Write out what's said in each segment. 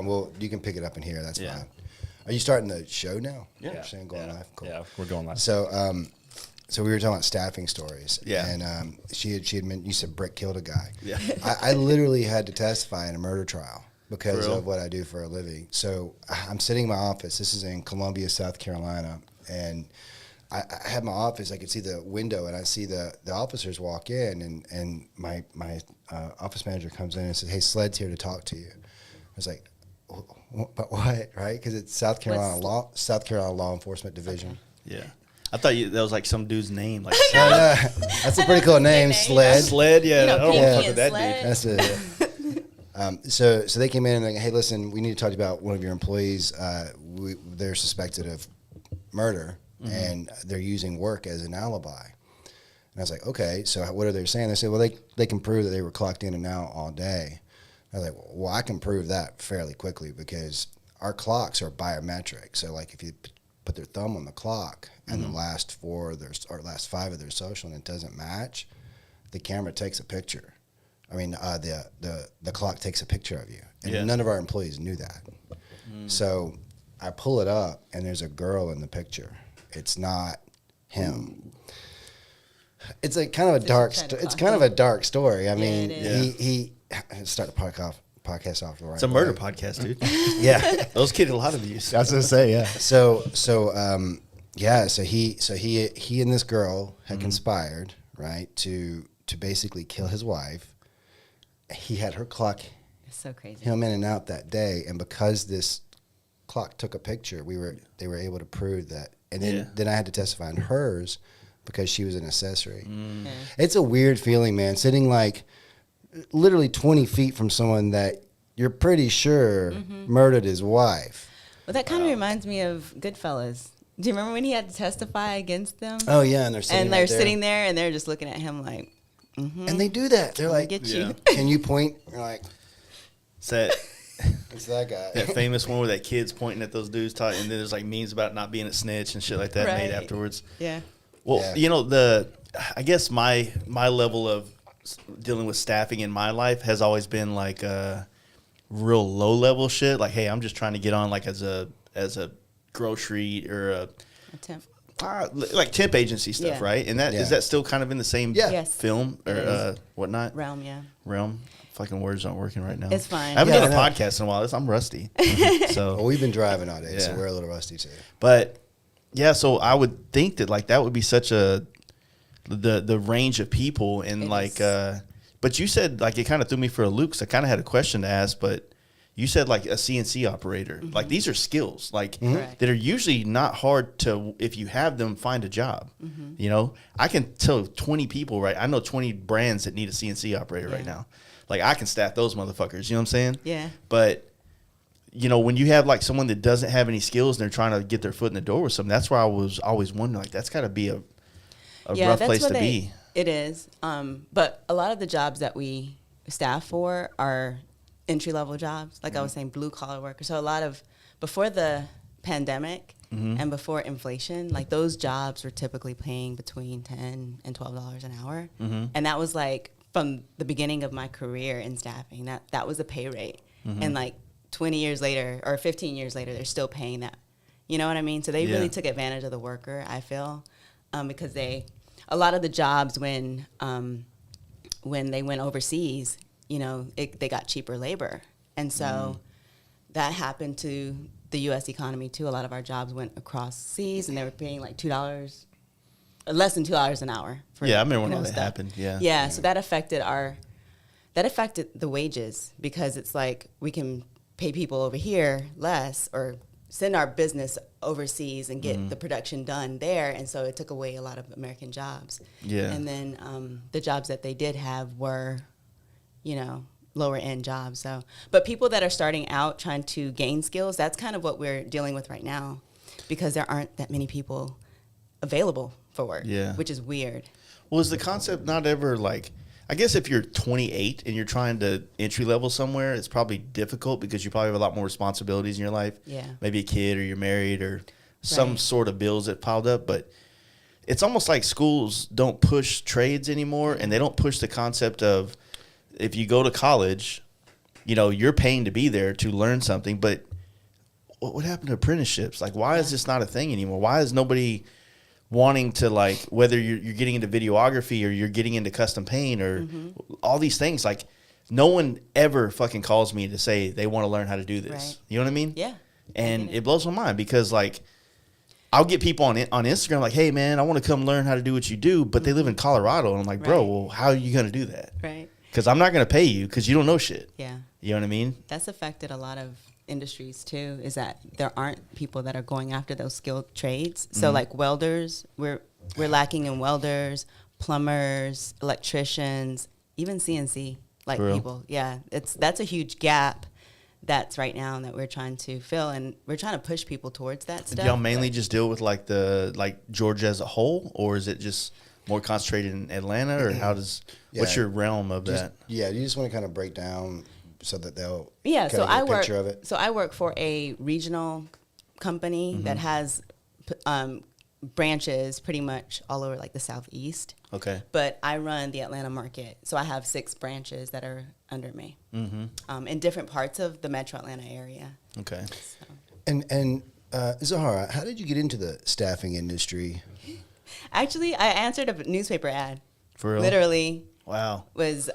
well, you can pick it up in here. That's Yeah. fine. Are you starting the show now? Yeah. You're saying going live? Cool. Yeah, we're going live. So we were talking about staffing stories. Yeah. And she had meant, you said Brick killed a guy. Yeah. I literally had to testify in a murder trial because For real? of what I do for a living. So I'm sitting in my office. This is in Columbia, South Carolina. And I had my office. I could see the window, and I see the officers walk in, and my office manager comes in and says, "Hey, Sled's here to talk to you." I was like, "But what?" Right? Because it's South Carolina Law Enforcement Division. Yeah. I thought that was like some dude's name. Like No, that's a pretty cool name, Sled. Sled, yeah. You know, I don't want to fuck with that Pinky dude. That's it. So they came in and like, hey, listen, we need to talk about one of your employees. They're suspected of murder, and they're using work as an alibi. And I was like, okay, so what are they saying? They said, well, they can prove that they were clocked in and out all day. I was like, well, I can prove that fairly quickly because our clocks are biometric. So like if you put their thumb on the clock and the last 4 of their, or last 5 of their social and it doesn't match, the camera takes a picture. I mean, the clock takes a picture of you. And none of our employees knew that. So I pull it up and there's a girl in the picture. It's not him. It's a kind of a dark. It's kind of a dark story. I mean, he start the podcast off the right. It's a murder podcast, dude. Yeah, Those get a lot of views. I was gonna say, yeah. So he and this girl had conspired, right, to basically kill his wife. He had her clock It's so crazy. him in and out that day, and because this clock took a picture, they were able to prove that. And then I had to testify on hers because she was an accessory. Yeah. It's a weird feeling, man, sitting like literally 20 feet from someone that you're pretty sure murdered his wife. Well, that kind of reminds me of Goodfellas. Do you remember when he had to testify against them? Oh yeah, and they're sitting there and they're just looking at him like, and they do that. They're like, get you. can you point? You're like, It's that, it's that guy. that famous one where that kid's pointing at those dudes, and then there's like memes about not being a snitch and shit like that made Right. afterwards. Yeah. Well, Yeah. you know, I guess my level of dealing with staffing in my life has always been like real low level shit. Like, hey, I'm just trying to get on like as a grocery or a Attempt. like temp agency stuff, Yeah. right? And that is that still kind of in the same Yes. film or whatnot Realm, yeah. realm. Fucking words aren't working right now. It's fine. I haven't Yeah, done a I know. podcast in a while. I'm rusty. Well, So, we've been driving all day, so Yeah. we're a little rusty too. but yeah, so I would think that like that would be such the range of people and It like is. but you said like it kind of threw me for a loop because I kind of had a question to ask, but you said like a CNC operator. Like these are skills like Correct. that are usually not hard to, if you have them, find a job. You know, I can tell 20 people, right? I know 20 brands that need a CNC operator right now. Like I can staff those motherfuckers. You know what I'm saying? Yeah. But you know, when you have like someone that doesn't have any skills and they're trying to get their foot in the door with something, that's where I was always wondering, like, that's got to be a rough place to be. It is. But a lot of the jobs that we staff for are entry-level jobs. Like I was saying, blue-collar workers. So a lot of, before the pandemic and before inflation, like those jobs were typically paying between $10 and $12 an hour. And that was like from the beginning of my career in staffing, that was the pay rate. And like 20 years later or 15 years later, they're still paying that. You know what I mean? So they really took advantage of the worker, I feel, because a lot of the jobs when they went overseas, you know, they got cheaper labor. And so that happened to the U.S. economy, too. A lot of our jobs went across seas, and they were paying like $2, less than $2 an hour. For, I remember when all that stuff. happened. Yeah. Yeah, so that affected the wages because it's like we can pay people over here less or send our business overseas and get the production done there. And so it took away a lot of American jobs. Yeah. And then the jobs that they did have were, you know, lower end jobs. So, but people that are starting out trying to gain skills, that's kind of what we're dealing with right now because there aren't that many people available for work, which is weird. Well, is the concept not ever like, I guess if you're 28 and you're trying to entry level somewhere, it's probably difficult because you probably have a lot more responsibilities in your life. Yeah. Maybe a kid or you're married or some Right. sort of bills that piled up. But it's almost like schools don't push trades anymore and they don't push the concept of if you go to college, you're paying to be there to learn something, but what happened to apprenticeships? Like, why is this not a thing anymore? Why is nobody wanting to, like, whether you're getting into videography or you're getting into custom paint or all these things, like, no one ever fucking calls me to say they want to learn how to do this. Right. You know what I mean? Yeah. And it blows my mind because, like, I'll get people on Instagram like, hey, man, I want to come learn how to do what you do, but they live in Colorado. And I'm like, bro, well, how are you going to do that? Right. Because I'm not going to pay you because you don't know shit. Yeah. You know what I mean? That's affected a lot of industries too, is that there aren't people that are going after those skilled trades. So like welders, we're lacking in welders, plumbers, electricians, even CNC like people. Yeah, that's a huge gap that's right now that we're trying to fill, and we're trying to push people towards that stuff. Do y'all mainly just deal with like Georgia as a whole, or is it just more concentrated in Atlanta, or what's your realm of that? Yeah, you just want to kind of break down so that they'll so get a picture of it. So I work for a regional company that has branches pretty much all over like the Southeast. Okay. But I run the Atlanta market, so I have 6 branches that are under me in different parts of the Metro Atlanta area. Okay. So. And Zahara, how did you get into the staffing industry? Actually, I answered a newspaper ad. For real? Literally. Wow. Was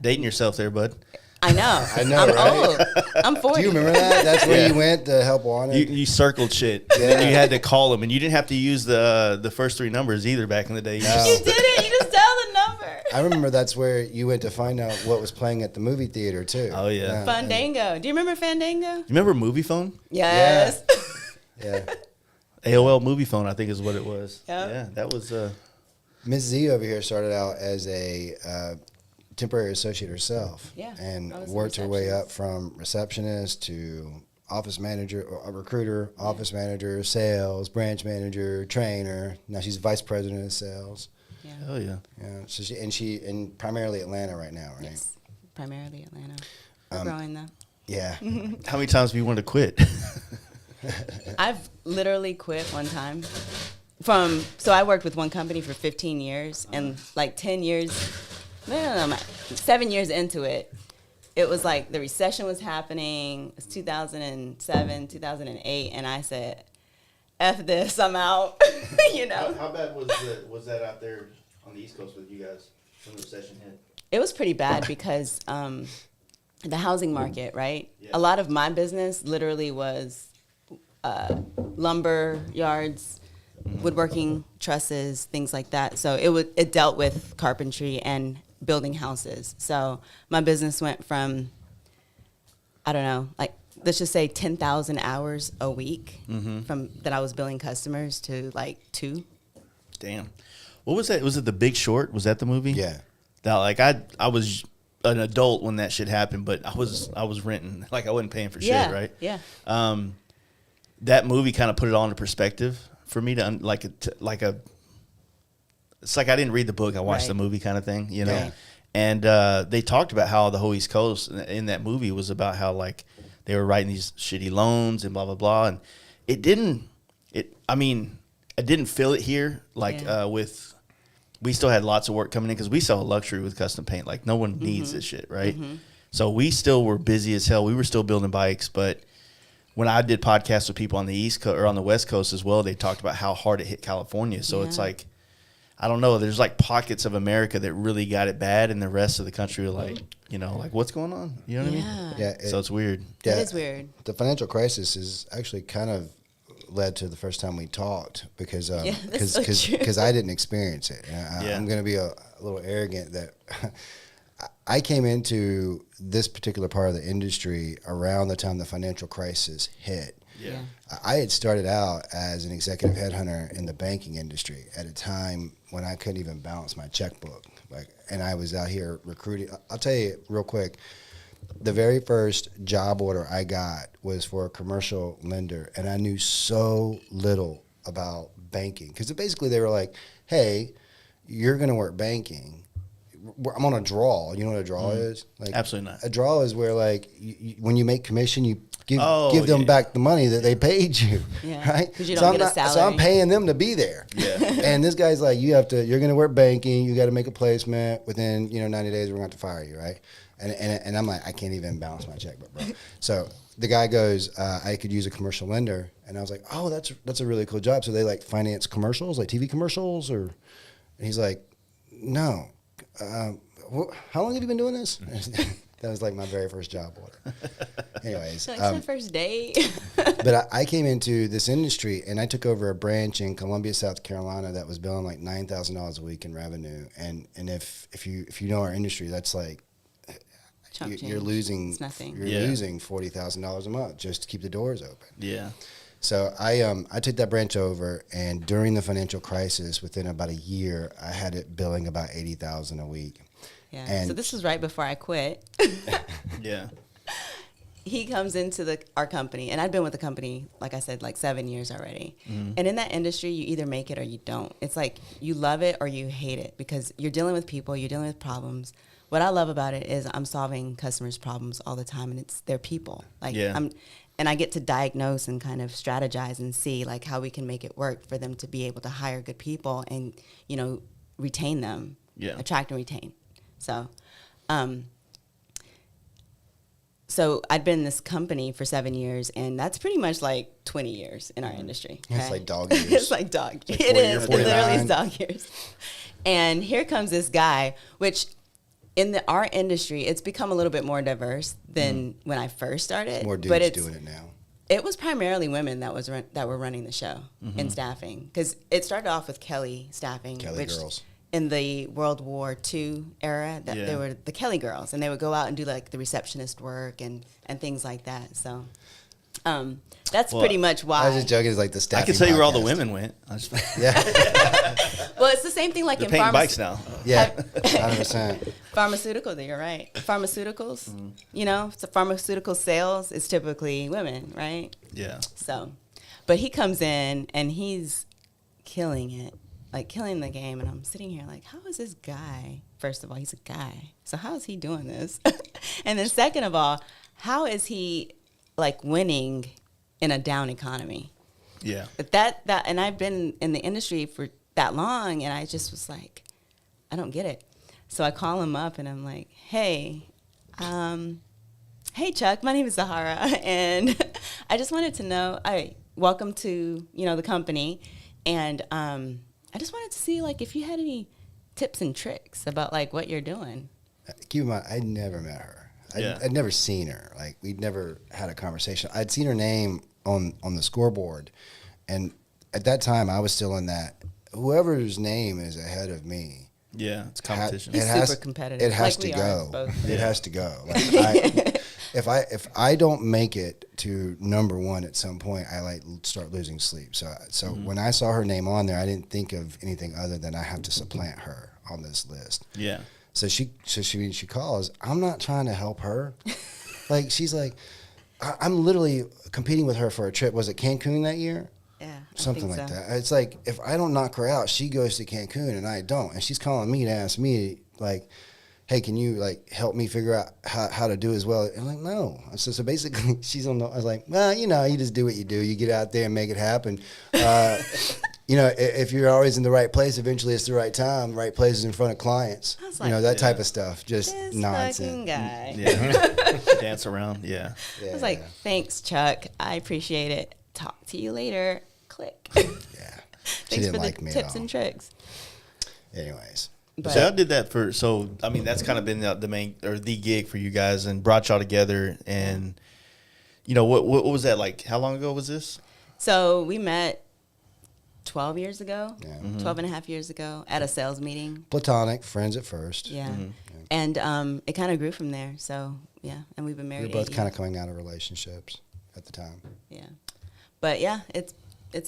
dating yourself there, bud. I know. I'm right? old. I'm 40. Do you remember that? That's where you went to help Wanted? You circled shit. And then you had to call them, and you didn't have to use the first 3 numbers either back in the day. You didn't. You just tell the number. I remember that's where you went to find out what was playing at the movie theater, too. Oh, yeah. Fandango. Do you remember Fandango? You remember Movie Phone? Yes. Yeah. AOL Movie Phone, I think is what it was. Yep. Yeah, that was... Ms. Z over here started out as a temporary associate herself. Yeah, And I was a worked her way receptionist. up from receptionist to office manager, or a recruiter, office manager, sales, branch manager, trainer. Now she's vice president of sales. Yeah. Oh, yeah. Yeah. So she primarily Atlanta right now, right? Yes. Primarily Atlanta. We're growing though. Yeah. How many times have you wanted to quit? I've literally quit one time. So I worked with one company for 15 years, and like 10 years, 7 years into it, it was like the recession was happening. It was 2007, 2008, and I said, F this, I'm out, How bad was that out there on the East Coast with you guys when the recession hit? It was pretty bad because the housing market, right? Yeah. A lot of my business literally was lumber yards, woodworking, trusses, things like that. So it dealt with carpentry and building houses. So my business went from, I don't know, like let's just say 10,000 hours a week from that I was billing customers to like 2. Damn. What was that? Was it The Big Short? Was that the movie? Yeah. That, like, I was an adult when that shit happened, but I was renting. Like, I wasn't paying for shit, right? Yeah. That movie kind of put it all into perspective for me to it's like I didn't read the book, I watched Right. the movie kind of thing, you know. Right. And they talked about how the whole East Coast in that movie was about how, like, they were writing these shitty loans and blah blah blah, and I didn't feel it here, like with. We still had lots of work coming in because we sell luxury with custom paint. Like, no one needs this shit, right? So we still were busy as hell. We were still building bikes, but when I did podcasts with people on the East Coast or on the West Coast as well, they talked about how hard it hit California. So it's like, I don't know. There's like pockets of America that really got it bad, and the rest of the country are like, like, what's going on? You know what I mean? Yeah. So it's weird. Yeah, It is weird. The financial crisis is actually kind of led to the first time we talked because that's so true. I didn't experience it. I'm going to be a little arrogant that I came into this particular part of the industry around the time the financial crisis hit. Yeah. I had started out as an executive headhunter in the banking industry at a time when I couldn't even balance my checkbook. And I was out here recruiting. I'll tell you real quick. The very first job order I got was for a commercial lender, and I knew so little about banking because basically they were like, hey, you're going to work banking. I'm on a draw. You know what a draw is? Like, Absolutely not. A draw is where like when you make commission, you give them yeah. back the money that they paid you, Yeah. right? 'Cause you don't get a salary. So I'm paying them to be there. Yeah. And this guy's like, you're going to work banking. You got to make a placement within 90 days. We're going to have to fire you, right? And I'm like, I can't even balance my checkbook, bro. So the guy goes, I could use a commercial lender, and I was like, oh, that's a really cool job. So they like finance commercials, like TV commercials, and he's like, no. How long have you been doing this? That was like my very first job order. Anyways, Like, it's the first day. but I came into this industry and I took over a branch in Columbia, South Carolina that was billing like $9,000 a week in revenue. And if you know our industry, that's like you're losing. It's nothing. You're losing $40,000 a month just to keep the doors open. Yeah. So I took that branch over, and during the financial crisis, within about a year, I had it billing about $80,000 a week. Yeah. And so this was right before I quit. Yeah. He comes into our company, and I'd been with the company, like I said, like 7 years already. Mm-hmm. And in that industry, you either make it or you don't. It's like you love it or you hate it, because you're dealing with people, you're dealing with problems. What I love about it is I'm solving customers' problems all the time, and it's their people. Like and I get to diagnose and kind of strategize and see like how we can make it work for them to be able to hire good people and, retain them, attract and retain. So, so I'd been in this company for 7 years, and that's pretty much like 20 years in our industry. Okay? It's like dog years. It's like dog. Like it 40 or is. It literally 49. is dog years. And here comes this guy, which in our industry, it's become a little bit more diverse than when I first started. More dudes doing it now. It was primarily women that were running the show in staffing, because it started off with Kelly staffing, which girls. In the World War II era, that they were the Kelly girls, and they would go out and do like the receptionist work and things like that. So that's pretty much why. I was just joking. It's like the staffing. I can tell you where all the podcast. women went. Yeah. Well, it's the same thing like They're in painting bikes now. Yeah. 100%. Pharmaceutical, you're right. Pharmaceuticals, so pharmaceutical sales is typically women, right? Yeah. So, but he comes in and he's killing it, like killing the game. And I'm sitting here like, how is this guy? First of all, he's a guy. So how is he doing this? And then second of all, how is he like winning in a down economy? Yeah. But that, and I've been in the industry for that long, and I just was like, I don't get it. So I call him up and I'm like, hey Chuck, my name is Zahara, and I just wanted to know, welcome to, the company. And I just wanted to see like if you had any tips and tricks about like what you're doing. Keep in mind, I'd never met her. I'd never seen her. Like, we'd never had a conversation. I'd seen her name on the scoreboard, and at that time, I was still in that, whoever's name is ahead of me. Yeah, it's competition. He's super competitive. It has like to we go. are both. It has to go. Like, if I don't make it to number one at some point, I like start losing sleep. So when I saw her name on there, I didn't think of anything other than I have to supplant her on this list. Yeah. So she calls. I'm not trying to help her. Like, she's like, I'm literally competing with her for a trip. Was it Cancun that year? Yeah, Something like that. It's like, if I don't knock her out, she goes to Cancun and I don't. And she's calling me to ask me, like, hey, can you like help me figure out how to do as well? And I'm like, no. So basically, she's on the. I was like, well, you just do what you do. You get out there and make it happen. If you're always in the right place, eventually it's the right time, right places in front of clients. Like, that type of stuff. Just this nonsense. fucking guy. Yeah. Dance around. Yeah. I was like, thanks, Chuck. I appreciate it. Talk to you later. Click. Yeah. She Thanks didn't for like the me tips at all. and tricks. Anyways. But So I did that that's kind of been the main or the gig for you guys and brought y'all together. And what was that like? How long ago was this? So we met 12 years ago, Yeah. 12 and a half years ago at a sales meeting. Platonic, friends at first. Yeah. And it kind of grew from there. So, yeah. And we've been We married were both 8 kind years. of coming out of relationships at the time. Yeah. But, yeah, it's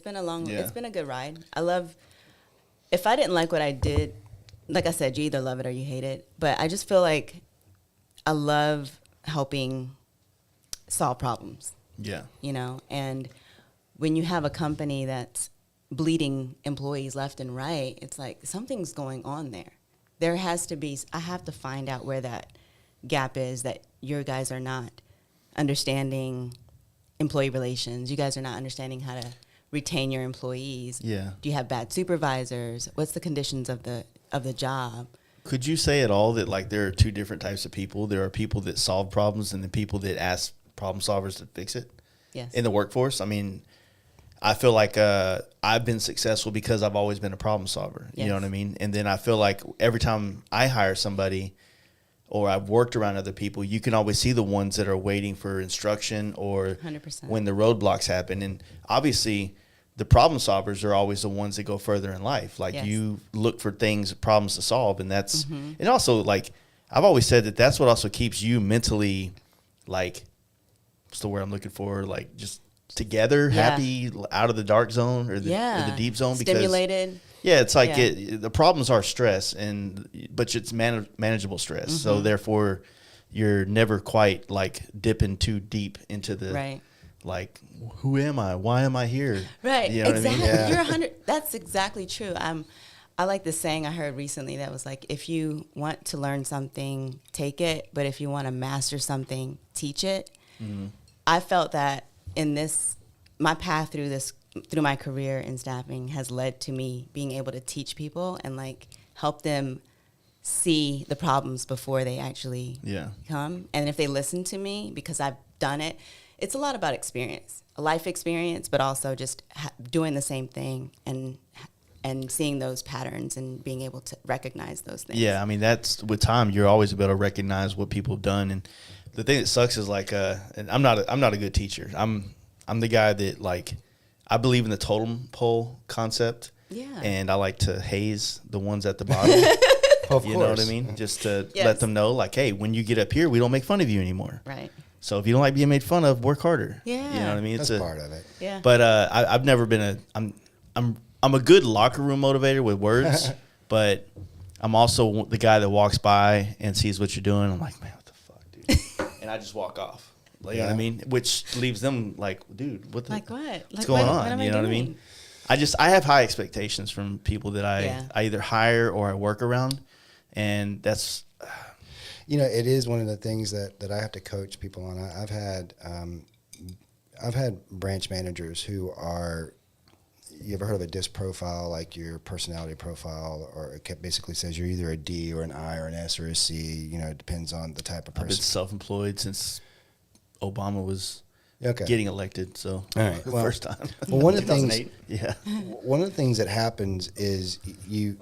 been it's been a good ride. If I didn't like what I did, like I said, you either love it or you hate it. But I just feel like I love helping solve problems. Yeah. And when you have a company that's bleeding employees left and right, it's like something's going on there. there has to be, I have to find out where that gap is, that your guys are not understanding employee relations. You guys are not understanding how to retain your employees. Yeah. Do you have bad supervisors? What's the conditions of the job? Could you say at all that like there are two different types of people? There are people that solve problems and the people that ask problem solvers to fix it. Yes. In the workforce. I mean, I feel like I've been successful because I've always been a problem solver. Yes. You know what I mean? And then I feel like every time I hire somebody or I've worked around other people, you can always see the ones that are waiting for instruction or 100%. when the roadblocks happen. And obviously the problem solvers are always the ones that go further in life. Like Yes. you look for problems to solve. And that's, and also like, I've always said that that's what also keeps you mentally, like, what's the word I'm looking for? Like just together, Yeah. happy, out of the dark zone or the deep zone. Stimulated. Yeah, it's like Yeah. the problems are stress, but it's manageable stress. So therefore, you're never quite like dipping too deep into the Right. like, who am I? Why am I here? Right. You know exactly. what I mean? Yeah. You're 100. That's exactly true. I like this saying I heard recently that was like, if you want to learn something, take it. But if you want to master something, teach it. Mm-hmm. I felt that my path through my career in staffing has led to me being able to teach people and like help them see the problems before they actually come. And if they listen to me because I've done it, it's a lot about experience, a life experience, but also just doing the same thing and seeing those patterns and being able to recognize those things. Yeah, I mean, that's with time, you're always able to recognize what people have done. And the thing that sucks is like, and I'm not a good teacher. I'm the guy that like, I believe in the totem pole concept. Yeah. And I like to haze the ones at the bottom. Of You course. know what I mean? Just to Yes. let them know, like, hey, when you get up here, we don't make fun of you anymore. Right. So if you don't like being made fun of, work harder. Yeah. You know what I mean? That's part of it. Yeah. But I've never been I'm a good locker room motivator with words, but I'm also the guy that walks by and sees what you're doing. I'm like, man, what the fuck, dude? And I just walk off. Like, you know what I mean? Which leaves them like, dude, what the Like what? what's Like going what on? am I You know what I mean? doing? I have high expectations from people that Yeah. I either hire or I work around, and that's You know, it is one of the things that I have to coach people on. I've had branch managers who are. You ever heard of a DISC profile, like your personality profile, or it basically says you're either a D or an I or an S or a C. You know, it depends on the type of I've been person. self-employed since Obama was Okay. getting elected. So All right. the Well- first time. Well, one of the things, 2008. Yeah. one of the things that happens is you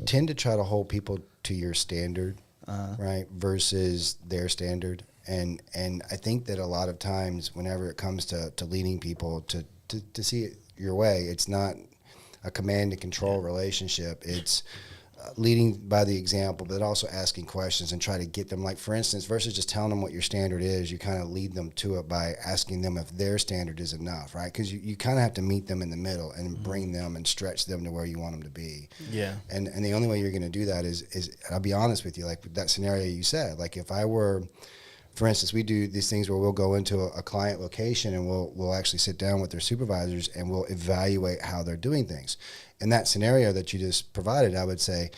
tend to try to hold people to your standard, right, versus their standard. And I think that a lot of times, whenever it comes to leading people to see it your way, it's not a command and control relationship. It's leading by the example, but also asking questions and try to get them, like, for instance, versus just telling them what your standard is, you kind of lead them to it by asking them if their standard is enough, right? Because you kind of have to meet them in the middle and bring them and stretch them to where you want them to be. Yeah. And the only way you're going to do that is I'll be honest with you, like that scenario you said, like if I were, for instance, we do these things where we'll go into a client location and we'll actually sit down with their supervisors and we'll evaluate how they're doing things. In that scenario that you just provided, I would say,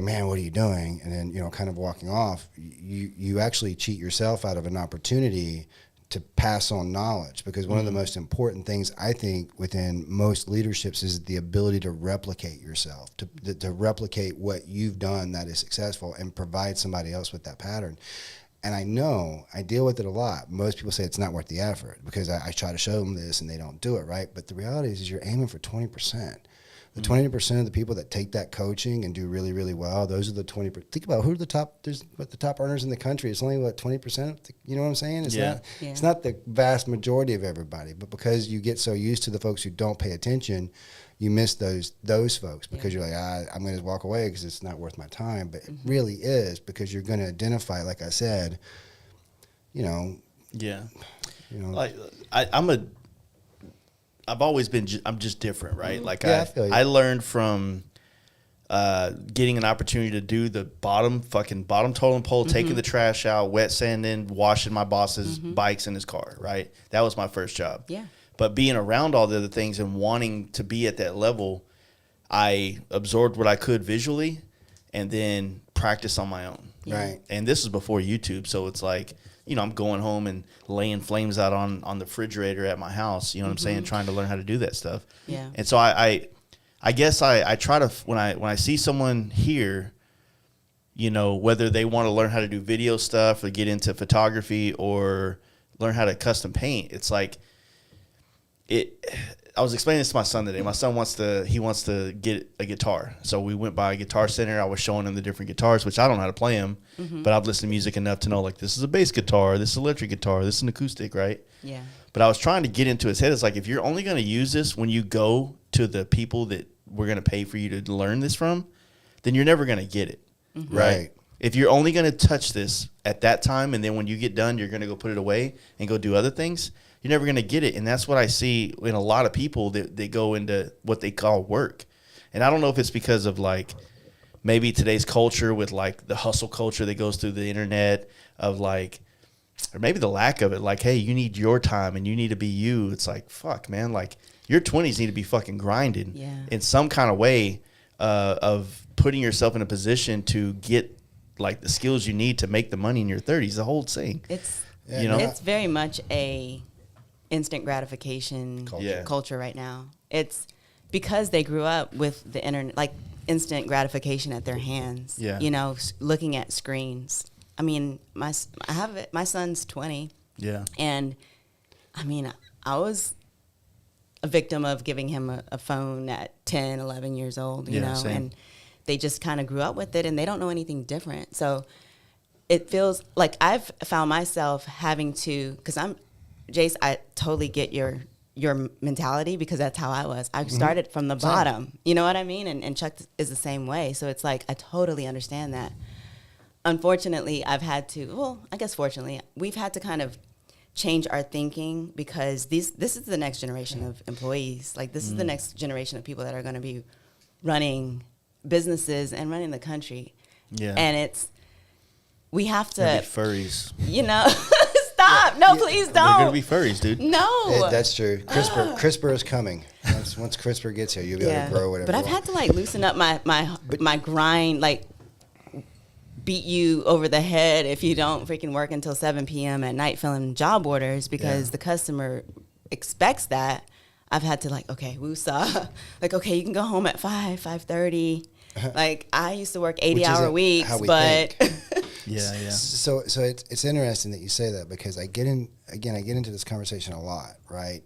man, what are you doing? And then, you know, kind of walking off, you actually cheat yourself out of an opportunity to pass on knowledge, because one of the most important things I think within most leaderships is the ability to replicate yourself, to replicate what you've done that is successful and provide somebody else with that pattern. And I know I deal with it a lot. Most people say it's not worth the effort because I try to show them this and they don't do it, right? But the reality is you're aiming for 20%. The 20% of the people that take that coaching and do really, really well, those are the 20%. Think about who are the top, there's what the top earners in the country. It's only, 20%? You know what I'm saying? It's not the vast majority of everybody, but because you get so used to the folks who don't pay attention, you miss those folks because you're like, I'm going to walk away because it's not worth my time. But it really is, because you're going to identify, like I said, you know. Yeah. You know. Like I'm just different, right? Like Yeah, I feel you. I learned from getting an opportunity to do the bottom totem pole, taking the trash out, wet sanding, washing my boss's bikes in his car, right? That was my first job. Yeah. But being around all the other things and wanting to be at that level, I absorbed what I could visually and then practice on my own. Right. And this is before YouTube, so it's like, you know, I'm going home and laying flames out on the refrigerator at my house, you know what I'm saying, trying to learn how to do that stuff. Yeah. And so I guess I try to, when I see someone here, you know, whether they want to learn how to do video stuff or get into photography or learn how to custom paint, it's like I was explaining this to my son today. My son wants to get a guitar. So we went by a guitar center. I was showing him the different guitars, which I don't know how to play them, but I've listened to music enough to know, like, this is a bass guitar, this is electric guitar, this is an acoustic, right? Yeah. But I was trying to get into his head. It's like, if you're only going to use this when you go to the people that we're going to pay for you to learn this from, then you're never going to get it, right? If you're only going to touch this at that time, and then when you get done, you're going to go put it away and go do other things, you're never going to get it. And that's what I see in a lot of people that they go into what they call work. And I don't know if it's because of, like, maybe today's culture with, like, the hustle culture that goes through the internet of, like, or maybe the lack of it. Like, hey, you need your time and you need to be you. It's like, fuck, man. Like, your 20s need to be fucking grinded in some kind of way of putting yourself in a position to get, like, the skills you need to make the money in your 30s. The whole thing. It's, you know, it's very much a instant gratification culture right now. It's because they grew up with the internet, like instant gratification at their hands. Yeah. You know, looking at screens. I mean, my son's 20. Yeah. And I mean, I was a victim of giving him a phone at 10, 11 years old, you know, same. and they just kind of grew up with it and they don't know anything different. So it feels like I've found myself having to, because Jace, I totally get your mentality because that's how I was. I started from the bottom. You know what I mean? And Chuck is the same way. So it's like I totally understand that. Unfortunately, I've had to, well, I guess fortunately, we've had to kind of change our thinking because this is the next generation of employees. Like, this is the next generation of people that are going to be running businesses and running the country. Yeah. And we have to. They'll be furries. You know. Stop. No, please don't. They're gonna be furries, dude. No. That's true. CRISPR is coming. Once CRISPR gets here, you'll be able to grow whatever. But I've had to, like, loosen up my grind, like beat you over the head if you don't freaking work until 7 p.m. at night filling job orders because the customer expects that. I've had to, like, okay, woosah. Like, okay, you can go home at 5:30. Like, I used to work 80-hour weeks, but yeah. So it's interesting that you say that because I get into this conversation a lot, right?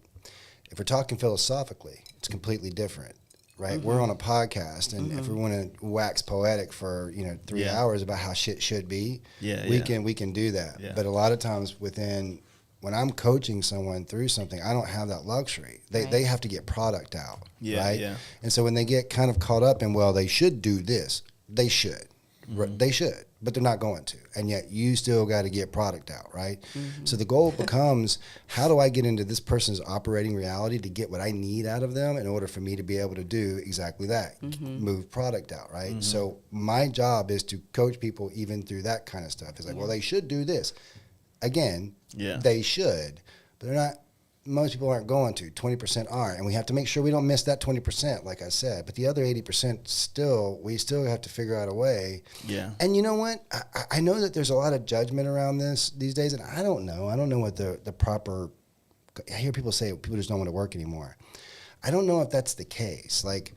If we're talking philosophically, it's completely different, right? We're on a podcast, and if we want to wax poetic for 3 hours about how shit should be, we can do that. Yeah. But a lot of times when I'm coaching someone through something, I don't have that luxury. They have to get product out, right? Yeah. And so when they get kind of caught up in, well, they should do this, they should. They should, but they're not going to. And yet you still got to get product out, right? So the goal becomes, how do I get into this person's operating reality to get what I need out of them in order for me to be able to do exactly that, move product out, right? So my job is to coach people even through that kind of stuff. It's like, well, they should do this. Again, they should, but they're not. Most people aren't going to. 20% aren't, and we have to make sure we don't miss that 20%, like I said. But the other 80% we still have to figure out a way. Yeah. And you know what? I know that there's a lot of judgment around this these days, and I don't know. I don't know what the proper. I hear people say people just don't want to work anymore. I don't know if that's the case. Like,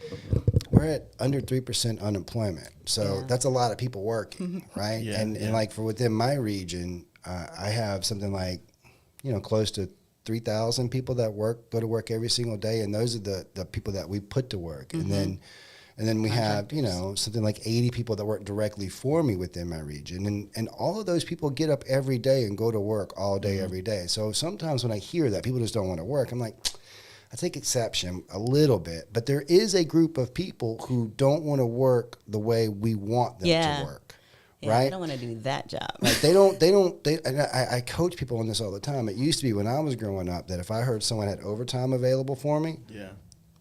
we're at under 3% unemployment, so that's a lot of people working, right? And like for within my region, I have something like, close to 3,000 people that go to work every single day, and those are the people that we put to work. And then we have, something like 80 people that work directly for me within my region. And all of those people get up every day and go to work all day, every day. So sometimes when I hear that people just don't want to work, I'm like, I take exception a little bit. But there is a group of people who don't want to work the way we want them to work. Yeah, right? I don't want to do that job. Like and I coach people on this all the time. It used to be when I was growing up that if I heard someone had overtime available for me,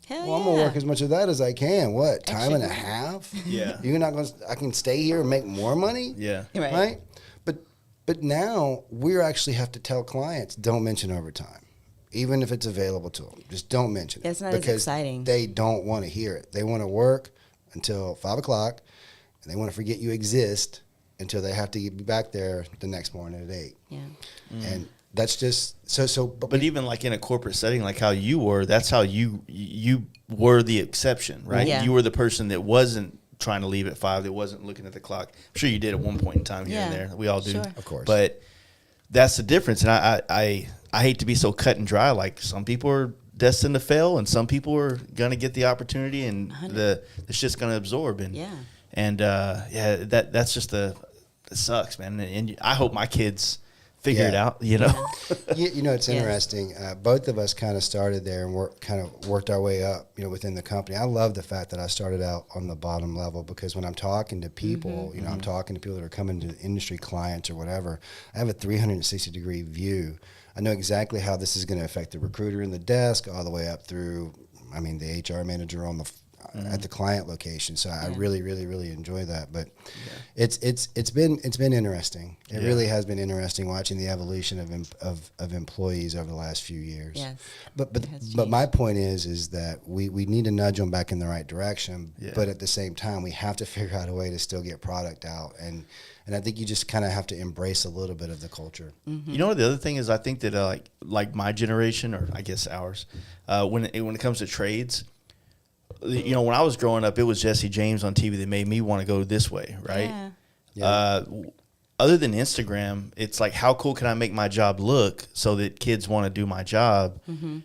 I'm gonna work as much of that as I can. What, time and a half? Yeah. You're not gonna, I can stay here and make more money? Yeah. Right? But now we actually have to tell clients, don't mention overtime. even if it's available to them. Just don't mention it. It's not as because exciting. they don't want to hear it. They want to work until 5 o'clock, and they want to forget you exist until they have to be back there the next morning at 8. Yeah. And that's just so. But even like in a corporate setting, like how you were, that's how you were the exception, right? Yeah. You were the person that wasn't trying to leave at 5, that wasn't looking at the clock. I'm sure you did at one point in time here and Yeah. there. We all do, Sure. Of course. But that's the difference. And I hate to be so cut and dry. Like some people are destined to fail, and some people are gonna get the opportunity, and the shit's gonna absorb. And that's just it sucks, man. And I hope my kids figure it out. You know. You know, it's interesting. Both of us kind of started there and worked our way up, you know, within the company. I love the fact that I started out on the bottom level, because when I'm talking to people, you know, I'm talking to people that are coming to industry clients or whatever, I have a 360-degree view. I know exactly how this is going to affect the recruiter in the desk all the way up through, I mean, the HR manager on the at the client location. So I really, really, really enjoy that. But it's been interesting. It really has been interesting watching the evolution of employees over the last few years. Yes. But my point is that we need to nudge them back in the right direction. Yeah. But at the same time, we have to figure out a way to still get product out. And I think you just kind of have to embrace a little bit of the culture. Mm-hmm. You know what the other thing is? I think that like my generation, or I guess ours, when it comes to trades, you know, when I was growing up, it was Jesse James on TV that made me want to go this way, right? Yeah. Other than Instagram, it's like, how cool can I make my job look so that kids want to do my job?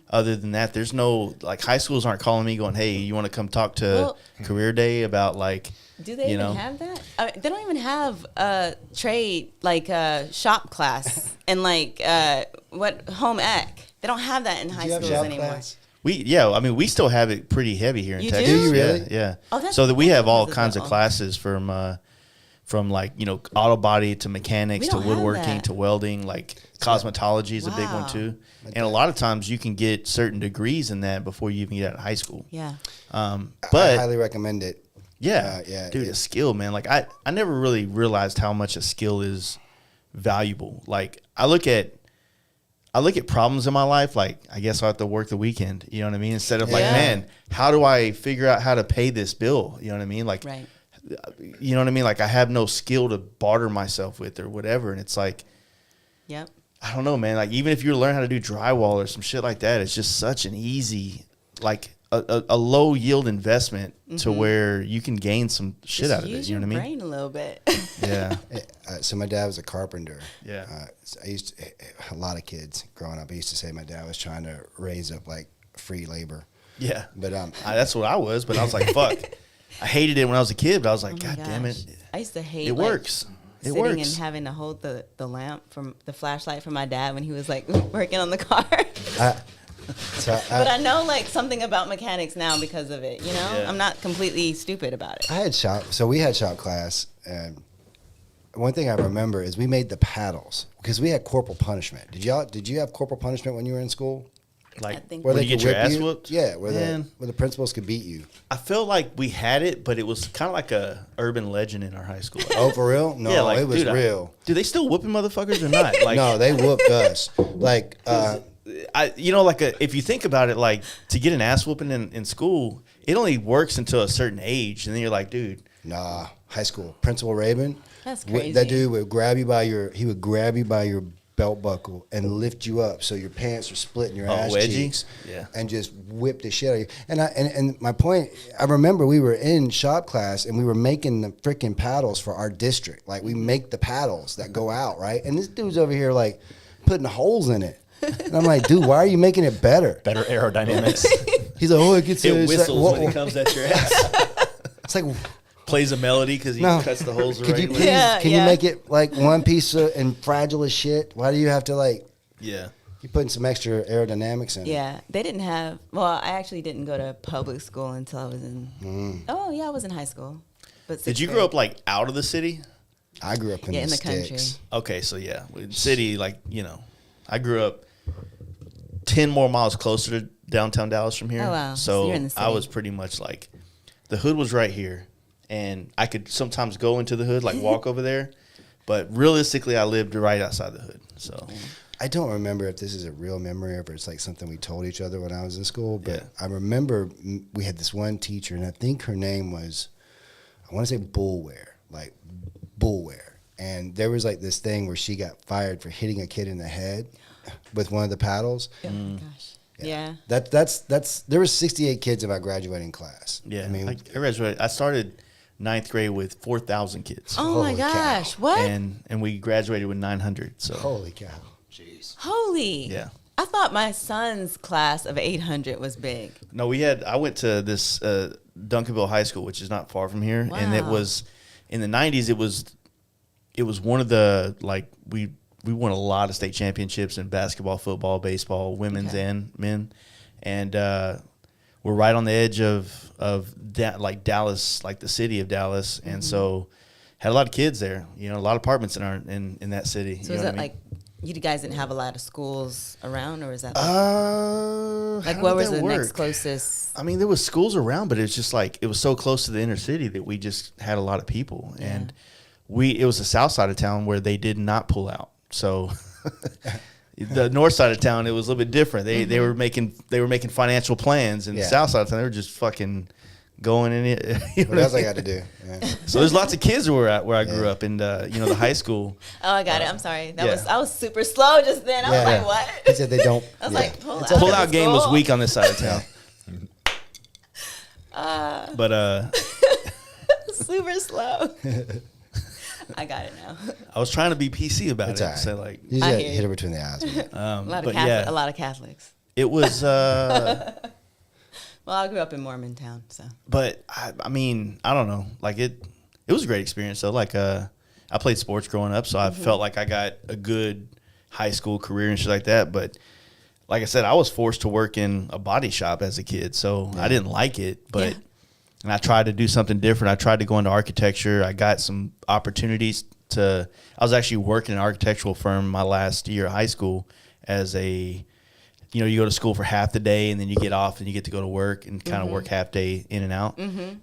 Other than that, there's no, like, high schools aren't calling me going, hey, you want to come talk to Career Day about, like, do they even have that? I mean, they don't even have a trade, like a shop class and like home ec. They don't have that in high schools anymore. Class? I mean, we still have it pretty heavy here in Texas. Do you really? Yeah. Oh, that's so that we have all because of kinds of that. classes from like, you know, auto body to mechanics We to don't have woodworking that. to welding. Like cosmetology is a big one Wow. too. And a lot of times you can get certain degrees in that before you even get out of high school. Yeah. I But highly recommend it. dude, a skill, man. Like I never really realized how much a skill is valuable. Like I look at problems in my life, like I guess I have to work the weekend, you know what I mean? Instead of like, man, how do I figure out how to pay this bill? You know what I mean? Like, Right. you know what I mean? Like I have no skill to barter myself with or whatever. And it's like, Yep. I don't know, man. Like even if you learn how to do drywall or some shit like that, it's just such an easy, like a low yield investment to where you can gain some shit Just out of it. use You know what I your mean? brain a little bit. Yeah. So my dad was a carpenter. Yeah. So I used to, a lot of kids growing up. I used to say my dad was trying to raise up like free labor. Yeah. But That's what I was, but I was like, fuck. I hated it when I was a kid, but I was like, Oh my God damn it. gosh. I used to hate It like, works. It sitting works. and having to hold the lamp from the flashlight from my dad when he was like working on the car. But I know like something about mechanics now because of it, you know? Yeah. I'm not completely stupid about it. I had shop. So we had shop class, and one thing I remember is we made the paddles because we had corporal punishment. Did you have corporal punishment when you were in school? Like, I think where we you get could your whip ass you? whooped? Yeah, where Man. the principals could beat you. I feel like we had it, but it was kind of like a urban legend in our high school. Oh, for real? No, Yeah, like, it was dude, real. Do they still whooping motherfuckers or not? Like, No, they whooped us. Like, if you think about it, like to get an ass whooping in school, it only works until a certain age, and then you're like, dude, nah, high school. Principal Rabin. That's That crazy. dude would grab you by your belt buckle and lift you up so your pants are splitting your ass wedgie? cheeks. Yeah. And just whip the shit out of you. And my point, I remember we were in shop class and we were making the freaking paddles for our district. Like we make the paddles that go out, right? And this dude's over here like putting holes in it. And I'm like, dude, why are you making it better? Better aerodynamics. He's like, oh, it gets it it's like, whistles when it comes at your ass. It's like, Plays a melody because he No. cuts the holes the could right you way. please, Yeah, can yeah. you make it like one piece and fragile as shit? Why do you have to like, Yeah. you're putting some extra aerodynamics in it? Yeah, they didn't have. Well, I actually didn't go to public school until I was in. Oh yeah, I was in high school. But Did sixth you grade. grow up like out of the city? I grew up in Yeah, the in the country. sticks. Okay, so yeah, with city, like, you know, I grew up 10 more miles closer to downtown Dallas from here. Oh, wow. So So you're in the I city. was pretty much like, the hood was right here, and I could sometimes go into the hood, like walk over there, but realistically, I lived right outside the hood. So I don't remember if this is a real memory or if it's like something we told each other when I was in school, but I remember we had this one teacher, and I think her name was, I want to say Bullware, like Bullware. And there was like this thing where she got fired for hitting a kid in the head with one of the paddles. Oh my gosh. Yeah. That's there were 68 kids in my graduating class. Yeah, I mean, I graduated. I started 9th grade with 4,000 kids. Oh my Holy cow. gosh. What? And we graduated with 900. So holy cow. Jeez. Holy. yeah. I thought my son's class of 800 was big. No, I went to this Duncanville High School, which is not far from here, and it Wow. was in the 90s. It was one of the, like, we won a lot of state championships in basketball, football, baseball, women's and men, and we're right on the edge of like Dallas, like the city of Dallas, and so had a lot of kids there. You know, a lot of apartments in that city. So you is know that what I mean? like you guys didn't have a lot of schools around, or is that Like what was the next closest? I mean, there was schools around, but it was just like it was so close to the inner city that we just had a lot of people, and it was the south side of town where they did not pull out. So the north side of town, it was a little bit different. They were making financial plans, and the south side of town, they were just fucking going in it. You know What else I I mean? got to do? Yeah. So there's lots of kids where I grew up, and the high school. Oh, I got it. I'm sorry. yeah. I was super slow just then. I was like, what? He said they don't. I was yeah. like, pull out. Pull out game was weak on this side of town. But Super slow. I got it now. I was trying to be PC about It's it. all right. So like, You just I got hear hit you. her between the eyes. man. A lot but of a lot of Catholics. it was. Well, I grew up in Mormon town, so But I mean, I don't know. Like it was a great experience though. Like I played sports growing up, so I felt like I got a good high school career and shit like that. But like I said, I was forced to work in a body shop as a kid, so I didn't like it. But and I tried to do something different. I tried to go into architecture. I got some opportunities I was actually working in an architectural firm my last year of high school as a. You go to school for half the day and then you get off and you get to go to work and kind of work half day in and out.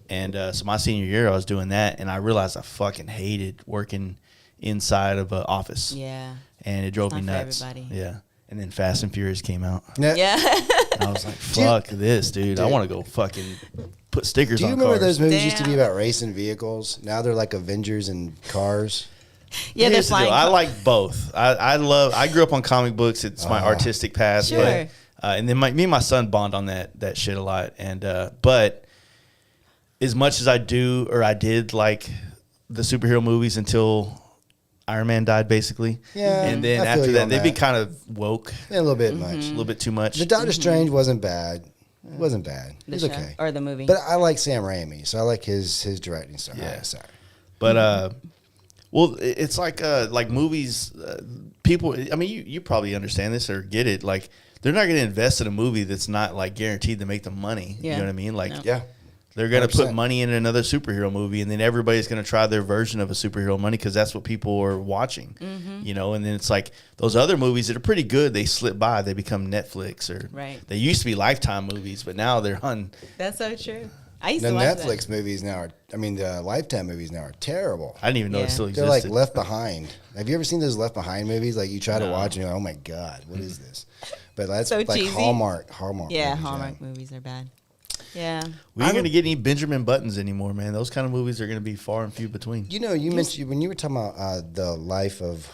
And so my senior year, I was doing that, and I realized I fucking hated working inside of an office. yeah. And it drove me not for nuts. everybody. Yeah. And then Fast and Furious came out. Yeah. And I was like, fuck this, dude. I want to go fucking put stickers Do you on remember cars. those movies used to be Damn. about racing vehicles? Now they're like Avengers and cars. Yeah, they're Here's the deal. flying. I like both. I grew up on comic books. It's my artistic past. Sure. But, and then me and my son bond on that shit a lot. And but as much as I did like the superhero movies until Iron Man died, basically. Yeah, And then I feel after you that, on they'd be that. kind of woke, Yeah, a little bit a much. little bit too much. The Doctor Strange wasn't bad. It wasn't bad. It the was show okay. or the movie. But I like Sam Raimi, so I like his directing style. Yeah. Yeah. Sorry. But well, it's like movies. People, I mean, you probably understand this or get it. Like they're not going to invest in a movie that's not like guaranteed to make them money. Yeah. You know what I mean? Like No. Yeah. they're going to put 100%. money in another superhero movie, and then everybody's going to try their version of a superhero money because that's what people are watching. You know, and then it's like those other movies that are pretty good. They slip by. They become Netflix or Right. They used to be Lifetime movies, but now they're on. That's so true. I used The to watch Netflix movies now are, the Lifetime movies now are terrible. I didn't even know it Yeah. still They're existed. like Left Behind. Have you ever seen those Left Behind movies? Like you try to watch and you're like, oh my God, what is this? But that's So like cheesy. Hallmark. Yeah, movies, Hallmark movies are bad. Yeah. We ain't going to get any Benjamin Buttons anymore, man. Those kind of movies are going to be far and few between. You know, you mentioned when you were talking about the life of,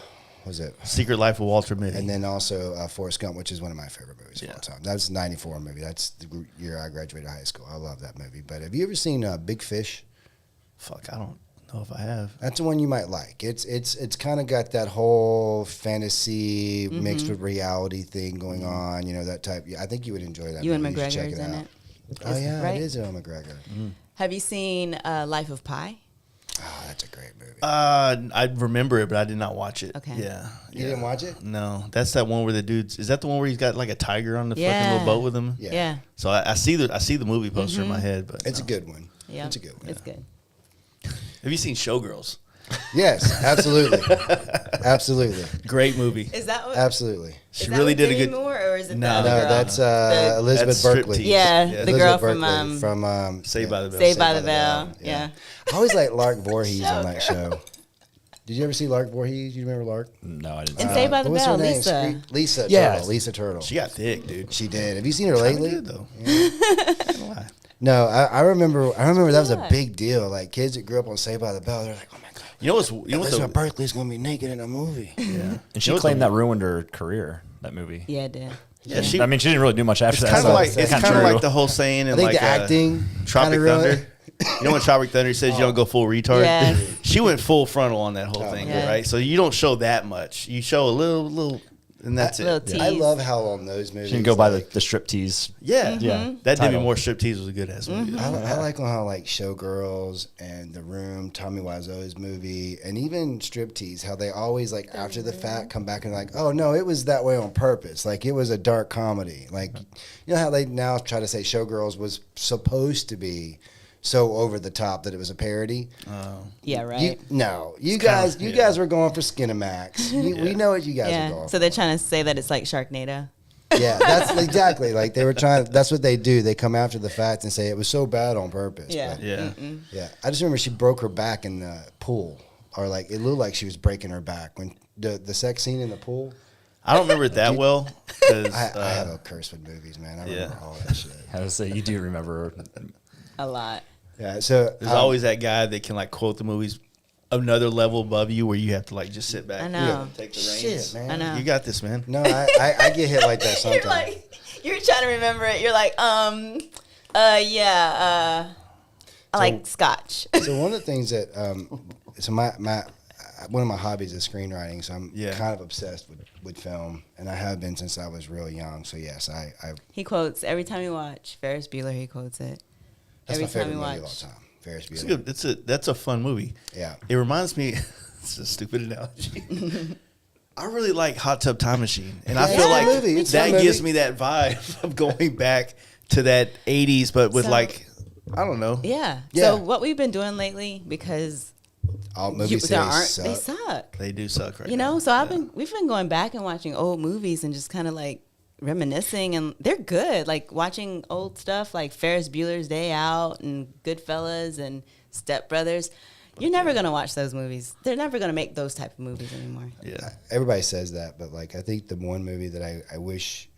what was it? Secret Life of Walter Mitty. And then also Forrest Gump, which is one of my favorite movies of Yeah. all time. That's a 94 movie. That's the year I graduated high school. I love that movie. But have you ever seen Big Fish? Fuck, I don't know if I have. That's the one you might like. It's kind of got that whole fantasy mixed with reality thing going on. You know, that type. I think you would enjoy that. Ewan movie. You should check McGregor's in out. it. Oh yeah, right? it is Ewan McGregor. Have you seen Life of Pi? Oh, that's a great movie. I remember it, but I did not watch it. Okay. Yeah. You didn't watch it? No, that's that one where the dude's. Is that the one where he's got like a tiger on the fucking Yeah. little boat with him? Yeah. Yeah. So I see the movie poster in my head, but It's no. a good one. Yeah. It's a good one. It's good. Have you seen Showgirls? Yes, absolutely, absolutely, Great movie. Is that what? absolutely. She really did a good. Moore, or is it No, the No, other girl? that's The- Elizabeth That's Berkley. striptease. Yeah, Yeah. the Elizabeth girl Berkley from Saved by the Bell. Saved by the Bell. Yeah. I always like Lark Voorhees on that show. Did you ever see Lark Voorhees? You remember Lark? No, I didn't. And see Saved by the What's her Bell, name? Lisa. Lisa Yeah. Turtle. Lisa Turtle. She got thick, dude. She did. Have you seen her Kinda lately? good, though. Yeah. Not gonna lie. No, I remember that was a good. big deal. Like kids that grew up on Saved by the Bell, they're like, oh my god, You know what's Elizabeth Berkley's gonna be naked in a movie. yeah. And she You know claimed that ruined her career. That movie. Yeah, it did. Yeah, I mean, she didn't really do much after It's that. kind so of like it's it's kinda kind of true. like the whole saying in I think like the acting Tropic kinda ruined Thunder. You know when Tropic Thunder says you don't go full retard? Yes. She went full frontal on that whole thing, yeah. right? So you don't show that much. You show a little, and that's Little it. tease. I love how on those movies. She can go by like, the strip tease. Yeah, Yeah. That Demi Title. Moore striptease was a good ass movie. I like how like Showgirls and The Room, Tommy Wiseau's movie, and even Striptease, how they always like after the fact come back and like, oh no, it was that way on purpose. Like it was a dark comedy. Like you know how they now try to say Showgirls was supposed to be so over the top that it was a parody. Yeah, right. You guys were going for Skinamax. We know what you guys were yeah. going So for. they're trying to say that it's like Sharknado. Yeah, that's exactly like they were trying. That's what they do. They come after the fact and say it was so bad on purpose. Yeah. But, Yeah. yeah. I just remember she broke her back in the pool, or like it looked like she was breaking her back when the sex scene in the pool. I don't remember it that well. 'Cause, I have a curse with movies, man. I remember all that shit. I would say you do remember. A lot. Yeah. So there's always that guy that can like quote the movies another level above you where you have to like just sit back I know. and take the reins. shit, man. I know. You got this, man. No, I get hit like that sometimes. You're like, you're trying to remember it. You're like, I like scotch. So one of the things that so my one of my hobbies is screenwriting, so I'm kind of obsessed with film, and I have been since I was real young. So yes, I He quotes every time you watch Ferris Bueller. He quotes it. that's every my favorite time you movie watch. of all time. Ferris It's Bueller. good. That's a fun movie. Yeah. It reminds me. It's a stupid analogy. I really like Hot Tub Time Machine, and I Yeah, feel it's a like movie. It's a that movie. gives me that vibe of going back to that '80s, but with So- like I don't know. Yeah. Yeah. So what we've been doing lately, because All movies there today aren't, suck. they suck. They do suck right You now. know, so we've been going back and watching old movies and just kind of like reminiscing, and they're good. Like watching old stuff like Ferris Bueller's Day Out and Goodfellas and Step Brothers. You're never gonna watch those movies. They're never gonna make those type of movies anymore. Yeah. Everybody says that, but like I think the one movie that I wish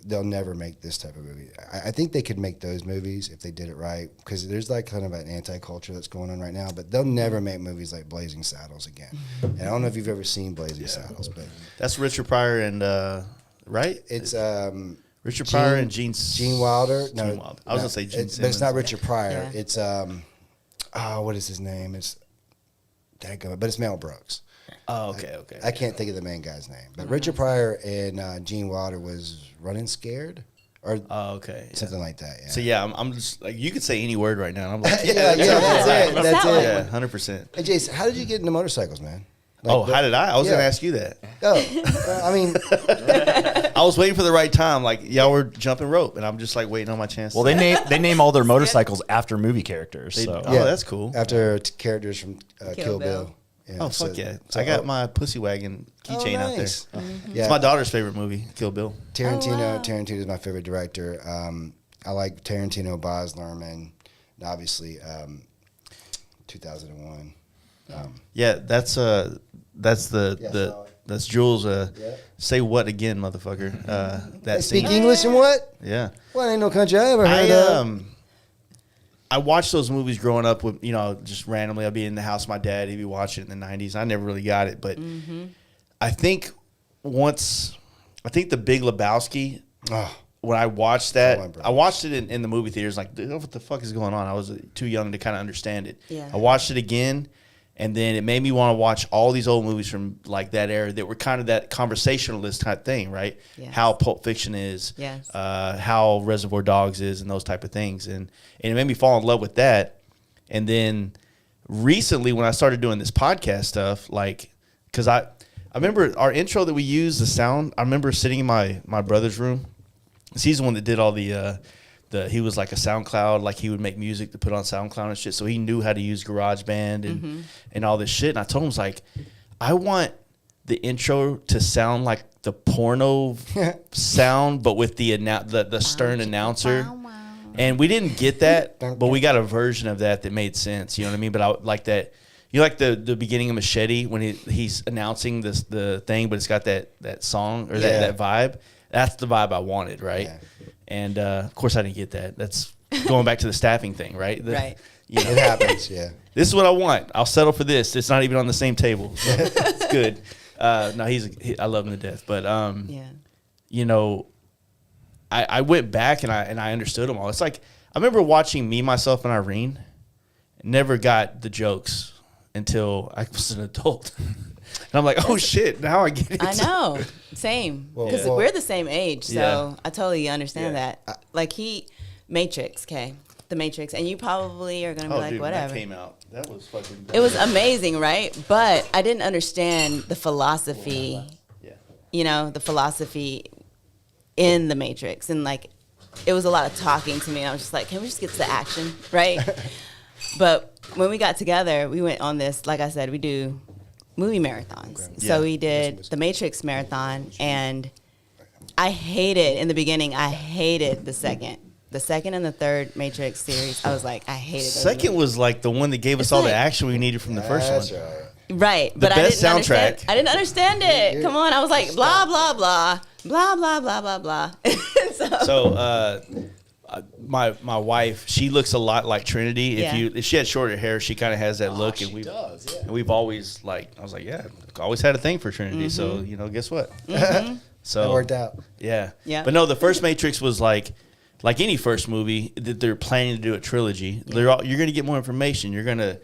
they'll never make this type of movie. I think they could make those movies if they did it right, because there's like kind of an anti-culture that's going on right now, but they'll never make movies like Blazing Saddles again. And I don't know if you've ever seen Blazing Saddles, but That's Richard Pryor and right? it's Richard Pryor and Gene Wilder. No, Gene Wilder. I was gonna say Gene but it's not Simmons. Richard Pryor. Yeah. It's what is his name? It's daggone it, but it's Mel Brooks. Oh, okay. I can't think of the main guy's name, but Richard Pryor and Gene Wilder was Running Scared or Oh, okay. Yeah. something like that. Yeah. So yeah, I'm just like you could say any word right now. And I'm like, yeah, that's it. That's that it. yeah, 100%. Hey, Jason, how did you get into motorcycles, man? Oh, how did I? I was yeah. gonna ask you that. I mean, I was waiting for the right time. Like y'all were jumping rope, and I'm just like waiting on my chance. Well, they name all their motorcycles after movie characters. They- So Oh, that's cool. After characters from Kill Bill. Bill. Yeah, Oh fuck yeah! I got my pussy wagon keychain out there. nice. Yeah, It's my daughter's favorite movie, Kill Bill. Tarantino. Oh, wow. Tarantino is my favorite director. I like Tarantino, Baz Luhrmann, and obviously 2001. Yeah, that's Yeah, the that's Jules. Yeah. Say what again, motherfucker? That Speak scene. English and what? Yeah. Well, ain't no country I ever heard of. I watched those movies growing up with, just randomly. I'd be in the house with my dad. He'd be watching it in the 90s. I never really got it. But I think The Big Lebowski, Oh, when I watched Come on, that, bro. I watched it in the movie theaters. Like, dude, what the fuck is going on? I was too young to kind of understand it. Yeah. I watched it again, and then it made me want to watch all these old movies from like that era that were kind of that conversationalist type thing, right? Yes. How Pulp Fiction is, Yes. how Reservoir Dogs is, and those type of things, and it made me fall in love with that. And then recently, when I started doing this podcast stuff, like, because I remember our intro that we used, the sound. I remember sitting in my brother's room. He's the one that did all the he was like a SoundCloud, like he would make music to put on SoundCloud and shit. So he knew how to use GarageBand and all this shit. And I told him, I was like, I want the intro to sound like the porno sound, but with the stern announcer. And we didn't get that, but we got a version of that made sense. You know what I mean? But I like that. You like the beginning of Machete when he's announcing the thing, but it's got that song or that vibe. That's the vibe I wanted, right? Yeah. And of course, I didn't get that. That's going back to the staffing thing, right? Right. You know, it happens. Yeah. This is what I want. I'll settle for this. It's not even on the same table. So it's good. No, I love him to death. But you know, I went back and I understood them all. It's like I remember watching Me, Myself, and Irene. Never got the jokes until I was an adult. And I'm like, oh shit, now I get it. I know. Same. Because we're the same age, so I totally understand that. Like Matrix, okay? The Matrix. And you probably are going to be like, dude, whatever. That came out. That was fucking... It was amazing, right? But I didn't understand the philosophy, you know, the philosophy in the Matrix. And like, it was a lot of talking to me. And I was just like, can we just get to the action, right? But when we got together, we went on this, like I said, we do movie marathons. Okay. So we did the Matrix marathon, and I hated the second and the third Matrix series. I was like, I hated those second movies. Was like the one that gave us all the action we needed from the first one. Right. But I didn't understand. I didn't understand it. Come on. I was like, blah, blah, blah, blah, blah, blah, blah, blah. My wife, she looks a lot like Trinity. If she had shorter hair, she kind of has that look, and we've always I was like, always had a thing for Trinity. So you know, guess what? So it worked out. Yeah. But no, the first Matrix was like any first movie that they're planning to do a trilogy. You're going to get more information. You're going to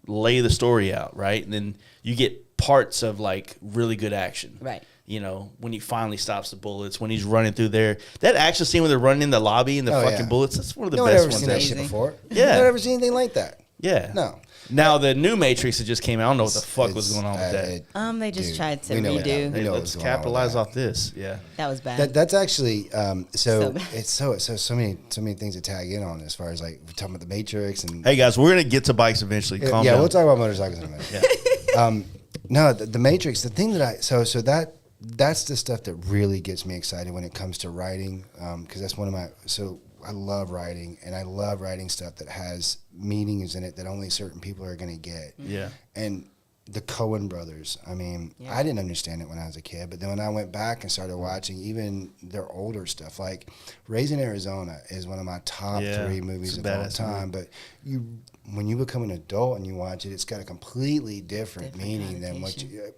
lay the story out, right? And then you get parts of like really good action, right? You know, when he finally stops the bullets, when he's running through there. That action scene when they're running in the lobby and the fucking bullets, that's one of the best ones. I've never seen that shit before. Yeah. I've never seen anything like that. Yeah. No. Now, the new Matrix that just came out, I don't know what the fuck was going on with that. They just tried to redo. Let's capitalize off this. Yeah. That was bad. That's actually, it's so many things to tag in on as far as like we're talking about the Matrix and. Hey guys, we're going to get to bikes eventually. Calm down. We'll talk about motorcycles in a minute. No, the Matrix, the thing that that's the stuff that really gets me excited when it comes to writing, because that's one of my, I love writing, and I love writing stuff that has meanings in it that only certain people are going to get. Yeah. And the Coen brothers, I mean, I didn't understand it when I was a kid, but then when I went back and started watching even their older stuff, like Raising Arizona is one of my top 3 movies of all time, but when you become an adult and you watch it, it's got a completely different meaning than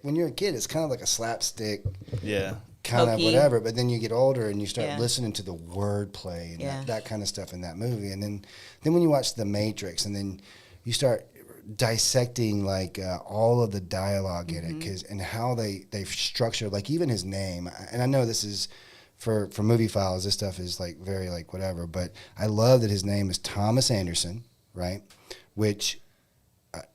when you're a kid, it's kind of like a slapstick. Yeah. Kind of whatever, but then you get older and you start listening to the wordplay and that kind of stuff in that movie, and then when you watch The Matrix, and then you start dissecting like all of the dialogue in it, and how they've structured, like even his name, and I know this is for movie files, this stuff is like very like whatever, but I love that his name is Thomas Anderson, right? Which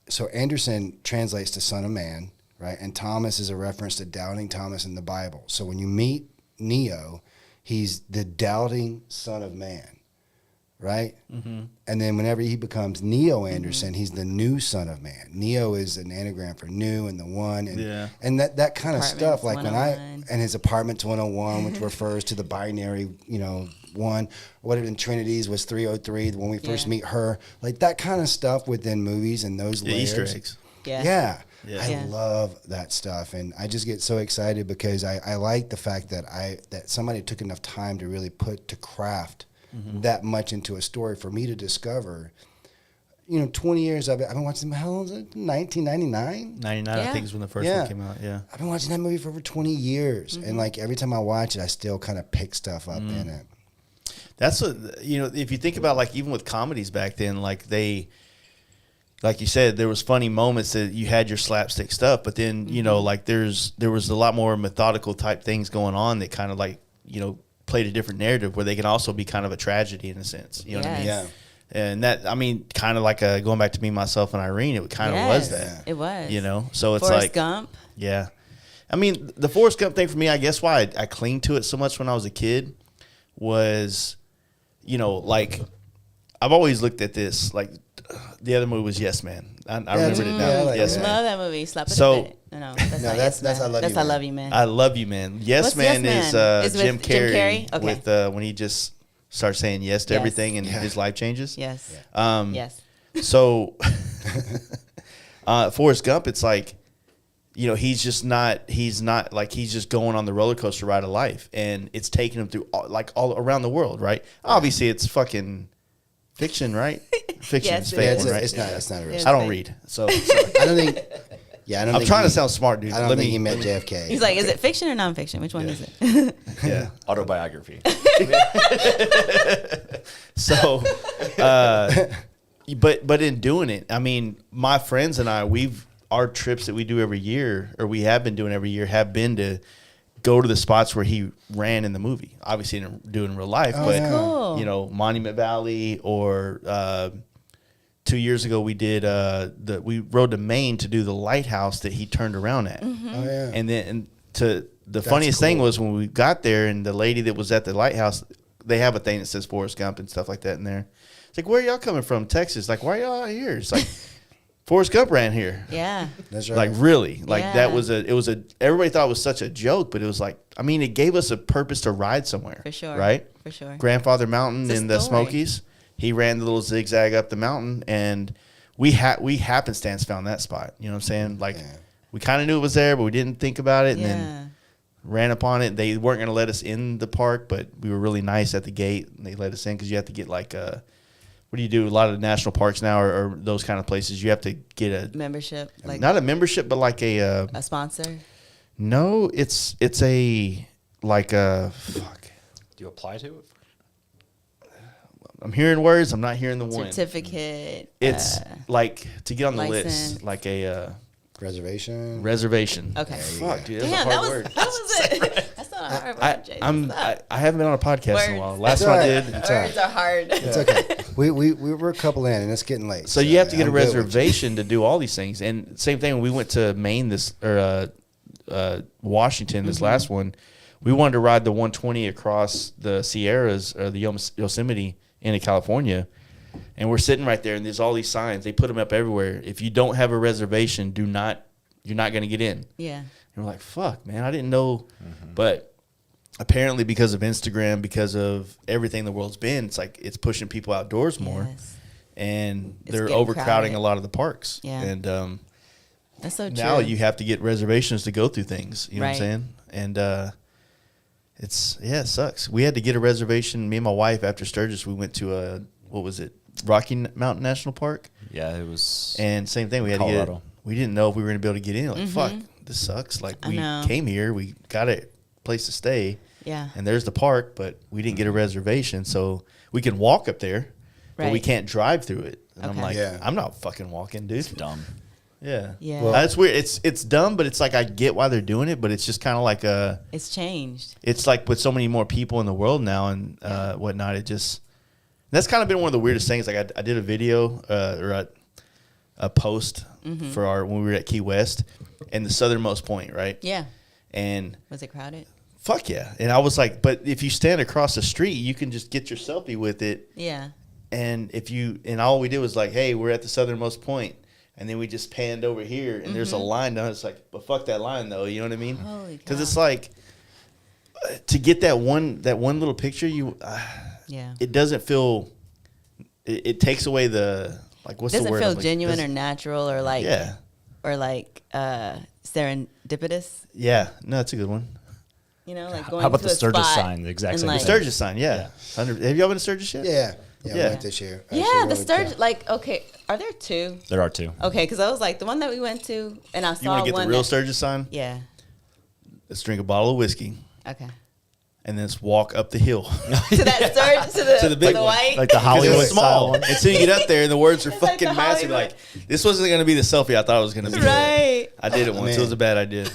so Anderson translates to Son of Man. Right, and Thomas is a reference to doubting Thomas in the Bible. So when you meet Neo, he's the doubting Son of Man, right? Mm-hmm. And then whenever he becomes Neo Anderson, he's the new Son of Man. Neo is an anagram for new and the one, and that kind of stuff. Like when and his apartment's 101, which refers to the binary, one. What in Trinity's was 303 when we first meet her. Like that kind of stuff within movies and those layers. Easter eggs. Yeah. I love that stuff, and I just get so excited because I like the fact that somebody took enough time to really craft that much into a story for me to discover. 20 years I've been watching. How long is it? 1999. 99, I think is when the first one came out. Yeah, I've been watching that movie for over 20 years, and like every time I watch it, I still kind of pick stuff up in it. That's what if you think about like even with comedies back then, like like you said, there was funny moments that you had your slapstick stuff, but then, like there was a lot more methodical type things going on that kind of like, played a different narrative where they can also be kind of a tragedy in a sense. You know what I mean? Yeah. And that, I mean, kind of like going back to Me, Myself, and Irene, it kind of was that. It was. So it's Forrest Gump. Yeah. I mean, the Forrest Gump thing for me, I guess why I cling to it so much when I was a kid was, like I've always looked at this, like, the other movie was Yes Man. I remembered it now. Yes Man. I love that movie. Slap it so, a bit. No, that's I Love You. That's I Love You Man. I Love You Man. Yes Man is Jim Carrey okay. with when he just starts saying yes to everything and his life changes. Yes. Yes. So Forrest Gump, it's like, you know, he's just not like, he's just going on the roller coaster ride of life, and it's taking him through all around the world, right? Obviously, it's fucking fiction, right? Fiction Yes, is it fake, is. right? It's not a real. Yeah. I don't read, so sorry. I don't think. Yeah, I don't. I'm think trying he- to sound smart, dude. I don't think he met JFK. He's like, is it fiction or nonfiction? Which one is it? yeah. Autobiography. So, but in doing it, I mean, my friends and I, our trips that we do every year, or we have been doing every year, have been to go to the spots where he ran in the movie. Obviously, do in real life, but yeah. Cool. you know, Monument Valley, or 2 years ago we did we rode to Maine to do the lighthouse that he turned around at. Mm-hmm. Oh yeah. And then the funniest thing was when we got there, and the lady that was at the lighthouse, they have a thing that says Forrest Gump and stuff like that in there. It's like, where are y'all coming from? Texas. Like, why are y'all out here? It's like, Forrest Gump ran here. Yeah. That's right. Like, really? Like, Yeah. that was everybody thought it was such a joke, but it was like, I mean, it gave us a purpose to ride somewhere. For sure. Right? For sure. Grandfather Mountain It's a in the story. Smokies. He ran the little zigzag up the mountain, and we happenstance found that spot. You know what I'm saying? Like, Yeah. we kind of knew it was there, but we didn't think about it, and Yeah. then ran upon it. They weren't going to let us in the park, but we were really nice at the gate, and they let us in because you have to get like what do you do? A lot of national parks now, or those kind of places, you have to get a Membership. Like not a membership, but like a sponsor. no, it's a like a fuck. Do you apply to it? I'm hearing words. I'm not hearing the one. Certificate. It's like to get on the license. list, like a Reservation. reservation. Okay. Fuck, dude, that's Damn, a that hard was word. that was it. That's not a hard word, Jason. I haven't been on a podcast in a while. Words. Last It's one I all did. right. Words are hard. It's okay. We were a couple in, and it's getting late. So you have to get a I'm good with you. reservation to do all these things. And same thing, when we went to Maine Washington, this last one, we wanted to ride the 120 across the Sierras or the Yosemite into California. And we're sitting right there, and there's all these signs. They put them up everywhere. If you don't have a reservation, you're not going to get in. Yeah. And we're like, fuck, man, I didn't know. But apparently because of Instagram, because of everything the world's been, it's like it's pushing people outdoors more. Yes. And It's they're getting overcrowding crowded. a lot of the parks. Yeah. And That's so true. now you have to get reservations to go through things. You know what I'm Right. saying? And it sucks. We had to get a reservation. Me and my wife, after Sturgis, we went to Rocky Mountain National Park. Yeah, it was. And same thing, we had to Colorado. get. We didn't know if we were going to be able to get in. Like, fuck, this sucks. Like, I we know. came here, we got a place to stay, Yeah. and there's the park, but we didn't get a reservation, so we can walk up there, but we Right. can't drive through it. And I'm Okay. like, Yeah. I'm not fucking walking, dude. dumb. Yeah, Yeah. Well- That's weird. It's dumb, but it's like I get why they're doing it, but it's just kind of like It's changed. it's like with so many more people in the world now and whatnot. It just that's kind of been one of the weirdest things. Like I did a video or a post for when we were at Key West and the southernmost point, right? Yeah. And Was it crowded? fuck yeah. And I was like, but if you stand across the street, you can just get your selfie with it. Yeah. And all we did was like, hey, we're at the southernmost point. And then we just panned over here, and there's a line down. It's like, but fuck that line, though. You know what I mean? Holy Because cow. it's like to get that one little picture, Yeah. it doesn't feel. It takes away the like. What's Doesn't the word? feel I'm like, genuine or doesn't- natural or like yeah, serendipitous. yeah. No, that's a good one. You know, like going How about to the a Sturgis spot sign? The exact and, same like- thing. Sturgis sign, yeah. Have y'all been to Sturgis yet? Yeah. Yeah. Yeah. We went this year. Actually, Yeah, we the went Sturgis. with- Like, okay, are there two? There are two. Okay, because I was like the one that we went to, and I You saw want to get one. the real that- Sturgis sign? Yeah. Let's drink a bottle of whiskey Okay. and then let's walk up the hill. To that Sturgis, to the big the one. white. Like the Because Hollywood it's small. style. Until you get up there and the words are It's like fucking the massive. Hollywood. Like, this wasn't going to be the selfie I thought it was going to be. Right. I did it once. man. It was a bad idea.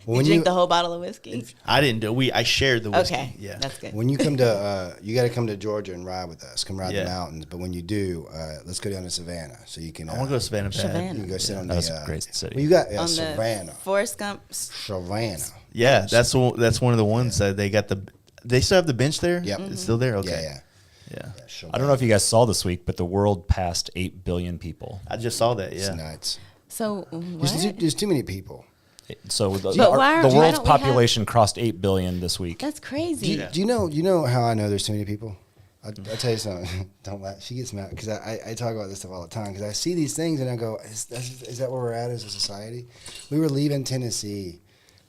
when Drink the whole bottle of whiskey. I didn't do I shared the whiskey. Okay. Yeah. That's good. When you come to, you got to come to Georgia and ride with us. Come ride Yeah. the mountains. But when you do, let's go down to Savannah so you can. I want to go to Savannah. bad. Savannah. You can go sit on That's the. a great city. Well, you got On Savannah. the Forrest Gump. Savannah. Yeah, that's one of the ones that they got they still have the bench there? Yep. It's still there? Okay. Yeah. Yeah. I don't know if you guys saw this week, but the world passed 8 billion people. I just saw that, It's yeah. nuts. So There's too many people. So the, But why the why world's don't we have- population crossed 8 billion this week. That's Do crazy. you know how I know there's too many people? I'll tell you something. Don't laugh. She gets mad because I talk about this stuff all the time because I see these things and I go, is that where we're at as a society? We were leaving Tennessee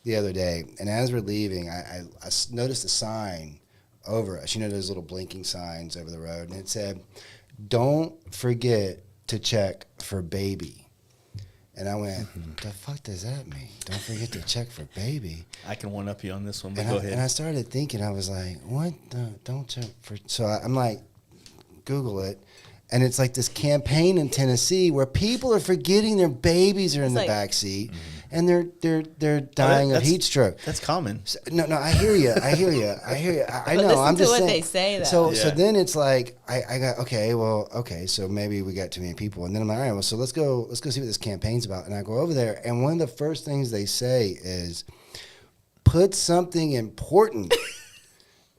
the other day, and as we're leaving, I noticed a sign over us. You know those little blinking signs over the road, and it said, "Don't forget to check for baby." And I went, the fuck does that mean? Don't forget to check for baby. I can one up you on this one, but And go ahead. And I started thinking, I was like, what? Don't check for. So I'm like, Google it. And it's like this campaign in Tennessee where people are forgetting their babies are in the back seat, and they're dying of heat stroke. That's common. So, no, I hear you. I know. Listen I'm to just what saying. they say, though. So then it's like I got okay. So maybe we got too many people, and then I'm like, all right. Well, so let's go see what this campaign's about. And I go over there, and one of the first things they say is, put something important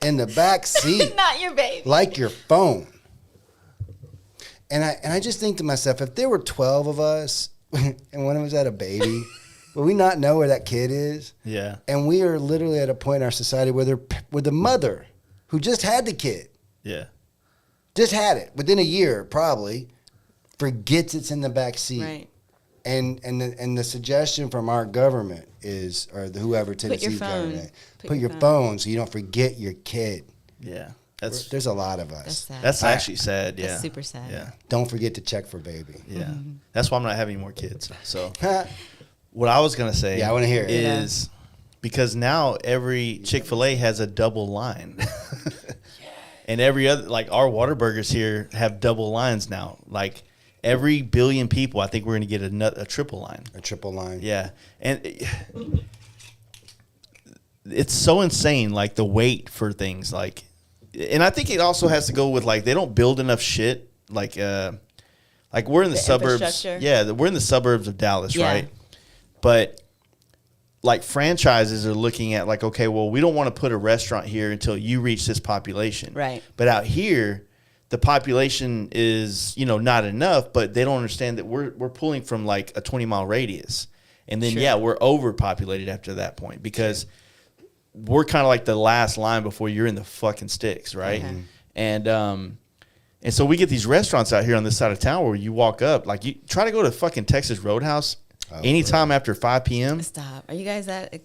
in the back seat, Not your baby. like your phone. And I just think to myself, if there were 12 of us and one of us had a baby, would we not know where that kid is? Yeah. And we are literally at a point in our society where the mother who just had the kid, Yeah. just had it within a year probably, forgets it's in the back seat. Right. And the suggestion from our government is, or whoever Tennessee's phone. government, put your phone so you don't forget your kid. Yeah. There's a lot of That's us. sad. That's actually sad. Yeah. That's super sad. Yeah. Don't forget to check for baby. Yeah. That's why I'm not having more kids. So what I was gonna say, Yeah, I wanna hear it. is because now every Chick-fil-A has a double line, and every other, like our Whataburgers here have double lines now. Like every billion people, I think we're gonna get a triple line. A triple line. Yeah, and it's so insane, like the wait for things, like, and I think it also has to go with like they don't build enough shit, like we're in the suburbs. infrastructure? Yeah, we're in the suburbs of Dallas, Yeah. right? But like franchises are looking at like, okay, well, we don't want to put a restaurant here until you reach this population, Right. But out here, the population is, not enough, but they don't understand that we're pulling from like a 20-mile radius. And then, Sure. we're overpopulated after that point because we're kind of like the last line before you're in the fucking sticks, right? Okay. And so we get these restaurants out here on this side of town where you walk up, like you try to go to fucking Texas Roadhouse anytime after 5 p.m. Stop. Are you guys that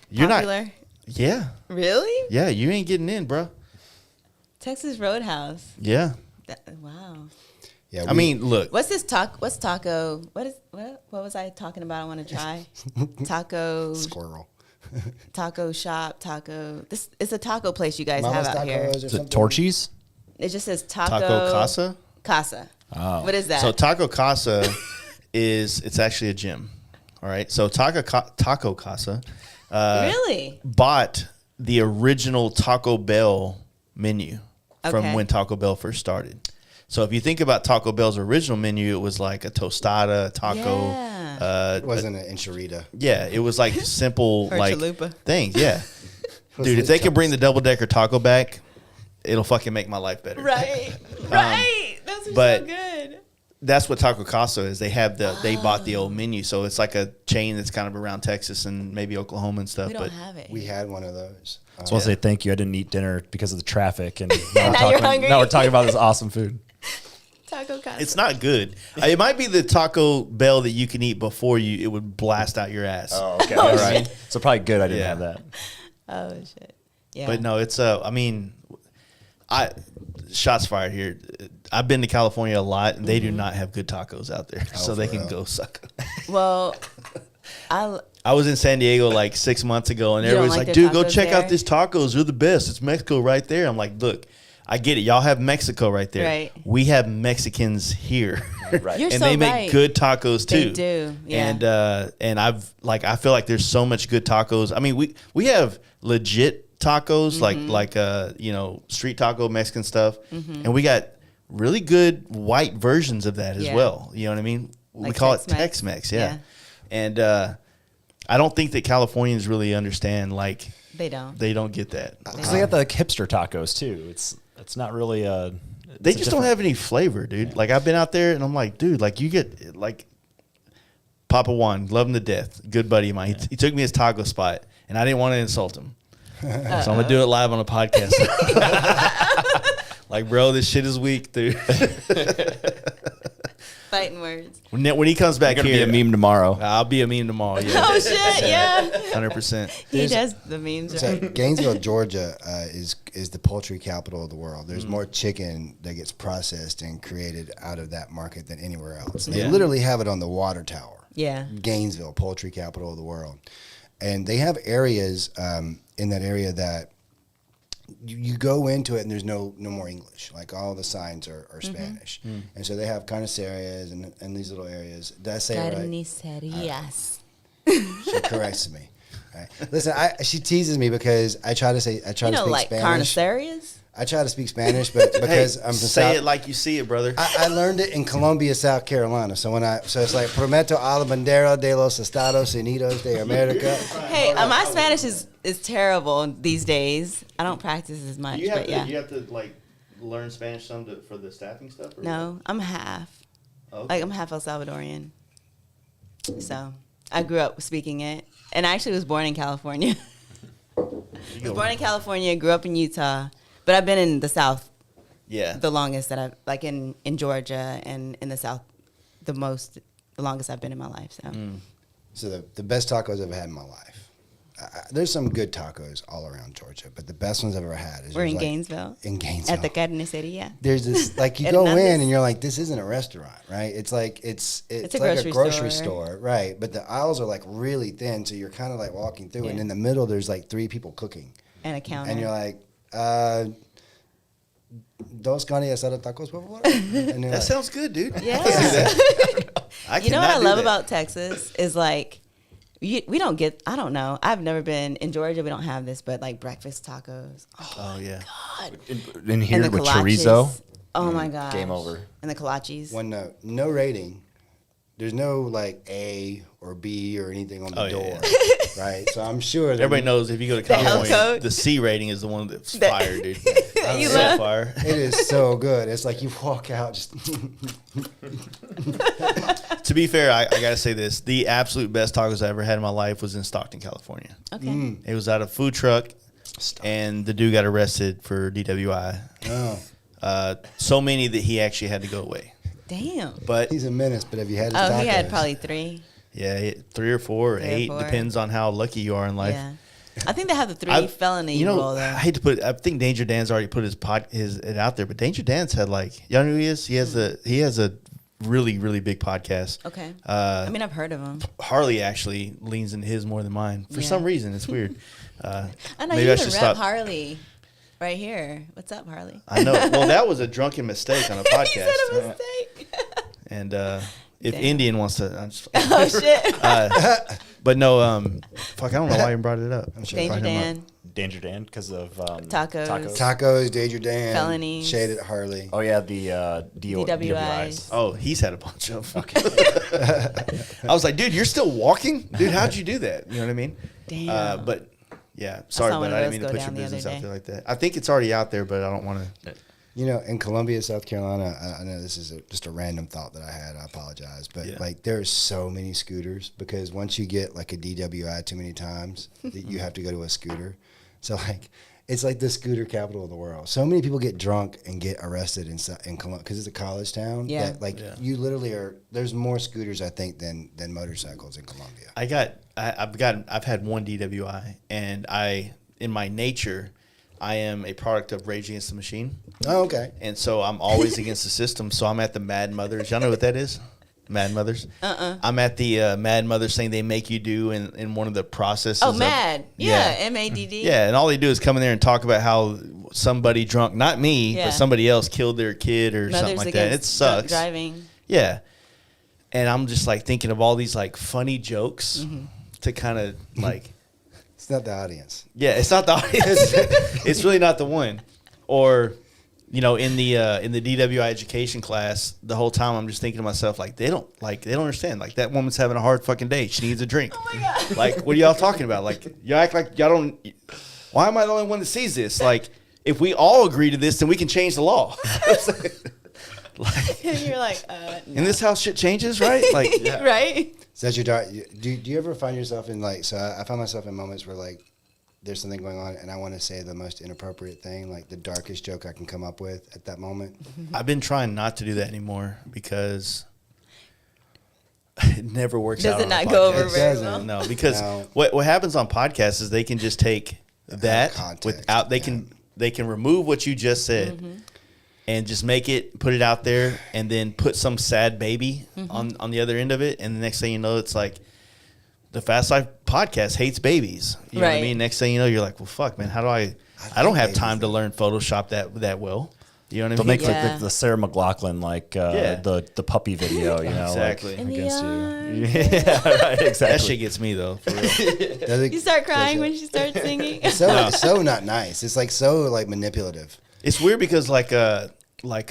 You're not- popular? Yeah. Really? Yeah, you ain't getting in, bro. Texas Roadhouse. Yeah. Wow. Yeah. I mean, look. What's taco? What was I talking about? I want to try squirrel. taco shop, taco. This it's a taco place you guys Mama's have out here. Tacos or Is it something? Torchies? It just says taco Taco Casa? Oh. What is that? So Taco Casa it's actually a gym. All right. So Taco Casa really? bought the original Taco Bell menu from Okay. when Taco Bell first started. So if you think about Taco Bell's original menu, it was like a tostada, a taco. Yeah. It wasn't an enchilada. Yeah, it was like simple Or like chalupa. things. Yeah. Dude, if they can bring the double-decker taco back, it'll fucking make my life better. Right. Right. Those are but- so good. That's what Taco Casa is. They bought the old menu, so it's like a chain that's kind of around Texas and maybe Oklahoma and stuff. We don't But have it. We had one of those. I just want to say thank you. I didn't eat dinner because of the traffic, and Now you're hungry. now we're talking about this awesome food. Taco Casa. it's not good. It might be the Taco Bell that you can eat before it would blast out your ass. Oh, okay. All right. So probably good I didn't Yeah. have that. Oh shit. Yeah. But no, it's shots fired here. I've been to California a lot, and they do not have good tacos out there, so they for can real? go suck. Well, I was in San Diego like 6 months ago, and You don't everybody's like like, their dude, go tacos check out there? these tacos. They're the best. It's Mexico right there. I'm like, look, I get it. Y'all have Mexico right there. Right. We have Mexicans here. Right. You're and so they make right. good tacos too. They do, yeah. And I feel like there's so much good tacos. I mean, we have legit tacos Mm-hmm. like street taco Mexican stuff, and we got really good white versions of that as Yeah. well. You know what I mean? We Like call Tex-Mex. it Tex-Mex, yeah. Yeah. And I don't think that Californians really understand. Like they don't. they don't get that. Because they got the like, hipster tacos too. It's not really They just don't have any flavor, dude. Like I've been out there and I'm like, dude, like you get like Papa Juan, love him to death, good buddy of mine. He took me his taco spot, and I didn't want to insult him, so I'm gonna do it live on a podcast. Like, bro, this shit is weak, dude. Fighting words. When he comes back You're gonna here, be a meme tomorrow. I'll be a meme tomorrow. Yeah, Oh shit! Yeah. 100%. He does the memes. So Right? Gainesville, Georgia, is the poultry capital of the world. There's more chicken that gets processed and created out of that market than anywhere else. And they Yeah. literally have it on the water tower. Yeah. Gainesville, poultry capital of the world, and they have areas in that area that you go into it and there's no more English. Like all the signs are Spanish, and so they have carnicerias and these little areas. Did I say it right? Carnicerias. She corrects me. Right. Listen, she teases me because I try to speak like Spanish. carnicerias? I try to speak Spanish, but because I'm from say South, it like you see it, brother. I learned it in Columbia, South Carolina. So it's like prometo a la bandera de los Estados Unidos de America. Hey, my Spanish is terrible these days. I don't practice as much, you have but to, yeah. you have to like learn Spanish for the staffing stuff. Or No, I'm half. Okay. Like I'm half El Salvadorian. So I grew up speaking it, and I actually was born in California. I was born in California, grew up in Utah, but I've been in the South Yeah. the longest that I've, like in Georgia and in the South, the longest I've been in my life. So So the best tacos I've ever had in my life. There's some good tacos all around Georgia, but the best ones I've ever had is we're in like, Gainesville. In Gainesville. At the carniceria. There's this like you go in and you're like, this isn't a restaurant, right? It's like it's a like a grocery grocery store. store, right? But the aisles are like really thin, so you're kind of like walking through, and Yeah. in the middle there's like 3 people cooking, And a counter. and you're like, dos carne asada tacos, por favor. And That like, sounds good, dude. Yeah. I You know what cannot I do love that. about Texas is like, we don't get, I don't know. I've never been in Georgia. We don't have this, but like breakfast tacos. Oh yeah. God. In here And the with kolaches. chorizo, Oh my god. game over. And the kolaches. one note, no rating. There's no like A or B or anything on the Oh, yeah, door, right? So I'm sure that Everybody knows if you go to The health California, code. the C rating is the one that's fire, dude. You So love- fire. it is so good. It's like you walk out just. To be fair, I gotta say this: the absolute best tacos I ever had in my life was in Stockton, California. Okay. It was at a food truck, and the dude got arrested for DWI. Oh, So many that he actually had to go away. Damn. But he's a menace. But have you had his Oh, tacos? he had probably 3. yeah, 3 or 4 or 3 or 8 4. depends on how lucky you are in life. Yeah. I think they have the 3 I- felony you know, rule though. I hate to put it, I think Danger Dan's already put it out there, but Danger Dan's had like, y'all know who he is? He has a really, really big podcast. Okay. Uh, I mean, I've heard of him. Harley actually leans into his more than mine. For Yeah. some reason, it's weird. I know maybe you I even should rep stop. Harley right here. What's up, Harley? I know. Well, that was a drunken mistake on a podcast. He said a mistake. And if Damn. Indian wants to, I'm just, Oh shit. but no, fuck, I don't know why you brought it up. I'm sure Danger find him up. Dan. Danger Dan because of Tacos. Tacos, Danger Dan, Felonies. Shaded Harley. Oh yeah, the DWIs. Oh, he's had a bunch of them. I was like, dude, you're still walking? Dude, how'd you do that? You know what I mean? Damn. But yeah, sorry, saw one but of I those didn't mean to go put your down the business other out day. there like that. I think it's already out there, but I don't want to. You know, in Columbia, South Carolina, I know this is just a random thought that I had. I apologize, but Yeah. like there's so many scooters because once you get like a DWI too many times, that you have to go to a scooter. So like it's like the scooter capital of the world. So many people get drunk and get arrested in Columbia because it's a college town. Yeah. That, like Yeah. you literally are. There's more scooters I think than motorcycles in Columbia. I've had one DWI, and in my nature, I am a product of Rage Against the Machine. Oh, okay. And so I'm always against the system. So I'm at the Mad Mothers. Y'all know what that is? Mad Mothers? I'm at the Mad Mothers thing they make you do in one of the processes. Oh, of- MAD. Yeah, MADD. Yeah, and all they do is come in there and talk about how somebody drunk, not me, Yeah. but somebody else killed their kid or something Mothers like that. It against drunk sucks. driving. Yeah. And I'm just like thinking of all these like funny jokes to kind of like, It's not the audience. yeah, it's not the audience. It's really not the one. Or, you know, in the DWI education class, the whole time I'm just thinking to myself, like, they don't understand. Like, that woman's having a hard fucking day. She needs a drink. Oh my God. Like, what are y'all talking about? Like, you act like y'all don't. Why am I the only one that sees this? Like, if we all agree to this, then we can change the law. Like, And you're like, in this house, shit changes, right? Like, right? So that's your dark. Do you ever find yourself in like? So I find myself in moments where like, there's something going on, and I want to say the most inappropriate thing, like the darkest joke I can come up with at that moment. I've been trying not to do that anymore because it never works out. Does it on not a go over podcast. very doesn't. well? No, because No. what happens on podcasts is they can just take that context, without they can remove what you just said and just make it, put it out there, and then put some sad baby on the other end of it, and the next thing you know, it's like the Fast Life podcast hates babies. You know what I Right. mean? Next thing you know, you're like, well, fuck, man, how do I don't have time to learn Photoshop that well. You know what I They'll mean? make like the Sarah McLachlan, like the puppy video, you know, Exactly. like, In the against arms. you. Yeah, right, exactly. That shit gets me though. For real. You start crying when she starts singing. It's so not nice. It's like so like manipulative. It's weird because like Can't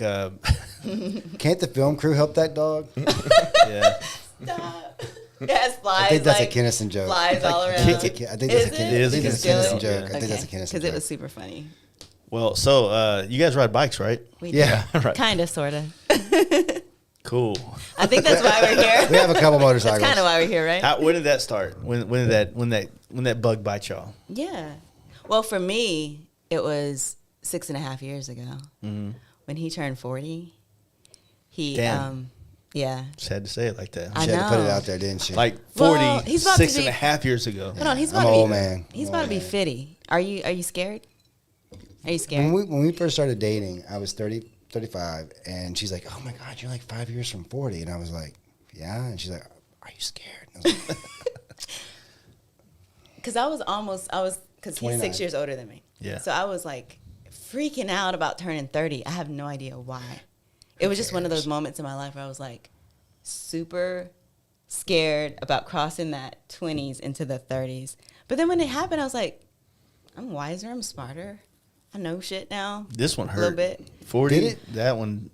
the film crew help that dog? yeah. Stop. Yes, flies. I think that's like, a Kinnison joke. Flies all around. I think that's a Kinnison. It is a I think that's a Kinnison Kinnison joke. I think that's a Okay, Kinnison because joke. it was super funny. Well, so you guys ride bikes, right? We Yeah, right. kind of, sort of. Cool. I think that's why we're here. we have a couple That's motorcycles. kind of why we're here, right? When did that start? When did that bug bite y'all? Yeah. Well, for me, it was 6.5 years ago when he turned 40. He, Damn. yeah. Just had to say it like that. I She had to put it know. out there, didn't she? Like 40, Well, he's about to 6.5 years ago. Hold on, he's I'm about an to be old man. He's I'm about an to be old 50. Are you scared? Are you scared? when we first started dating, I was 35, and she's like, "Oh my God, you're like 5 years from 40," and I was like, "Yeah," and she's like, "Are you scared?" And I was like, Because because he's 29. 6 years older than me. Yeah. So I was like freaking out about turning 30. I have no idea why. It was just one of those moments in my life where I was like super scared about crossing that 20s into the 30s. But then when it happened, I was like, I'm wiser, I'm smarter. I know shit now. This one A hurt. little bit. 40. Did it? That one.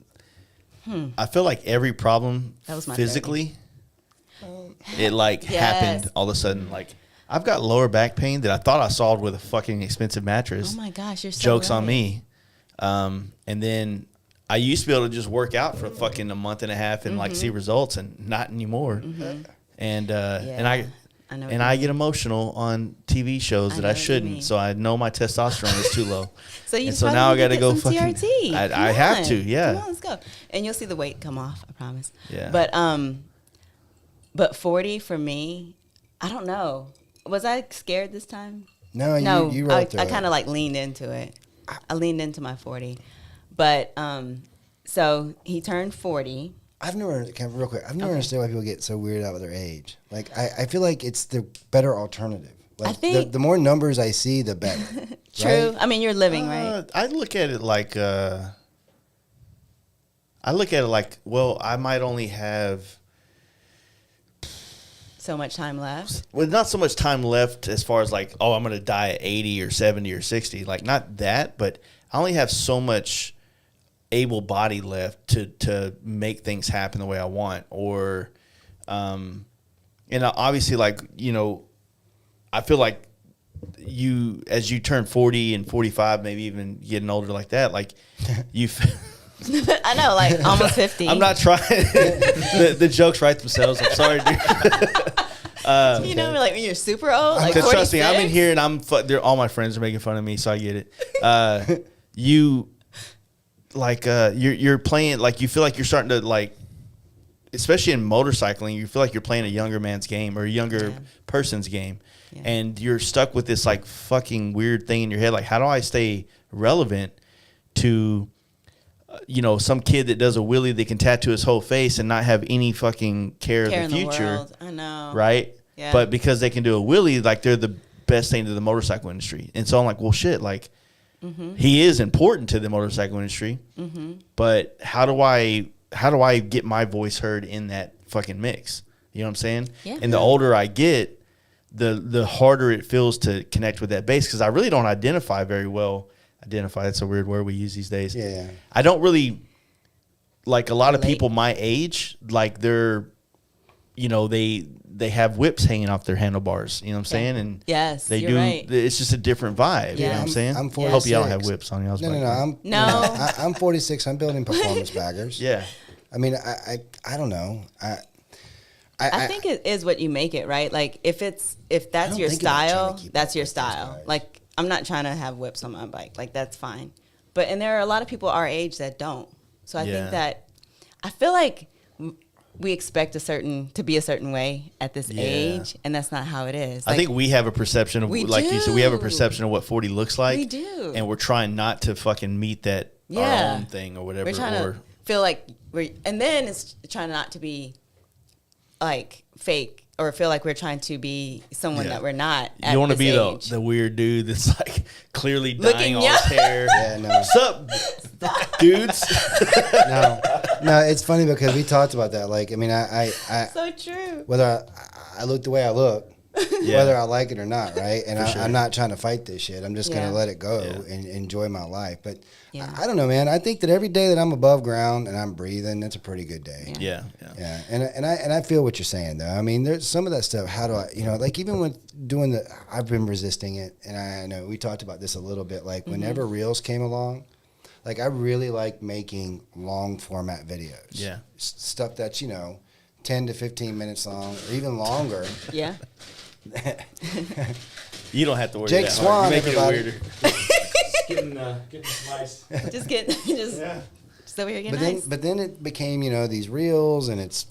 I feel like every problem That was my physically, it like Yes. happened all of a sudden. Like I've got lower back pain that I thought I solved with a fucking expensive mattress. Oh my gosh, you're so Joke's on right. me. And then I used to be able to just work out for fucking a month and a half and like see results, and not anymore. And I know what and you I mean. get emotional on TV shows I that know I what you shouldn't. mean. So I know my testosterone is too low. So you and just so probably now I need got to get go some fucking. TRT. I Come have on. to, yeah. Come on, let's go. And you'll see the weight come off, I promise. Yeah. But 40 for me, I don't know. Was I scared this time? No, you I rolled through it. kind of like leaned into it. I leaned into my 40. But so he turned 40. Real quick, I've never understood why people get so weirded out with their age. Like, I feel like it's the better alternative. Like, I think- the more numbers I see, the better. True. Right? I mean, you're living, right? I look at it like. Well, I might only have. So much time left. Well, not so much time left as far as like, oh, I'm going to die at 80 or 70 or 60. Like, not that, but I only have so much able body left to make things happen the way I want. Or, and obviously, like, you know, I feel like as you turn 40 and 45, maybe even getting older like that, like, I know, like almost 50. I'm not trying. the jokes write themselves. I'm sorry, dude. You know, like when you're super old, like Because trust me, I'm in 46. here and all my friends are making fun of me, so I get it. You're playing, like, you feel like you're starting to, like, especially in motorcycling, you feel like you're playing a younger man's game or a younger person's game. Yeah. And you're stuck with this like fucking weird thing in your head. Like, how do I stay relevant to, some kid that does a wheelie that can tattoo his whole face and not have any fucking care of in the future, world. I know. right? Yeah. But because they can do a wheelie, like, they're the best thing to the motorcycle industry. And so I'm like, well, shit, like, he is important to the motorcycle industry, but how do I get my voice heard in that fucking mix? You know what I'm saying? Yeah. And the older I get, the harder it feels to connect with that base, because I really don't identify very well. Identify, that's a weird word we use these days. Yeah. I don't really, like, a lot of Relate. people my age, like, they're, they have whips hanging off their handlebars. You know what I'm saying? And Yes, they you're do. right. It's just a different vibe. You know what I'm Yes. saying? I'm I hope y'all don't 46. have whips on y'all's No, bike. no. I'm 46. I'm building performance baggers. Yeah. I mean, I don't know. I think it is what you make it, right? Like if that's your think about trying style, to keep that's up your with those style. guys. Like I'm not trying to have whips on my bike. Like that's fine. And there are a lot of people our age that don't. So I think that I feel like we expect to be a certain way at this age, and that's not how it is. I think we have a perception of, like you said, we have a perception of what 40 looks like. We do. And we're trying not to fucking meet that our own thing or whatever. We're trying to feel like and then it's trying not to be like fake or feel like we're trying to be someone that we're not. You don't want to be age. the weird dude that's like clearly Looking dyeing all young. his hair. Yeah, no. What's up, dudes? No, it's funny because we talked about that. Like, I mean, I So true. whether I look the way I look, Yeah. whether I like it or not, right? And sure. I'm not trying to fight this shit. I'm just gonna Yeah. let it go Yeah. and enjoy my life. But Yeah. I don't know, man. I think that every day that I'm above ground and I'm breathing, that's a pretty good day. Yeah. Yeah, and I feel what you're saying though. I mean, there's some of that stuff. How do I, like even with doing I've been resisting it, and I know we talked about this a little bit. Like whenever Reels came along, like I really like making long format videos. Yeah. Stuff that's 10 to 15 minutes long or even longer. Yeah. You don't have to worry. Jake that Swan, hard. You're making everybody. it weirder. getting some ice. Just over here getting nice. But then it became these reels and it's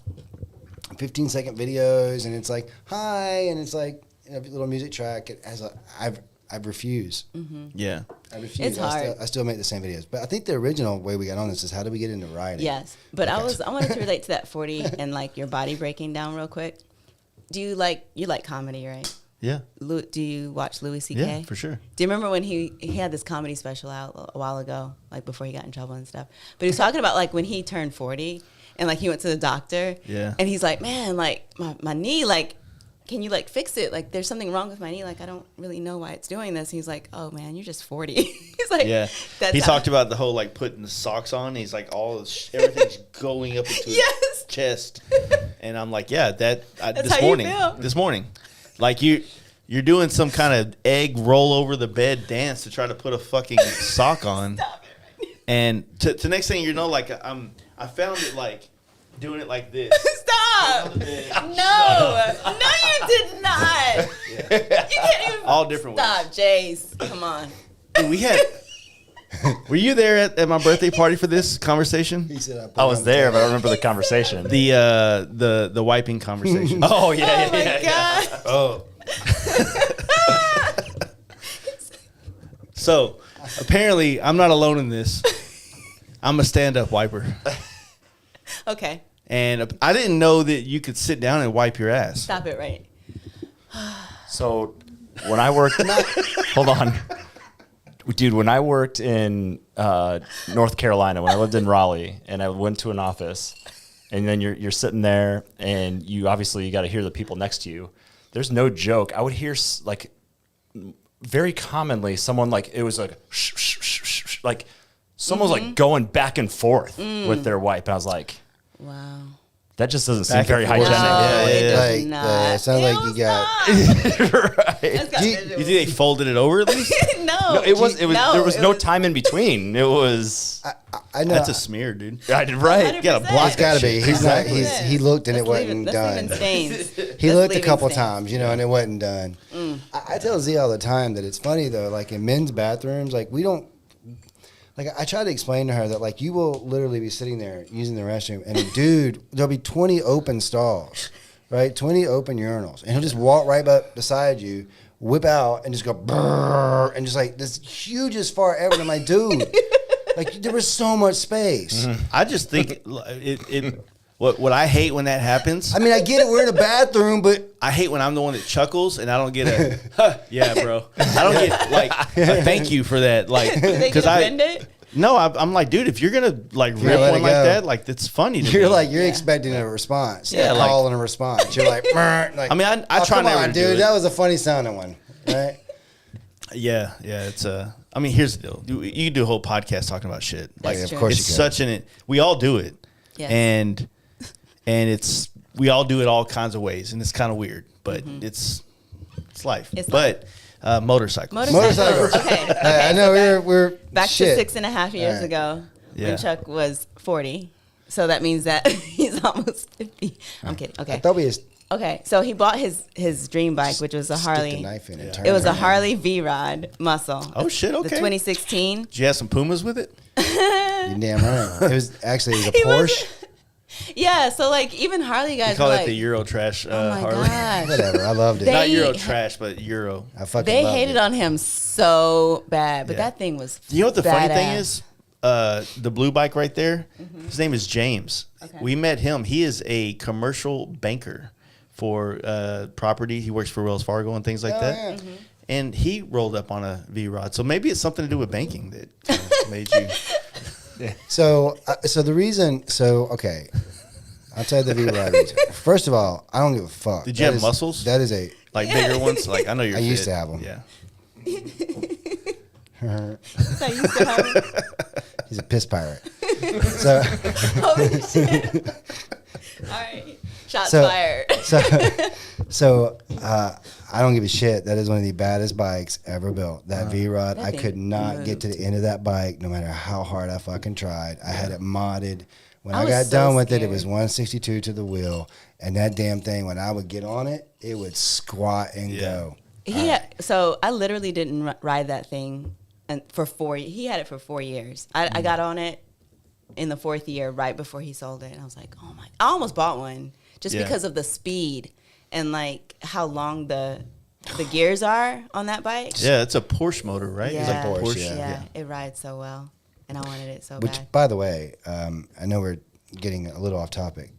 15-second videos and it's like hi and it's like a little music track. It has I've refused. Yeah. I refuse. It's hard. I still make the same videos. But I think the original way we got on this is how do we get into writing? Yes, but I wanted to relate to that 40 and like your body breaking down real quick. Do you like comedy, right? Yeah. Do you watch Louis C.K.? Yeah, for sure. Do you remember when he had this comedy special out a while ago, like before he got in trouble and stuff? But he was talking about like when he turned 40 and like he went to the doctor. Yeah. And he's like, man, like my knee, like, can you like fix it? Like there's something wrong with my knee. Like I don't really know why it's doing this. He's like, oh man, you're just 40. He's like, Yeah. He talked about the whole like putting the socks on. He's like everything's going up into his chest. And I'm like, yeah, this morning, like you're doing some kind of egg roll over the bed dance to try to put a fucking sock on. And to next thing you know, like I found it like doing it like this. Stop! No, you did not. You can't even. All different ways. Stop, Jace. Come on. Dude, we had. Were you there at my birthday party for this conversation? He said I was there, but I don't remember the conversation. The wiping conversation. Oh yeah, Oh my yeah. god. Oh. So apparently, I'm not alone in this. I'm a stand-up wiper, Okay. and I didn't know that you could sit down and wipe your ass. Stop it right. So when I worked, hold on, dude. When I worked in North Carolina, when I lived in Raleigh, and I went to an office, and then you're sitting there, and you got to hear the people next to you. There's no joke. I would hear like very commonly someone like it was like shh, shh, shh, shh, shh, like someone was like going back and forth with their wipe. And I was like, Wow. that just doesn't seem Back very and forth. hygienic. It does Like, not. it sounds like you got. Right. That's got You visuals. think they folded it over at least? No. No, it was. There was no it time in between. It was. I know. That's a smear, dude. I did right. You gotta 100%. block It's got to be. He's not. He looked and it Let's wasn't leave done. Let's leave in stains. He Let's looked a leave in couple stains. times, and it wasn't done. I tell Z all the time that it's funny though. Like in men's bathrooms, like we don't. Like I try to explain to her that like you will literally be sitting there using the restroom, and a dude, there'll be 20 open stalls, right? 20 open urinals, and he'll just walk right up beside you, whip out, and just go brrr, and just like this huge as far ever. And I'm like, dude, like there was so much space. I just think it what I hate when that happens. I mean, I get it. We're in a bathroom, but I hate when I'm the one that chuckles and I don't get a huh, yeah, bro. I don't get like a thank you for that, like They get offended? No, I'm like, dude, if you're gonna like rip let one it like go. that, like that's funny to you're me. like you're expecting a response. Yeah, Yeah, like- call and a response. You're like, like I mean, I try come never on, to do dude. it. That was a funny sounding one, right? yeah, it's I mean, here's the deal. You can do a whole podcast talking about shit. Like, That's of true. course it's you can. such an we all do it, Yes. and it's we all do it all kinds of ways, and it's kind of weird, but it's life. It's but motorcycles. Motorcycles. Okay. I know so we're back shit. to 6.5 years Right. ago Yeah. when Chuck was 40. So that means that he's almost 50. I'm kidding. I Okay. thought we just Okay. So he bought his dream bike, which was a stick the Harley. knife in and Yeah. turn It was a around. Harley V-Rod muscle. Oh, shit, The okay. 2016. Did you have some Pumas with it? You damn right. It was actually it was a He Porsche. Yeah. So like even Harley We guys call were it like, the Euro trash oh my Harley. gosh. Whatever. I loved it. They- Not Euro trash, but Euro. I fucking They loved hated it. on him so bad, but Yeah. that thing was. You know what the funny thing badass. is? The blue bike right there. His name is James. Okay. We met him. He is a commercial banker for property. He works for Wells Fargo and things like Oh, that. yeah. Mm-hmm. And he rolled up on a V-Rod. So maybe it's something to do with banking that kind of made you. So the reason. So okay, I'll tell you the V-Rod reason. First of all, I don't give a fuck. Did you That have is- muscles? That is a. Like bigger ones? Like I know you're I used fit. to have 'em. Yeah. So I used to have- He's a piss pirate. So Holy shit. All right. Shots So- fired. so I don't give a shit. That is one of the baddest bikes ever built. That V-Rod. That I thing could not get to the end of that bike, no matter how hard I fucking tried. I had it modded. When I I was got so done with it, it scared. was 162 to the wheel, and that damn thing. When I would get on it, it would squat and Yeah. go. So I literally didn't ride that thing and for 4 years. He had it for 4 years. I got on it in the 4th year right before he sold it. And I was like, oh my, I almost bought one just Yeah. because of the speed and like how long the gears are on that bike. Yeah, it's a Porsche motor, right? It's like Yeah. Porsche, Yeah, it rides so well. And I wanted it so Which, bad. by the way, I know we're getting a little off topic.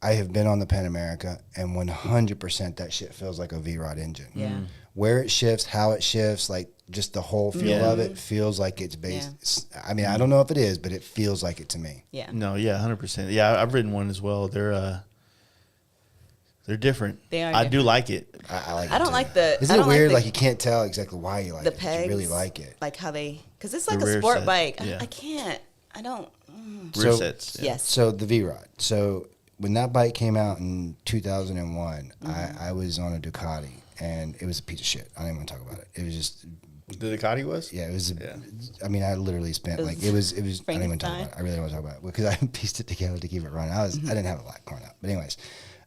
I have been on the Pan America, and 100% that shit feels like a V-Rod engine. Yeah. Where it shifts, how it shifts, like just the whole feel Yeah. of it feels like it's based. I mean, I don't know if it is, but it feels like it to me. Yeah. No, yeah, 100%. Yeah, I've ridden one as well. They're different. They are I do different. like it. I like. I it don't too. like the- Isn't I it don't like weird? the- Like you can't tell exactly why you like The it. pegs. You really like it. Like how because it's The like a rear sport set, bike. yeah. I can't. I don't. Rear So- sets. Yeah. Yes. So the V-Rod. So when that bike came out in 2001, I was on a Ducati, and it was a piece of shit. I don't even want to talk about it. It was just, The Ducati was? yeah, it was. Yeah. I mean, I literally spent It like was it was. I don't even talk Frankenstein. about it. I really don't want to talk about it because I pieced it together to keep it running. I didn't have a lot growing up, but anyways.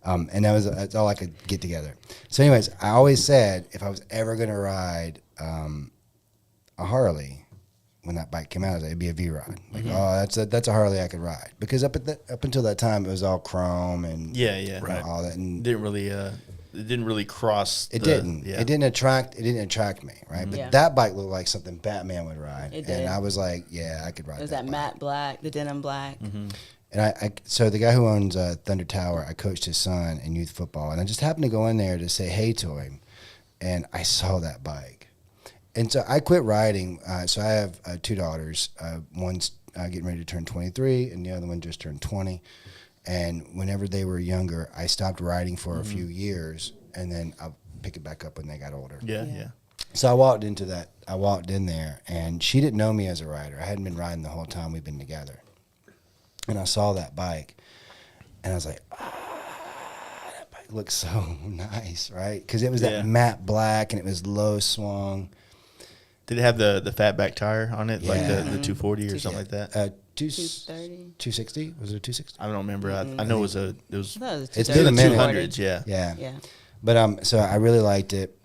And that's all I could get together. So, anyways, I always said if I was ever going to ride a Harley, when that bike came out, it'd be a V-Rod. Like, oh, that's a Harley I could ride, because up until that time, it was all chrome and Yeah, all that. And It didn't really cross. it the- didn't. Yeah. It didn't attract me, right? But Yeah. that bike looked like something Batman would ride, It and did. I was like, yeah, I could ride. It was that that bike. matte black, the denim black. And so the guy who owns Thunder Tower, I coached his son in youth football, and I just happened to go in there to say hey to him, and I saw that bike, and so I quit riding. So I have 2 daughters. One's getting ready to turn 23, and the other one just turned 20. And whenever they were younger, I stopped riding for a few years, and then I'll pick it back up when they got older. Yeah. So I walked in there, and she didn't know me as a rider. I hadn't been riding the whole time we've been together. And I saw that bike, and I was like, that bike looks so nice, right? Because it was Yeah. that matte black, and it was low swung. Did it have the fat back tire on it, like Yeah. the 240 or something like that? 230. 260? Was it a 260? I don't remember. I know it was I thought it was It's 230. been a minute. 200s. Yeah. Yeah. Yeah. But so I really liked it.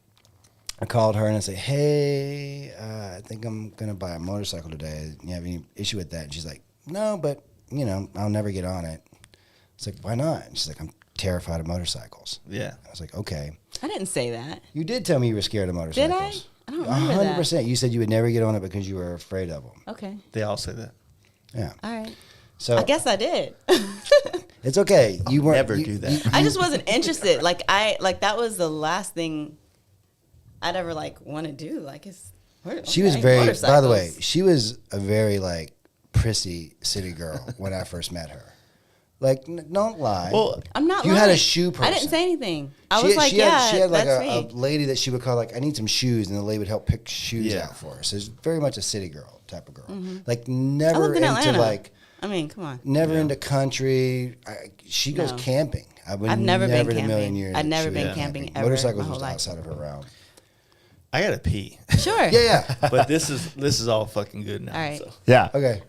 I called her and I said, hey, I think I'm going to buy a motorcycle today. You have any issue with that? And she's like, no, but, I'll never get on it. It's like, why not? And she's like, I'm terrified of motorcycles. Yeah. I was like, okay. I didn't say that. You did tell me you were scared of Did motorcycles. I? I don't remember that. 100%. You said you would never get on it because you were afraid of them. Okay. They all say that. Yeah. All right. So I guess I did. it's okay. You weren't never you- do that. you- I just wasn't interested. Like that was the last thing I'd ever want to do. Like She was okay, very. By the motorcycles. way, she was a very prissy city girl when I first met her. Like, don't lie. Well, I'm not. You had a lying. shoe person. I didn't say anything. I She was had- like, she had, yeah, she had that's a me. lady that she would call I need some shoes, and the lady would help pick shoes Yeah. out for her. So it's very much a city girl type of girl. Like I never lived in into Atlanta. I mean, come on. never into country. She goes No. camping. I would I've never been in a million camping. years I've that never she been would go camping ever Motorcycles my whole was life. outside of her realm. I gotta pee, Sure. Yeah. but this is all fucking good now. All right. So Yeah. Okay.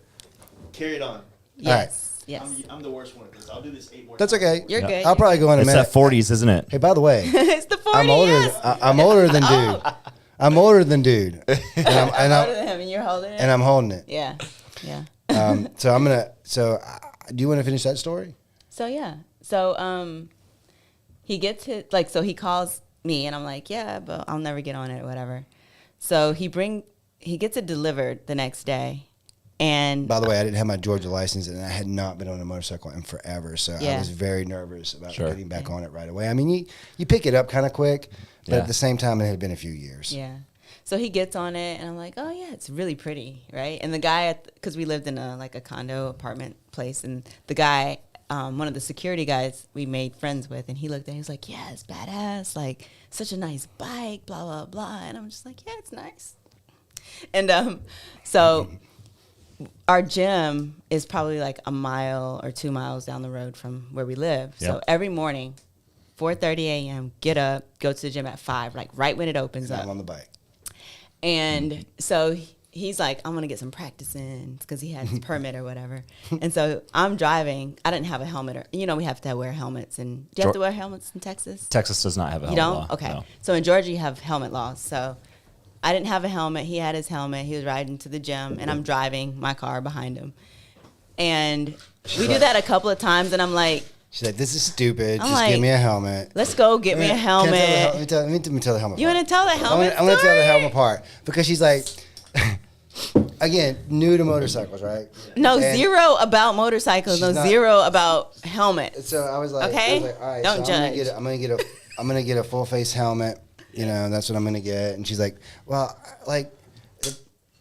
carry it on. Yes. Yes. I'm the worst one at this. I'll do this 8 more That's times. okay. You're good. I'll probably go in a It's minute. that 40s, isn't it? Hey, by the way, It's the 40. I'm older. Yes. I'm older than dude. I'm older than dude, and I'm older I'm, than him, and you're holding it. and I'm holding it. Yeah. Yeah. So I'm gonna. So do you want to finish that story? So yeah. So he gets his so he calls me and I'm like, yeah, but I'll never get on it or whatever. So he gets it delivered the next day. And By the way, I didn't have my Georgia license, and I had not been on a motorcycle in forever, so I Yeah. was very nervous about Sure. getting back on it right away. I mean, you pick it up kind of quick, but Yeah. at the same time, it had been a few years. yeah. So he gets on it and I'm like, oh yeah, it's really pretty, right? And the guy, because we lived in a condo apartment place, and the guy, one of the security guys we made friends with, and he looked at it, he was like, yeah, it's badass, like such a nice bike, blah, blah, blah. And I'm just like, yeah, it's nice. And so our gym is probably like a mile or 2 miles down the road from where we live. So Yep. every morning, 4:30 a.m., get up, go to the gym at 5, like right when it opens And up. I'm on the bike. And so he's like, I'm going to get some practice in because he had his permit or whatever. And so I'm driving. I didn't have a helmet. We have to wear helmets. And do you have to wear helmets in Texas? Texas does not have a You helmet don't? law. Okay. no. So in Georgia, you have helmet laws. So I didn't have a helmet. He had his helmet. He was riding to the gym, and I'm driving my car behind him. And we do that a couple of times, and I'm like, She's like, this is stupid. I'm Just like, give me a helmet. let's go get me a Can I helmet. tell let me tell the helmet You part. want to tell the helmet I'm gonna tell the story? helmet part because she's like, again, new to motorcycles, right? No, And zero about motorcycles. No, She's not- zero about helmets. So I was like, Okay? all right, Don't so judge. I'm gonna get a full face helmet. That's what I'm gonna get. And she's like, well, like,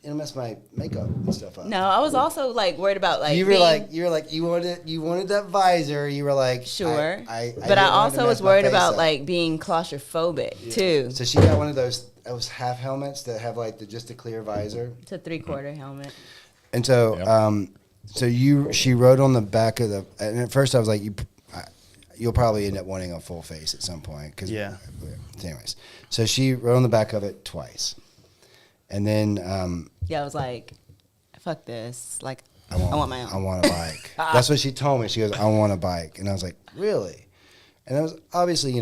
it'll mess my makeup and stuff up. No, I was also like worried about like you were being, like you wanted that visor. You were like, sure, but I but didn't I want it to also was mess my worried face about up. like being claustrophobic too. So she got one of those half helmets that have like just a clear visor. It's a 3/4 helmet. And so, Yep. she wrote on the back of the. And at first, I was like, you'll probably end up wanting a full face at some point. Yeah. Anyways, so she wrote on the back of it twice, and then Yeah, I was like, fuck this. Like, I want my own. I want a bike. That's what she told me. She goes, I want a bike, and I was like, really? And that was obviously,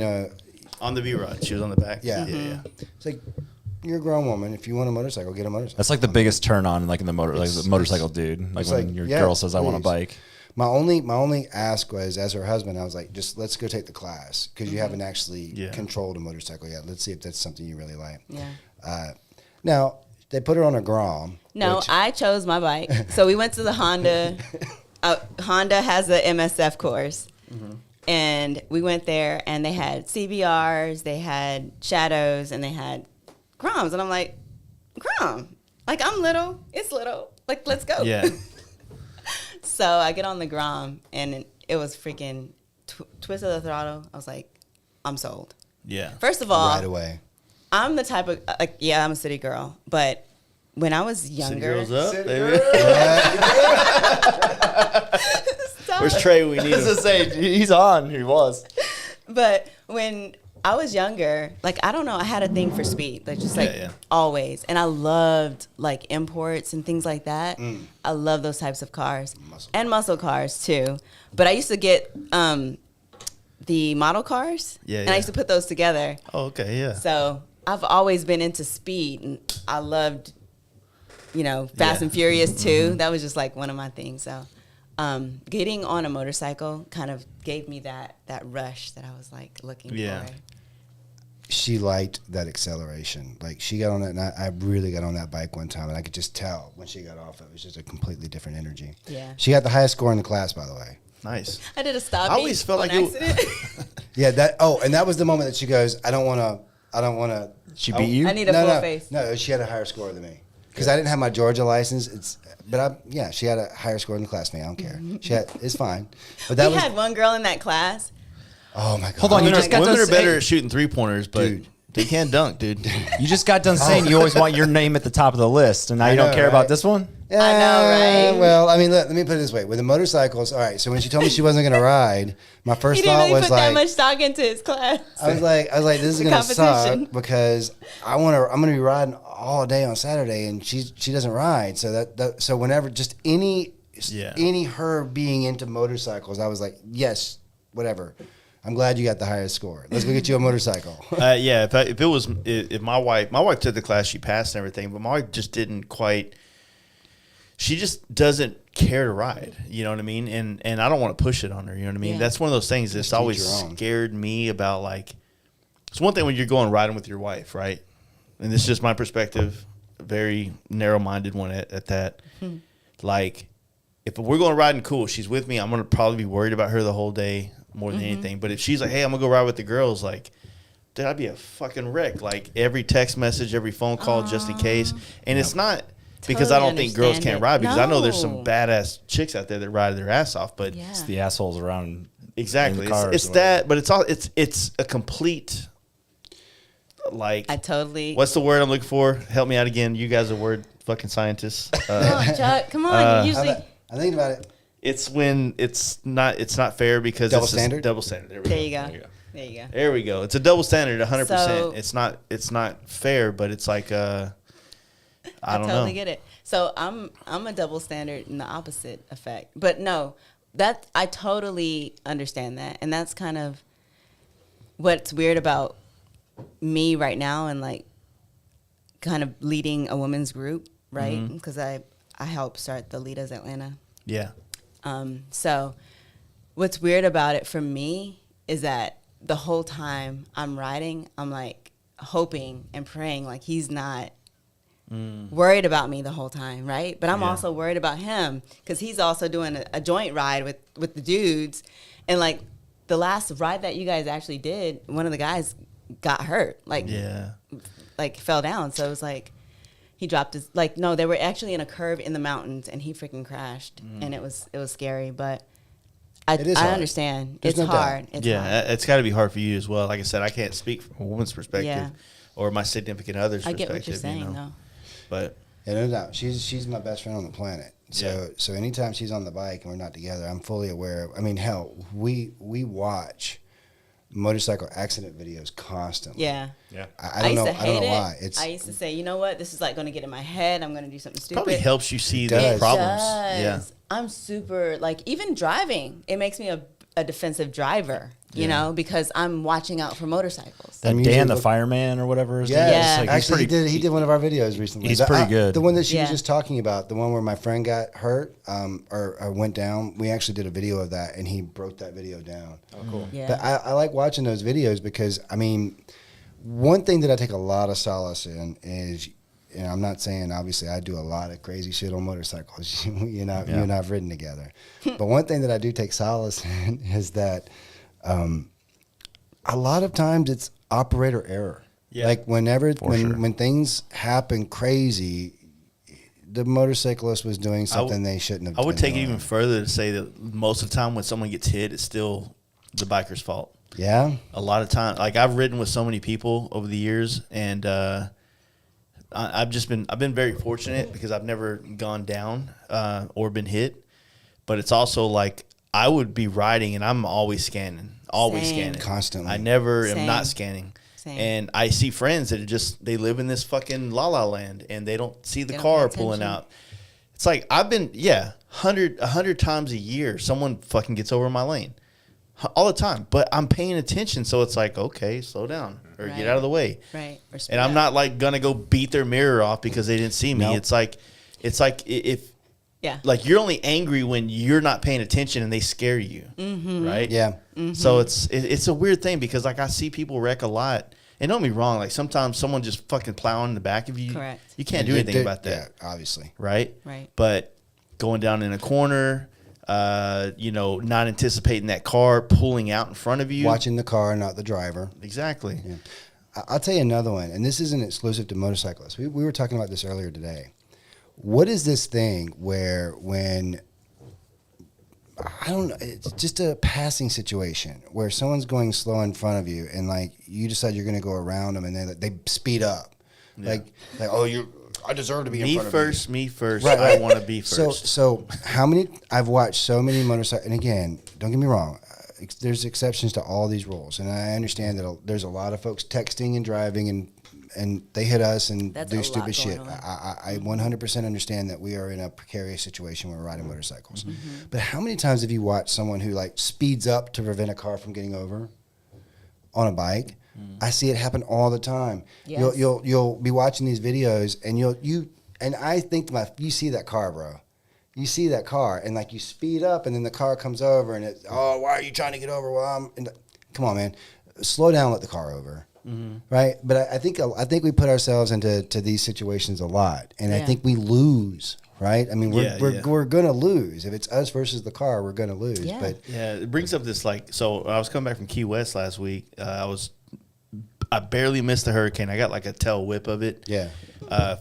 On the V-Rod. She was on the back. yeah. Yeah. It's like you're a grown woman. If you want a motorcycle, get a motorcycle. That's like the biggest turn on, like in the motorcycle dude. Like it's when like, your yeah, girl says, "I want a please. bike." My only ask was, as her husband, I was like, just let's go take the class because you haven't actually controlled a motorcycle yet. Let's see if that's something you really like. Yeah. Now, they put her on a Grom. No, which- I chose my bike. So we went to the Honda. Honda has the MSF course. And we went there, and they had CBRs, they had Shadows, and they had Groms. And I'm like, Grom. Like, I'm little. It's little. Like, let's go. Yeah. So I get on the Grom, and it was freaking twist of the throttle. I was like, I'm sold. Yeah. First of all, right away. I'm the type of, I'm a city girl. But when I was City younger. girls up, City baby. Stop. Where's Trey? We need I was him. to say he's on. He was. But when I was younger, like, I don't know, I had a thing for speed, like, just like Yeah. always. And I loved like imports and things like that. I love those types of cars and muscle cars too. But I used to get the model cars, Yeah, and I yeah. used to put those together. Oh, okay. Yeah. So I've always been into speed, and I loved, Fast and Furious too. That was just like one of my things. So getting on a motorcycle kind of gave me that rush that I was like looking Yeah. for. She liked that acceleration. Like she got on that, and I really got on that bike one time, and I could just tell when she got off, it was just a completely different energy. Yeah. She got the highest score in the class, by the way. Nice. I did a stop. I always felt on like you- accident. Yeah. And that was the moment that she goes, I don't want to. She beat you. I need a full face. No, she had a higher score than me because I didn't have my Georgia license. She had a higher score in the class than me. I don't care. It's fine. But that We was. had one girl in that class. Oh my god. Hold on, you Women just got women done are better saying- at shooting 3-pointers, but Dude. they can't dunk, dude. You just got done saying you always want your name at the top of the list, and now I you don't know, care right? about this one. I know, right? Well, I mean, let me put it this way: with the motorcycles, all right. So when she told me she wasn't going to ride, my He first didn't thought really was put that like, much stock into his class. I was like, this is The going to suck competition. because I'm going to be riding all day on Saturday, and she doesn't ride. So so whenever just any her being into motorcycles, I was like, yes, whatever. I'm glad you got the highest score. Let's go get you a motorcycle. Yeah, if my wife took the class, she passed and everything, but my wife just didn't quite. She just doesn't care to ride. You know what I mean? And I don't want to push it on her. You know what I mean? Yeah. That's one of those things that's always scared me about, like, it's one thing when you're going riding with your wife, right? And this is just my perspective, a very narrow-minded one at that. Like, if we're going riding, cool, she's with me, I'm going to probably be worried about her the whole day more than anything. But if she's like, hey, I'm going to go ride with the girls, like, dude, I'd be a fucking wreck. Like, every text message, every phone call, just in case. And it's not because I don't think girls can't ride, because I know there's some badass chicks out there that ride their ass off. But it's the assholes around. Exactly. It's that, but it's a complete, like, I totally. What's the word I'm looking for? Help me out again. You guys are word fucking scientists. Come on, Chuck. Come on. You usually. I'm thinking about it. It's when it's not fair because Double it's standard. Double standard. There you go. There you go. There we go. It's a double standard, 100%. So, it's not fair, but it's like I don't totally know. get it. So I'm a double standard in the opposite effect. But no, that I totally understand that. And that's kind of what's weird about me right now, and like kind of leading a women's group, right? Because I helped start the Leaders Atlanta. Yeah. So what's weird about it for me is that the whole time I'm riding, I'm like hoping and praying like he's not worried about me the whole time, right? But I'm also worried about him because he's also doing a joint ride with the dudes. And like the last ride that you guys actually did, one of the guys got hurt, like fell down. So it was like he dropped his, like, no, they were actually in a curve in the mountains and he freaking crashed. And it was scary, but I understand. There's it's no hard. doubt. It's Yeah, hard. it's got to be hard for you as well. Like I said, I can't speak from a woman's perspective or my significant other's I perspective. get what you're saying, though. But Yeah, no doubt. She's my best friend on the planet. So anytime she's on the bike and we're not together, I'm fully aware of. I mean, hell, we watch motorcycle accident videos constantly. Yeah. I don't know why. I used to say, you know what, this is like going to get in my head. I'm going to do something stupid. probably helps you see the does. problems. Does. Yeah. I'm super, like, even driving, it makes me a defensive driver, you know, because I'm watching out for motorcycles. That Dan the fireman or whatever his name Yes. is. Like, Actually, he did one of our videos recently. He's pretty good. The one that she was just talking about, the one where my friend got hurt or went down, we actually did a video of that, and he broke that video down. Oh, cool. Yeah. But I like watching those videos because, I mean, one thing that I take a lot of solace in is, and I'm not saying, obviously, I do a lot of crazy shit on motorcycles. You and I have ridden together. But one thing that I do take solace in is that a lot of times it's operator error. Yeah. Like when things happen crazy, the motorcyclist was doing something they shouldn't have. I would been take it doing. even further to say that most of the time when someone gets hit, it's still the biker's fault. Yeah. A lot of time, like I've ridden with so many people over the years, and I've been very fortunate because I've never gone down or been hit. But it's also like I would be riding and I'm always scanning, constantly. I never am not scanning. Same. And I see friends that are they live in this fucking la-la land and they don't see the car pulling out. It's like I've been 100 times a year someone fucking gets over my lane all the time, but I'm paying attention, so it's like, okay, slow down or get out of the way. Right. And I'm not like gonna go beat their mirror off because they didn't see me. Nope. It's like if like you're only angry when you're not paying attention and they scare you, right? Yeah. Mm-hmm. So it's a weird thing because like I see people wreck a lot, and don't be wrong, like sometimes someone just fucking plowing in the back of you. Correct. You can't do anything about that. Yeah, obviously. Right. Right. But going down in a corner, not anticipating that car pulling out in front of you, watching the car, not the driver. Exactly. Yeah. I'll tell you another one, and this isn't exclusive to motorcyclists. We were talking about this earlier today. What is this thing where when, I don't know, it's just a passing situation where someone's going slow in front of you and like you decide you're going to go around them and then they speed up. Yeah. Like, oh, I deserve to be in front of you. Me first. Right. I want to be first. So I've watched so many motorcycles, and again, don't get me wrong, there's exceptions to all these rules, and I understand that there's a lot of folks texting and driving and they hit us and That's do a lot stupid shit. going on. I 100% understand that we are in a precarious situation when we're riding motorcycles. Mm-hmm. But how many times have you watched someone who like speeds up to prevent a car from getting over on a bike? I see it happen all the time. Yes. You'll be watching these videos and I think you see that car, bro. You see that car and like you speed up and then the car comes over and it's, oh, why are you trying to get over? Well, come on, man, slow down, let the car over. Right, but I think we put ourselves into these situations a lot, and I think we lose. Right, I mean we're gonna lose if it's us versus the car. We're gonna lose. Yeah. But It brings up this so I was coming back from Key West last week. I barely missed the hurricane. I got like a tail whip of it. Yeah.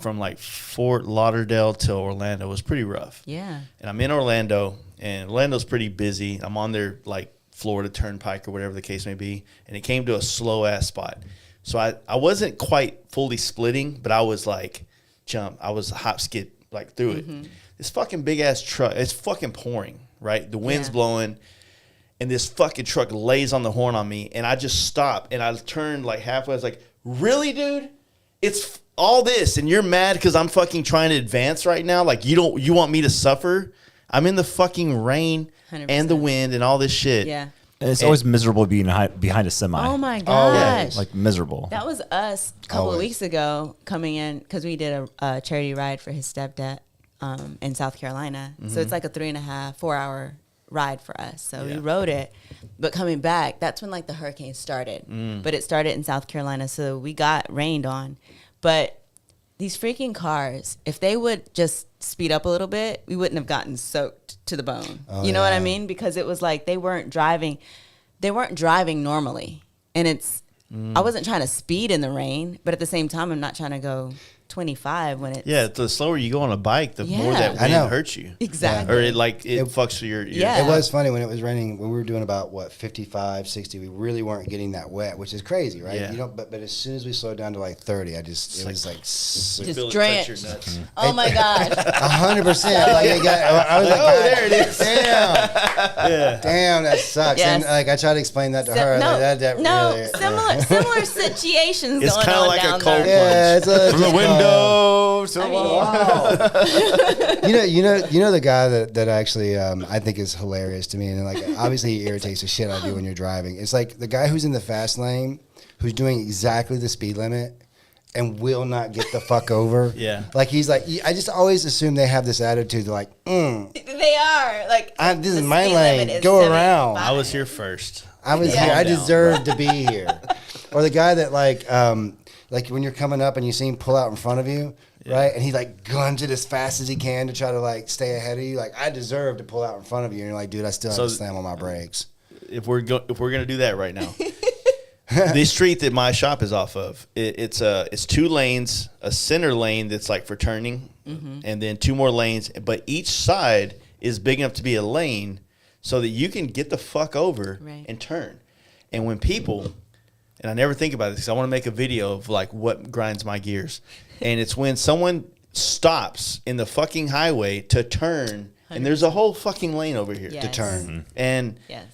From like Fort Lauderdale to Orlando. It was pretty rough. Yeah. And I'm in Orlando, and Orlando's pretty busy. I'm on their like Florida Turnpike or whatever the case may be, and it came to a slow ass spot. So I wasn't quite fully splitting, but I was like I was hop skid like through it. This fucking big ass truck, it's fucking pouring, right? The wind's blowing, and this fucking truck lays on the horn on me, and I just stopped, and I turned like halfway. I was like, really, dude? It's all this, and you're mad because I'm fucking trying to advance right now? Like, you want me to suffer? I'm in the fucking rain 100%. And the wind and all this shit. Yeah. And it's always miserable being behind a semi. Oh my gosh. Like miserable. That was us a couple of Always. weeks ago coming in because we did a charity ride for his stepdad in South Carolina. So it's like a 3.5, 4 hour ride for us. So we rode it. But coming back, that's when like the hurricane started. But it started in South Carolina. So we got rained on. But these freaking cars, if they would just speed up a little bit, we wouldn't have gotten soaked to the bone. You know what I mean? Because it was like they weren't driving normally. And I wasn't trying to speed in the rain, but at the same time, I'm not trying to go 25 when it's... Yeah, the slower you go on a bike, the more that I know. wind hurts you. Exactly. Or it fucks your Yeah. it was funny when it was raining, when we were doing about 55, 60, we really weren't getting that wet, which is crazy, right? Yeah. But as soon as we slowed down to like 30, it was like Just Feel it touch drenched. your nuts. Oh my gosh. 100%. Like I was like, Oh, there it is. Damn, damn, that sucks. Yes. And like I tried to explain that to her. Similar situations It's going kinda on like a down cold there. Yeah, it's From the window. To the you know the guy that actually I think is hilarious to me, and like obviously he irritates the shit out of you when you're driving. It's like the guy who's in the fast lane, who's doing exactly the speed limit, and will not get the fuck over. Yeah. Like he's like, I just always assume they have this attitude. They're like, They are like this is the my speed lane. limit is Go 75. around. I was here first. I was Yeah. here. I Calm down. deserve to be here. Or the guy that like when you're coming up and you see him pull out in front of you, right? And he like guns it as fast as he can to try to like stay ahead of you. Like I deserve to pull out in front of you. And you're like, dude, I still have to slam on my brakes. If we're gonna do that right now, the street that my shop is off of, it's 2 lanes, a center lane that's like for turning, and then 2 more lanes. But each side is big enough to be a lane, so that you can get the fuck over and turn. And when people, and I never think about this because I want to make a video of like what grinds my gears, and it's when someone stops in the fucking highway to turn, and there's a whole fucking lane over here Yes. To turn. and. Yes.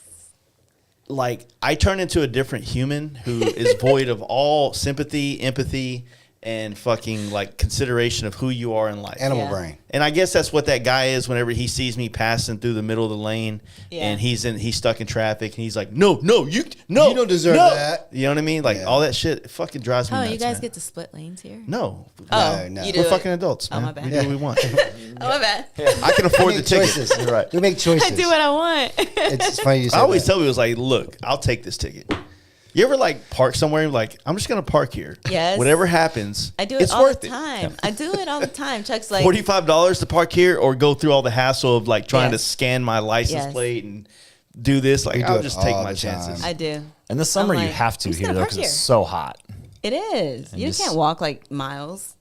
Like I turn into a different human who is void of all sympathy, empathy, and fucking like consideration of who you are in life. Animal Yeah. brain. And I guess that's what that guy is whenever he sees me passing through the middle of the lane and he's stuck in traffic and he's like, no, you don't deserve that. You know what I mean? Like Yeah. all that shit it fucking drives me Oh, nuts. you guys man. get to split lanes here? No. No. You do We're it. fucking adults, Oh, man. my bad. We do what we want. Oh, my bad. I can afford the Make ticket. choices. You're right. We make choices. I do what I want. It's funny you say I always that. tell people, like, look, I'll take this ticket. You ever like park somewhere and like, I'm just gonna park here. Yes. Whatever happens, I do it it's all worth the time. I do it all the time. Chuck's like, $45 to park here, or go through all the hassle of like trying to Yes. scan my license Yes. plate and do this. Like, We do I'll it just take all my the time. chances. I do. In the summer, I'm you like, have to I'm just here gonna though park because it's here. so hot. It is. You just- can't walk like miles.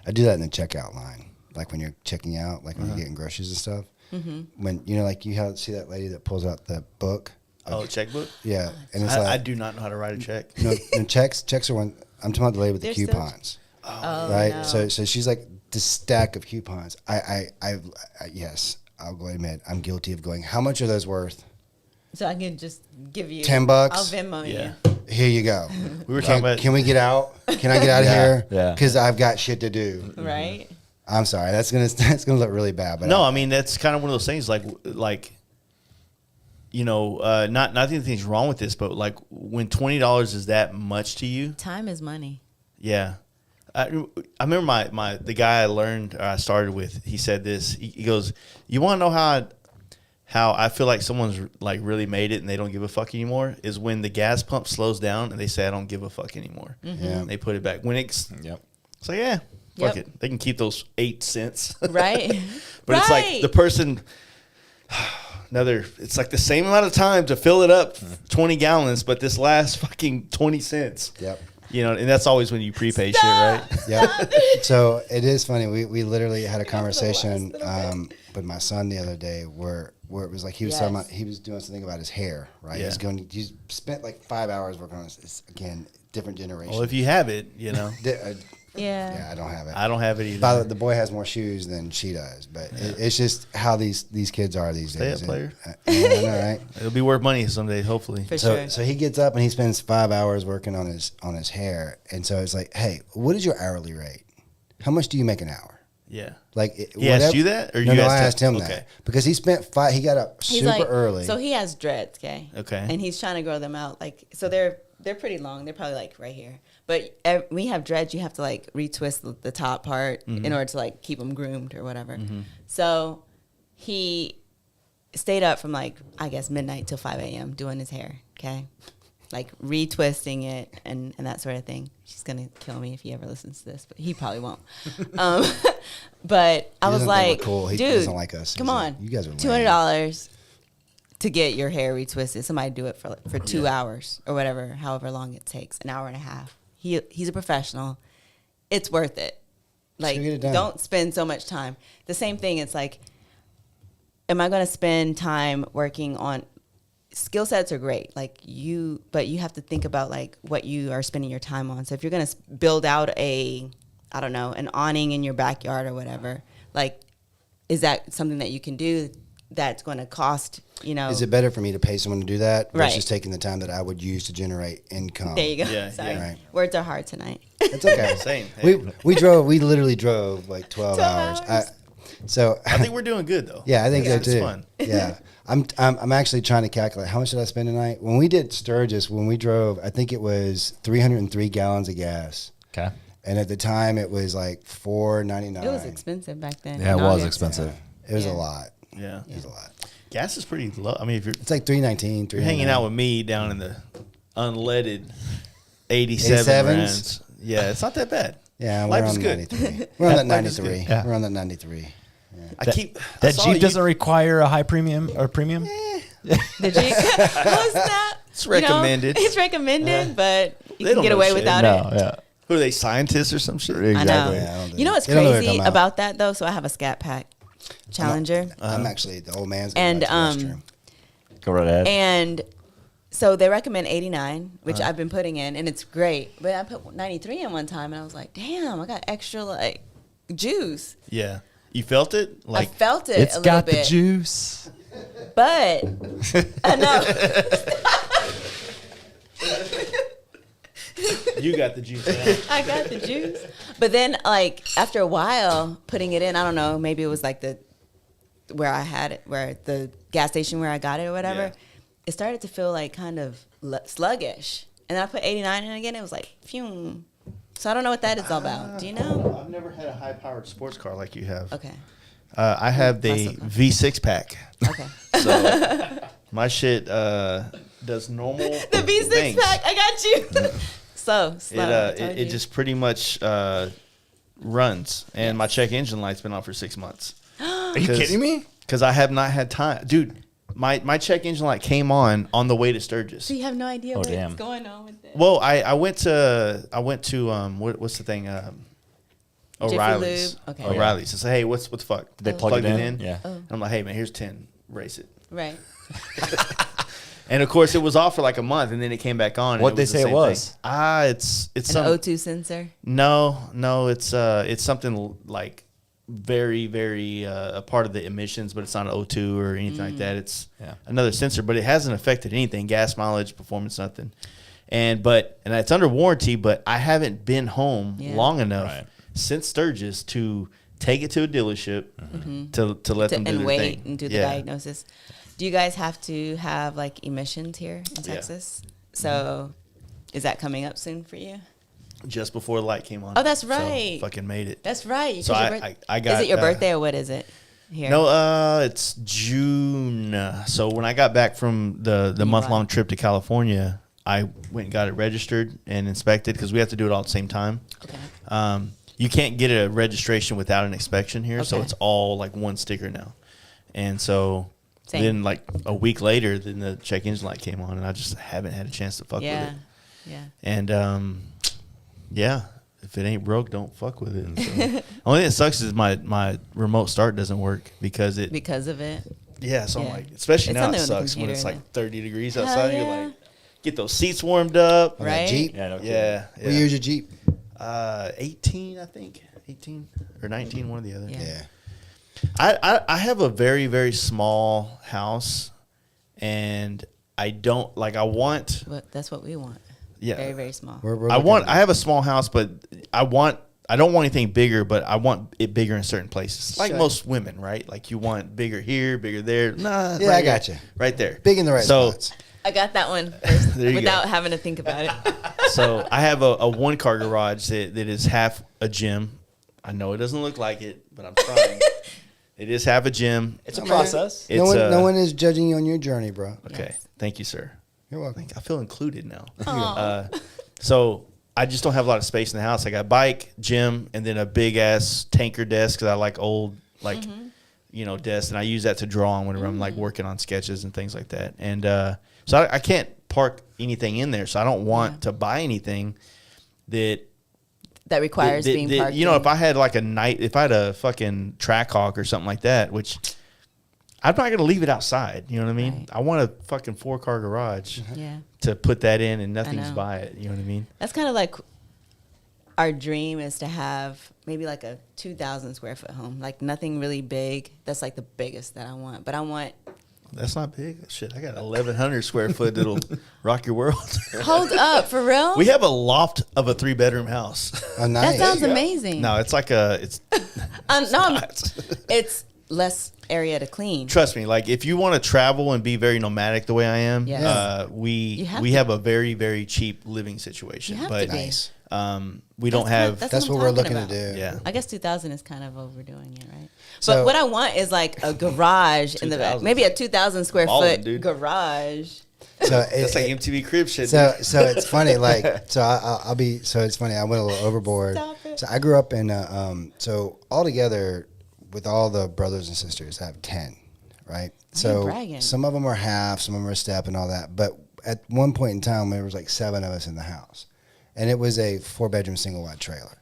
I do that in the checkout line, like when you're checking out, like when you're getting groceries and stuff. When like you see that lady that pulls out the book. Oh, checkbook. Yeah, and it's I like do not know how to write a check. no checks are one. I'm talking about the lady with the They're still- coupons, Oh, right? no. So she's like this stack of coupons. I yes, I'll go ahead and admit I'm guilty of going. How much are those worth? So I can just give you $10. I'll Venmo Yeah. you. Here you go. We were talking about. Can we get out? Can I get out of here? Yeah. Because I've got shit to do. Right? I'm sorry. That's gonna look really bad. But No, I mean that's kind of one of those things. Like not that anything's wrong with this, but like when $20 is that much to you, Time is money. yeah. I remember the guy I started with. He said this. He goes, "You want to know how I feel like someone's like really made it and they don't give a fuck anymore is when the gas pump slows down and they say I don't give a fuck anymore. Yeah. They put it back when it's Yep. it's like yeah, fuck Yep. it. They can keep those 8 cents, Right? but it's like the person. It's like the same amount of time to fill it up 20 gallons, but this last fucking 20 cents. Yep. And that's always when you prepay shit, right? Yeah. So it is funny. We literally had a conversation with my son the other day where it was like he was talking about, he was doing something about his hair, right? Yeah. He's spent like 5 hours working on this. It's, again, different generation. Well, if you have it, Yeah, I don't have it. I don't have it either. By the way, the boy has more shoes than she does, but it's just how these kids are these Stay days. up, player. I know, right? It'll be worth money someday, hopefully. For So sure. so he gets up and he spends 5 hours working on his hair, and so it's like, hey, what is your hourly rate? How much do you make an hour? Yeah. Like He asked you that, or no, you no, asked I asked him Okay. that because he spent he got up He's super like, early. So he has dreads, okay? Okay. And he's trying to grow them out. Like, so they're pretty long. They're probably like right here. But when you have dreads, you have to like retwist the top part in order to like keep them groomed or whatever. So he stayed up from like, I guess, midnight till 5 a.m. doing his hair, okay? Like retwisting it and that sort of thing. She's going to kill me if he ever listens to this, but he probably won't. But I He was doesn't think like, we're cool. He dude, doesn't like us. come He's on. like, you guys are lame. $200 to get your hair retwisted. Somebody do it for 2 hours or whatever, however long it takes, an hour and a half. He's a professional. It's worth it. Like, get it done. don't spend so much time. The same thing. It's like, am I going to spend time working on skill sets? Are great, but you have to think about like what you are spending your time on. So if you're going to build out an awning in your backyard or whatever, like, is that something that you can do? That's going to cost, Is it better for me to pay someone to do that Right. versus taking the time that I would use to generate income? There you go. Yeah, Sorry. yeah. Right. Words are hard tonight. It's okay. Same. Hey. We literally drove like 12 hours. 12 hours. I think we're doing good, though. Yeah, I think so It's too. fun. Yeah, I'm actually trying to calculate how much did I spend tonight. When we did Sturgis, when we drove, I think it was 303 gallons of gas, Okay. and at the time it was like $4.99. It was expensive back then. Yeah, it in was August. expensive. It was Yeah. a lot. Yeah. It was a lot. Gas is pretty low. I mean, if you're It's like 319. hanging out with me down in the unleaded 87 87s? rands, yeah, it's not that bad. Yeah, we're Life on is good. 93. We're on that Life is 93. good. Yeah. We're on that 93. I That saw Jeep you- doesn't require a high premium or premium. The Jeep. Well, it's not. It's recommended. It's recommended, but They you can don't get know away shit. without No, it. yeah. Who are they, scientists or some shit? I know. Exactly. Yeah, I don't do You know that. what's They don't know where they crazy come out. about that though? So I have a Scat Pack Challenger, I'm actually the old man's And, going to the restroom. Go right ahead. and so they recommend 89, which I've been putting in, and it's great. But I put 93 in one time, and I was like, damn, I got extra like juice. Yeah. You felt it? Like, I felt it It's a little got bit, the juice. but I know. you got the juice. Man. I got the juice. But then, like, after a while, putting it in, I don't know, maybe it was like where I had it, where the gas station where I got it or whatever, Yeah. it started to feel like kind of sluggish. And then I put 89 in again, it was like, phew. So I don't know what that is all about. Do you know? I've never had a high-powered sports car like you have. Okay. I have the Muscle car. V6 pack. Okay. So my shit does normal The V6 things. pack, I got you. Slow. I told It you. just pretty much runs, and my check engine light's been on for 6 months. Are you kidding me? Because I have not had time, dude. My check engine light came on the way to Sturgis. So you have no idea what's damn. going on with it. Well, I went to what's the thing? O'Reilly's. Lube? Okay. O'Reilly's. I say, hey, what the fuck? They plug Plugged it in? Yeah. And I'm like, hey man, here's 10. Race it. Right. And of course, it was off for like a month, and then it came back on. and What'd they was the say it same was? thing. It's An some O2 sensor. no, it's something like very, very a part of the emissions, but it's not an O2 or anything like that. It's Yeah. another sensor, but it hasn't affected anything, gas mileage, performance, nothing. And it's under warranty, but I haven't been home long enough since Sturgis to take it to a dealership to let them do and their wait thing. and do the diagnosis. Do you guys have to have like emissions here in Texas? So is that coming up soon for you? Just before the light came on. Oh, that's So, right. fucking made it. That's right. So I got. Is it your birthday or what is it? Here. No, it's June. So when I got back from the month-long trip to California, I went and got it registered and inspected because we have to do it all at the same time. Okay. You can't get a registration without an inspection here, so Okay. it's all like one sticker now. And so Same. then like a week later, then the check engine light came on, and I just haven't had a chance to fuck with it. Yeah. And if it ain't broke, don't fuck with it. So, only thing that sucks is my remote start doesn't work because of it. Yeah. So I'm like, especially It's now it something with the sucks when computer it's and like 30 degrees Hell outside. yeah. You're like, get those seats warmed up. On that Right? Jeep. Yeah, no kidding. Yeah. We use a Jeep. 18, I think. 18 or 19, one or the other. Yeah. Yeah. I have a very, very small house, and I don't like. I want. But that's what we want. Yeah. Very, very small. We're I looking want. at- I have a small house, but I don't want anything bigger, but I want it bigger in certain places. Like Sure. most women, right? Like you want bigger here, bigger there. Nah. Yeah, right I got here, you. Right there. big in the right spots. I got that one first There you without go. having to think about it. So I have a one car garage that is half a gym. I know it doesn't look like it, but I'm trying. It is half a gym. It's a Man, process. It's no one is judging you on your journey, bro. Okay. Yes. Thank you, sir. You're welcome. I feel included now. Aw. So I just don't have a lot of space in the house. I got bike, gym, and then a big ass tanker desk because I like old desks, and I use that to draw on whenever I'm like working on sketches and things like that. And so I can't park anything in there. So I don't want to buy anything that That requires being parked. You know, in. if I had like if I had a fucking Trackhawk or something like that, which I'm not going to leave it outside. You know what I mean? Right. I want a fucking 4-car garage Yeah. to put that in and nothing's know. by it. You know what I mean? That's kind of like our dream is to have maybe like a 2,000 square foot home. Like nothing really big. That's like the biggest that I want. But I want. That's not big. Shit, I got 1,100 square foot that'll rock your world. Hold up, for real? We have a loft of a 3-bedroom house. Oh, nice. That sounds amazing. No, it's like it's It's less area to clean. trust me, like if you want to travel and be very nomadic the way I am, Yes. we You have we to. have a very, very cheap living situation. You have But to be. Nice. we don't have That's That's what what I'm we're talking looking to about. do. yeah. I guess 2,000 is kind of overdoing it, right? So- but what I want is like a garage in the back. 2,000. Maybe a 2,000 square Ballin', foot dude. garage. So That's like MTV Crib shit. So dude. so it's funny, like I'll be so it's funny. I went a little overboard. Stop it. So I grew up in so all together with all the brothers and sisters, I have 10, right? So bragging. some of them are half, some of them are step, and all that. But at one point in time, there was like 7 of us in the house, and it was a 4-bedroom single wide trailer,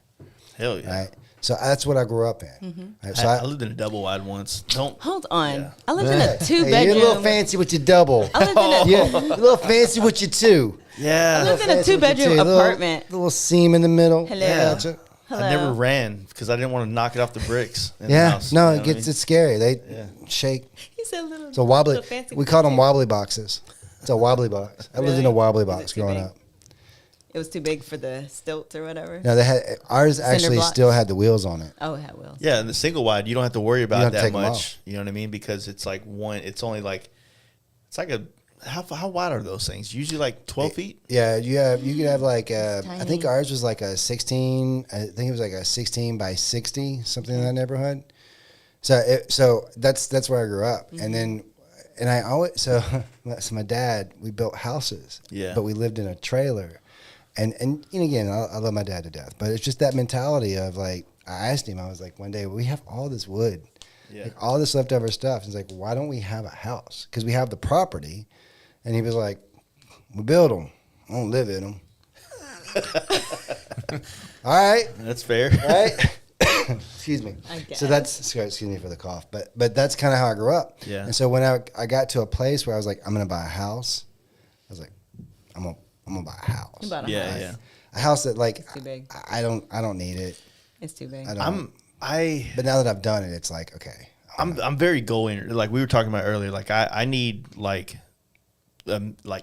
Hell yeah. right? So that's what I grew up in. Mm-hmm. Right? So I lived in a double wide once. Don't. Hold on. Yeah. I lived in a Hey, 2-bedroom. you're a little fancy with your double. I lived in a You're a little fancy with your 2. Yeah. I lived in a Fancy with your 2-bedroom 2. apartment. Little seam in the middle. Hello. Yeah. Gotcha. Hello. I never ran because I didn't want to knock it off the bricks. In the Yeah, house, no, you know it what I gets mean? it's scary. They Yeah. shake. He said little. It's a wobbly. little fancy We called them too. wobbly boxes. It's a wobbly box. I lived in Really? a wobbly Was it box too growing big? up. It was too big for the stilts or whatever. No, they had ours actually blocks? still had the wheels on it. Oh, it had wheels. Yeah, and the single wide, you don't have to worry You about don't have to that take 'em much. You know what I mean? Because it's like one. It's only like it's like a how wide are those things? Usually like 12 feet. Yeah, you could have like I think Tiny. ours was like a 16. I think it was like a 16 by 60, something in that neighborhood. So that's where I grew up, and I always so my dad, we built houses. Yeah. But we lived in a trailer, and again I love my dad to death, but it's just that mentality of like I asked him, I was like, one day we have all this wood, Yeah. like all this leftover stuff. He's like, why don't we have a house? Because we have the property, and he was like, we build them, I don't live in them. All right. That's fair. Right? Excuse me. I guess. So that's excuse me for the cough, but that's kind of how I grew up. Yeah. And so when I got to a place where I was like, I'm gonna buy a house, I was like, I'm gonna buy a house. You bought a Yeah, house. yeah. A house that like too big. I don't need it. It's too big. I don't. But now that I've done it, it's like, okay. I'm very goal-oriented. Like we were talking about earlier, like I need like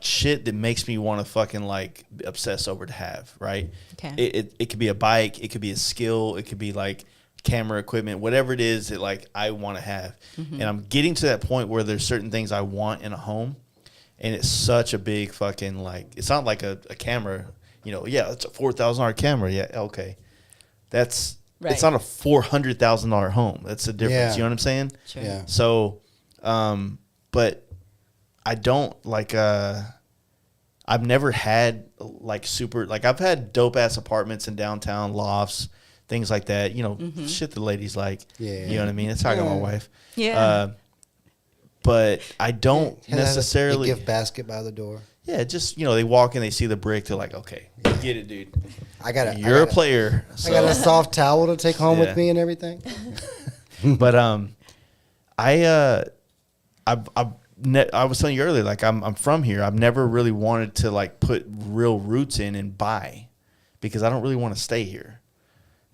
shit that makes me want to fucking like obsess over to have, right? Okay. It could be a bike, it could be a skill, it could be like camera equipment, whatever it is that like I want to have. And I'm getting to that point where there's certain things I want in a home, and it's such a big fucking like, it's not like a camera, you know, yeah, it's a $4,000 camera. Yeah, okay. That's Right. It's not a $400,000 home. That's the difference. Yeah. You know what I'm saying? Sure. Yeah. So, but I don't like, I've never had like super, like I've had dope ass apartments in downtown, lofts, things like that, you know, shit the ladies like, Yeah. you know what I mean? That's how I got my wife. Yeah. But I don't necessarily a gift basket by the door. Yeah, just, you know, they walk in, they see the brick, they're like, okay, get it, dude. You're a player. So. I got a soft towel to take home Yeah. with me and everything. But I was telling you earlier, like I'm from here. I've never really wanted to like put real roots in and buy, because I don't really want to stay here.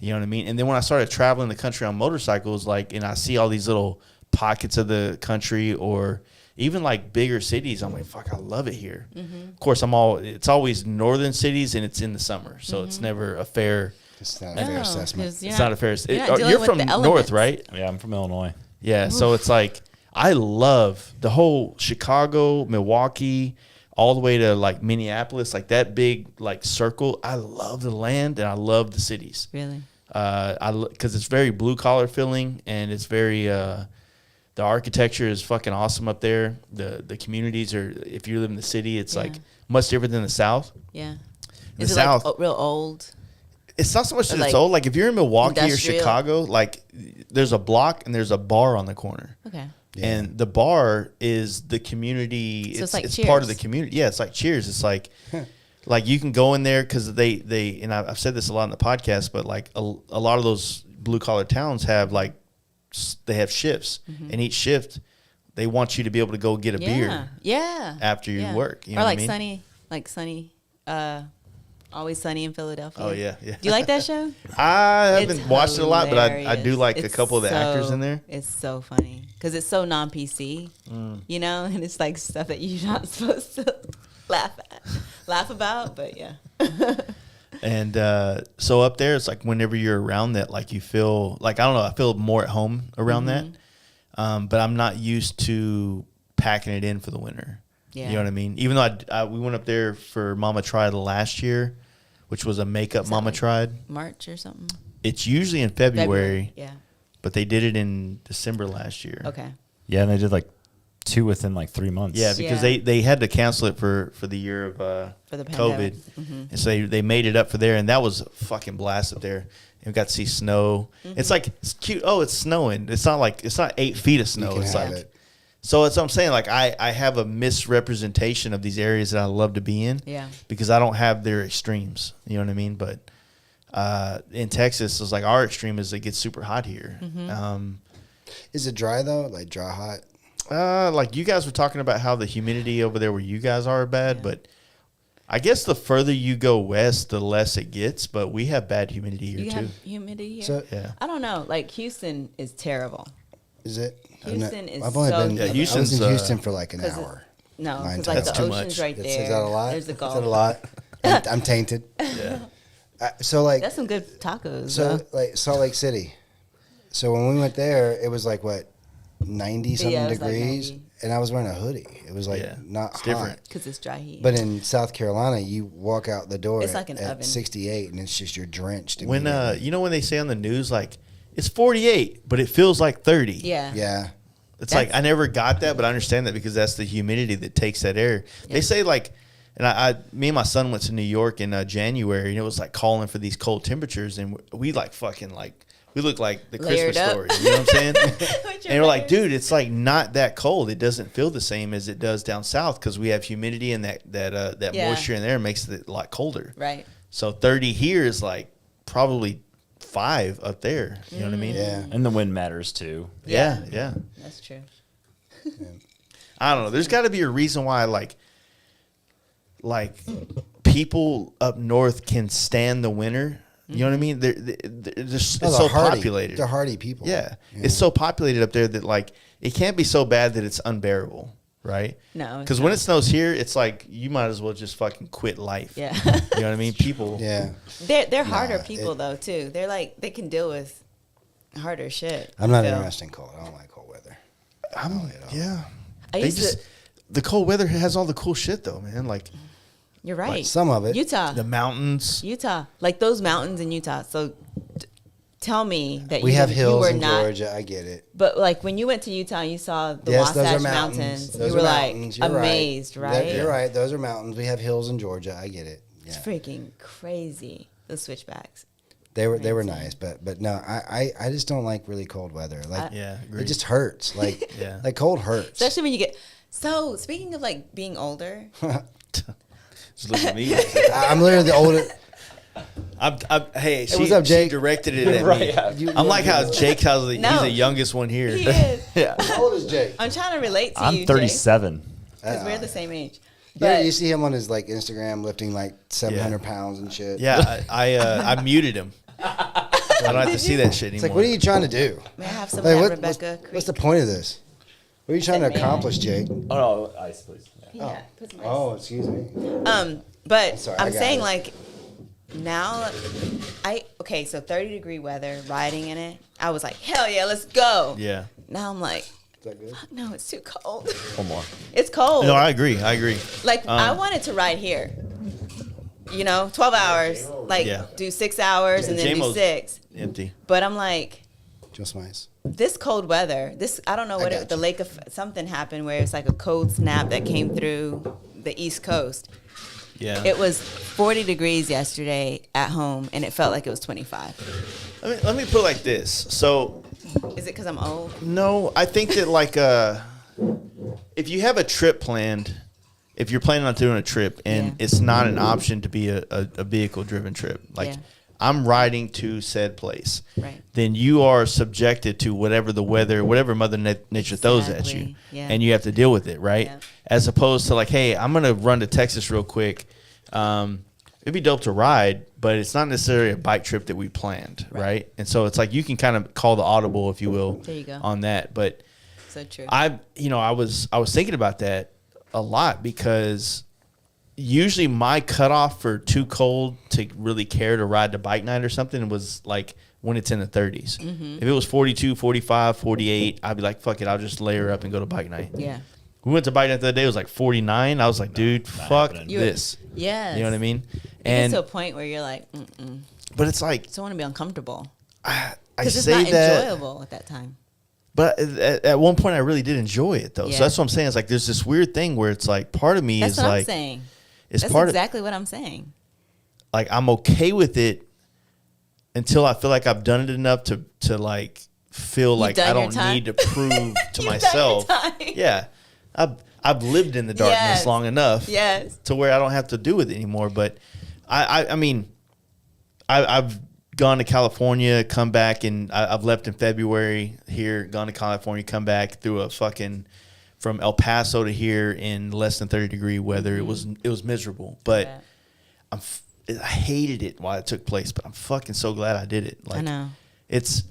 You know what I mean? And then when I started traveling the country on motorcycles, like, and I see all these little pockets of the country or even like bigger cities, I'm like, fuck, I love it here. Of course, it's always northern cities and it's in the summer. So it's never a fair, It's not a fair assessment. It's it's not a fair, dealing you're with from the north, elements. right? Yeah, I'm from Illinois. Yeah. So it's like, I love the whole Chicago, Milwaukee, all the way to like Minneapolis, like that big like circle. I love the land and I love the cities. Really? Because it's very blue collar feeling, and it's very the architecture is fucking awesome up there. The communities are, if you live in the city, it's like much different than the South. Yeah. The Is it South, like real old? it's not so much that Or it's like old. Like if you're in Milwaukee industrial? or Chicago, like there's a block and there's a bar on the corner. Okay. And the bar is the community. So it's like part of the Cheers. community. Yeah, it's like Cheers. It's like, like you can go in there because they and I've said this a lot in the podcast, but like a lot of those blue collar towns have like they have shifts, and each shift they want you to be able to go get a beer. Yeah. After you work, you know or what I like mean? Sunny, Always Sunny in Philadelphia. Oh yeah, yeah. Do you like that show? I haven't It's watched it a lot, but I do hilarious. like a It's couple of the actors in there. It's so funny because it's so non-PC, you know, and it's like stuff that you're not supposed to laugh about, but yeah. And so up there, it's like whenever you're around that, like you feel like, I don't know, I feel more at home around that. But I'm not used to packing it in for the winter. Yeah. You know what I mean? Even though we went up there for Mama Tried last year, which was a makeup Is that Mama like Tried. March or something. It's usually in February, Yeah. but they did it in December last year. Okay. Yeah, and they did like 2 within like 3 months. Yeah, because Yeah. they had to cancel it for the year of For the COVID. pandemic. And so they made it up for there, and that was a fucking blast up there. And we got to see snow. It's like, it's cute. Oh, it's snowing. It's not 8 feet of snow. can It's have like, it. so it's what I'm saying. Like I have a misrepresentation of these areas that I love to be in. Yeah. Because I don't have their extremes. You know what I mean? But in Texas, it's like our extreme is it gets super hot here. Is it dry though? Like dry hot? Like you guys were talking about how the humidity over there where you guys are bad, but I guess the further you go west, the less it gets. But we have bad humidity here You too. have humidity here? So Yeah. I don't know. Like Houston is terrible. is it? Houston is I've only so been. Yeah, I was Houston's, in Houston for like an 'cause hour. No, Mine because like That's the too ocean's much. right there. Is that a lot? There's the Is Gulf. that a lot? I'm tainted. Yeah. So like, That's some good tacos. so though. like Salt Lake City. So when we went there, it was like what, 90 something Yeah, it was like degrees, 90. and I was wearing a hoodie. It was like Yeah, not it's hot. different. Because it's dry heat. But in South Carolina, you walk out the door It's like an at oven. 68, and it's just you're drenched. When immediately. you know when they say on the news like it's 48, but it feels like 30. yeah. yeah, It's like That's- I never got that, but I understand that because that's the humidity that takes that air. They say like, and me and my son went to New York in January, and it was like calling for these cold temperatures, and we like fucking like we look like the Layered Christmas up. story. You know what I'm saying? With your And we're like, layers. dude, it's like not that cold. It doesn't feel the same as it does down south because we have humidity and that Yeah. moisture in there makes it a lot colder. Right. So 30 here is like probably 5 up there. You know what I mean? yeah. And the wind matters too. Yeah, yeah. That's true. I don't know. There's got to be a reason why, like people up north can stand the winter, You know what I mean? It's No, so they're hardy. populated. They're hardy people. Yeah. It's so populated up there that like it can't be so bad that it's unbearable, right? No, Because when it snows here, it's like you might as well just fucking quit life. Yeah. You know what I mean? People. Yeah. They're harder people though too. They're like they can deal with harder shit. I'm not I feel. interested in cold. I don't like cold weather. Yeah. I used to. The cold weather has all the cool shit though, man. Like You're right. some of it. Utah. the mountains. Utah, like those mountains in Utah. So, tell me that We have you hills were in not. Georgia. I get it. But like when you went to Utah, and you saw the Yes, those are Wasatch mountains. Mountains. Those You were are like mountains. You're amazed, right? You're right. Those are mountains. We have hills in Georgia. I get it. It's Yeah. freaking crazy. Those switchbacks. They were Crazy. nice, but no, I just don't like really cold weather. Like Yeah, it agreed. just hurts. Like Yeah. like cold hurts. Especially when you get. So speaking of like being older, Just look at me. I'm literally the oldest. Hey, what's up, Jake? she directed it at Right, me. yeah. You- I'm like how Jake, he's No. the youngest one here. he is. Yeah. How old is Jake? I'm trying to relate to I'm you, 37. because we're the same age. Yeah, But you see him on his like Instagram lifting like 700 pounds and shit. Yeah, I muted him. I don't have to see that shit It's anymore. like, what are you trying to do? may I have some Like, of what- that Rebecca what's the Creek? point of this? What are you trying to Said man. accomplish, Jake? Oh, no, ice, please. Yeah. Yeah, put some ice. Oh, excuse me. But Sorry, I I'm got saying it. like now okay, so 30-degree weather, riding in it, I was like, hell yeah, let's go. Yeah. Now I'm like, Is that good? fuck no, it's too cold. One more. It's cold. No, I agree. Like I wanted to ride here. 12 hours. Like Yeah. do 6 hours and then do JMO's 6. Empty. But I'm like, Just nice. this cold weather, I don't know what got the you. lake of something happened where it's like a cold snap that came through the East Coast. Yeah. It was 40 degrees yesterday at home, and it felt like it was 25. Let me put it like this. So, Is it because I'm old? no, I think that like if you have a trip planned, if you're planning on doing a trip and Yeah. it's not an option to be a vehicle driven trip, like Yeah. I'm riding to said place, Right. then you are subjected to whatever the weather, whatever Mother Nature throws at you, Exactly. Yeah. and you have to deal with it, right? Yeah. As opposed to like, hey, I'm gonna run to Texas real quick. It'd be dope to ride, but it's not necessarily a bike trip that we planned, right? And so it's like you can kind of call the audible, if you will, There you go. on that. But So true. I was thinking about that a lot because usually my cutoff for too cold to really care to ride the bike night or something was like when it's in the 30s. Mm-hmm. If it was 42, 45, 48, I'd be like, fuck it, I'll just layer up and go to bike night. Yeah. We went to bike night the other day, it was like 49. I was like, dude, fuck happening. this. Yes. You know what I mean? You And get to a point where you're like, but it's like I want to be uncomfortable. I Because it's say not that, enjoyable at that time. but at one point I really did enjoy it though. Yeah. So that's what I'm saying. It's like there's this weird thing where it's like part of me That's is what like I'm saying. it's That's part exactly what I'm saying. like I'm okay with it until I feel like I've done it enough to like feel like done I your don't time? need to prove to You've done your myself. time. Yeah, I've lived in the darkness Yes. long enough Yes. to where I don't have to do with it anymore. But I mean, I've gone to California, come back, and I've left in February here, gone to California, come back through a fucking from El Paso to here in less than 30-degree weather. It was miserable, but Yeah. I hated it while it took place. But I'm fucking so glad I did it. Like, I know. it's.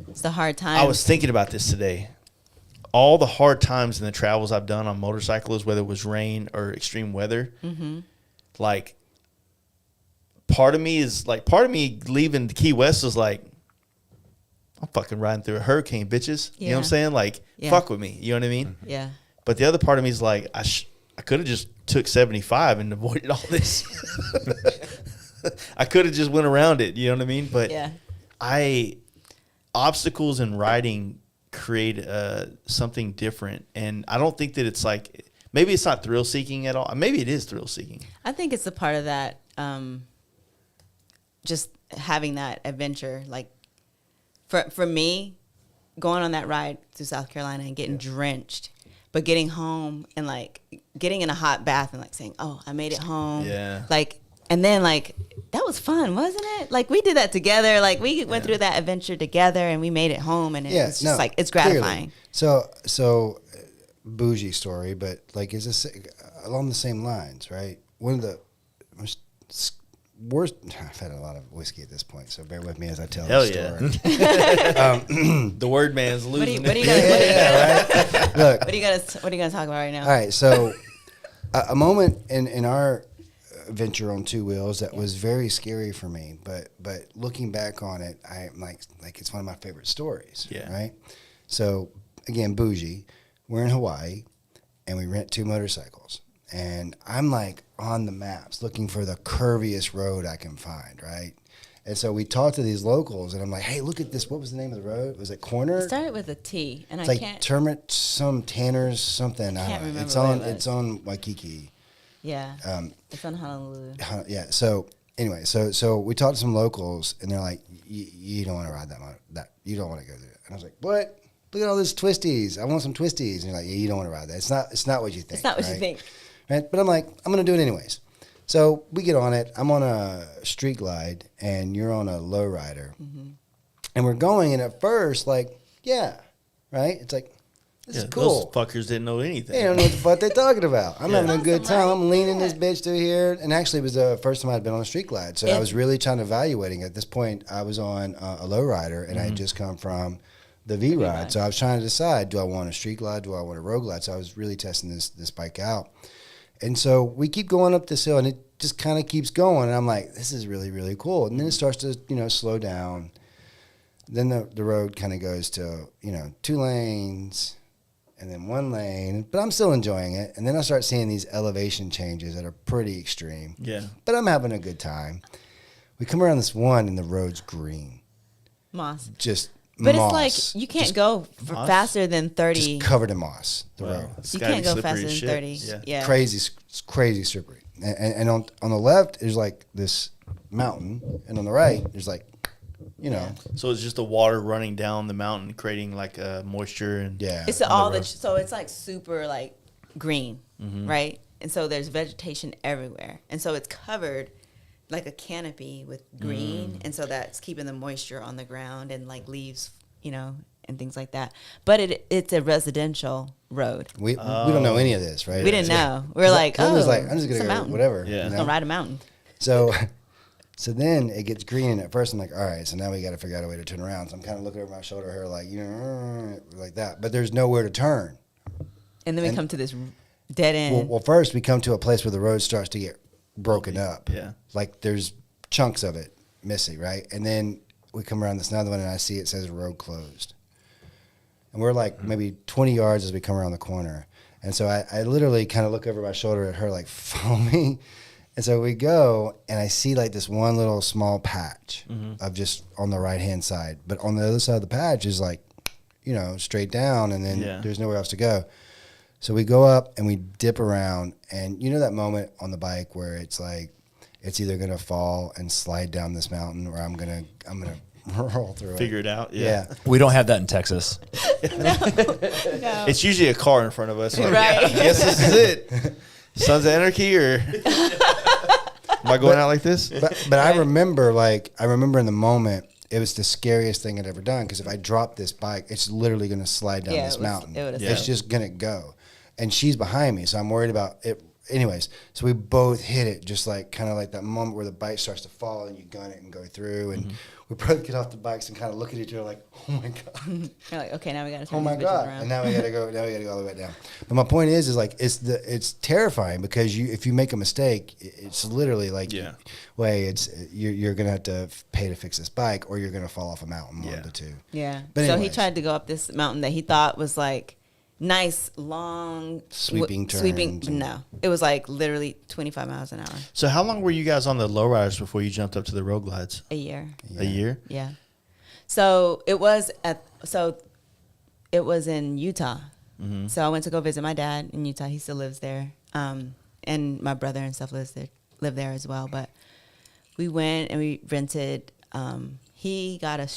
It's the hard time. I was thinking about this today. All the hard times in the travels I've done on motorcycles, whether it was rain or extreme weather, like part of me leaving Key West was like, I'm fucking riding through a hurricane, bitches. You know what I'm Yeah. saying? Like, Yeah. fuck with me. You know what I mean? Yeah. But the other part of me is like, I could have just took 75 and avoided all this. I could have just went around it. You know what I mean? But Yeah. obstacles in riding create something different, and I don't think that it's like, maybe it's not thrill seeking at all. Maybe it is thrill seeking. I think it's a part of that, just having that adventure. Like for me, going on that ride through South Carolina and getting drenched, but getting home and like getting in a hot bath and like saying, "Oh, I made it home." Yeah. Like, and then like that was fun, wasn't it? Like we did that together. Like we went through that adventure together and we made it home, and it's just like it's gratifying. Clearly. So bougie story, but like is this along the same lines, right? One of the most worst. I've had a lot of whiskey at this point, so bear with me as I tell Hell this story. The word man's What are losing you it. gonna Look, what are you gonna talk about right now? all right. So a moment in our venture on two wheels that was very scary for me, but looking back on it, I'm like it's one of my favorite stories. Yeah. Right. So again, bougie. We're in Hawaii, and we rent 2 motorcycles, and I'm like on the maps looking for the curviest road I can find. Right. And so we talked to these locals, and I'm like, "Hey, look at this! What was the name of the road? Was it Corner? It started with a T, and It's I like can't. Tanners, something. I can't don't know. remember It's what on. it was. It's on Waikiki. Yeah, it's on Honolulu. Yeah. So anyway, so we talked to some locals, and they're like, "You don't want to ride that. You don't want to go through it." And I was like, "What? Look at all these twisties. I want some twisties." And you're like, "Yeah, you don't want to ride that. It's not what you think. It's not what you right? think. Right? But I'm like, I'm gonna do it anyways. So we get on it. I'm on a street glide, and you're on a low rider, and we're going. And at first, like, yeah, right. It's like, this is cool. Those fuckers didn't know anything. They don't know what the fuck they're talking about. I'm Yeah. having a good Awesome, time. right? I'm leaning this Yeah. bitch through here. And actually, it was the first time I'd been on a street glide. So I Yeah. was really trying to evaluating. At this point, I was on a low rider, and I had just come from the V-Rod. V-Rod. So I was trying to decide, do I want a street glide? Do I want a road glide? So I was really testing this bike out. And so we keep going up this hill, and it just kind of keeps going. And I'm like, this is really, really cool. And then it starts to, slow down. Then the road kind of goes to, 2 lanes and then 1 lane. But I'm still enjoying it. And then I start seeing these elevation changes that are pretty extreme. Yeah. But I'm having a good time. We come around this one, and the road's green. Moss. Just But moss. it's like you can't Just- go Moss? faster than 30. just covered in moss, the Wow. road. It's You gotta can't be go slippery faster as than shit. 30. Yeah. Crazy slippery. And on the left is like this mountain, and on the right there's like, So it's just the water running down the mountain, creating like moisture and yeah. It's on the all road. so it's like super like green, Mm-hmm. right? And so there's vegetation everywhere, and so it's covered like a canopy with green, and so that's keeping the moisture on the ground and like leaves, and things like that. But it's a residential road. We don't know any of this, right? We didn't know. We were like, I was oh, like, I'm just it's a gonna go mountain. whatever. Yeah. you know? Gonna ride a mountain. So then it gets green, and at first I'm like, all right, so now we got to figure out a way to turn around. So I'm kind of looking over my shoulder here, like like that, but there's nowhere to turn. And then we come to this dead end. Well, first we come to a place where the road starts to get broken up. Yeah. Like there's chunks of it missing, right? And then we come around this another one, and I see it says road closed. And we're like maybe 20 yards as we come around the corner. And so I literally kind of look over my shoulder at her, like, follow me. And so we go, and I see like this one little small patch of just on the right-hand side. But on the other side of the patch is like, straight down, and then there's nowhere else to go. So we go up and we dip around, and that moment on the bike where it's like it's either gonna fall and slide down this mountain, or I'm gonna roll through it. figure it out. Yeah. We don't have that in Texas. No. It's usually a car in front of us. Like, Right. I guess this is it. Sons of Anarchy, or am I going out like this? But I remember in the moment, it was the scariest thing I'd ever done, because if I drop this bike, it's literally gonna slide down this mountain. it would've It's slid. just gonna go, and she's behind me, so I'm worried about it. Anyways, so we both hit it, just like kind of like that moment where the bike starts to fall and you gun it and go through, and we both get off the bikes and kind of look at each other like, oh my god, You're like, okay, now we gotta turn oh my these bitches god, around. and now we gotta go all the way back down. But my point is like it's terrifying, because if you make a mistake, it's literally like, you're gonna have to pay to fix this bike, or you're gonna fall off a mountain, one of the two. Yeah. But so he anyways. tried to go up this mountain that he thought was like nice, long, Sweeping Sweeping. turns and- No, it was like literally 25 miles an hour. So how long were you guys on the lowriders before you jumped up to the road glides? A year. A year? Yeah. So it was in Utah. Mm-hmm. So I went to go visit my dad in Utah. He still lives there. And my brother and stuff live there as well. But we went and we rented. He got a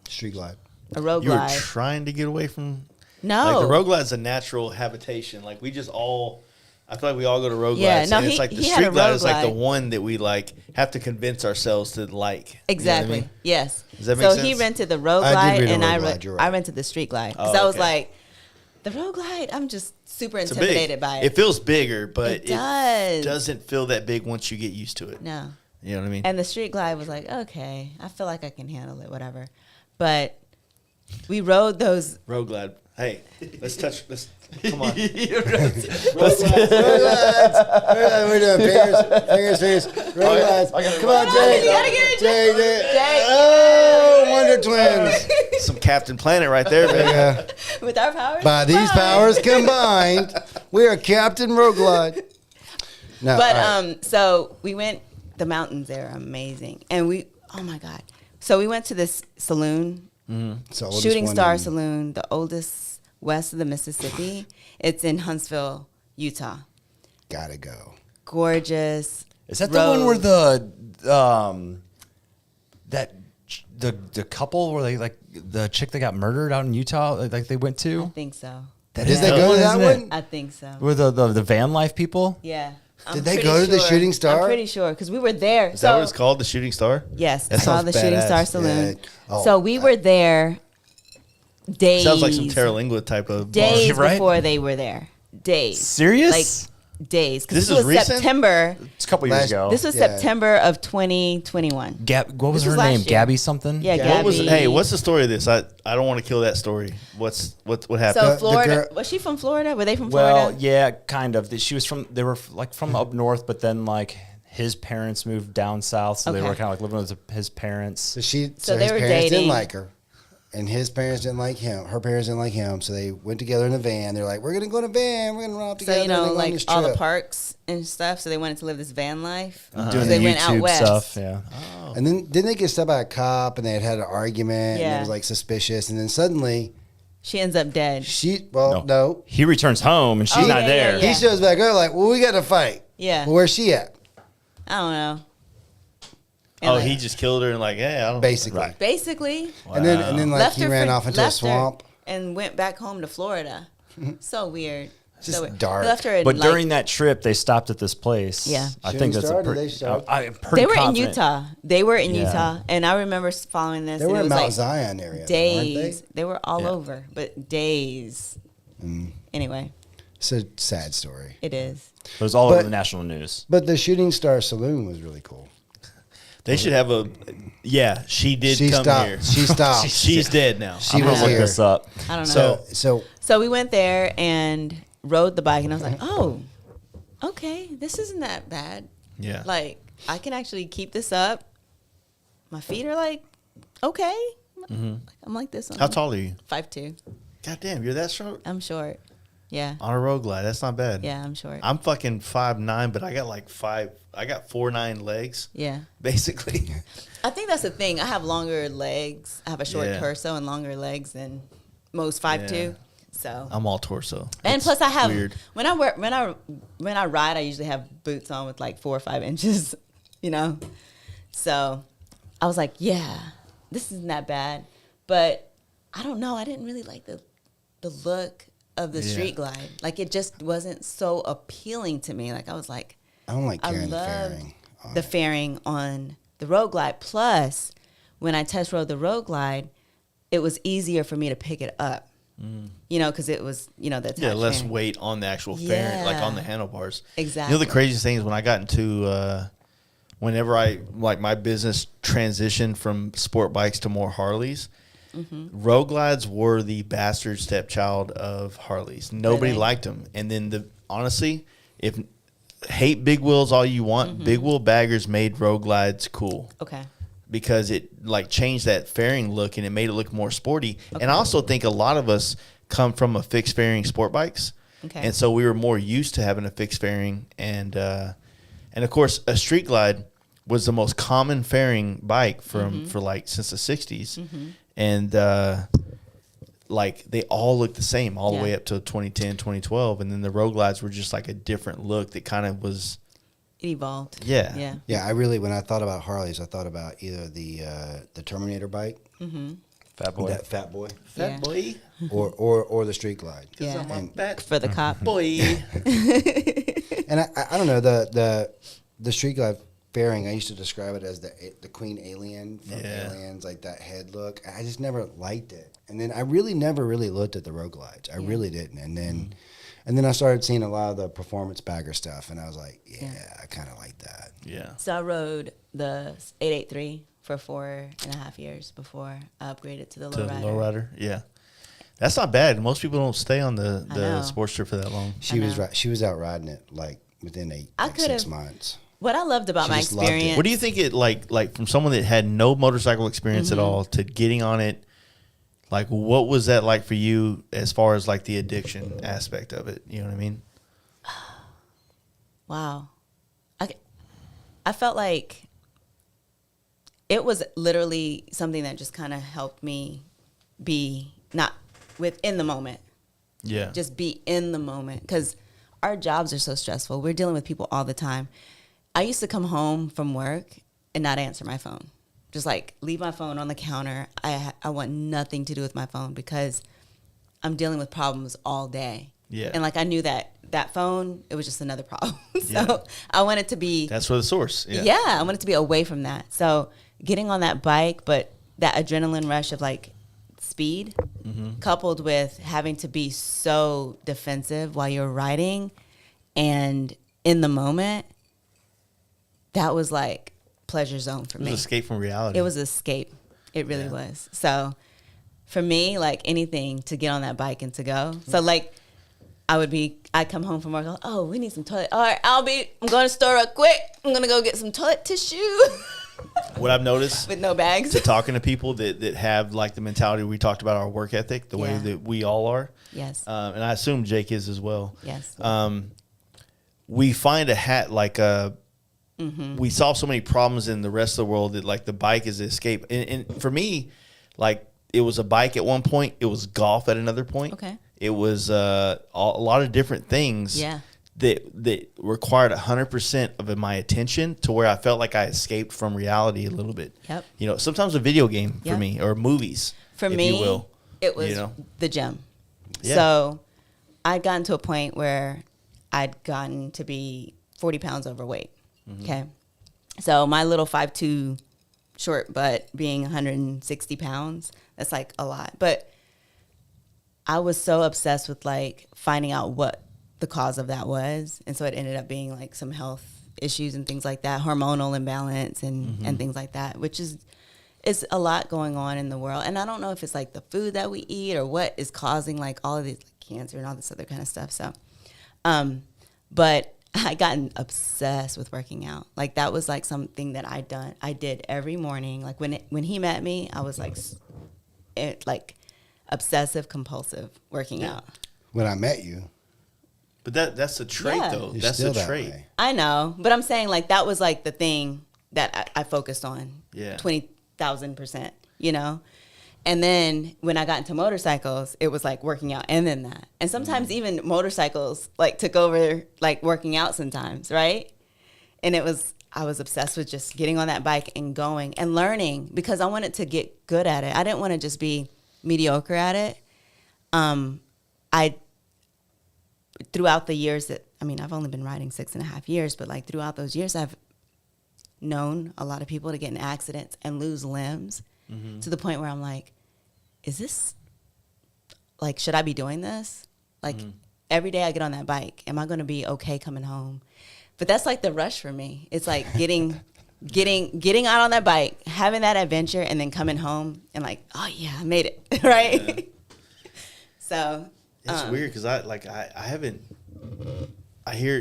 Street glide. road You were glide. trying to get away from... No. Like the road glide is a natural habitation. Like we just all... I feel like we all go to road Yeah, glides. no, and it's he- like the he had street a glide road is like the glide. one that we like have to convince ourselves to like. You know what I Exactly. mean? Yes. Does that make so sense? he rented the road I did glide, rent a and road I glide, you're right. I rented the street glide, because Oh, I was okay. like, the road glide. I'm just super It's intimidated big. by It feels bigger, but It does. doesn't feel that big once you get used to it. No. You know what I mean? And the street glide was like, okay, I feel like I can handle it, whatever. But we rode those. Road glide. Hey, let's come on. We're doing fingers. Road glides. Come on, Jay. You gotta get it, Jay. Oh, Wonder Twins. Some Captain Planet right there, man. Yeah. With our powers. By these powers combined, we are Captain Road Glide. No, But all right. so we went. The mountains there are amazing, and oh my god! So we went to this saloon, It's the oldest Shooting one Star in- Saloon, the oldest west of the Mississippi. It's in Huntsville, Utah. Gotta go. Gorgeous. Is that the one where road. the couple where they like the chick that got murdered out in Utah like they went I to? think so. That Did they go to that isn't it? one? I think so. Where the van life people? Yeah. I'm Did they pretty go to the sure. Shooting Star? I'm pretty sure because we were there. Is that what it's called? The Shooting Star? Yes, That it's called the sounds Shooting badass. Star Saloon. Yeah. Oh, So we were there days. Sounds like some Terralingua type of bar. days Right? before they were there. Days. Serious? Like days. Because This this, is was recent? September. It's a couple years Last- ago. This was Yeah. September of 2021. What was This her was name? last year. Gabby something? Yeah, Yeah. Gabby. What's the story of this? I don't want to kill that story. What happened? So The Florida. girl- Was she from Florida? Were they from Well, Florida? yeah, kind of. She was from. They were like from up north, but then like his parents moved down south, so they Okay. were kind of like living with his parents. So So they his were parents didn't dating. like her, and his parents didn't like him. Her parents didn't like him, so they went together in a van. They're like, "We're gonna go in a van. We're gonna run off So together." you know, and go on like this all the trip." parks and stuff. So they wanted to live this van life. Doing They the went out YouTube west. stuff. Yeah. And then didn't they get stopped by a cop, and they had an argument, and Yeah. it was like suspicious, and then suddenly She ends up dead. no. He returns home and she's Oh, not yeah, there. yeah, He shows back up like, "Well, we got to fight." Yeah. Well, where's she at? I don't know. And Oh, like, he just killed her and like, hey, I don't. Basically. Right. basically And then like left he her ran for- off into a left her swamp. and went back home to Florida. So weird. Just so weird. dark. He left her. But like, during that trip, they stopped at this place. Yeah. I Shooting think that's Star? a Did pretty. they stop? I'm pretty they were confident. in Utah. They were in Yeah. Utah, and I remember following this. They and were it in was Mount like Zion area. days. Weren't They were all Yeah. over, but days. Anyway, It's a sad story. it is. It was all over But- the national news. But the Shooting Star Saloon was really cool. They should have a. Yeah, she did She come stopped. here. She stopped. She's dead now. She I'm was gonna look here. this up. I don't know. So So we went there and rode the bike, and I was like, oh, okay, this isn't that bad. Yeah. Like, I can actually keep this up. My feet are like, okay. I'm like this one. How tall are you? 5'2". God damn, you're that short I'm short. Yeah. on a road glide. That's not bad. Yeah, I'm short. I'm fucking 5'9", but I got like 4'9" legs, yeah. basically. I think that's the thing. I have longer legs. I have a short Yeah. torso and longer legs than most 5'2". Yeah. So. I'm all torso. And It's plus, I have weird. when I ride, I usually have boots on with like 4 or 5 inches, you know. So I was like, yeah, this isn't that bad, but I don't know. I didn't really like the look of the Yeah. street glide. Like it just wasn't so appealing to me. Like I was like, I don't like I carrying the loved fairing. the fairing on the road glide. Plus, when I test rode the road glide, it was easier for me to pick it up. You know, because it was, the Yeah, attached less fairing. weight on the actual fairing, like on the Yeah. handlebars. Exactly. You know, the craziest thing is when I got into, whenever my business transitioned from sport bikes to more Harleys, road glides were the bastard stepchild of Harleys. Nobody Really? liked them. And then honestly, if hate big wheels all you want, big wheel baggers made road glides cool. Okay. Because it like changed that fairing look and it made it look more sporty. And I also think a lot of us come from a fixed fairing sport bikes. Okay. And so we were more used to having a fixed fairing and of course a street glide was the most common fairing bike for like since the 60s. And like they all looked the same all the Yeah. way up to 2010, 2012 and then the road glides were just like a different look that kind of was It evolved. Yeah. Yeah. Yeah, when I thought about Harleys, I thought about either the Terminator bike, Fat boy. that Fat Boy, Yeah. boy. or the Street Glide. Yeah. I'm a And- fat For the cop. boy. And I don't know the Street Glide fairing. I used to describe it as the Queen Alien from Yeah. Aliens, like that head look. I just never liked it. And then I really never really looked at the road glides. I really didn't. And then And then I started seeing a lot of the performance bagger stuff, and I was like, yeah. I kind of like that. Yeah. So I rode the 883 for 4.5 years before I upgraded to the To lowrider. lowrider, yeah. That's not bad. Most people don't stay on I the know. sports trip for that long. She was out riding it like within I like 6 could've- months. What I loved about She my just loved it. experience. What do you think it like from someone that had no motorcycle experience at all to getting on it? Like, what was that like for you as far as like the addiction aspect of it? You know what I mean? Wow. I felt like it was literally something that just kind of helped me be not within the moment. Yeah. Just be in the moment. Because our jobs are so stressful. We're dealing with people all the time. I used to come home from work and not answer my phone. Just like leave my phone on the counter. I want nothing to do with my phone because I'm dealing with problems all day. Yeah. And like I knew that phone, it was just another problem. So Yeah. I wanted to be That's where the source. Yeah. yeah, I wanted to be away from that. So getting on that bike, but that adrenaline rush of like speed coupled with having to be so defensive while you're riding and in the moment, that was like pleasure zone for It was me. escape from reality. It was escape. It really was. So for me, like anything to get on that bike and to go. So like I'd come home from work, oh, we need some toilet. All right, I'm going to the store real quick. I'm going to go get some toilet tissue What I've noticed with no bags. to talking to people that have like the mentality we talked about, our work ethic, the way Yeah. that we all are. Yes. And I assume Jake is as well. Yes. We find a hat like we solve so many problems in the rest of the world that like the bike is the escape. And for me, like it was a bike at one point. It was golf at another point. Okay. It was a lot of different things. Yeah. That required 100% of my attention to where I felt like I escaped from reality a little bit. Yep. You know, sometimes a video game for Yep. me or movies, For if me, you will. it was you know? the gym. Yeah. So I'd gotten to a point where I'd gotten to be 40 pounds overweight. Okay. So my little 5'2" short butt being 160 pounds, that's like a lot. But I was so obsessed with like finding out what the cause of that was. And so it ended up being like some health issues and things like that, hormonal imbalance and things like that, which is a lot going on in the world. And I don't know if it's like the food that we eat or what is causing like all of these like, cancer and all this other kind of stuff. So, but I gotten obsessed with working out. Like that was like something that I did every morning. Like when he met me, I was like, obsessive compulsive working out. When I met you, But that's a trait, Yeah. though. you're That's still a that trait. way. I know, but I'm saying like that was like the thing that I focused on. Yeah. 20,000%, you know? And then when I got into motorcycles, it was like working out and then that. And sometimes even motorcycles like took over like working out sometimes, right? And I was obsessed with just getting on that bike and going and learning because I wanted to get good at it. I didn't want to just be mediocre at it. Throughout the years I've only been riding 6.5 years, but like throughout those years, I've known a lot of people to get in accidents and lose limbs to the point where I'm like, is this, like, should I be doing this? Like every day I get on that bike, am I going to be okay coming home? But that's like the rush for me. It's like getting out on that bike, having that adventure, and then coming home and like, oh yeah, I made it, right? Yeah. So It's weird because I haven't. I hear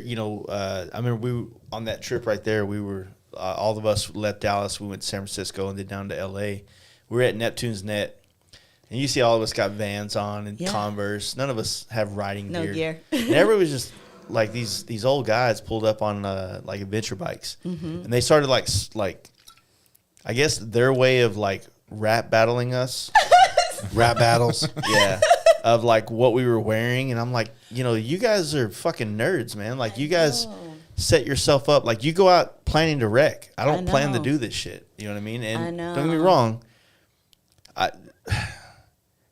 I remember we were on that trip right there. We were all of us left Dallas. We went to San Francisco and then down to L.A. We were at Neptune's Net, and you see all of us got Vans on and Yeah. Converse. None of us have riding No gear. and everybody was just like these old guys pulled up on like adventure bikes, and they started like I guess their way of like rap battling us. Rap battles. Yeah. Of like what we were wearing, and I'm like, you guys are fucking nerds, man. Like you guys set yourself up. Like you go out planning to wreck. I don't plan to know. do this shit. You know what I mean? And I know. don't get me wrong.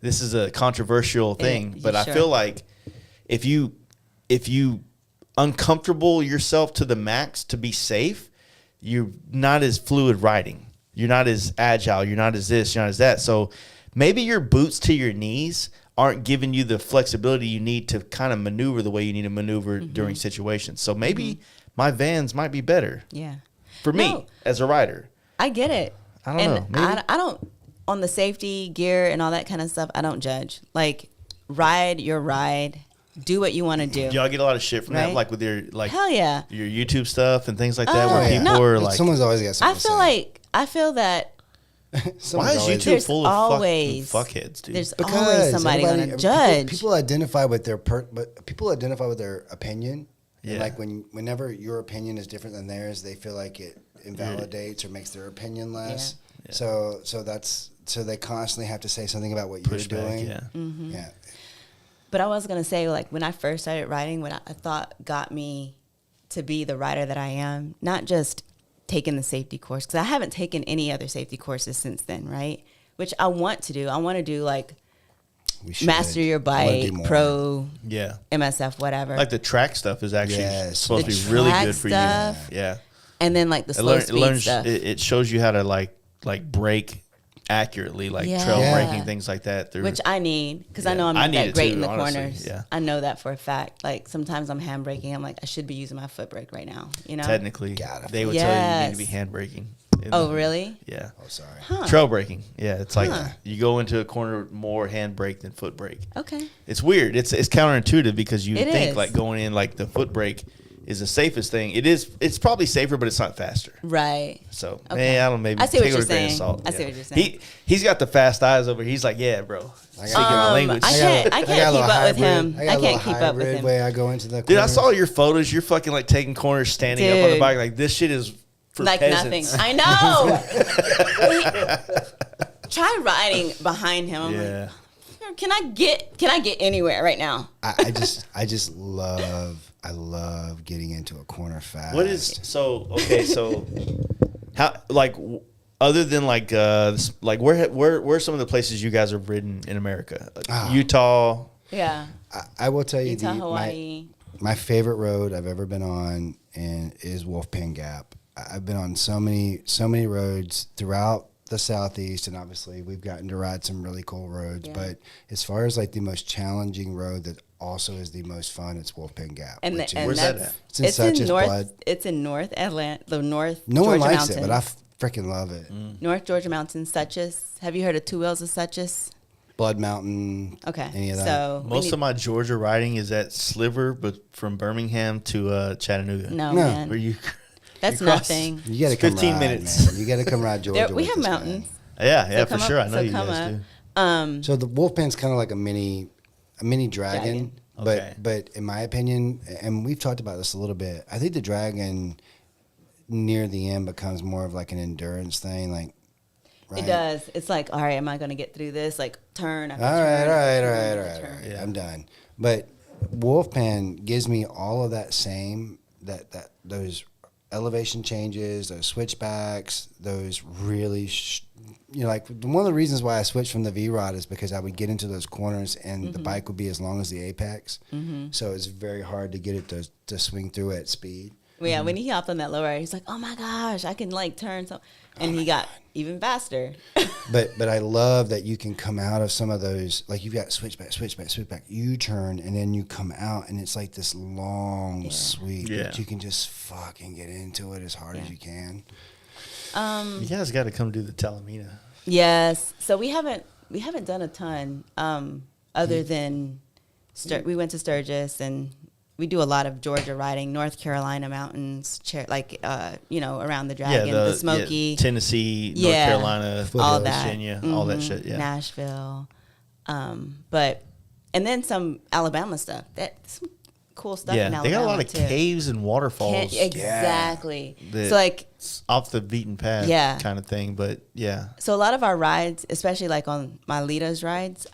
This is a controversial thing, but I sure. feel like if you uncomfortable yourself to the max to be safe, you're not as fluid riding. You're not as agile. You're not as this. You're not as that. So maybe your boots to your knees aren't giving you the flexibility you need to kind of maneuver the way you need to maneuver during situations. So maybe my Vans might be better Yeah. for me No. as a rider. I get it. I don't know. Maybe. I don't, on the safety gear and all that kind of stuff, I don't judge. Like, ride your ride. Do what you want to do. Do y'all get a lot of shit from that, Right? like with your Hell yeah. your YouTube stuff and things like that, where yeah. people No. are like, Someone's always got something I feel that why Someone's is always- YouTube there's full of always fuckheads, dude? there's always somebody going to judge. People identify with their but people identify with their opinion. Yeah. And like whenever your opinion is different than theirs, they feel like it invalidates or makes their opinion less. Yeah. So they constantly have to say something about what Push you're back, doing. yeah. Yeah. But I was going to say, like, when I first started riding, what I thought got me to be the rider that I am, not just taking the safety course, because I haven't taken any other safety courses since then, right? Which I want to do. I want to do, like, We should. master your I wanna do bike, more. pro, Yeah. MSF, whatever. Like the track stuff is actually Yes. supposed to The be really track good for stuff. you. Yeah. and then, like, the It, slow learn, speed stuff. it shows you how to like brake accurately, like Yeah. trail Yeah. braking, things like that. Through Which I need, because I Yeah. know I'm I not need that it great too, in the honestly. corners. Yeah. I know that for a fact. Like, sometimes I'm hand braking. I'm like, I should be using my foot brake right now, you know? technically, Gotta they would tell you you need to be Yes. hand braking. Oh, really? Yeah. Oh, sorry. Huh. Trail braking. Yeah, it's like Huh. you go into a corner more hand brake than foot brake. Okay. It's weird. It's counterintuitive because you It think is. like going in like the foot brake is the safest thing. It is. It's probably safer, but it's not faster. Right. So Okay. I don't know. Maybe I see what take it you're with a grain of saying. salt. I see what you're saying. He's got the fast eyes over. He's like, yeah, bro. Speaking my language. I can't got a keep little up with him. got I a little can't keep up with hybrid him. way I go into the Dude, I corners. saw your photos. You're fucking like taking corners, standing up on the Dude. bike. Like this shit is for Like peasants. nothing. I know. Try riding behind him. I'm Yeah. like, can I get anywhere right now? I just love getting into a corner fast. What is so okay? So how like other than like where are some of the places you guys have ridden in America? Utah. Yeah. I will tell you Utah, my Hawaii. favorite road I've ever been on is Wolfpen Gap. I've been on so many roads throughout the Southeast, and obviously we've gotten to ride some really cool roads. Yeah. But as far as like the most challenging road that also is the most fun, it's Wolfpen Gap. And, which Where's is, that that's at? It's in Suchess North. Blood. It's in North Atlanta, the North. No Georgia one likes Mountains. it, but I freaking love it. North Georgia Mountains, Suchess. Have you heard of Two Wheels of Suchess? Blood Mountain. Okay, Any of that? so we Most need- of my Georgia riding is at Sliver, but from Birmingham to Chattanooga. no, No. man, Where you? that's you cross- nothing. You got to It's come 15 ride, minutes. man. You got to come ride Georgia. There, we with have us, man. mountains. Yeah, So for sure. I know you come guys up. do. So the Wolfpen's kind of like a mini dragon, Okay. but in my opinion, and we've talked about this a little bit, I think the dragon near the end becomes more of like an endurance thing, like. Right? It does. It's like, all right, am I going to get through this? Like turn after All turn. right, after all right, turn all right, after all right, turn. all right. Yeah. I'm done. But Wolfpen gives me all of that same that those elevation changes, those switchbacks, those really. Like one of the reasons why I switched from the V-Rod is because I would get into those corners and the bike would be as long as the apex. So it's very hard to get it to swing through at speed. Well, yeah, when he hopped on that lower, he's like, oh my gosh, I can like turn so, and he got even faster. But I love that you can come out of some of those, like you've got switchback, U-turn, and then you come out and it's like this long sweep. Yeah. That you can just fucking get into it as hard as you can. You guys got to come do the Talamina. Yes. So we haven't done a ton other than we went to Sturgis, and we do a lot of Georgia riding, North Carolina mountains, around the Dragon, the Smoky, Tennessee, North Yeah. Carolina, all that, Virginia, all that shit. Yeah. Nashville, and then some Alabama stuff. That's some cool stuff in Yeah, Alabama they got a lot of too. caves and waterfalls. Exactly. That- So like. Off the beaten path Yeah. kind of thing, but yeah. So a lot of our rides, especially like on my Lita's rides,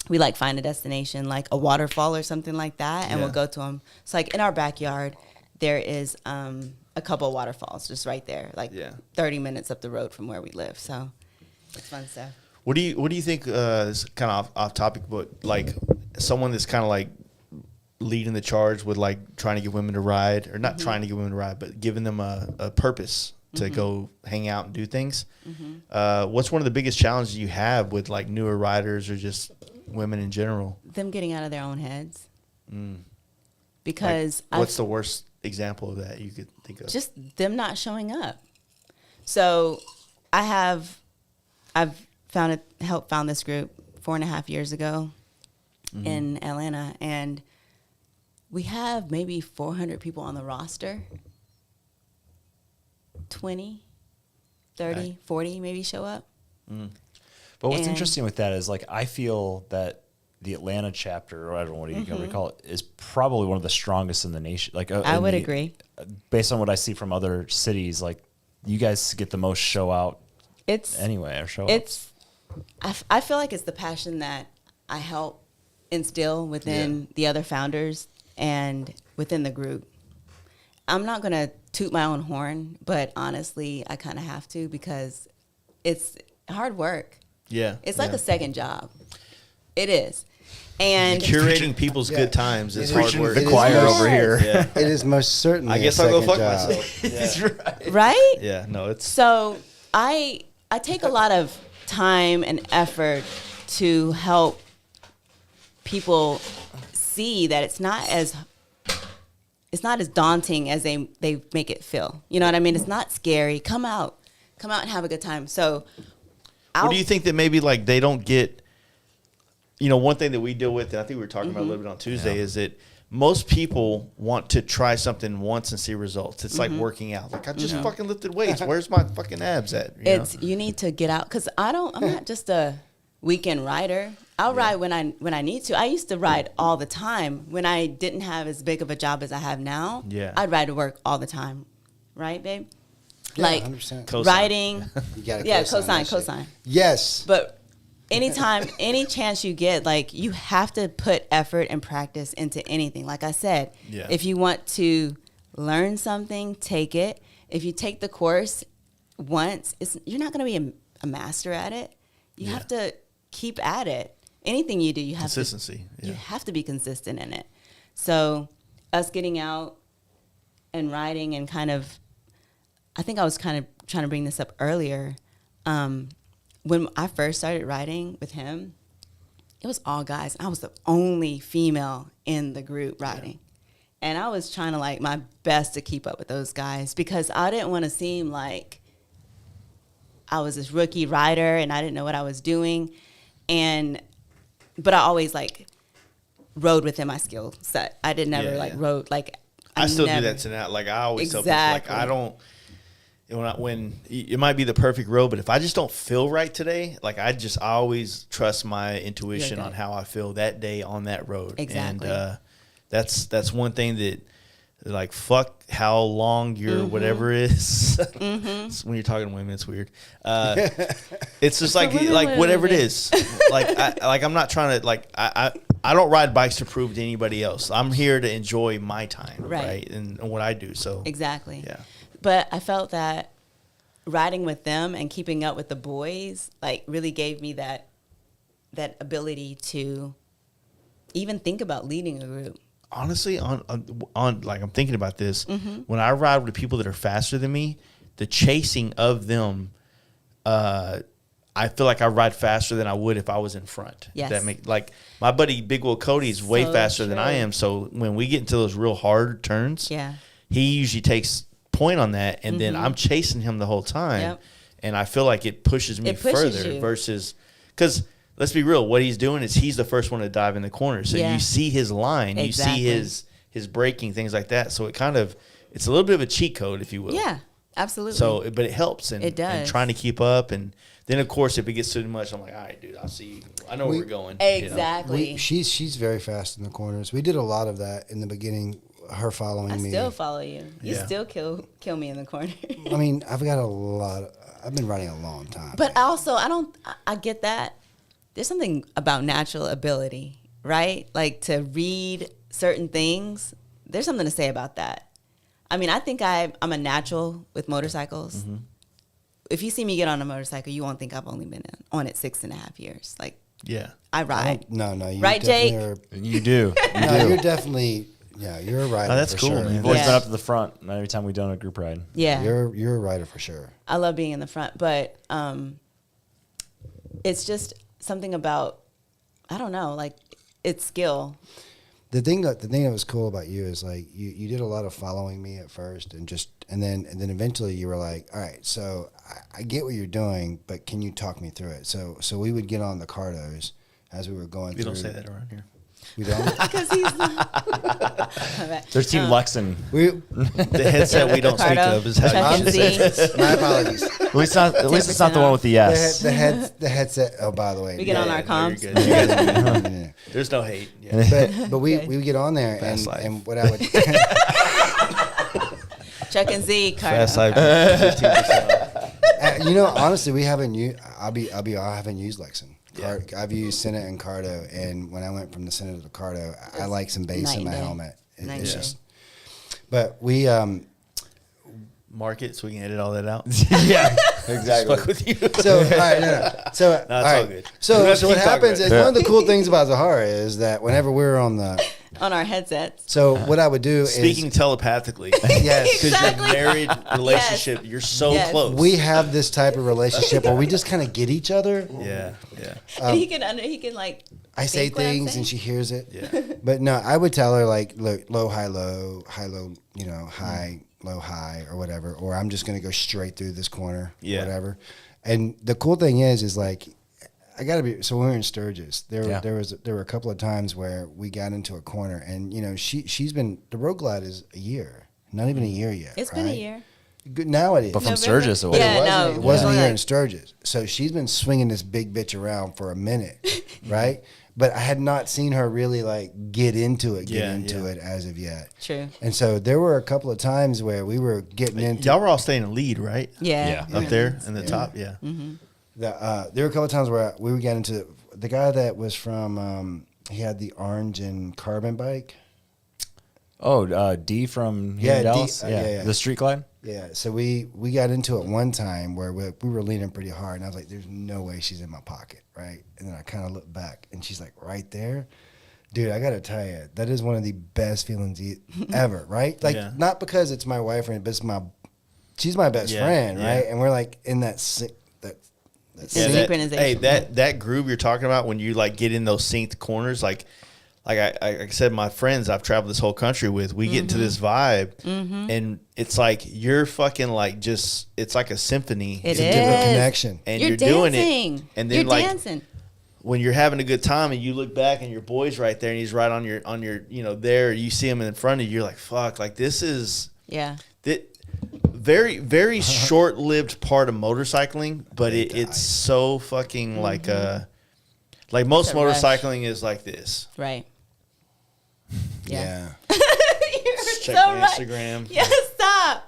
we like find a destination like a waterfall or something like that, and Yeah. we'll go to them. So like in our backyard, there is a couple of waterfalls just right there, like 30 minutes up the road from where we live. So it's fun stuff. What do you think is kind of off topic, but like someone that's kind of like leading the charge with like trying to get women to ride, or not trying to get women to ride, but giving them a purpose to go hang out and do things. What's one of the biggest challenges you have with like newer riders or just women in general? Them getting out of their own heads. Because What's the worst example of that you could think of? just them not showing up. So I've helped found this group 4.5 years ago in Atlanta, and we have maybe 400 people on the roster. 20, 30, Okay. 40 maybe show up. But what's And- interesting with that is, like, I feel that the Atlanta chapter, or I don't know what you can call it, is probably one of the strongest in the nation. Like, I would agree. Based on what I see from other cities, like, you guys get the most show out It's anyway, or show it's I feel like it's the passion that I help instill within the other founders and within the group. I'm not going to toot my own horn, but honestly, I kind of have to, because it's hard work. Yeah. It's like a second job. It is. And Curating people's Yeah. good times is It hard is- work. it The is choir most- over here. Yeah. It is most certainly. I guess a I'll go second fuck job. myself. Yeah. right? Yeah, no, it's So I take a lot of time and effort to help people see that it's not as daunting as they make it feel. You know what I mean? It's not scary. Come out and have a good time. So what do you think that maybe like they don't get, one thing that we deal with, and I think we were talking about a little bit on Tuesday, is that most people want to try something once and see results. It's like working out. Like, I just fucking lifted weights. Where's my fucking abs at? you need to get out, because I'm not just a weekend rider. I'll ride when I need to. I used to ride all the time when I didn't have as big of a job as I have now. Yeah. I'd ride to work all the time. Right, babe? Yeah, Like 100%. Cosign. riding. You gotta Yeah, co-sign that shit. cosign. Yes. But anytime, any chance you get, like, you have to put effort and practice into anything. Like I said, Yeah. if you want to learn something, take it. If you take the course once, you're not going to be a master at it. You have to keep at it. Anything you do, you have Consistency. You Yeah. have to be consistent in it. So us getting out and riding and kind of, I think I was kind of trying to bring this up earlier. When I first started riding with him, it was all guys. I was the only female in the group riding. And I was trying to, like, my best to keep up with those guys, because I didn't want to seem like I was this rookie rider and I didn't know what I was doing. But I always, like, rode within my skill set. I did never, Yeah, yeah. rode, like, I still never- do that to now. Like, I always tell people, Exactly. like, I don't, when it might be the perfect road, but if I just don't feel right today, like, I always trust my intuition Your on gut. how I feel that day on that road. Exactly. And that's one thing that, like, fuck how long your whatever is. When you're talking to women, it's weird. It's just like women, whatever it women. is. I'm not trying to, I don't ride bikes to prove to anybody else. I'm here to enjoy my time, right? And what I do. So Exactly. yeah. But I felt that riding with them and keeping up with the boys, like, really gave me that ability to even think about leading a group. Honestly, on like, I'm thinking about this. Mm-hmm. When I ride with people that are faster than me, the chasing of them, I feel like I ride faster than I would if I was in front. Yes. That make, like, my buddy Big Will Cody's way So faster than I true. am. So when we get into those real hard turns, Yeah. he usually takes point on that, and then I'm chasing him the whole time. Yep. And I feel like it pushes me It pushes further you. versus, because let's be real, what he's doing is he's the first one to dive in the corner. So Yeah. you see his line, Exactly. you see his braking, things like that. So it's a little bit of a cheat code, if you will. Yeah, absolutely. So, but it helps, and It does. and trying to keep up, and then of course if it gets too much, I'm like, all right, dude, I'll see you. I know where we're going. you know? Exactly. She's very fast in the corners. We did a lot of that in the beginning. Her following I me. still follow you. You Yeah. still kill me in the corner. I mean, I've got a lot. I've been running a long time. But also, I get that. There's something about natural ability, right? Like, to read certain things. There's something to say about that. I mean, I think I'm a natural with motorcycles. Mm-hmm. If you see me get on a motorcycle, you won't think I've only been on it 6.5 years. Like, Yeah. I I ride. don't- no, you Right, Jake? definitely You do. Are, no, you're definitely. Yeah, you're a rider. Oh, that's for cool, sure. man. You've always Yeah. been up to the front every time we've done a group ride. Yeah. You're a rider for sure. I love being in the front, but it's just something about I don't know, like it's skill. The thing that was cool about you is like you did a lot of following me at first, and then eventually you were like, all right, so I get what you're doing, but can you talk me through it? So we would get on the cardos as we were going through. We don't say that around here. We don't. Because he's There's Team Lexin. The headset we don't speak of is how Chuck you and should say Zee. it. My apologies. At least it's not the one with the S. The headset. Oh, by the way, We get on our No, you're comms. good. You guys are good. There's no hate. Yeah. but we would get on there Fast life. and what I would. Chuck and Zee, Fast Cardo. life. 15% off. Honestly, we haven't used. I haven't used Lexin. Yeah. I've used Senate and Cardo, and when I went from the Senate to the Cardo, I like some bass in my night and day. helmet. Night It's and just. But we. Mark it so we can edit all that out. Yeah, Just exactly. fuck with you. So all right, no. So No, it's all all right. good. We So have to what keep talking happens about is it. one of the cool things about Zahara is that whenever we're on the. On our headsets. So what I would do Speaking is. telepathically. Yes. Because Exactly. your married relationship, you're so Yes. close. We have this type of relationship where we just kind of get each other. Yeah, yeah. And he can like. I say think what I'm things saying. and she hears it. Yeah. But no, I would tell her like low, high, low, high, low, high, low, high, or whatever. Or I'm just gonna go straight through this corner, Yeah. whatever. And the cool thing is like I gotta be. So when we were in Sturgis, there were a couple of times where we got into a corner, and she's been the road glide is a year, not even a year yet. It's been a year. Good, now it is. But from November. Sturgis, it was. Yeah. It wasn't a year Like- in Sturgis. So she's been swinging this big bitch around for a minute, right? But I had not seen her really like get into it as of yet. True. And so there were a couple of times where we were getting into Y'all were all staying in lead, right? Yeah. Yeah. Up there in the top, yeah. there were a couple of times where we were getting into the guy that was from he had the orange and carbon bike. Oh, D from here in Yeah, D, Dallas? yeah. The Street Glide? Yeah, so we got into it one time where we were leaning pretty hard, and I was like, "There's no way she's in my pocket, right?" And then I kind of looked back, and she's like right there. Dude, I gotta tell you, that is one of the best feelings ever, right? Like, Yeah. not because it's my wife, but it's she's my best friend, yeah. right? And we're like in that Yeah, sync. synchronization. Hey, that groove you're talking about when you like get in those synced corners, like I said, my friends I've traveled this whole country with, we get into this vibe, and it's like you're fucking like just it's like a symphony. It It's a is. different connection. And You're you're doing dancing. it, and then You're like dancing. when you're having a good time and you look back and your boy's right there and he's right on your there, you see him in front of you, you're like, fuck, like this is Yeah. very very short-lived part of motorcycling, but it's so fucking like most It's a rush. motorcycling is like this. Right. Yeah. You're Check so my right. Instagram. Yeah, stop.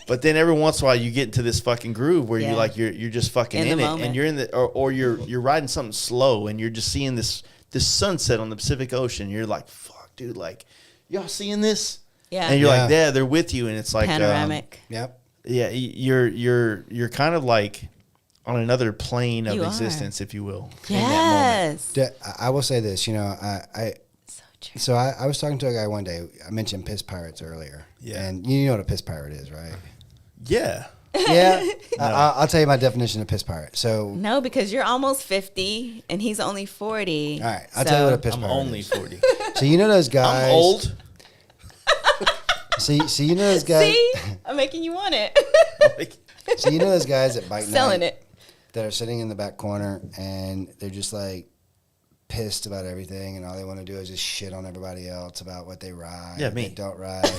But then every once in a while you get into this fucking groove where Yeah. you like you're just fucking In in, the it, moment. and you're in the or you're riding something slow and you're just seeing this sunset on the Pacific Ocean. You're like, fuck, dude, like y'all seeing this? Yeah. And you're like, Yeah. yeah, they're with you, and it's like Panoramic. Yep. yeah, you're kind of like on another plane of You are. existence, if you will. in that moment. Yes. I will say this, So true. So I was talking to a guy one day. I mentioned piss pirates earlier. Yeah. And you know what a piss pirate is, right? Yeah. Yeah. I'll tell you my definition of piss pirate. So, No, because you're almost 50 and he's only 40. all right, I'll tell you what a piss I'm pirate only is. 40. So you know those guys. I'm old. So you know those guys. See? I'm making you want it. So you know those guys at bike Selling night it. that are sitting in the back corner and they're just like pissed about everything, and all they want to do is just shit on everybody else about what they ride. Yeah, what me. They don't ride.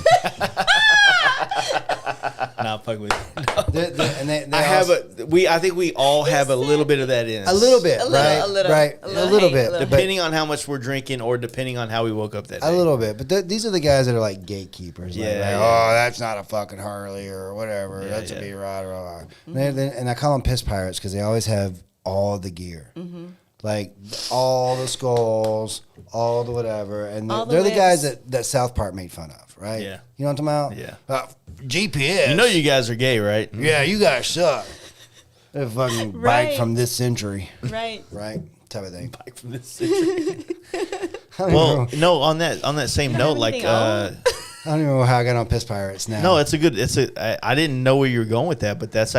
Nah, fuck with you. And they I think we all have a little bit of that in us. a little bit, A little, right? a little, right? a A little little hate, bit, a little but Depending on how much we're drinking or depending on how we woke up that day. a little bit. But these are the guys that are like gatekeepers. Yeah, Like, yeah. oh, that's not a fucking Harley or whatever. Yeah, That's yeah. a V-Rod. And I call them piss pirates because they always have all the gear. Like all the skulls, all the whatever. And All the they're the guys whips. that South Park made fun of, right? Yeah. You know what I'm talking Yeah. about? GPS. You know you guys are gay, right? Yeah, you guys suck. They're fucking bike Right. from this century, Right. right? Type of thing. Like from this century. I don't Well, even no. know- On that same note, like, everything old. I don't even know how I got on piss pirates now. no, I didn't know where you were going with that, but that's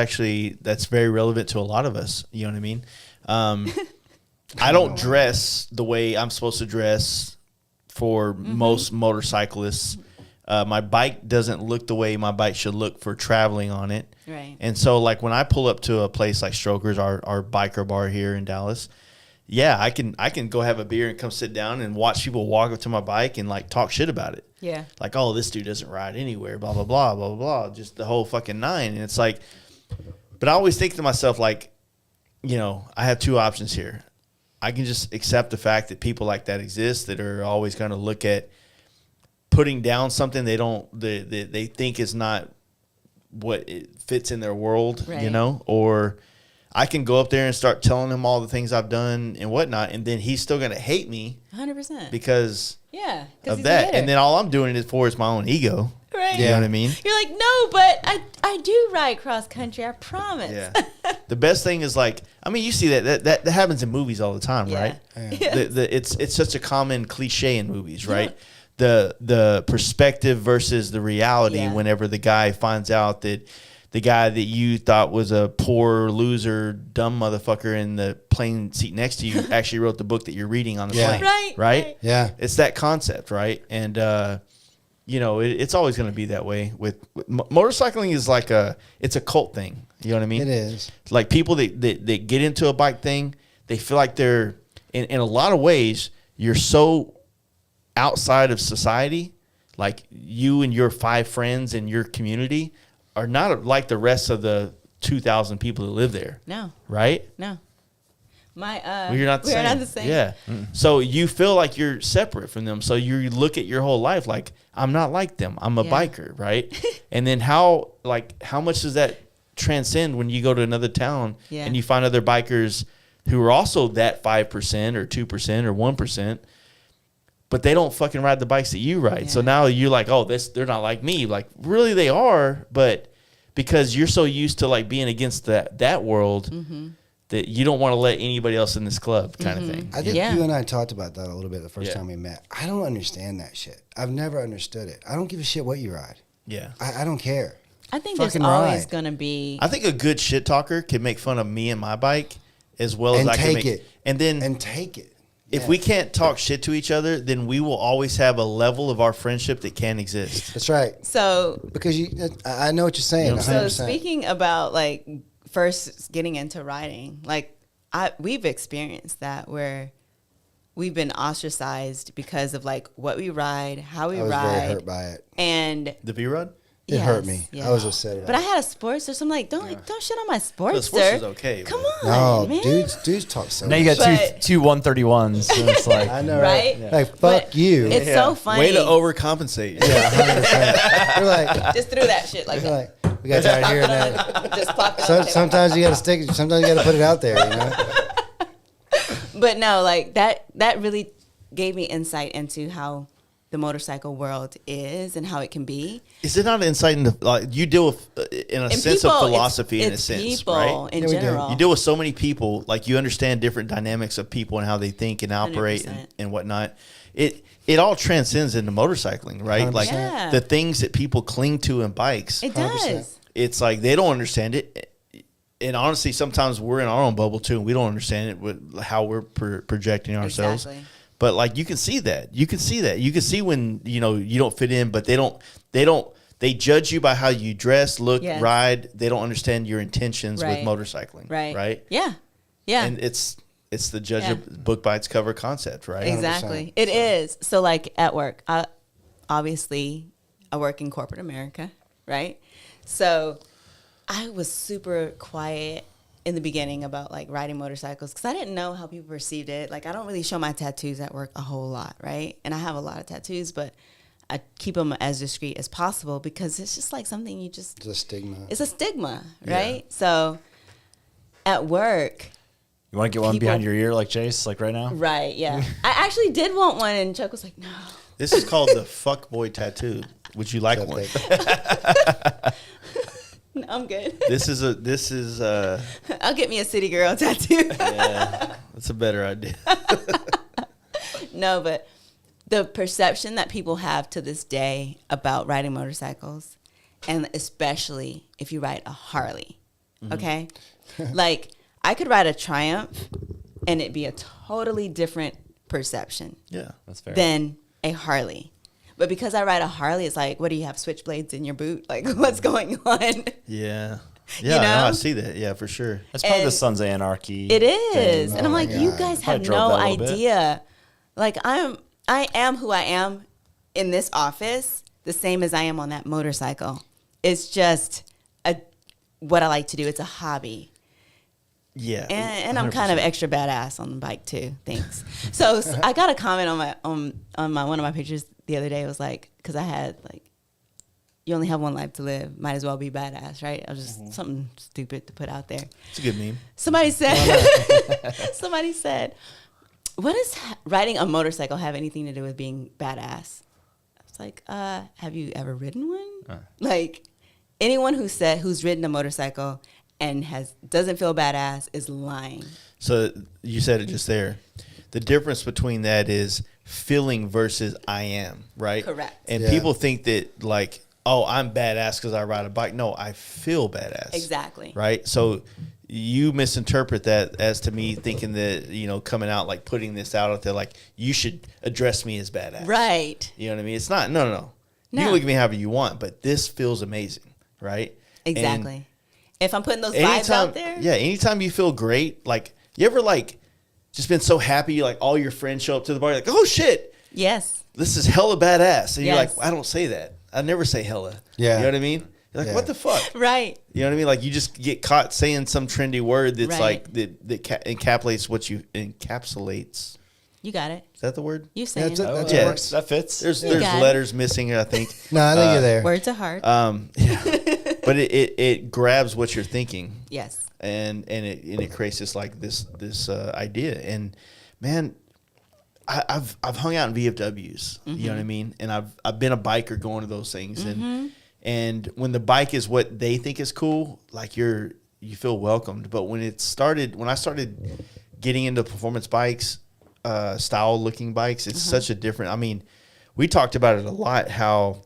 very relevant to a lot of us. You know what I mean? I don't dress the way I'm supposed to dress for most motorcyclists. My bike doesn't look the way my bike should look for traveling on it. Right. And so, like, when I pull up to a place like Strokers, our biker bar here in Dallas, yeah, I can go have a beer and come sit down and watch people walk up to my bike and, like, talk shit about it. Yeah. Like, oh, this dude doesn't ride anywhere, blah, blah, blah, blah, blah, blah. Just the whole fucking nine. And it's like, but I always think to myself, like, you know, I have two options here. I can just accept the fact that people like that exist that are always going to look at putting down something they think is not what it fits in their world, right. you know, or I can go up there and start telling him all the things I've done and whatnot, and then he's still going to hate me 100% because of that. And then all I'm doing it for is my own ego. Right. You know what I mean? You're like, no, but I do ride cross country. I promise. Yeah. The best thing is, like, I mean, you see that happens in movies all the time, Yeah. right? Yeah. It's such a common cliche in movies, right? The perspective versus the reality. Yeah. Whenever the guy finds out that the guy that you thought was a poor loser, dumb motherfucker in the plane seat next to you actually wrote the book that you're reading on the plane, right? Yeah. It's that concept, right? And you know, it's always going to be that way. With motorcycling is like it's a cult thing. You know what I mean? It is. Like people that get into a bike thing, they feel like they're in a lot of ways. You're so outside of society, like you and your 5 friends and your community are not like the rest of the 2,000 people that live there. No. Right? No. We're not We're not the same. Yeah. So you feel like you're separate from them. So you look at your whole life like, I'm not like them. I'm a biker, right? And then how much does that transcend when you go to another town and you find other bikers who are also that 5% or 2% or 1%, but they don't fucking ride the bikes that you ride. Yeah. So now you're like, oh, they're not like me. Like, really they are, but because you're so used to like being against that world that you don't want to let anybody else in this club kind of thing. I think you and I talked about that a little bit the first time we met. I don't understand that shit. I've never understood it. I don't give a shit what you ride. Yeah. I don't care. I think Fucking there's always ride. going to be. I think a good shit talker can make fun of me and my bike as well as I can make it. And then And take it. if Yeah. we can't talk shit to each other, then we will always have a level of our friendship that can exist. That's right. So, Because I know what you're saying. You know what I'm 100%. so speaking about like first getting into riding, like we've experienced that where we've been ostracized because of like what we ride, how we I was ride, very hurt by it. and The V-Rod? It hurt me. I was upset about But I it. had a Sportster, so I'm like, don't shit on my Sportster. Sportster's okay, Come but- on, No, man. dudes talk so Now you much. got But- two 131s. So it's like, I know, Right? right? Like, fuck But you. It's so funny. Way to overcompensate. Yeah, 100%. We're like, Just threw that shit like we're that. like, we got tired of hearing that. Just pop it on the table. Sometimes you got to stick. Sometimes you got to put it out there. You know. But no, like that really gave me insight into how the motorcycle world is and how it can be. Is it not an insight into, like, you deal with, in a And sense people, of philosophy in a it's sense, people right? in Yeah, we do. general. You deal with so many people, like you understand different dynamics of people and how they think and operate 100%. and whatnot. It all transcends into motorcycling, right? 100%. Like Yeah. the things that people cling to in bikes. It 100%. does. It's like they don't understand it. And honestly, sometimes we're in our own bubble too, and we don't understand it with how we're projecting ourselves. Exactly. But like you can see that. You can see when you don't fit in, but they judge you by how you dress, look, Yes. ride. They don't understand your intentions Right. with motorcycling. Right. Right. Yeah. Yeah. And it's the judge Yeah. a book by its cover concept, right? Exactly. It is. So like at work, I work in corporate America, right? So I was super quiet in the beginning about like riding motorcycles because I didn't know how people perceived it. Like I don't really show my tattoos at work a whole lot, right? And I have a lot of tattoos, but I keep them as discreet as possible because it's just like something you just, It's a stigma. it's a stigma, right? So at work, you want to get one People- behind your ear like Chase, like right now? right, yeah. I actually did want one and Chuck was like, no. This is called the fuckboy tattoo. Would you like So one? No, I'm good. This is I'll get me a city girl tattoo. yeah, that's a better idea. No, but the perception that people have to this day about riding motorcycles, and especially if you ride a Harley, okay? Like, I could ride a Triumph and it'd be a totally different perception Yeah. That's fair. than a Harley. But because I ride a Harley, it's like, what do you have, switchblades in your boot? Like, what's going on? Yeah. You Yeah, know? no, I see that. Yeah, for sure. That's probably the and- Sons of Anarchy. It is. thing. And I'm Oh my like, you God. guys Probably have drove no that a little bit. idea. Like, I am who I am in this office, the same as I am on that motorcycle. It's just what I like to do. It's a hobby. Yeah. And I'm kind of 100%. extra badass on the bike too. Thanks. So I got a comment on my one of my pictures the other day. It was like, because I had like, you only have one life to live. Might as well be badass, right? I was just something stupid to put out there. It's a good meme. Somebody said, somebody said, what does riding a motorcycle have anything to do with being badass? I was like, have you ever ridden one? Like, anyone who's ridden a motorcycle and doesn't feel badass is lying. So you said it just there. The difference between that is feeling versus I am, right? Correct. And Yeah. people think that like, oh, I'm badass because I ride a bike. No, I feel badass. Exactly. Right. So you misinterpret that as to me thinking that, you know, coming out like putting this out there, like you should address me as badass. Right. You know what I mean? It's not. No. You No. can look at me however you want, but this feels amazing, right? Exactly. And If I'm putting those vibes out there. yeah, anytime you feel great, like you ever like just been so happy, like all your friends show up to the bar, you're like, oh shit, Yes. this is hella badass. And you're Yes. like, I don't say that. I never say hella. Yeah. You know what I mean? You're like, Yeah. what the fuck? Right. You know what I mean? Like you just get caught saying some trendy word that's Right. like that encapsulates what you encapsulates. You got it. Is that the word? You saying That's it. Oh, That's Yeah. works. that fits. There's got it. letters missing, I think. No, I think you're there. Words are hard. Yeah. But it grabs what you're thinking. Yes. And it creates this idea. And man, I've hung out in VFWs, you know what I mean? And I've been a biker going to those things. And when the bike is what they think is cool, like you feel welcomed. But when I started getting into performance bikes, style looking bikes, it's such a different, I mean, we talked about it a lot, how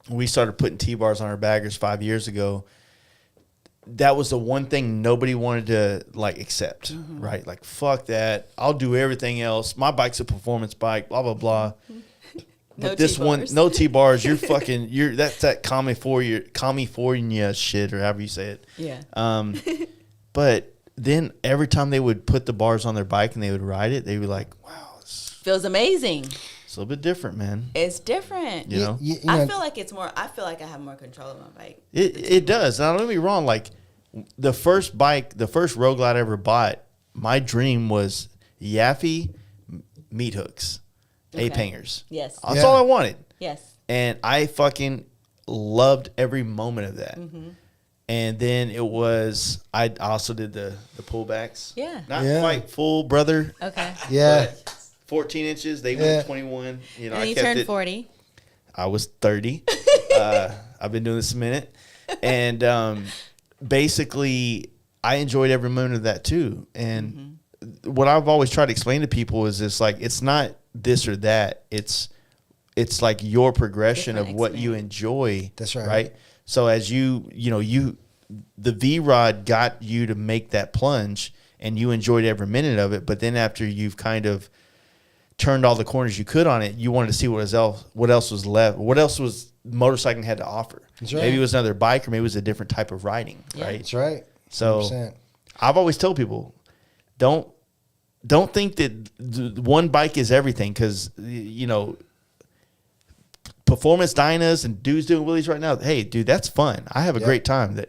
we started putting T-bars on our baggers 5 years ago. That was the one thing nobody wanted to like accept, right? Like, fuck that. I'll do everything else. My bike's a performance bike, blah, blah, blah. But No this one, T-bars. no T-bars. That's that California shit, or however you say it. Yeah. But then every time they would put the bars on their bike and they would ride it, they would be like, wow, it's Feels amazing. a little bit different, man. It's different. You know? I feel like I feel like I have more control of my bike. It does. Now, don't get me wrong. Like the first Road Glide I ever bought, my dream was Yaffe meat hooks, ape Okay. hangers. Yes. That's Yeah. all I wanted. Yes. And I fucking loved every moment of that. And then it was, I also did the pullbacks. Yeah. Not Yeah. quite full, brother. Okay. Yeah. But 14 inches. They Yeah. went 21. You know, And I you kept turned it. 40. I was 30. I've been doing this a minute. And basically, I enjoyed every moment of that too. And what I've always tried to explain to people is it's like, it's not this or that. It's like your progression Different of what you experience. enjoy. That's right. Right. So as the V-Rod got you to make that plunge and you enjoyed every minute of it. But then after you've kind of turned all the corners you could on it, you wanted to see what else was left. What else was motorcycling had to offer. That's right. Maybe it was another bike, or maybe it was a different type of riding, Yeah. right? That's right. So 100%. I've always told people, don't think that one bike is everything, because performance dynas and dudes doing wheelies right now. Hey, dude, that's fun. I have a Yeah. great time.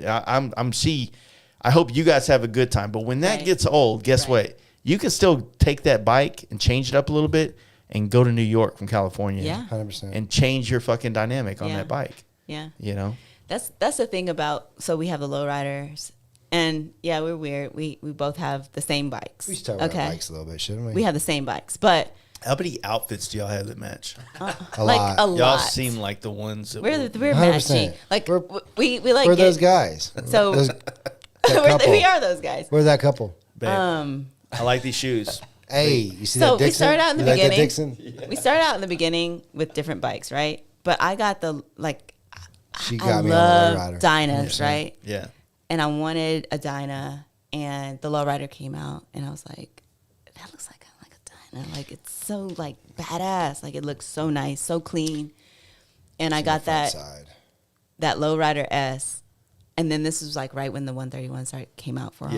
I hope you guys have a good time. But when that Right. gets old, guess Right. what? You can still take that bike and change it up a little bit and go to New York from California. Yeah. 100%. And change your fucking dynamic on Yeah. that bike. Yeah. You know? That's the thing about, so we have the lowriders, and yeah, we're weird. We both have the same bikes. We should talk about bikes a little bit, shouldn't we? We have the same bikes, but How many outfits do y'all have that match? a like lot. a Y'all lot. seem like the ones that we're 100%. matching. Like We're- we like We're get- those guys. So that couple. we are those guys. We're that couple. babe, I like these shoes. Hey, you see So that Dixon? we started out in the You like that beginning. Dixon? We started out in the beginning with different bikes, right? But I got the She I got me on love the lowrider. Dynas, 100%. right? Yeah. And I wanted a Dyna, and the lowrider came out, and I was like, that looks like a Dyna. Like, it's so, like, badass. Like, it looks so nice, so clean. And I got that Lowrider S. And then this was, like, right when the 131 came out for him.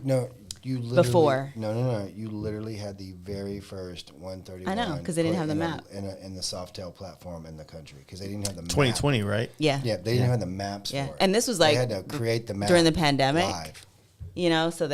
Yeah. You literally, Before. No. You literally had the very first 131. I know, because they didn't have the map. In the Softail platform in the country, because they didn't have the map. 2020, right? Yeah. Yeah, they didn't have the maps for it. And this was, like, they had to create the map during the pandemic. live. You know, so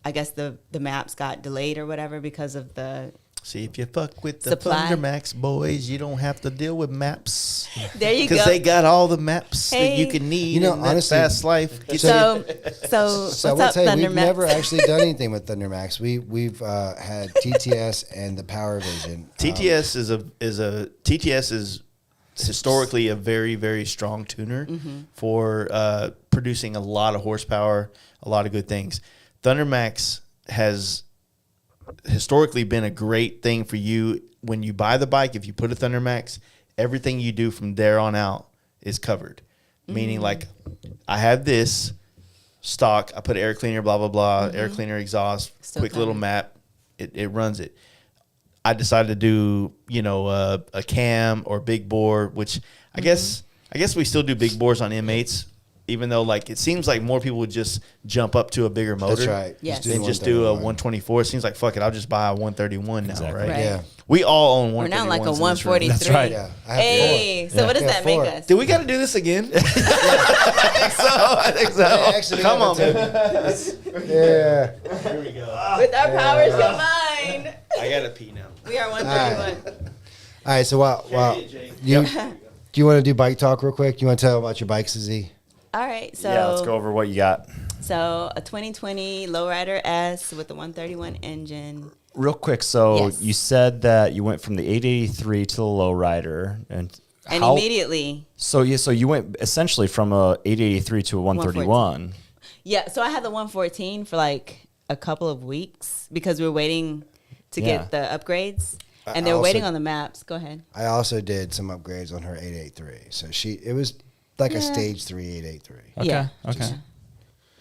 I guess the maps got delayed or whatever because of the See, if you fuck with the supply. Thundermax boys, you don't have to deal with maps. There you go. Because they got all the maps that you Hey. can need You know, in that honestly, fast life. So So I what's will up, tell you, we've Thundermax? never actually done anything with Thundermax. We've had TTS and the Power Vision. TTS TTS is historically a very, very strong tuner for producing a lot of horsepower, a lot of good things. Thundermax has historically been a great thing for you when you buy the bike. If you put a Thundermax, everything you do from there on out is covered. Meaning, like, I have this stock, I put air cleaner, blah blah blah, air cleaner, exhaust, Still quick little covered. map. It runs it. I decided to do, a cam or big bore, which I guess we still do big bores on M8s, even though, like, it seems like more people would just jump up to a bigger motor. That's right. Yes. Than just do a 124. It seems like, fuck it, I'll just buy a 131 now, Exactly. right? Right. Yeah. We all own 131s. We're now like a in this room. 143. That's right. Yeah. I have Hey, four. so what does Yeah, that make four. us? Do we got to do this again? I think so. Yeah, actually, Come on, yeah. baby. Yeah. Here we go. With our powers combined, I got to pee now. we are 131. All right. So while Carry it, Jake. do you want to do bike talk real quick? Do you want to tell about your bikes, Z? All right, so Yeah, let's go over what you got. So a 2020 Lowrider S with the 131 engine. Real quick, so Yes. you said that you went from the 883 to the lowrider, and Immediately, So you went essentially from a 883 to a 131. yeah. So I had the 114 for like a couple of weeks because we were waiting to Yeah. get the upgrades, and I they were waiting also- on the maps. Go ahead. I also did some upgrades on her 883. So it was like a Yeah. stage 3 883. Okay. Yeah. Okay.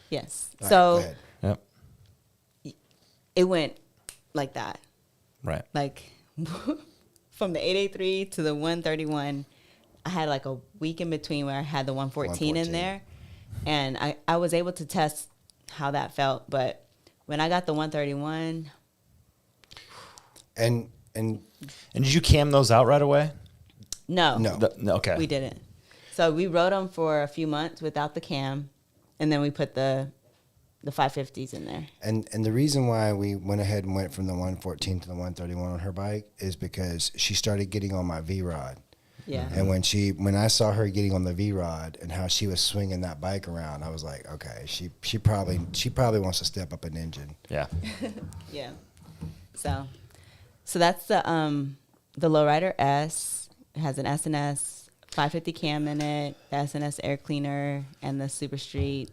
Yes. All right, go So ahead. Yep. it went like that. Right. Like from the 883 to the 131, I had like a week in between where I had the 114 in 114. there, and I was able to test how that felt. But when I got the 131, And And did you cam those out right away? no, No. No, okay. we didn't. So we rode them for a few months without the cam, and then we put the 550s in there. And the reason why we went ahead and went from the 114 to the 131 on her bike is because she started getting on my V-Rod. Yeah. And when I saw her getting on the V-Rod and how she was swinging that bike around, I was like, okay, she probably wants to step up an engine. Yeah. Yeah. So that's the Lowrider S. It has an SNS 550 cam in it, the SNS air cleaner, and the Super Street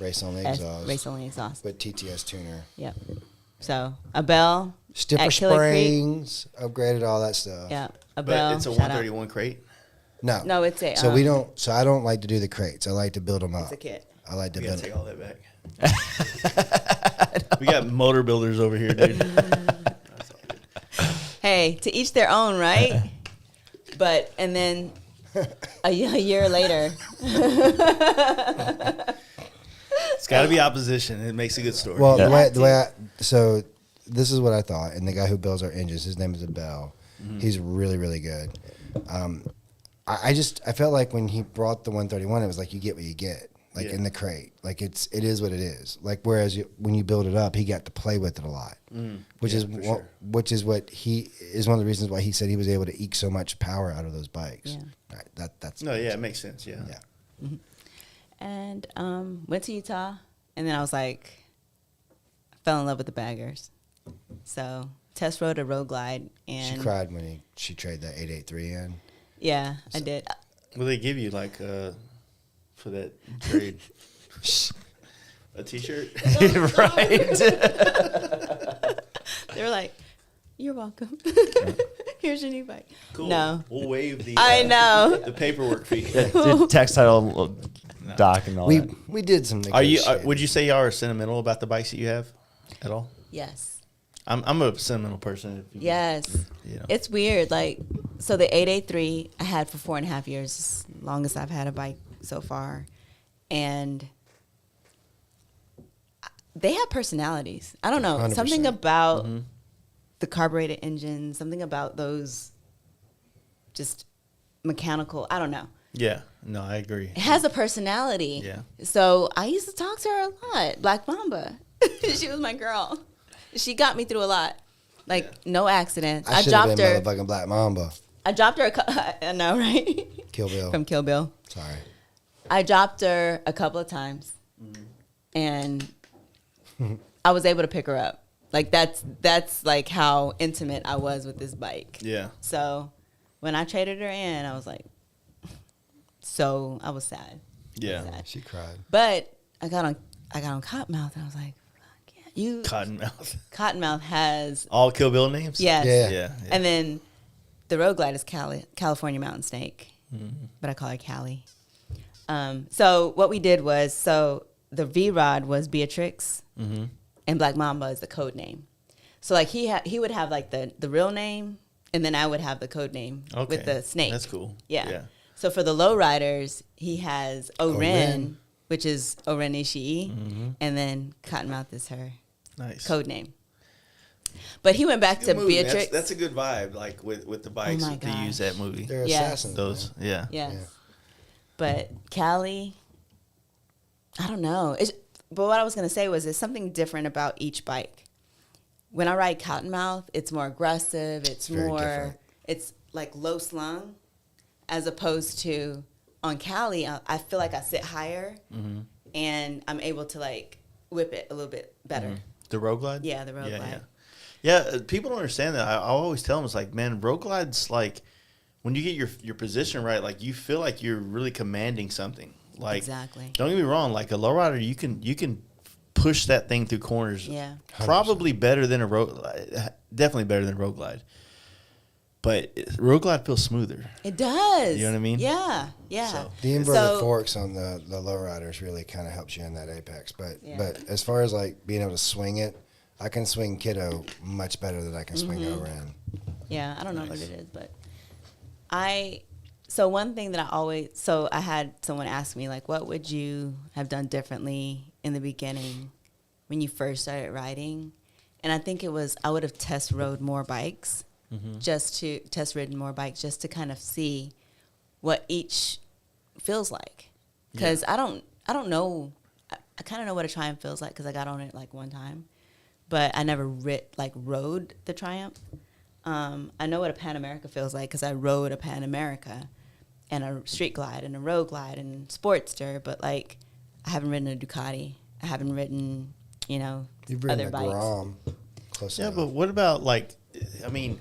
Race only exhaust. race only exhaust. With TTS tuner. Yep. So a bell Stiffer at Killer Creek. springs, upgraded all that stuff. Yeah, a bell. But it's a shout out. 131 crate. No. No, it's a. So so I don't like to do the crates. I like to build them up. It's a kit. I like to We got build to take all that back. We got motor builders over here, dude. Hey, to each their own, right? But and then a year later, It's got to be opposition. It makes a good story. Well, Yeah. so this is what I thought, and the guy who builds our engines, his name is Abel. He's really, really good. I felt like when he brought the 131, it was like you get what you get, like Yeah. in the crate, like it is what it is. Like whereas when you build it up, he got to play with it a lot, which is for what, sure. which is what he is one of the reasons why he said he was able to eke so much power out of those bikes. Yeah. Right, that's No, yeah, it makes sense. Yeah. yeah. and went to Utah, and then I was like, fell in love with the baggers. So test rode a Road Glide, She and cried when she traded that 883 in. yeah, I did. What do they give you, like, for that trade? A T-shirt? Right. They were like, "You're welcome. Here's your new bike." Cool. No, We'll waive the. I know. The paperwork fee. The textile dock and all that. We did some. Are you? negotiating. Would you say y'all are sentimental about the bikes that you have, at all? Yes. I'm a sentimental person. If you, Yes. You know. It's weird. Like, so the 883 I had for 4.5 years, longest I've had a bike so far. And they have personalities. I don't know. 100%. Something about the carbureted engine, something about those just mechanical, I don't know. Yeah. No, I agree. It has a personality. Yeah. So I used to talk to her a lot. Black Mamba. She was my girl. She got me through a lot. Like, no accidents. I should have been motherfucking Black Mamba. I dropped her I know, right? Kill Bill. From Kill Bill. Sorry. I dropped her a couple of times. And I was able to pick her up. Like, that's like how intimate I was with this bike. Yeah. So when I traded her in, I was like, so I was sad. Yeah. Sad. She cried. But I got on Cottonmouth, and I was like, fuck yeah, you. Cottonmouth. Cottonmouth has. All Kill Bill names? Yes. Yeah. Yeah. And then the Road Glide is California Mountain Snake, but I call her Cali. So what we did was, so the V-Rod was Beatrix, and Black Mamba is the code name. So like he would have like the real name, and then I would have the code name with the snake. That's cool. Yeah. Yeah. So for the lowriders, he has Oren, Oren. which is Oren Ishii, and then Cottonmouth is her Nice. code name. But he went back to Good movie. Beatrix. That's a good vibe, like with the bikes my to use gosh. that movie. They're Yes. assassins. Those, yeah. Yes. Yeah. But Cali, I don't know. But what I was going to say was there's something different about each bike. When I ride Cottonmouth, it's more aggressive. It's Very more, different. it's like low slung, as opposed to on Cali, I feel like I sit higher and I'm able to like whip it a little bit better. The Road Glide? Yeah, the Road Yeah, Glide. yeah. People don't understand that. I always tell them, it's like, man, Road Glide's like, when you get your position right, like you feel like you're really commanding something. Like, Exactly. Don't get me wrong. Like a lowrider, you can push that thing through corners. Yeah. 100%. Probably better than definitely better than Road Glide. But Road Glide feels smoother. It does. You know what I mean? Yeah, yeah. So- The inverted So- forks on the lowriders really kind of helps you in that apex. But Yeah. but as far as like being able to swing it, I can swing Kiddo much better than I can swing Oren. Yeah, I don't know what it is, but so one thing that I had someone ask me, like, what would you have done differently in the beginning when you first started riding? And I think it was, I would have test ridden more bikes just to kind of see what each feels like. Because I don't know, I kind of know what a Triumph feels like because I got on it like one time, but I never rode the Triumph. I know what a Pan America feels like because I rode a Pan America and a Street Glide and a Road Glide and Sportster, but like I haven't ridden a Ducati. I haven't ridden, You've other ridden a bikes. Grom. Close Yeah, enough. but what about like, I mean,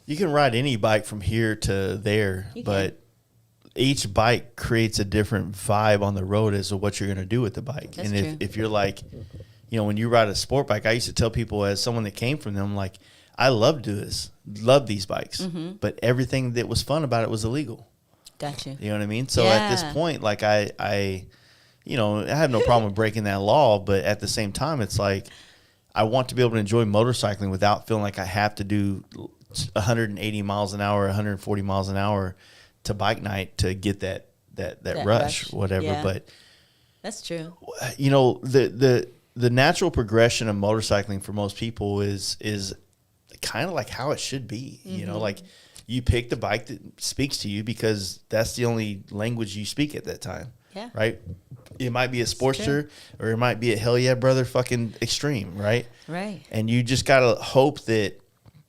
you can ride any bike from here to there, You but each bike creates a different vibe on the road as to what you're going to do with the bike. That's and true. if you're like, when you ride a sport bike, I used to tell people as someone that came from them, like, I love these bikes, but everything that was fun about it was illegal. Got you. You know what I mean? So at this Yeah. point, like I have no problem with breaking that law, but at the same time, it's like I want to be able to enjoy motorcycling without feeling like I have to do 180 miles an hour, 140 miles an hour to bike night to get that rush, whatever. Yeah. But That's true. the natural progression of motorcycling for most people is kind of like how it should be. Like you pick the bike that speaks to you because that's the only language you speak at that time. Yeah. Right? It might be a Sportster or it might be a hell yeah brother fucking extreme, right? Right. And you just got to hope that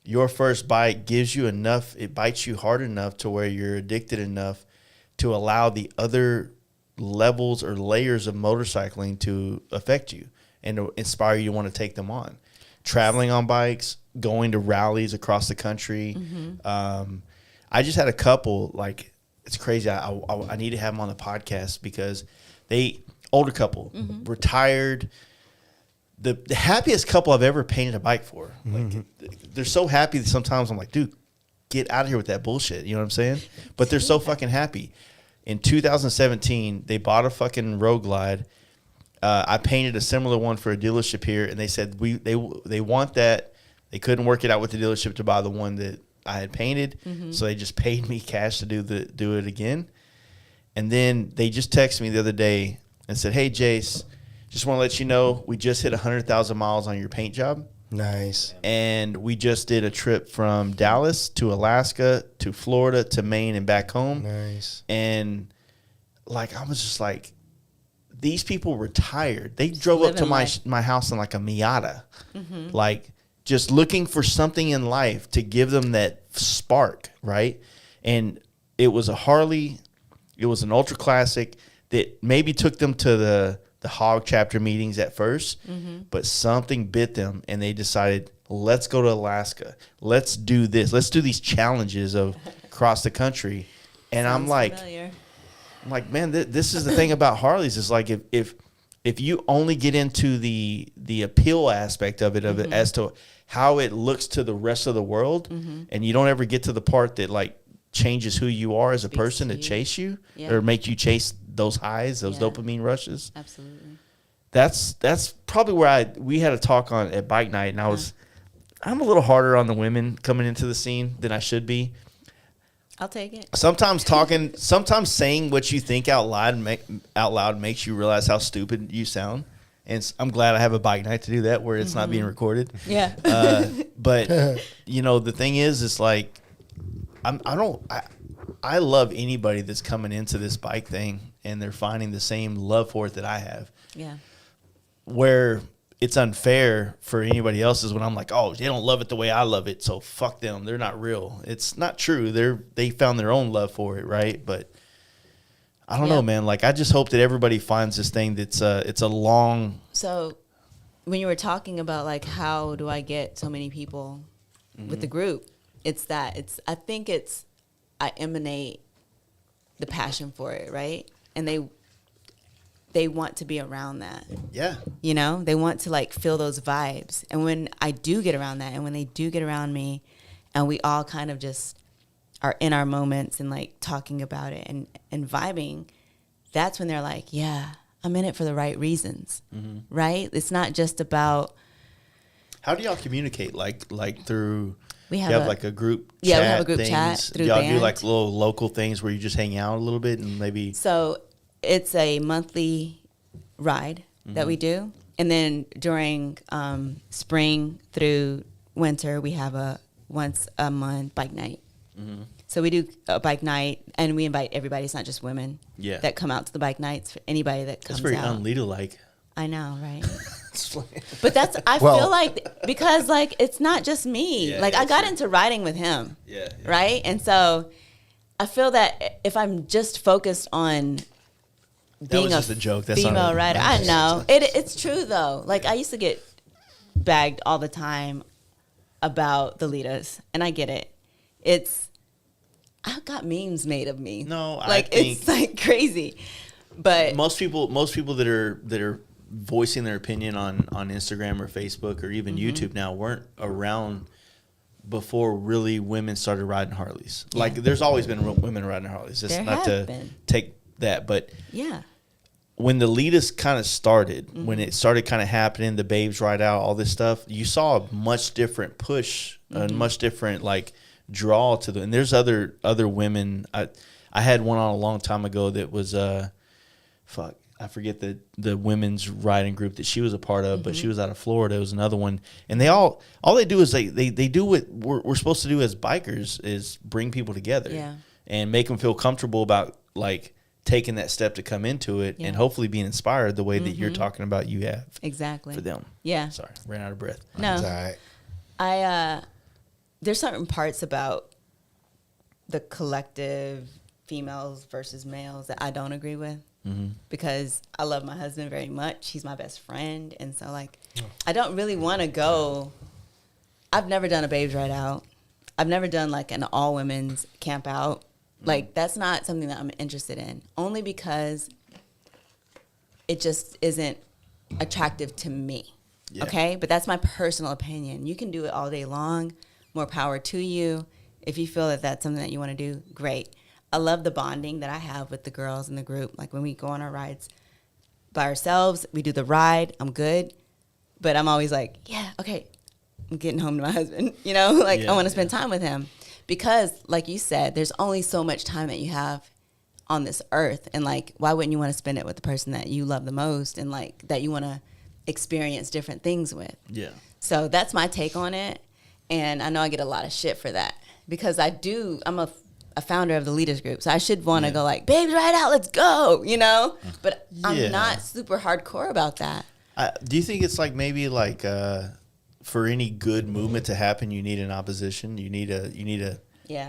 your first bike gives you enough, it bites you hard enough to where you're addicted enough to allow the other levels or layers of motorcycling to affect you and to inspire you to want to take them on. Traveling on bikes, going to rallies across the country. I just had a couple, like, it's crazy. I need to have them on the podcast because older couple, retired, the happiest couple I've ever painted a bike for. Like, they're so happy that sometimes I'm like, dude, get out of here with that bullshit. You know what I'm saying? But they're so fucking happy. In 2017, they bought a fucking Road Glide. I painted a similar one for a dealership here, and they said they want that. They couldn't work it out with the dealership to buy the one that I had painted, so they just paid me cash to do it again. And then they just texted me the other day and said, "Hey, Jace, just want to let you know we just hit 100,000 miles on your paint job." Nice. And we just did a trip from Dallas to Alaska to Florida to Maine and back home. Nice. And like I was just like, these people retired. They drove up to my house in like a Miata, like just looking for something in life to give them that spark, right? And it was a Harley. It was an ultra classic that maybe took them to the hog chapter meetings at first, but something bit them and they decided, let's go to Alaska. Let's do this. Let's do these challenges of across the country. And I'm like, man, this is the thing about Harleys is like if you only get into the appeal aspect of it as to how it looks to the rest of the world, and you don't ever get to the part that like changes who you are as a person to chase you or make you chase those highs, those dopamine rushes. Absolutely. That's probably where we had a talk on at bike night, and I'm a little harder on the women coming into the scene than I should be. I'll take it. Sometimes saying what you think out loud makes you realize how stupid you sound. And I'm glad I have a bike night to do that where it's not being recorded. Yeah. But the thing is, it's like, I love anybody that's coming into this bike thing and they're finding the same love for it that I have. Yeah. Where it's unfair for anybody else is when I'm like, oh, they don't love it the way I love it, so fuck them. They're not real. It's not true. They found their own love for it, right? But I don't know, man. Like, I just hope that everybody finds this thing that's it's a long. So when you were talking about like how do I get so many people with the group, I think I emanate the passion for it, right? And they want to be around that. Yeah. They want to like feel those vibes. And when I do get around that, and when they do get around me, and we all kind of just are in our moments and like talking about it and vibing, that's when they're like, yeah, I'm in it for the right reasons, right? It's not just about. How do y'all communicate? Like through. We you have have like a group chat. Yeah, we have a group things. chat through y'all band. do like little local things where you just hang out a little bit and maybe. So it's a monthly ride that we do. And then during spring through winter, we have a once a month bike night. So we do a bike night, and we invite everybody. It's not just women that come out to the bike nights. For anybody that comes out. That's very unleader-like. I know, right? But I feel like, because like it's not just me. Yeah, like I got into riding with him. Yeah. Right? And so I feel that if I'm just focused on being just a joke. That's female not rider, I know. It's true though. Like I used to get bagged all the time about the leaders, and I get it. I've got memes made of me. No, like I think it's like crazy. But most people that are voicing their opinion on Instagram or Facebook or even YouTube now weren't around before really women started riding Harleys. Yeah. Like there's always been women riding Harleys. It's There not have to been. take that, but yeah. when the elitists kind of started, when it started kind of happening, the babes ride out, all this stuff, you saw a much different push, a much different like draw to and there's other women. I had one on a long time ago that was I forget the women's riding group that she was a part of, but she was out of Florida. It was another one, and they all they do is they do what we're supposed to do as bikers is bring people together, and make them feel comfortable about like taking that step to come into it, and hopefully being inspired the way that you're talking about you have Exactly for them. Yeah. Sorry, ran out of breath. No. It's all right. There's certain parts about the collective females versus males that I don't agree with, because I love my husband very much. He's my best friend. And so like, I don't really want to go. I've never done a babes ride out. I've never done like an all women's camp out. Like that's not something that I'm interested in, only because it just isn't attractive to me. Yeah. Okay. But that's my personal opinion. You can do it all day long. More power to you. If you feel that that's something that you want to do, great. I love the bonding that I have with the girls in the group. Like when we go on our rides, by ourselves. We do the ride. I'm good. But I'm always like, yeah, okay, I'm getting home to my husband. You know, like I want to spend time with him. Because like you said, there's only so much time that you have on this earth. And like, why wouldn't you want to spend it with the person that you love the most and like that you want to experience different things with? Yeah. So that's my take on it. And I know I get a lot of shit for that because I'm a founder of the leaders group. So I should want to go like, baby, right out, let's go, you know? But I'm not super hardcore about that. Do you think it's like maybe like for any good movement to happen, you need an opposition? You need a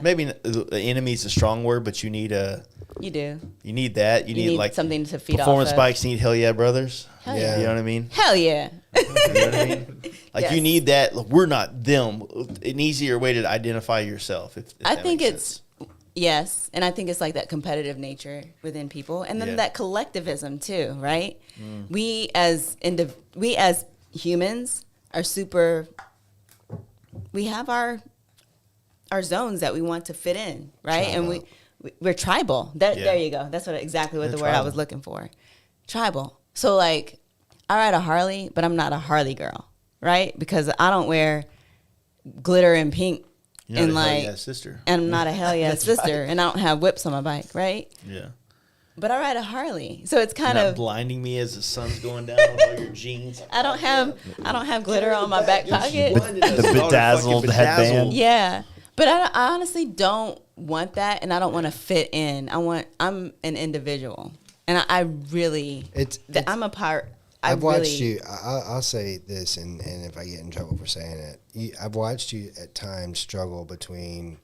maybe the enemy's a strong word, but you need that. You need like something to feed off performance of. bikes need hell yeah brothers. Hell yeah. You know what I mean? Hell yeah. You know what I mean? Like you need that. Look, we're not them. An easier way to identify yourself. If I think it's yes, and I think it's like that competitive nature within people, and then that collectivism too, right? We as humans are super. We have our zones that we want to fit in, right? And we're tribal. There you go. That's exactly what the word I was looking for. Tribal. So like, I ride a Harley, but I'm not a Harley girl, right? Because I don't wear glitter and pink. You're not a hell yeah sister. And I'm not a hell yeah sister, and I don't have whips on my bike, right? Yeah. But I ride a Harley, so it's kind You're not of blinding me as the sun's going down on all your jeans. I don't have glitter on my back pocket. The bedazzled headband. Yeah, but I honestly don't want that, and I don't want to fit in. I'm an individual, and I really I'm a part. I've watched you. I'll say this, and if I get in trouble for saying it, I've watched you at times struggle between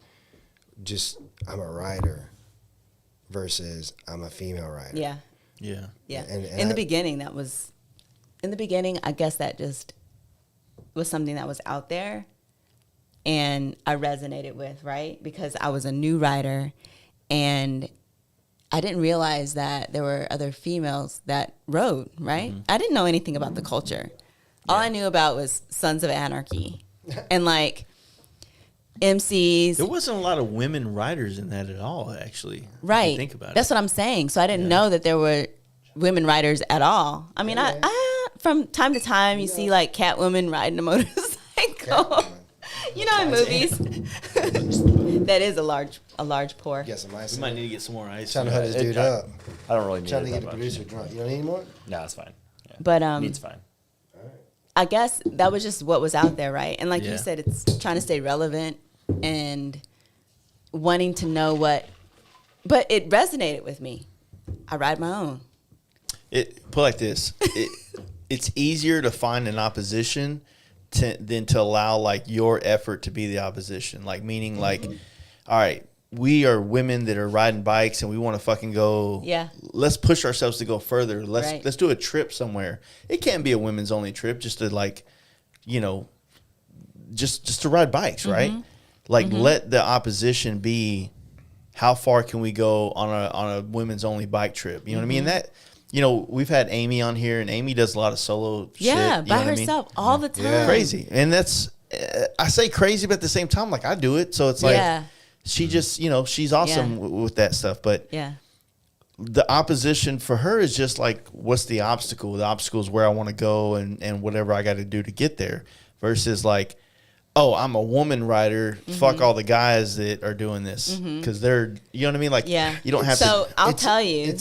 just I'm a rider versus I'm a female rider. Yeah. Yeah. Yeah. And in the beginning, I guess that just was something that was out there, and I resonated with, right? Because I was a new rider, and I didn't realize that there were other females that rode, right? I didn't know anything about the culture. All I knew about was Sons of Anarchy and like MCs. There wasn't a lot of women riders in that at all, actually. Right. If you think about That's what I'm saying. So I didn't know that there were women riders at all. I mean, I from time to time you see like Catwoman riding a motorcycle. You know, in movies. That is a large pour. Get some ice. We might need to get some more ice. Trying to hook this dude up. I don't really need Trying to it get that the much. producer drunk. You don't need any more? No, it's fine. Yeah. But Needs fine. I guess that was just what was out there, right? And like you Yeah. said, it's trying to stay relevant and wanting to know what. But it resonated with me. I ride my own. Put like this. It's easier to find an opposition than to allow like your effort to be the opposition. Like meaning like, all right, we are women that are riding bikes and we want to fucking go. Yeah. Let's push ourselves to go further. Right. Let's do a trip somewhere. It can't be a women's only trip just to like, you know, just to ride bikes, right? Like let the opposition be how far can we go on a women's only bike trip? You know what I mean? That, you know, we've had Amy on here, and Amy does a lot of solo shit. Yeah, you know by what I mean? herself all the time. Yeah. Crazy. And that's, I say crazy, but at the same time, like I do it. So it's like, Yeah. she just, you know, she's awesome with that stuff. But Yeah. the opposition for her is just like, what's the obstacle? The obstacle is where I want to go and whatever I got to do to get there versus like, oh, I'm a woman rider. Fuck all the guys that are doing this because they're, you know what I mean? Like, Yeah. you don't have So to. I'll tell you,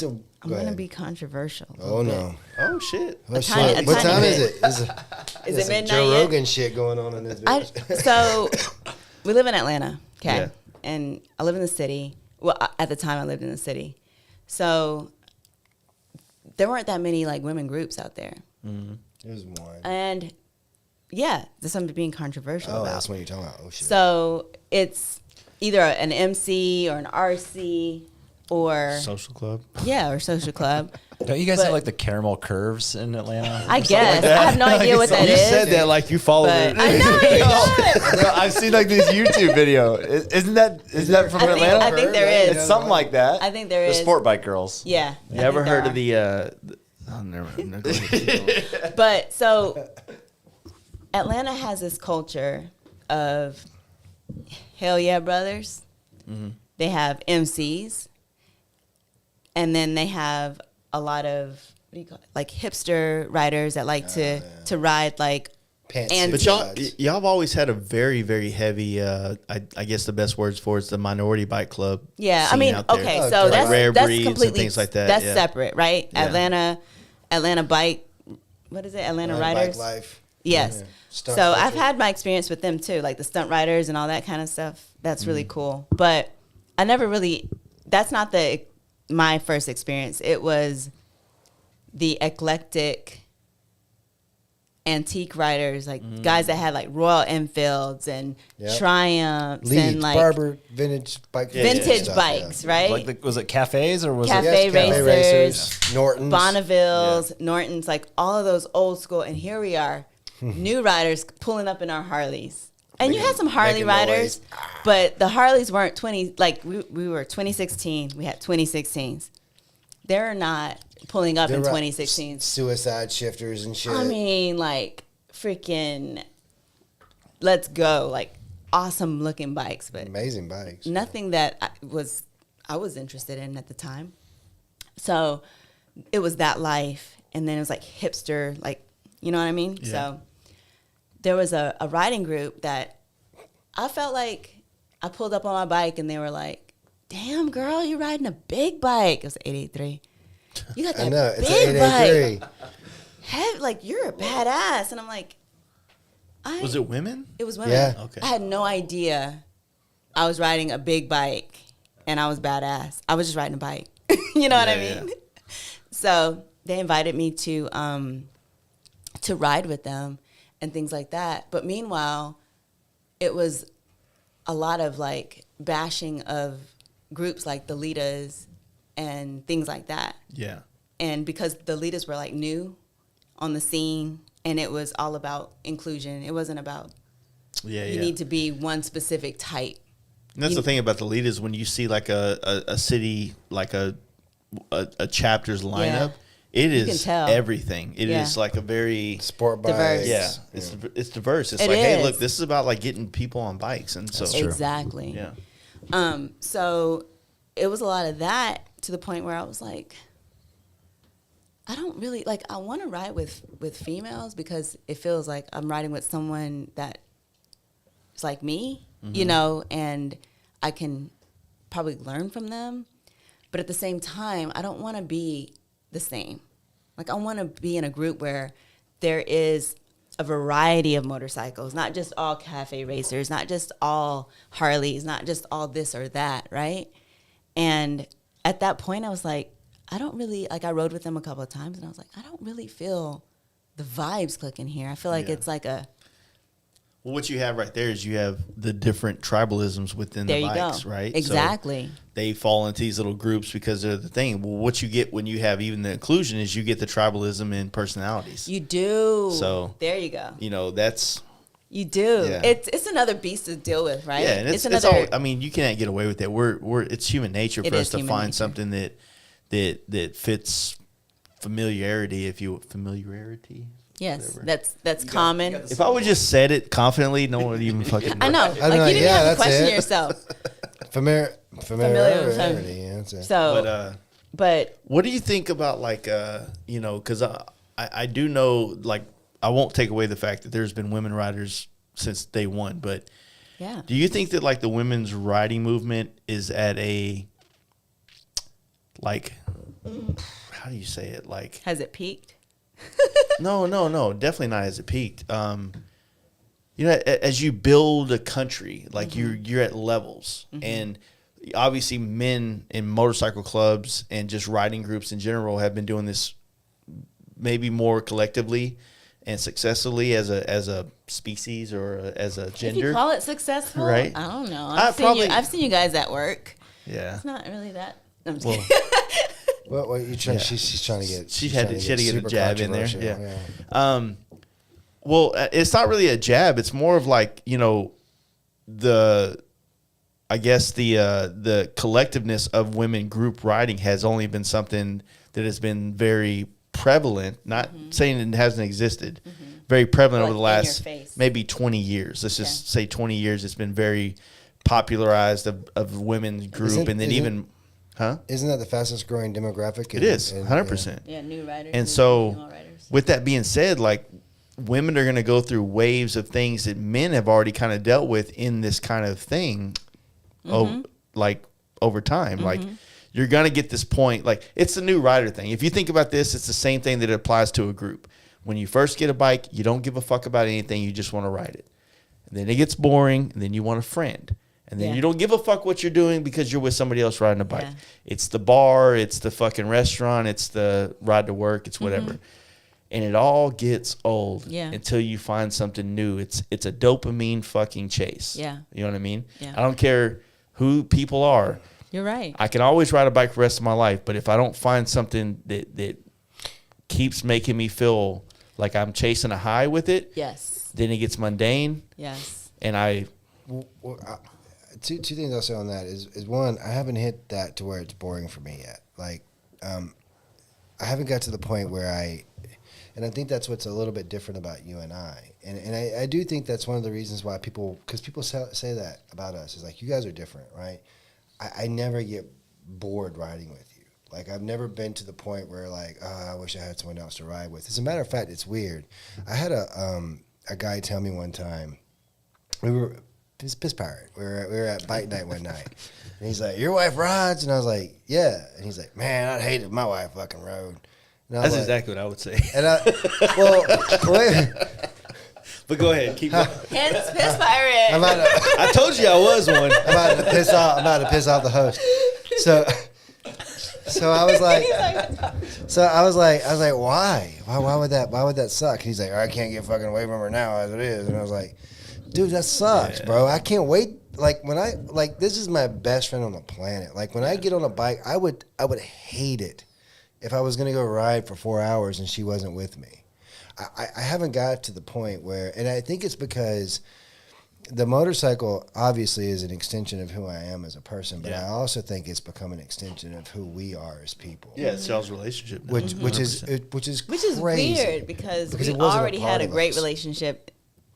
Go I'm going to ahead. be controversial. a Oh, little no. Oh, shit. Oh, tiny- shit. a What tiny time bit. is it? Is There's it some midnight Joe yet? Rogan shit going on in this bitch. So we live in Atlanta, okay? Yeah. And I live in the city. Well, at the time I lived in the city. So there weren't that many like women groups out there. There's one. And yeah, there's something being controversial Oh, about. that's what you're talking about. Oh, shit. So it's either an MC or an RC or Social club. yeah, or social club. Don't you guys But- have like the caramel curves in Atlanta? I guess. I have no idea what that You is. said that like you followed But it. I know you don't. No, I've seen like these YouTube video. Isn't that from Atlanta? I think there is. It's something like that. I think there the is. sport bike girls. Yeah. You ever heard of the oh, never. Go ahead, keep going. But so Atlanta has this culture of hell yeah brothers. They have MCs, and then they have a lot of what do you call it? Like hipster riders that like to ride like Pants. And- But y'all have always had a very, very heavy. I guess the best words for it's the minority bike club. Yeah, I scene mean, out there. okay, Oh, so like that's rare that's breeds and completely things like that, That's yeah. separate, right? Yeah. Atlanta bike. What is it? Atlanta Riders. Bike life. Yes. Yeah. Stunt So I've culture. had my experience with them too, like the stunt riders and all that kind of stuff. That's really cool. But I never really. That's not my first experience. It was the eclectic antique riders, like guys that had like Royal Enfields and Yep. Triumphs Leeds, and like Barber, vintage bike. vintage stuff, bikes, yeah. right? Like, was it cafes or was Cafe it? Yes, racers, Nortons. Bonnevilles, Nortons, like all of those old school. And here we are, new riders pulling up in our Harleys. And you had some Harley making riders, noise. but the Harleys weren't 20. Like we were 2016. We had 2016s. They're not pulling up in They're 2016s. Suicide shifters and shit. I mean, like freaking, let's go, like awesome looking bikes, but amazing bikes. nothing that I was interested in at the time. So it was that life, and then it was like hipster, like, you know what I mean? Yeah. So there was a riding group that I felt like I pulled up on my bike, and they were like, "Damn, girl, you're riding a big bike." It was an 883. You got that I know, it's big an bike. 883. Like, you're a badass. And I'm like, Was it women? It was women. Yeah. Okay. I had no idea I was riding a big bike and I was badass. I was just riding a bike. You know what I Yeah, mean? So they invited me to ride with them and things like that. But meanwhile, it was a lot of like bashing of groups like the Litas and things like that. Yeah. And because the Litas were like new on the scene, and it was all about inclusion. It wasn't about Yeah. you need to be one specific type. And that's the thing about the lead is when you see like a city, like a chapter's lineup, it You can is tell. everything. It is Yeah. like a very Sport bikes. Diverse. yeah. It's diverse. It's It like, hey, is. look, this is about like getting people on bikes, and so True. Exactly. yeah. So it was a lot of that to the point where I was like, I don't really like. I want to ride with females because it feels like I'm riding with someone that is like me, you know, and I can probably learn from them. But at the same time, I don't want to be the same. Like, I want to be in a group where there is a variety of motorcycles, not just all cafe racers, not just all Harleys, not just all this or that, right? And at that point, I was like, I don't really, like, I rode with them a couple of times, and I was like, I don't really feel the vibes clicking here. I feel like Yeah. it's like a, Well, what you have right there is you have the different tribalisms within there the you bikes, go. right? So Exactly. they fall into these little groups because they're the thing. Well, what you get when you have even the inclusion is you get the tribalism in personalities. You do. So- there you go. You know, that's You do. Yeah. It's another beast to deal with, right? yeah, and it's another. all. I mean, you can't get away with that. We're it's human nature It for is us to human find nature. something that fits familiarity. If you familiarity. Yes, whatever. that's common. If I would just said it confidently, no one would even fucking. I know. I'm Like, like, you didn't yeah, have to that's question it. yourself. Familiarity. Yeah, that's it. So, But but what do you think about like you know? Because I do know, like, I won't take away the fact that there's been women riders since day one, but yeah, do you think that like the women's riding movement is at a like how do you say it, like has it peaked? no, definitely not as it peaked. You know, as you build a country, like you're at levels, and obviously men in motorcycle clubs and just riding groups in general have been doing this maybe more collectively and successfully as a species or as a If gender. you call it successful, Right. I don't know. probably- I've seen you guys at work. Yeah. It's not really that. I'm just Well, kidding. What you trying? Yeah. She's trying to get. She she's had trying to get a super jab in there, controversial, yeah. Well, it's not really a jab. It's more of like, you know, I guess the collectiveness of women group riding has only been something that has been very prevalent. Not saying it hasn't existed. Very prevalent Like over the in your last face. maybe 20 years. Let's just say 20 years. It's been very popularized of women's group, and then isn't- even, Huh? Isn't that the fastest growing demographic? It is 100%. Yeah, new writers. And new so, female writers. with that being said, like women are going to go through waves of things that men have already kind of dealt with in this kind of thing, like over time. Like you're going to get this point. Like it's the new rider thing. If you think about this, it's the same thing that applies to a group. When you first get a bike, you don't give a fuck about anything. You just want to ride it. And then it gets boring, and then you want a friend. And then you don't give a fuck what you're doing because you're with somebody else riding a bike. Yeah. It's the bar, it's the fucking restaurant, it's the ride to work, it's whatever. And it all gets old until you find something new. It's a dopamine fucking chase. Yeah. You know what I mean? Yeah. I don't care who people are. You're right. I can always ride a bike for the rest of my life, but if I don't find something that keeps making me feel like I'm chasing a high with it, then it gets mundane. Yes. And two things I'll say on that is one, I haven't hit that to where it's boring for me yet. Like, I haven't got to the point where and I think that's what's a little bit different about you and I. And I do think that's one of the reasons why people say that about us is like, you guys are different, right? I never get bored riding with you. Like, I've never been to the point where like, I wish I had someone else to ride with. As a matter of fact, it's weird. I had a guy tell me one time, he's piss pirate. We were at bike night one night. And he's like, your wife rides? And I was like, yeah. And he's like, man, I'd hate if my wife fucking rode. that's exactly what I would say. And wait. But go ahead, keep going. Hence, piss pirate. I told you I was one. I'm about to piss off the host. So I was like, why? Why would that suck? And he's like, I can't get fucking away from her now as it is. And I was like, dude, that sucks, bro. I can't wait. Like this is my best friend on the planet. Like when I get on a bike, I would hate it if I was gonna go ride for 4 hours and she wasn't with me. I haven't got to the point where, and I think it's because the motorcycle obviously is an extension of who I am as a person, but I also think it's become an extension of who we are as people. Yeah, it's y'all's relationship. Which is crazy. Weird because we already had a great relationship,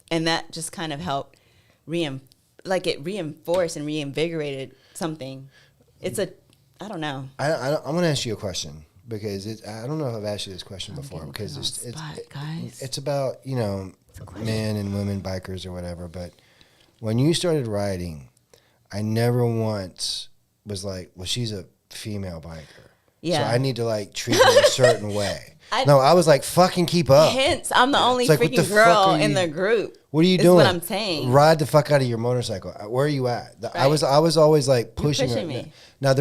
and that just kind of helped reinforced and reinvigorated something. I don't know. I'm going to ask you a question because I don't know if I've asked you this question before because it's about, men and women bikers or whatever, but when you started riding, I never once was like, well, she's a female biker. Yeah. So I need to like treat her a certain way. I was like, fucking keep up. Hence, I'm the only freaking girl in the group. What are you doing? What I'm saying. Ride the fuck out of your motorcycle. Where are you at? Right. I was always like pushing me. Now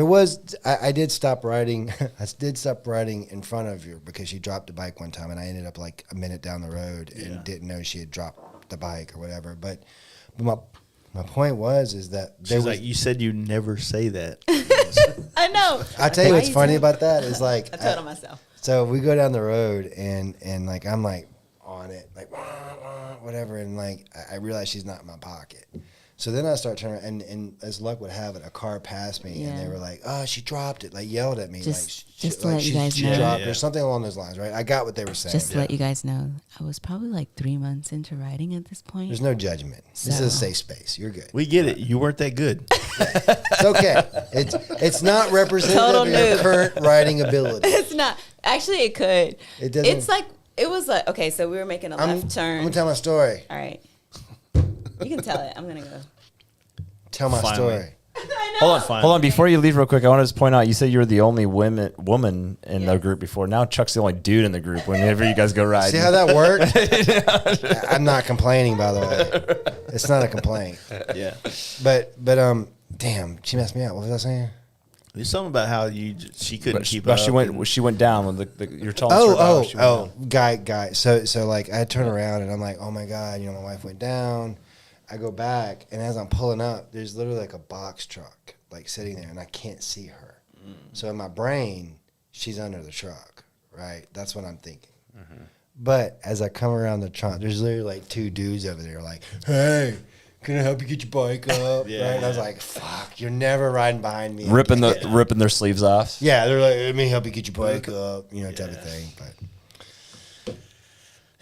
I did stop riding. I did stop riding in front of you because she dropped the bike one time, and I ended up like a minute down the road and didn't know she had dropped the bike or whatever. But my point is that she's like, you said you never say that. I know. I tell you what's funny about that is like I told her myself. So we go down the road and like I'm like on it like whatever, and like I realize she's not in my pocket. So then I start turning, and as luck would have it, a car passed me, and they were like, "Oh, she dropped it!" Like yelled at me, just to let you guys know, dropped or something along those lines, right? I got what they were saying. Just to let you guys know, I was probably like 3 months into riding at this point. There's no judgment. This is a safe space. You're good. We get it. You weren't that good. It's okay. It's not representative of your current riding ability. It's not. Actually, it could. It doesn't. It's like it was like okay. So we were making a left turn. I'm gonna tell my story. All right. You can tell it. I'm gonna go. Tell my story. Hold on. Before you leave, real quick, I want to just point out. You said you were the only woman in the group before. Now Chuck's the only dude in the group. Whenever you guys go riding, see how that worked? I'm not complaining, by the way. It's not a complaint. Yeah. But damn, she messed me up. What was I saying? There's something about how she couldn't keep up. She went down when you're telling her. Guy. So like I turn around and I'm like, oh my god, my wife went down. I go back, and as I'm pulling up, there's literally like a box truck like sitting there, and I can't see her. So in my brain, she's under the truck, right? That's what I'm thinking. But as I come around the trunk, there's literally like 2 dudes over there like, hey, can I help you get your bike up? Right? And I was like, fuck, you're never riding behind me. Ripping their sleeves off. Yeah, they're like, let me help you get your bike up, type of thing. But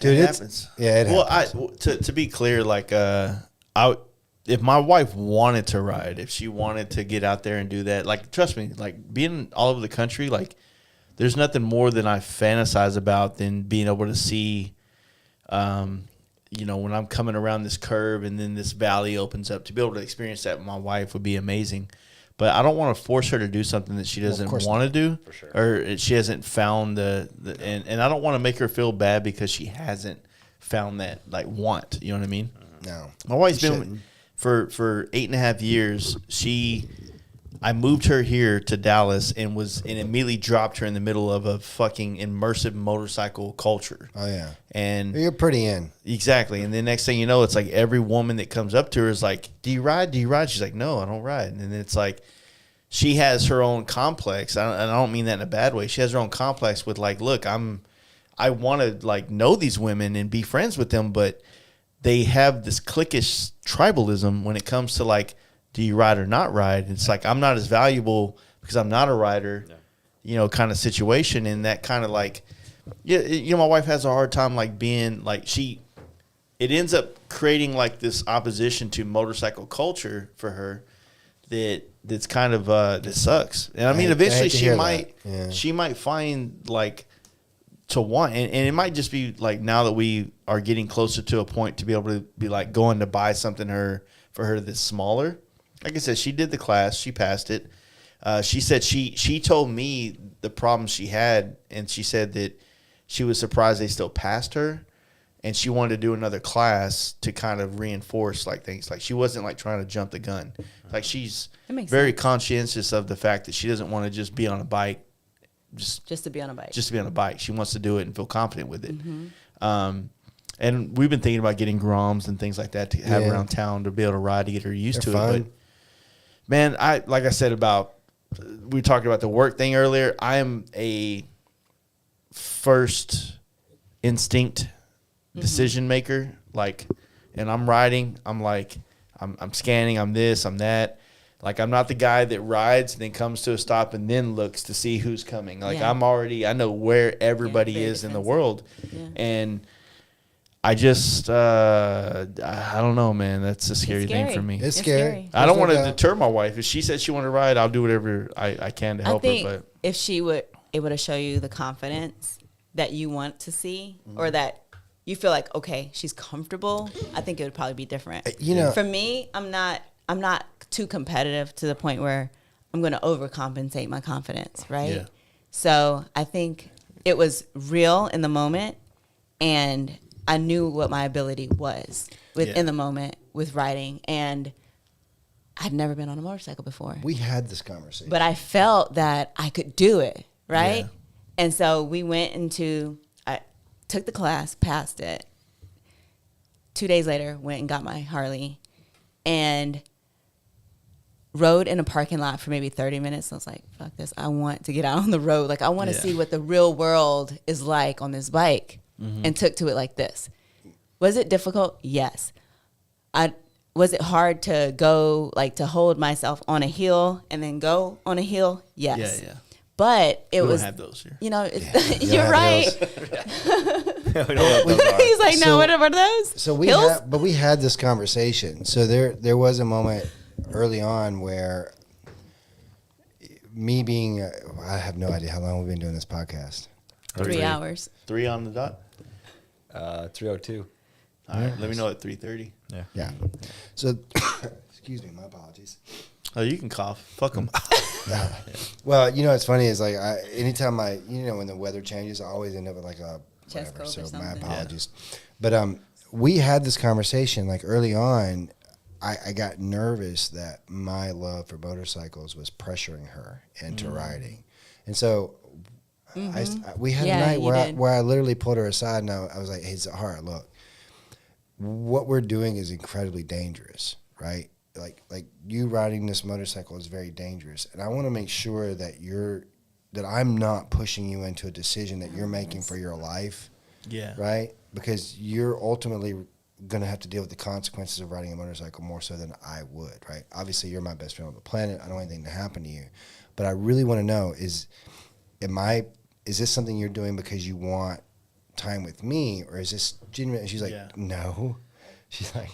dude, it happens. Yeah, it happens. Well, to be clear, like, if my wife wanted to ride, if she wanted to get out there and do that, like, trust me, like, being all over the country, like, there's nothing more than I fantasize about than being able to see, you know, when I'm coming around this curve and then this valley opens up, to be able to experience that with my wife would be amazing. But I don't want to force her to do something that she doesn't want to do, for sure, or she hasn't found and I don't want to make her feel bad because she hasn't found that, like, want. You know what I mean? No, my wife's been for 8.5 years. I moved her here to Dallas and immediately dropped her in the middle of a fucking immersive motorcycle culture. Oh yeah, and you're pretty in. Exactly. And then next thing you know, it's like every woman that comes up to her is like, "Do you ride? Do you ride?" She's like, "No, I don't ride." And then it's like, she has her own complex. And I don't mean that in a bad way. She has her own complex with, like, look, I want to, like, know these women and be friends with them, but they have this cliquish tribalism when it comes to, like, do you ride or not ride? It's like, I'm not as valuable because I'm not a rider, you know, kind of situation. And that kind of, like, you know, my wife has a hard time, like, being, like, it ends up creating, like, this opposition to motorcycle culture for her that's kind of, that sucks. And I mean, eventually she might find, like, to want, and it might just be like, now that we are getting closer to a point to be able to be like going to buy something for her that's smaller. Like I said, she did the class, she passed it. She said she told me the problems she had, and she said that she was surprised they still passed her, and she wanted to do another class to kind of reinforce, like, things. Like, she wasn't, like, trying to jump the gun. Like, she's very conscientious of the fact that she doesn't want to just be on a bike. Just to be on a bike. Just to be on a bike. She wants to do it and feel confident with it. Mm-hmm. And we've been thinking about getting Groms and things like that to have around town to be able to ride, to get her used to it. But, man, like I said we talked about the work thing earlier. I am a first instinct decision maker. Like, and I'm riding. I'm like, I'm scanning. I'm this. I'm that. Like, I'm not the guy that rides and then comes to a stop and then looks to see who's coming. Like, I know where everybody is in the world. Yeah. And I just, I don't know, man. That's a scary thing for me. It's scary. I don't want to deter my wife. If she says she want to ride, I'll do whatever I can to help her. But if she would able to show you the confidence that you want to see, or that you feel like, okay, she's comfortable, I think it would probably be different. You know, for me, I'm not too competitive to the point where I'm going to overcompensate my confidence, right? Yeah. So I think it was real in the moment, and I knew what my ability was in the moment with riding, and I'd never been on a motorcycle before. We had this conversation. But I felt that I could do it, right? Yeah. And so we I took the class, passed it. 2 days later, went and got my Harley, and rode in a parking lot for maybe 30 minutes. I was like, fuck this. I want to get out on the road. Like, I want to see what the real world is like on this bike, and took to it like this. Was it difficult? Yes. Was it hard to go, like, to hold myself on a hill and then go on a hill? Yes. Yeah. But we don't have those here. You know, you're right. He's like, no, what are those? So we had this conversation. So there was a moment early on where me being, I have no idea how long we've been doing this podcast. 3 hours. 3 on the dot? 3:02. All right, let me know at 3:30. Yeah. So, excuse me, my apologies. Oh, you can cough. Fuck them. Well, you know what's funny is, like, anytime when the weather changes, I always end up with, like, a chest cold or something. My apologies. Yeah. But we had this conversation, like, early on. I got nervous that my love for motorcycles was pressuring her into riding, and so we had a night where I literally pulled her aside, and I was like, "Hey, Zahara, look, what we're doing is incredibly dangerous, right? Like you riding this motorcycle is very dangerous, and I want to make sure that I'm not pushing you into a decision that you're making for your life, right? Because you're ultimately going to have to deal with the consequences of riding a motorcycle more so than I would, right? Obviously, you're my best friend on the planet. I don't want anything to happen to you. But I really want to know, is this something you're doing because you want time with me, or is this genuine? And she's like, no. She's like,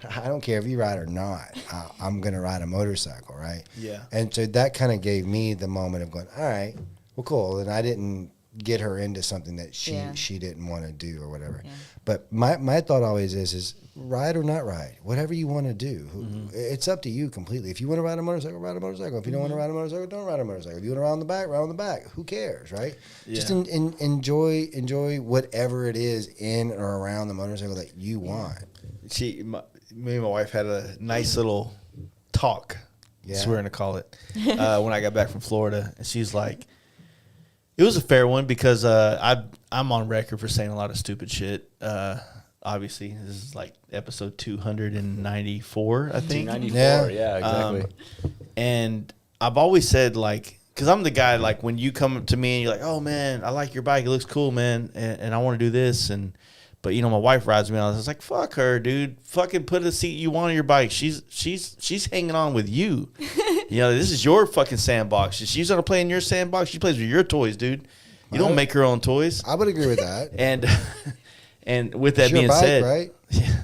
I don't care if you ride or not. I'm going to ride a motorcycle, right? Yeah. And so that kind of gave me the moment of going, all right, well, cool. And I didn't get her into something that she didn't want to do or whatever. Yeah. But my thought always is ride or not ride, whatever you want to do. It's up to you completely. If you want to ride a motorcycle, ride a motorcycle. If you don't want to ride a motorcycle, don't ride a motorcycle. If you want to ride on the back, ride on the back. Who cares, right? Yeah. Just enjoy whatever it is in or around the motorcycle that you want. Me and my wife had a nice little talk. Yeah. That's what we're gonna call it. When I got back from Florida, and she's like, it was a fair one because I'm on record for saying a lot of stupid shit. Obviously, this is like episode 294, I think. 294, yeah, exactly. And I've always said, like, because I'm the guy, like, when you come to me and you're like, oh, man, I like your bike. It looks cool, man. And I want to do this. But, you know, my wife rides me on. I was like, fuck her, dude. Fucking put a seat you want on your bike. She's hanging on with you. You know, this is your fucking sandbox. She's going to play in your sandbox. She plays with your toys, dude. You don't make her own toys. I would agree with that. And with that being said, right? Yeah.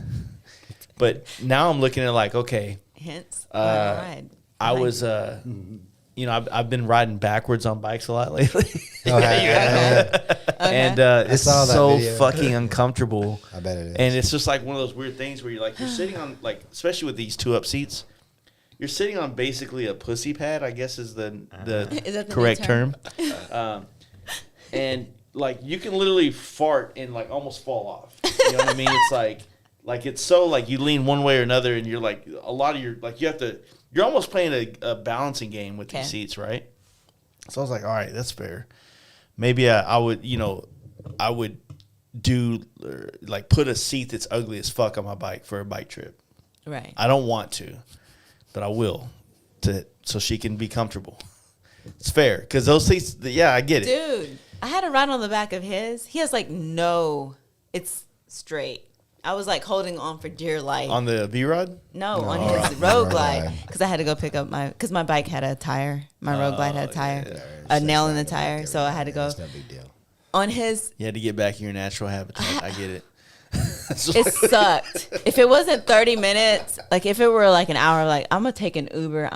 But now I'm looking at like, okay. Hence, I was, you know, I've been riding backwards on bikes a lot lately. And it's so fucking uncomfortable. I bet it is. And it's just like one of those weird things where you're sitting on, like, especially with these 2-up seats, you're sitting on basically a pussy pad, I guess is the correct term. And like you can literally fart and like almost fall off. You know what I mean? It's like it's so like you lean one way or another, and you're like a lot of your like you have to. You're almost playing a balancing game with these seats, right? So I was like, all right, that's fair. Maybe I would do like put a seat that's ugly as fuck on my bike for a bike trip. Right. I don't want to, but I will so she can be comfortable. It's fair because those seats. Yeah, I get it, dude. I had a ride on the back of his. He has like it's straight. I was like holding on for dear life. On the V-Rod? No, on his Road Glide. Because I had to go pick up because my bike had a tire. My Road Glide had a tire, a nail in the tire. So I had to go. That's not a big deal. On his. You had to get back in your natural habitat. I get it. It sucked. If it wasn't 30 minutes, like if it were like an hour, like I'm going to take an Uber.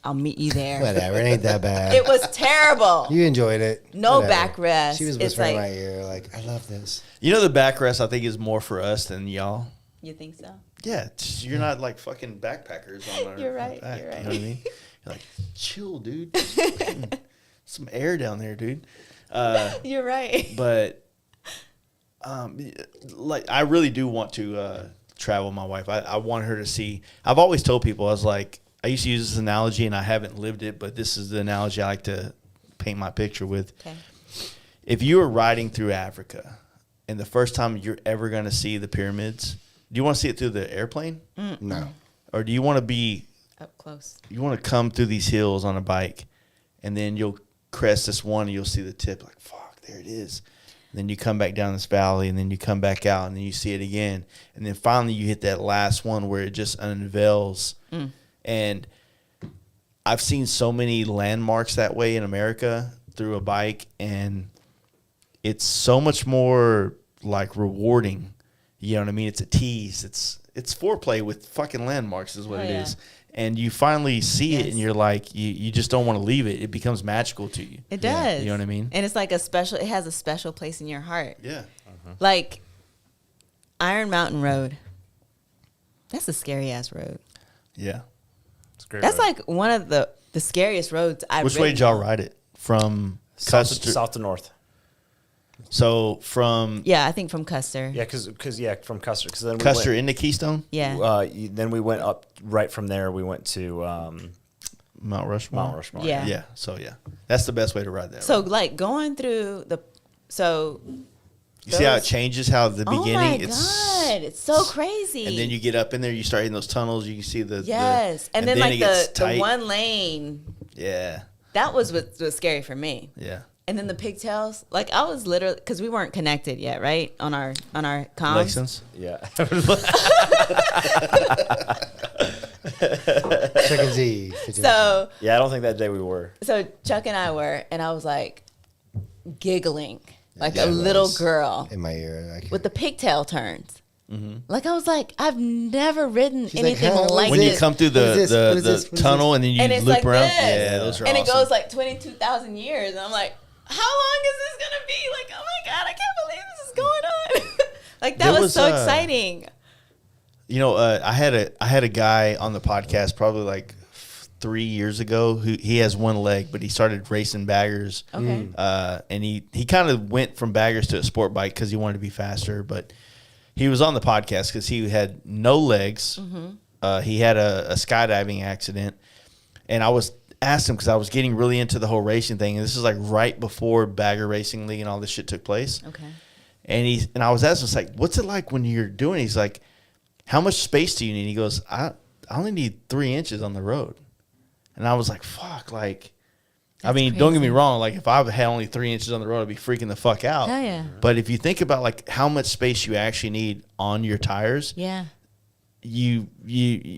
I'll meet you there. Whatever, it ain't that bad. It was terrible. You enjoyed it. No backrest. She was whispering in my ear, like, I love this. You know, the backrest I think is more for us than y'all. You think so? Yeah, you're not like fucking backpackers on our You're right. back, You're right. You know what I mean? You're like, chill, dude. Some air down there, dude. You're right. But, like, I really do want to travel with my wife. I want her to see. I've always told people, I was like, I used to use this analogy, and I haven't lived it, but this is the analogy I like to paint my picture with. Okay. If you were riding through Africa, and the first time you're ever going to see the pyramids, do you want to see it through the airplane? No. Or do you want to be up close? You want to come through these hills on a bike, and then you'll crest this one, and you'll see the tip. Like, fuck, there it is. And then you come back down this valley, and then you come back out, and then you see it again. And then finally you hit that last one where it just unveils. And I've seen so many landmarks that way in America through a bike, and it's so much more like rewarding. You know what I mean? It's a tease. It's foreplay with fucking landmarks is what it is. And you finally see it, and you're like, you just don't want to leave it. It becomes magical to you. It does. You know what I mean? And it's like it has a special place in your heart. Yeah. Like Iron Mountain Road. That's a scary ass road. Yeah. That's like one of the scariest roads I've Which way did y'all ride it? From Custer? South to north. So from... Yeah, I think from Custer. Yeah, because from Custer. Cause then Custer into Keystone? Yeah. Then we went up right from there. We went to... Mount Rushmore? Mount Rushmore. Yeah. Yeah. So, yeah. That's the best way to ride that. So, like, going through the... So... You see how it changes, how the beginning... Oh, my God. It's so crazy. And then you get up in there, you start hitting those tunnels, you can see the... Yes. And then like, the one lane... Yeah. That was what was scary for me. Yeah. And then the pigtails, like I was literally, because we weren't connected yet, right? On our comms. Lexins? Yeah. Chuck and Zee. So... Yeah, I don't think that day we were. So Chuck and I were, and I was like giggling. Like a little girl in my ear, with the pigtail turns. Like I was like, I've never ridden She's like, anything "Huh, like When you this. come through What is this? What the is this? What is tunnel and then you And it's loop like around. this. Yeah, those are and awesome. it goes like 22,000 years. And I'm like, how long is this going to be? Like, oh my God, I can't believe this is going on. Like, that There was was, so exciting. You know, I had a guy on the podcast probably like 3 years ago who he has one leg, but he started racing baggers. Okay. And he kind of went from baggers to a sport bike because he wanted to be faster. But he was on the podcast because he had no legs. He had a skydiving accident, and I was asked him because I was getting really into the whole racing thing, and this is like right before Bagger Racing League and all this shit took place. Okay. And I was asking, like, what's it like when you're doing it? He's like, how much space do you need? He goes, I only need 3 inches on the road. And I was like, fuck, like, I That's mean, don't get me crazy. wrong. Like, if I had only 3 inches on the road, I'd be freaking the fuck out. Hell yeah. But if you think about like how much space you actually need on your tires, Yeah. you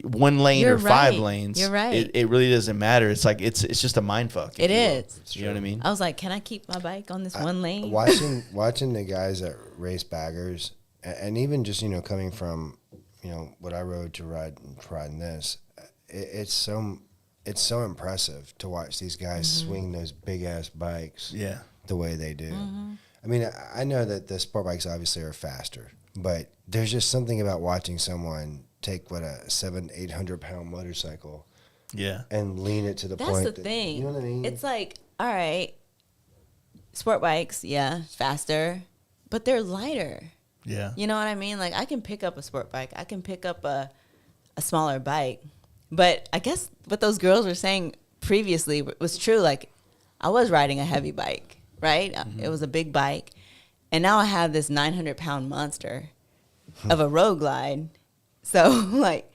1 lane You're or 5 right. lanes, You're right. It really doesn't matter. It's like it's just a mind fuck. if It you will. is. You know what I mean? I was like, can I keep my bike on this one lane? Watching the guys that race baggers, and even just coming from what I rode to riding this, it's so impressive to watch these guys swing those big ass bikes Yeah. the way they do. I mean, I know that the sport bikes obviously are faster, but there's just something about watching someone take a 700-800 pound motorcycle Yeah. and lean it to the That's point. the that- thing. You know what I mean? It's like, all right, sport bikes, yeah, faster, but they're lighter. Yeah. You know what I mean? Like, I can pick up a sport bike. I can pick up a smaller bike. But I guess what those girls were saying previously was true. Like, I was riding a heavy bike, right? It was a big bike. And now I have this 900-pound monster of a road glide. So, like,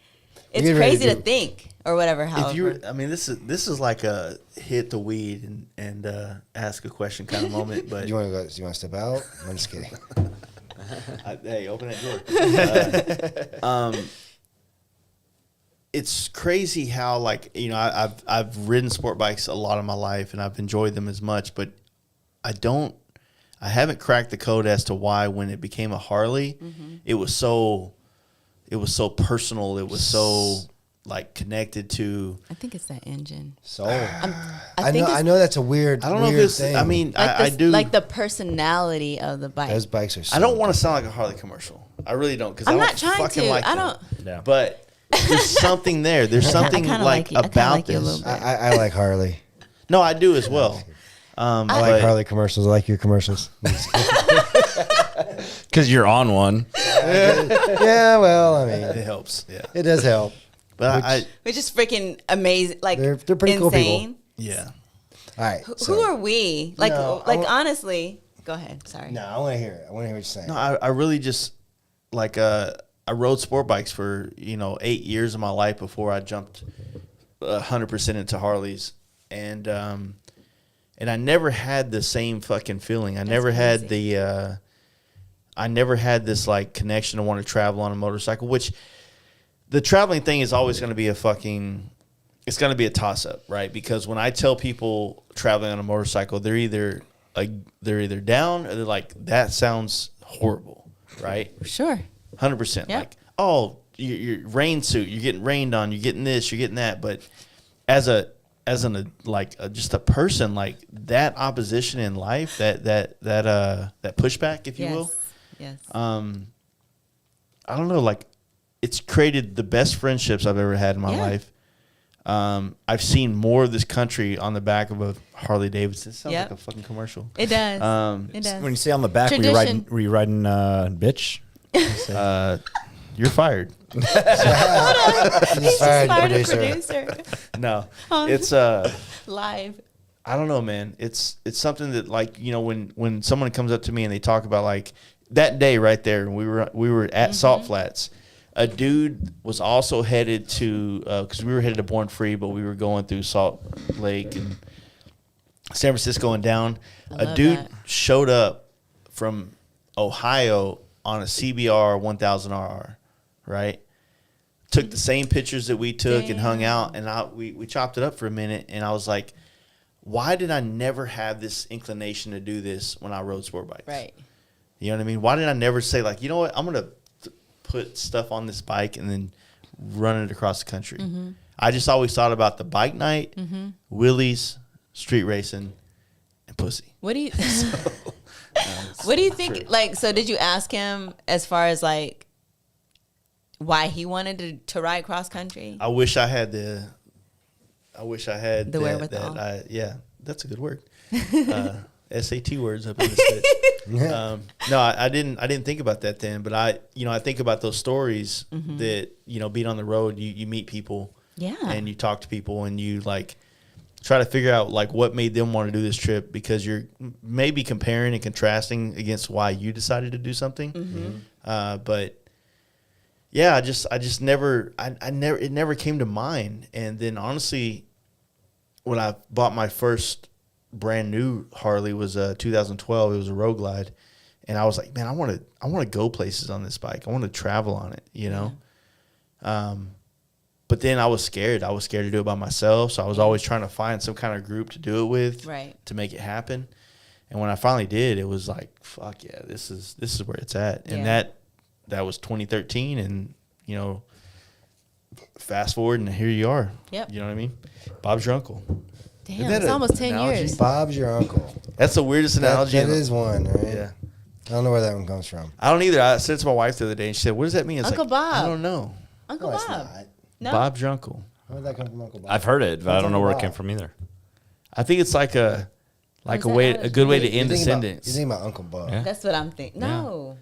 it's You're ready crazy to to- think or whatever. If you, However, I mean, this is like a hit the weed and ask a question kind of moment. But Do you want to go? Do you want to step out? I'm just kidding. hey, open that door. It's crazy how I've ridden sport bikes a lot of my life and I've enjoyed them as much, but I haven't cracked the code as to why when it became a Harley, it was so personal. It was so like connected to. I think it's that engine. So I think I it's know that's a weird. I don't know if weird it's. thing. I mean, like I do. like the personality of the bike. those bikes are. So I don't want to sound like a Harley commercial. I really don't because I'm I don't not trying fucking to. like I them. don't. Yeah. But there's something there. There's something kinda like like you. I kinda about like you a this. little bit. I like Harley. No, I do as well. I like but- Harley commercials. I like your commercials. Because you're on one. Yeah, well, I mean, It helps. Yeah. it does help. But We're just freaking amazing. Like, They're pretty cool people. insane. yeah. All right. Who are we? Like, No, I wa- honestly. Go ahead. Sorry. No, I want to hear it. I want to hear what you're saying. No, I really just like I rode sport bikes for 8 years of my life before I jumped 100% into Harleys, and I never had the same fucking feeling. I never had the I never had this like connection to want to travel on a motorcycle. Which the traveling thing is always going to be it's going to be a toss up, right? Because when I tell people traveling on a motorcycle, they're either down or they're like, that sounds horrible, right? Sure. 100%. Yeah. Like, oh, your rain suit, you're getting rained on, you're getting this, you're getting that. But as just a person, like that opposition in life, that pushback, if you will, Yes. I don't know, like it's created the best friendships I've ever had in my Yeah. life. I've seen more of this country on the back of a Harley Davidson. It sounds Yep. like a fucking commercial. It does. It does. When you say on the back, Tradition. were you riding bitch? You're fired. He's just Fired fired a producer. producer. No, Oh. it's Live. I don't know, man. It's something that like when someone comes up to me and they talk about like that day right there, we were at Salt Flats. A dude was also headed to because we were headed to Born Free, but we were going through Salt Lake and San Francisco and down. I A love dude that. showed up from Ohio on a CBR 1000RR, right? Took the same pictures that we took and hung out, and we chopped it up for a minute, and I was like, why did I never have this inclination to do this when I rode sport bikes? Right. You know what I mean? Why did I never say like, you know what, I'm gonna put stuff on this bike and then run it across the country. I just always thought about the bike night, wheelies, street racing, and pussy. What do you what do you think? True. Like, so did you ask him as far as like why he wanted to ride cross country? I wish I had the wherewithal. Yeah, that's a good word. SAT words up in the spit. No, I didn't think about that then, but I think about those stories that, being on the road, you meet people, and you talk to people, and you like try to figure out like what made them want to do this trip, because you're maybe comparing and contrasting against why you decided to do something. But yeah, it never came to mind. And then honestly, when I bought my first brand new Harley was 2012. It was a Road Glide, and I was like, man, I want to go places on this bike. I want to travel on it, But then I was scared. I was scared to do it by myself, so I was always trying to find some kind of group to do it with, to make it happen. And when I finally did, it was like, fuck yeah, this is where it's at. And that was 2013, and fast forward, and here you are. Yep. You know what I mean? Bob's your uncle. Damn, it's almost 10 years. Bob's your uncle. That's the weirdest analogy. That is one, right? Yeah. I don't know where that one comes from. I don't either. I said it to my wife the other day, and she said, "What does that mean?" I was Uncle like, Bob. I don't know. Uncle No, it's Bob. not. No? Bob's your uncle. Where did that come from, Uncle Bob? I've heard it, but I don't know where it came Bob. from either. I think it's like a Is that way, how a it's good way to made? end a You're thinking sentence. about Uncle Bob. Yeah. That's what I'm thinking. No.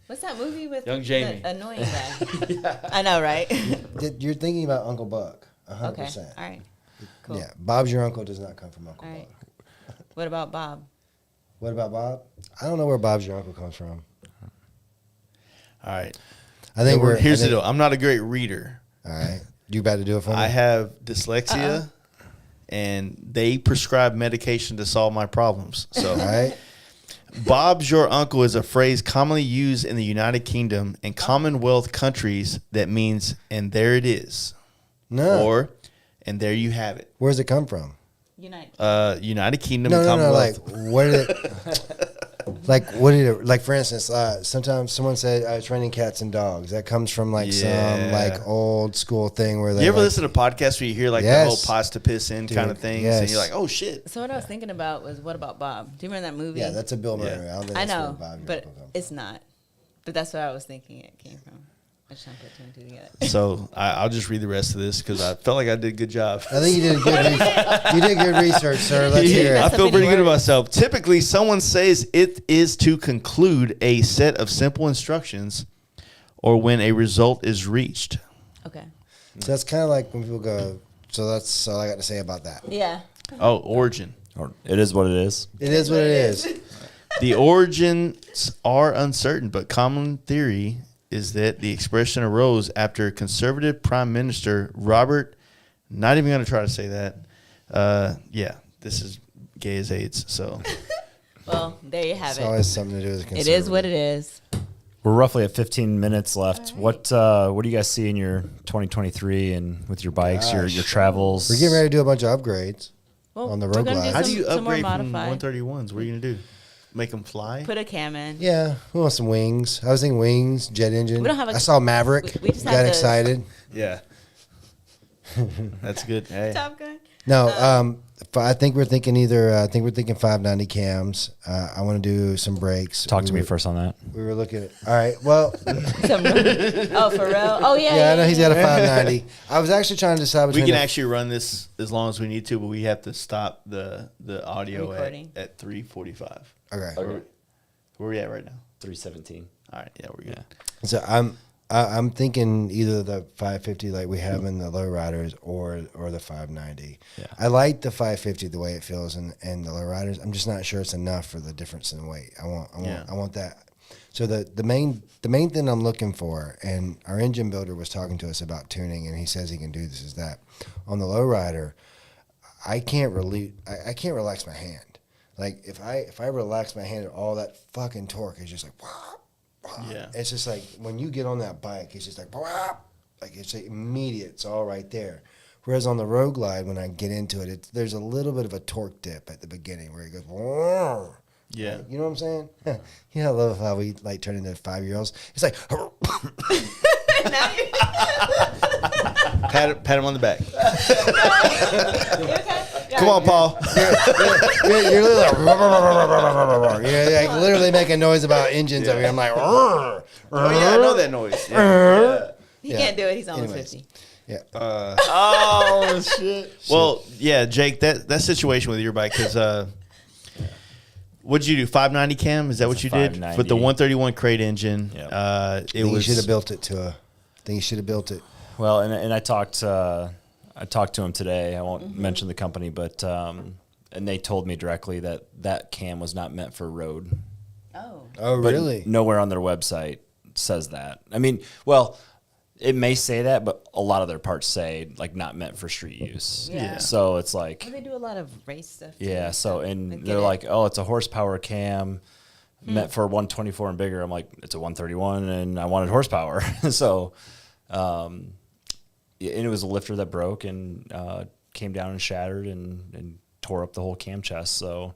What's that movie with Young Jamie. the annoying guy? I know, right? You're thinking about Uncle Buck, 100%. Okay. All right. Cool. Yeah, Bob's your uncle does not come from Uncle All right. Buck. What about Bob? What about Bob? I don't know where Bob's your uncle comes from. All right. I think Here's the deal. I'm not a great reader. All right. You about to do it for me? I have dyslexia, and they prescribe medication to solve my problems. So, All right. Bob's your uncle is a phrase commonly used in the United Kingdom and Commonwealth countries that means, and there it is. No. Or, and there you have it. Where's it come from? United Kingdom No, and no, no. Commonwealth. Like, what did it? Like, what did it? Like, for instance, sometimes someone said training cats and dogs. That comes from like some like old school thing where they. You ever like, listen to podcasts where you hear like the Yes. whole pots to piss in kind of Dude, things, yes. and you're like, oh shit. So what I was thinking about was, what about Bob? Do you remember that movie? Yeah, that's a Bill Murray. Yeah. I don't think I that's where know, Bob your but uncle comes from. it's not. But that's what I was thinking it came from. I just trying to put two and two together. So I'll just read the rest of this because I felt like I did a good job. I think you did you did good research, sir. Let's hear I it. feel many pretty good about words. myself. Typically, someone says it is to conclude a set of simple instructions or when a result is reached. Okay. So that's kind of like when people go. So that's all I got to say about that. Yeah. Oh, origin. Or it is what it is. It is what it is. The origins are uncertain, but common theory is that the expression arose after conservative Prime Minister Robert, not even going to try to say that. This is gay as AIDS. So Well, there you have It's it. always something to do with It is what it is. We're roughly at 15 minutes left. What do you guys see in your 2023 and with your bikes, your travels? We're getting ready to do a bunch of upgrades. Well, On the we're road gonna glide. do how do you some more upgrade from modified. 131s? What are you going to do? Make them fly? Put a cam in. Yeah, we want some wings. I was thinking wings, jet engine. We don't have a- I saw Maverick. we just got have the- excited. Yeah. That's good. Hey. Top Gun. No, I think we're thinking I think we're thinking 590 cams. I want to do some brakes. Talk to We me were- first on that. We were looking at. All right. Well, Oh, for real? Oh, yeah. yeah, I know he's got a 590. I was actually trying to decide We between. can the- actually run this as long as we need to, but we have to stop the audio Recording. at 3:45. Okay. Where are we at right now? 317. All right. Yeah, we're good. So I'm thinking either the 550 like we have in the lowriders or the 590. Yeah. I like the 550 the way it feels in the lowriders. I'm just not sure it's enough for the difference in weight. I want that. So the main thing I'm looking for, and our engine builder was talking to us about tuning, and he says he can do this, is that on the lowrider, I can't relax my hand. Like if I relax my hand, all that fucking torque is just like. Yeah. It's just like when you get on that bike, it's just like it's immediate. It's all right there. Whereas on the Road Glide, when I get into it, there's a little bit of a torque dip at the beginning where it goes, Yeah. You know what I'm saying? You know, I love how we like turn into 5-year-olds. It's like, Pat him on the back. Okay. Come on, Paul. you're literally making noise about engines over here. I'm like, Oh, yeah, I know that noise. Yeah. He can't do it. He's almost Anyways. 50. yeah. Oh, shit. Well, yeah, Jake, that situation with your bike, because what'd you do, 590 cam? Is that what you did? 590. With the 131 crate engine. Yep. I think you should have built it to a. I think you should have built it. Well, and I talked to him today. I won't mention the company, but and they told me directly that cam was not meant for road. Oh. Oh, But really? nowhere on their website says that. I mean, well, it may say that, but a lot of their parts say like not meant for street use. Yeah. So it's like, Well, they do a lot of race stuff. Too, yeah. So I and get they're it. like, oh, it's a horsepower cam meant for 124 and bigger. I'm like, it's a 131, and I wanted horsepower. So, and it was a lifter that broke and came down and shattered and tore up the whole cam chest. So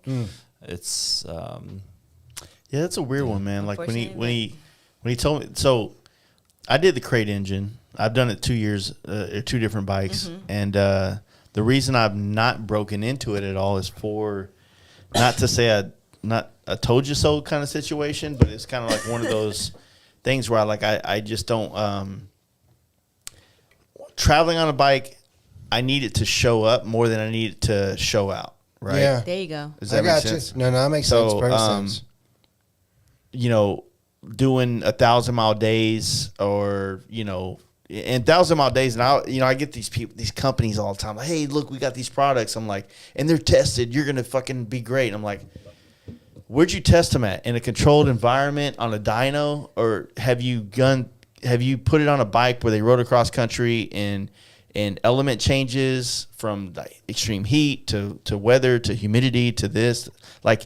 it's Yeah, that's a weird one, man. Like when Unfortunately, he told me. So I did the crate engine. I've done it 2 years, 2 different bikes, and the reason I've not broken into it at all is for not to say a told you so kind of situation, but it's kind of like one of those things where I just don't. Traveling on a bike, I need it to show up more than I need it to show out. Right? Yeah. There you go. Does I that make got sense? you. No, that makes So, sense. Perfect sense. You know, doing 1,000-mile days, or and 1,000-mile days, and I get these people, these companies all the time. Like, hey, look, we got these products. I'm like, and they're tested. You're gonna fucking be great. And I'm like, where'd you test them at? In a controlled environment on a dyno, or have you put it on a bike where they rode across country and element changes from like extreme heat to weather to humidity to this? Like,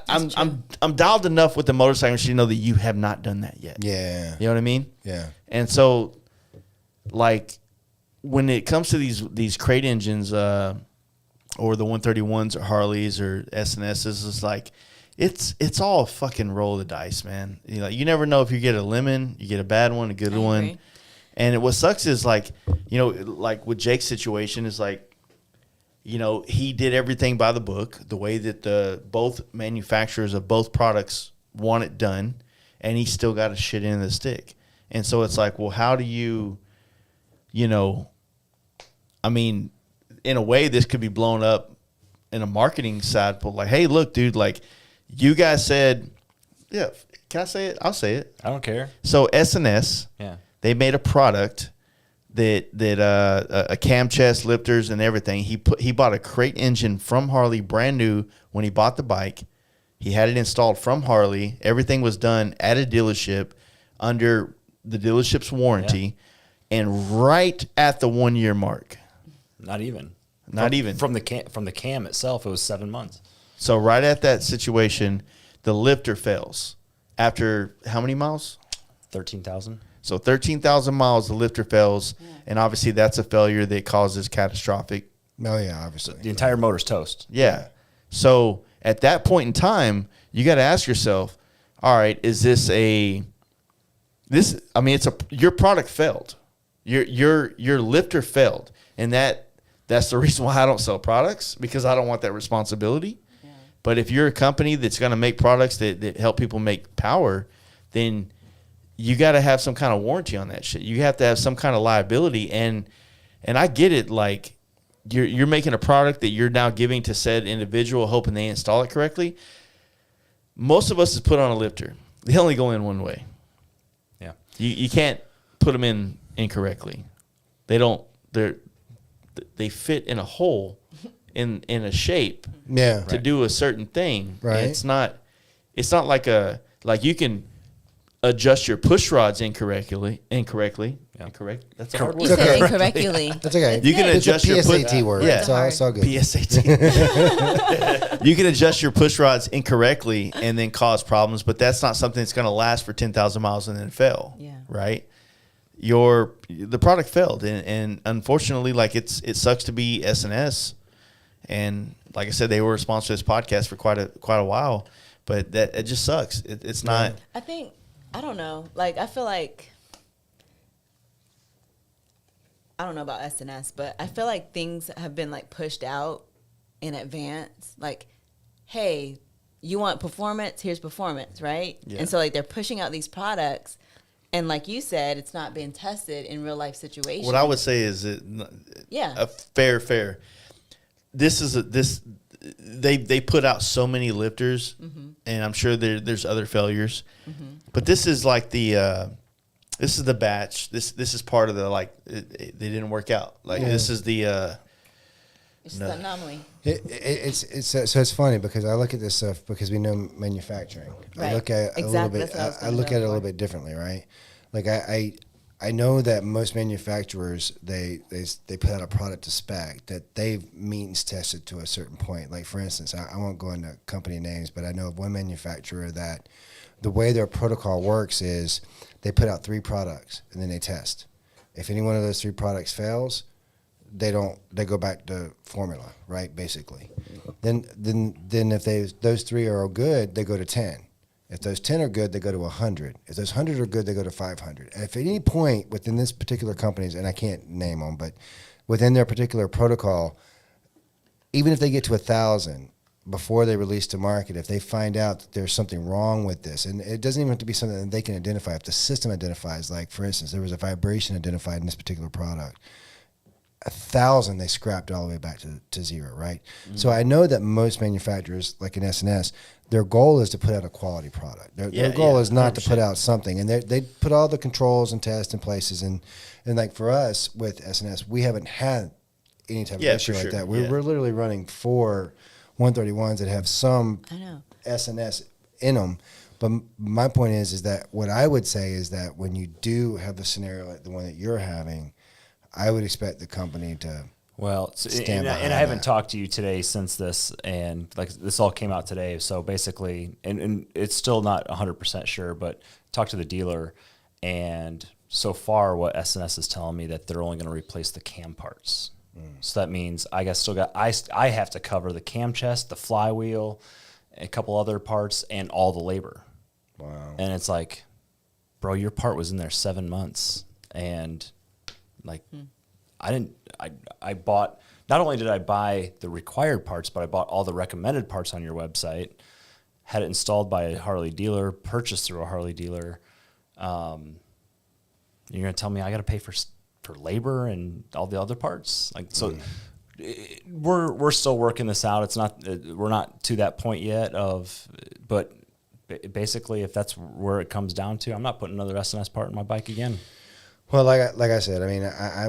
I'm dialed enough with the motorcycle industry to know that you have not done that yet. Yeah. You know what I mean? Yeah. And so, like, when it comes to these crate engines, or the 131s or Harleys or SNSs, it's like it's all a fucking roll of the dice, man. You never know if you get a lemon, you get a bad one, a good I one. agree. And what sucks is like with Jake's situation is like, he did everything by the book, the way that both manufacturers of both products want it done, and he still got a shit in the stick. And so it's like, well, how do you, I mean, in a way, this could be blown up in a marketing side, but like, hey, look, dude, like, you guys said, yeah, can I say it? I'll say it. I don't care. So SNS, Yeah. they made a product that a cam chest, lifters, and everything. He bought a crate engine from Harley, brand new, when he bought the bike. He had it installed from Harley. Everything was done at a dealership under the dealership's warranty, and right at the 1 year mark. Not even. From the cam itself, it was 7 months. So right at that situation, the lifter fails after how many miles? 13,000. So 13,000 miles, the lifter fails, and obviously that's a failure that causes catastrophic. Oh, yeah, obviously. The entire motor's toast. Yeah. So at that point in time, you got to ask yourself, all right, is your product failed. Your lifter failed, and that's the reason why I don't sell products, because I don't want that responsibility. Yeah. But if you're a company that's going to make products that help people make power, then you got to have some kind of warranty on that shit. You have to have some kind of liability, and I get it. Like, you're making a product that you're now giving to said individual, hoping they install it correctly. Most of us is put on a lifter. They only go in one way. Yeah. You can't put them in incorrectly. They fit in a hole in a shape to do a certain thing. Right. And it's not like you can adjust your push rods incorrectly. Yeah. Incorrect. That's a hard You word. said incorrectly. That's okay. You can It's a adjust your PSAT word. Yeah. It's all good. PSAT. You can adjust your push rods incorrectly and then cause problems, but that's not something that's going to last for 10,000 miles and then fail. Yeah. Right? The product failed, and unfortunately, like, it sucks to be SNS, and like I said, they were a sponsor of this podcast for quite a while, but that it just sucks. It's not. I don't know. Like, I feel like, I don't know about SNS, but I feel like things have been like pushed out in advance. Like, hey, you want performance? Here's performance, right? Yeah. And so like they're pushing out these products, and like you said, it's not being tested in real life situations. What I would say is that a fair. They put out so many lifters, and I'm sure there's other failures, but this is like the batch. This is part of the they didn't work out. Like this is the. It's just an anomaly. It's funny because I look at this stuff because we know manufacturing. Right. I look at it Exactly. a little bit. I look at it a little bit differently, right? Like I know that most manufacturers they put out a product to spec that they've means tested to a certain point. Like for instance, I won't go into company names, but I know of one manufacturer that the way their protocol works is they put out 3 products and then they test. If any one of those 3 products fails, they go back to formula, right? Basically. Then if those 3 are good, they go to 10. If those 10 are good, they go to 100. If those 100 are good, they go to 500. And if at any point within this particular companies, and I can't name them, but within their particular protocol, even if they get to 1,000 before they release to market, if they find out that there's something wrong with this, and it doesn't even have to be something that they can identify. If the system identifies, like for instance, there was a vibration identified in this particular product, 1,000 they scrapped all the way back to 0, right? Mm-hmm. So I know that most manufacturers, like in SNS, their goal is to put out a quality product. Their goal is not 100%. To put out something, and they put all the controls and tests in places. And like for us with SNS, we haven't had any type of issue like that. We're literally running 4 131s that have some SNS in them. But my point is that what I would say is that when you do have the scenario like the one that you're having, I would expect the company to stand behind and I haven't talked to you today since this, and like this all came out today. So basically, and it's still not 100% sure, but talk to the dealer, and so far what SNS is telling me that they're only going to replace the cam parts. So that means I have to cover the cam chest, the flywheel, a couple other parts, and all the labor. Wow. And it's like, bro, your part was in there 7 months, and like, I bought, not only did I buy the required parts, but I bought all the recommended parts on your website, had it installed by a Harley dealer, purchased through a Harley dealer. You're going to tell me I got to pay for labor and all the other parts? Like, so we're still working this out. It's not, we're not to that point yet but basically if that's where it comes down to, I'm not putting another SNS part in my bike again. Well, like I said, I mean, I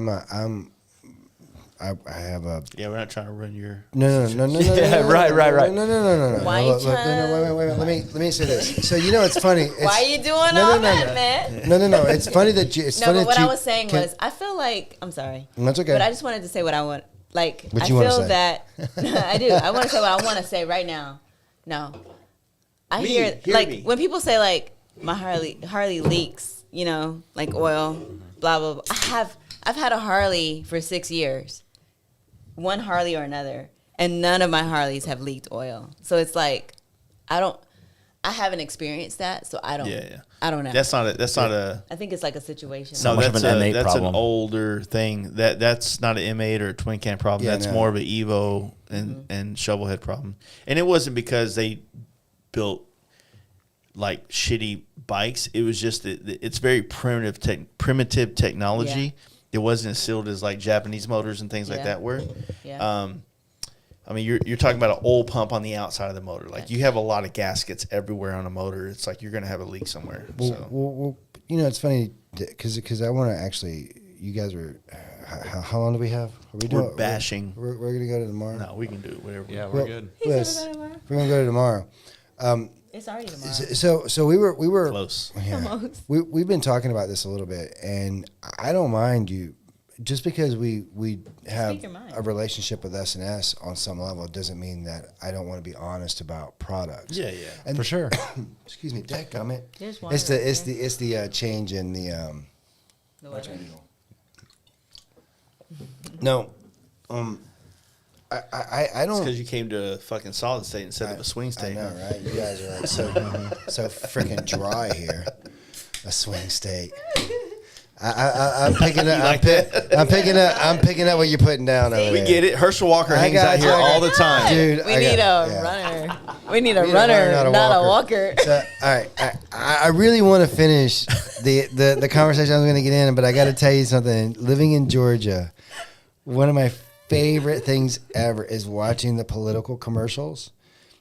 have a. Yeah, we're not trying to run your. No. Yeah, right. No. Why Wait. Let me say this. So it's funny. Why are you doing all that, man? No. It's funny that you. But what I was saying was, I feel like I'm sorry. That's okay. But I just wanted to say what I want. Like, what I you feel that I do. I want to say what I want to say right now. No, I hear like when people say like my Harley leaks, like oil, blah blah blah. I've had a Harley for 6 years, one Harley or another, and none of my Harleys have leaked oil. So it's like, I haven't experienced that, so I don't. Yeah. I don't know. That's not a. I think it's like a situation. No, much of an M8 that's problem. An older thing. That's not an M8 or a twin cam problem. Yeah, that's more of an Evo and shovelhead problem. And it wasn't because they built like shitty bikes. It was just that it's very primitive technology. Yeah. It wasn't as sealed as like Japanese motors and things like that were. Yeah. I mean, you're talking about an oil pump on the outside of the motor. Like you have a lot of gaskets everywhere on a motor. It's like you're going to have a leak somewhere. Well, it's funny because I want to actually. You guys are. How long do we have? We're bashing. We're going to go to tomorrow. No, we can do it. Whatever. Yeah, we're good. We're going to go to tomorrow. It's already tomorrow. So we were close. Yeah. Almost. We've been talking about this a little bit, and I don't mind you. Just because we have a relationship with SNS on some level doesn't mean that I don't want to be honest about products. Yeah, and for sure. Excuse me, dadgummit. It's the change in the No, I don't. Because you came to a fucking solid state instead of a swing state. I know, right? You guys are like so freaking dry here. A swing state. I'm picking up. I'm picking up what you're putting down over We there. get it. Herschel Walker hangs got out you, here I got all the you. time. Dude, We need a runner. We need a We need runner, not a walker. So, all right, I really want to finish the conversation I was going to get in, but I got to tell you something. Living in Georgia, one of my favorite things ever is watching the political commercials.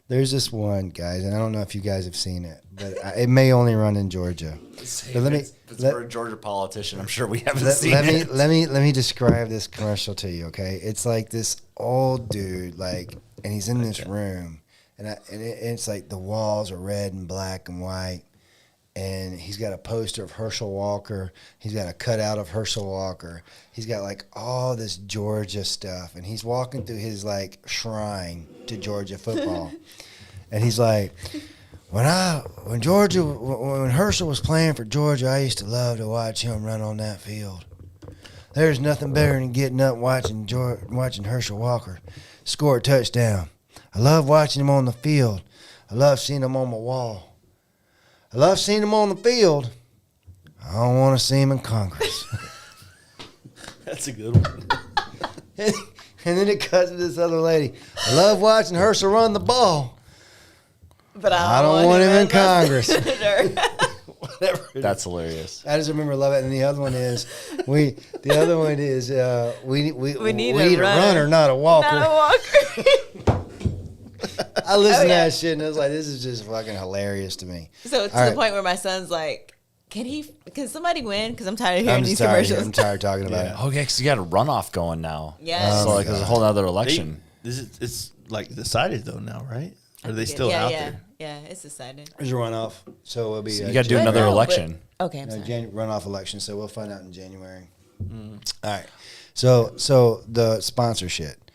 There's this one, guys, and I don't know if you guys have seen it, but it may only run in Georgia. But let me. For a Georgia politician, I'm sure we haven't seen Let it. me describe this commercial to you, okay? It's like this old dude, like, and he's in this room, and it's like the walls are red and black and white, and he's got a poster of Herschel Walker. He's got a cutout of Herschel Walker. He's got like all this Georgia stuff, and he's walking through his like shrine to Georgia football, and he's like. When Herschel was playing for Georgia, I used to love to watch him run on that field. There's nothing better than getting up and watching Herschel Walker score a touchdown. I love watching him on the field. I love seeing him on my wall. I love seeing him on the field. I don't want to see him in Congress. That's a good one. And then it cuts to this other lady. I love watching Herschel run the ball. But I don't want him in Congress. Whatever. That's hilarious. I just remember love it. And the other one is we need a runner, not a walker. Not a walker. I listened to yeah. that shit and I was like, this is just fucking hilarious to me. So to All the right. point where my son's like, can somebody win? Because I'm tired of hearing I'm these just tired. commercials. I'm tired of talking about it. Oh, yeah, because you got a runoff going now. Yes. So, like, there's a whole other election. It's like decided though now, right? Or are they still yeah, out yeah. there? Yeah, it's decided. There's a runoff, so it'll be. So you got to do But another no, but- election. Okay, I'm sorry. Runoff election. So we'll find out in January. All right. So the sponsorship.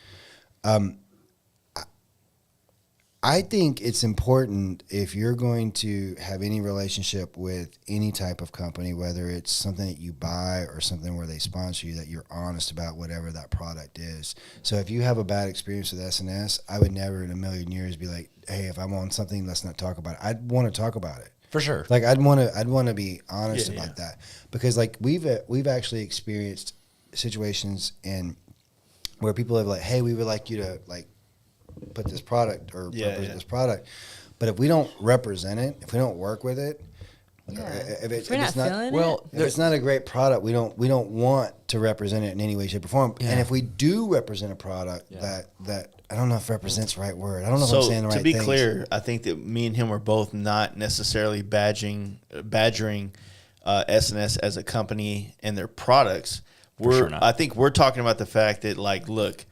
I think it's important if you're going to have any relationship with any type of company, whether it's something that you buy or something where they sponsor you, that you're honest about whatever that product is. So if you have a bad experience with S&S, I would never in a million years be like, hey, if I'm on something, let's not talk about it. I'd want to talk about it. For sure. Like I'd want to be honest about that, because like we've actually experienced situations in where people have like, hey, we would like you to like put this product or represent this product, but if we don't represent it, if we don't work with it, if it's not a great product, we don't want to represent it in any way, shape, or form. Yeah. And if we do represent a product that I don't know if represents the right word. I don't know if I'm saying the right thing. To be clear, I think that me and him are both not necessarily badgering S&S as a company and their products. I think we're talking about the fact that, like, look,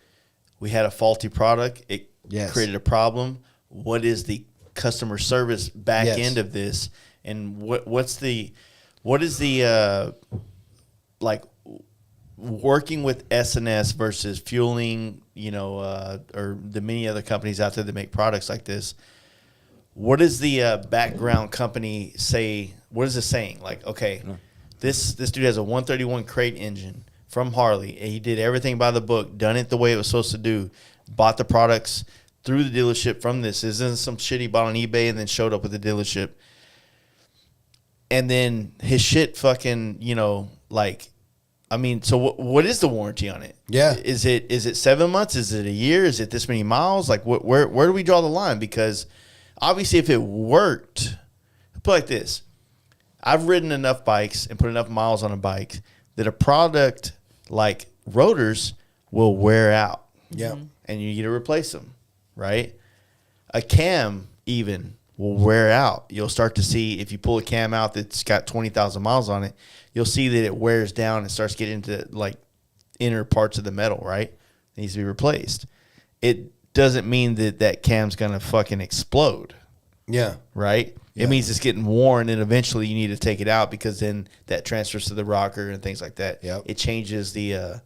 we had a faulty product. It created a problem. What is the customer service back end of this? And what is the like working with S&S versus fueling, or the many other companies out there that make products like this? What does the background company say? What is it saying? Like, okay, this dude has a 131 crate engine from Harley, and he did everything by the book, done it the way it was supposed to do, bought the products through the dealership from this. This isn't some shit he bought on eBay and then showed up with the dealership. And then his shit fucking, so what is the warranty on it? Yeah. Is it 7 months? Is it a year? Is it this many miles? Like, where do we draw the line? Because obviously if it worked, put it like this, I've ridden enough bikes and put enough miles on a bike that a product like rotors will wear out. Yeah. And you need to replace them, right? A cam even will wear out. You'll start to see, if you pull a cam out that's got 20,000 miles on it, you'll see that it wears down and starts getting into like inner parts of the metal, right? It needs to be replaced. It doesn't mean that cam's going to fucking explode. Yeah. Right? Yeah. It means it's getting worn, and eventually you need to take it out, because then that transfers to the rocker and things like that. Yep. It changes the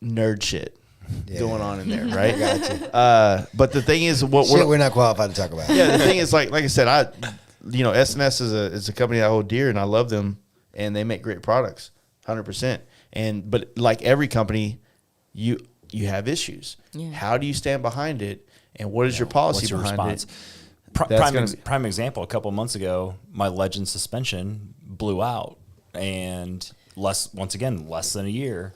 nerd shit going on in there, right? Gotcha. But the thing is, we're not qualified to talk about. Yeah, the thing is, like I said, S&S is a company I hold dear, and I love them, and they make great products, 100%. But like every company, you have issues. Yeah. How do you stand behind it? And what is your policy What's your behind response? it? That's gonna be- Prime example, a couple of months ago, my Legend suspension blew out, and less than a year,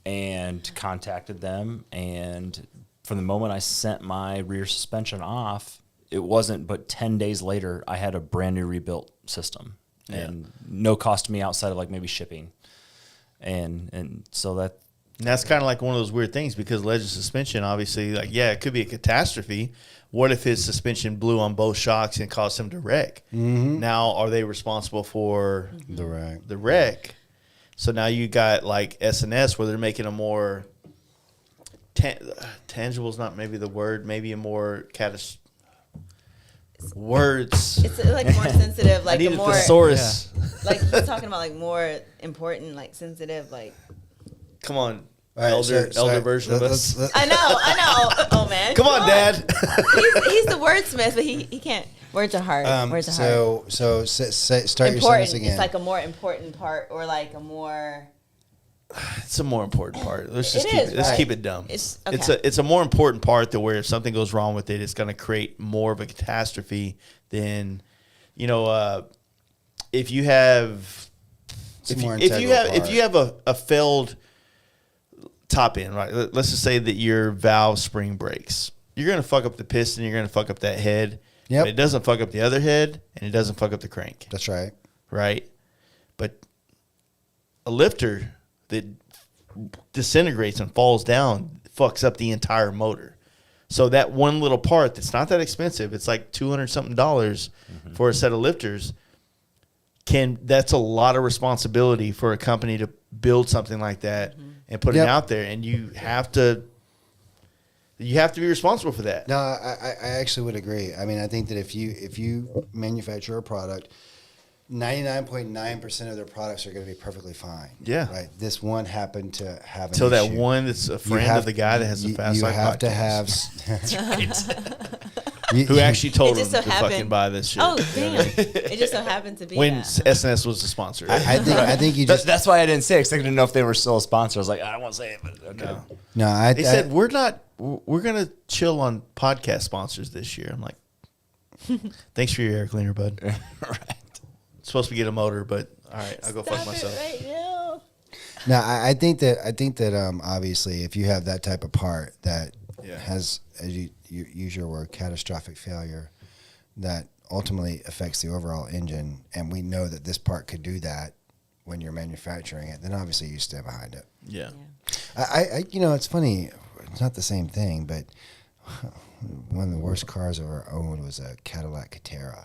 and contacted them, and from the moment I sent my rear suspension off, it wasn't but 10 days later I had a brand new rebuilt system, and no cost to me outside of like maybe shipping, and so that. And that's kind of like one of those weird things because Legend suspension, obviously, like, yeah, it could be a catastrophe. What if his suspension blew on both shocks and caused him to wreck? Now, are they responsible for the wreck? So now you got like S&S where they're making a more tangible is not maybe the word, maybe a more words. It's like more sensitive, like I need a a more thesaurus. like he's talking about like more important, like sensitive, like. Come on, All right, elder version of us. I know. Oh man, Come on, Dad. he's the wordsmith, but he can't. Words are hard. Words are hard. So start your Important. sentence again. It's like a more important part, or like a more. It's a more important part. Let's just It keep is, it dumb. It's okay. It's a more important part that where if something goes wrong with it, it's going to create more of a catastrophe than, if you have if you have a failed top end, right? Let's just say that your valve spring breaks. You're going to fuck up the piston. You're going to fuck up that head. Yep. But it doesn't fuck up the other head, and it doesn't fuck up the crank. That's right. Right? But a lifter that disintegrates and falls down fucks up the entire motor. So that one little part that's not that expensive, it's like $200-something for a set of lifters. That's a lot of responsibility for a company to build something like that and put it out there, and you have to be responsible for that. No, I actually would agree. I mean, I think that if you manufacture a product, 99.9% of their products are going to be perfectly fine. Yeah. Right. This one happened to have an Till that issue. one that's a friend of the guy that has the fast You life have to podcast. have. Who actually told It him just so to happened- fucking buy this shit. Oh damn! It just so happened to be When that. SNS was the sponsor. I think you just That's why I didn't say it, because I didn't know if they were still a sponsor. I was like, I don't want to say it, but okay. No. They said we're going to chill on podcast sponsors this year. I'm like, thanks for your air cleaner, bud. Right. Supposed to get a motor, but all right, I'll go fuck Stop it myself. right now. No, I think that obviously if you have that type of part that Yeah. has, as you use your word, catastrophic failure, that ultimately affects the overall engine, and we know that this part could do that when you're manufacturing it, then obviously you stand behind it. Yeah. I it's funny, it's not the same thing, but one of the worst cars I ever owned was a Cadillac Catera,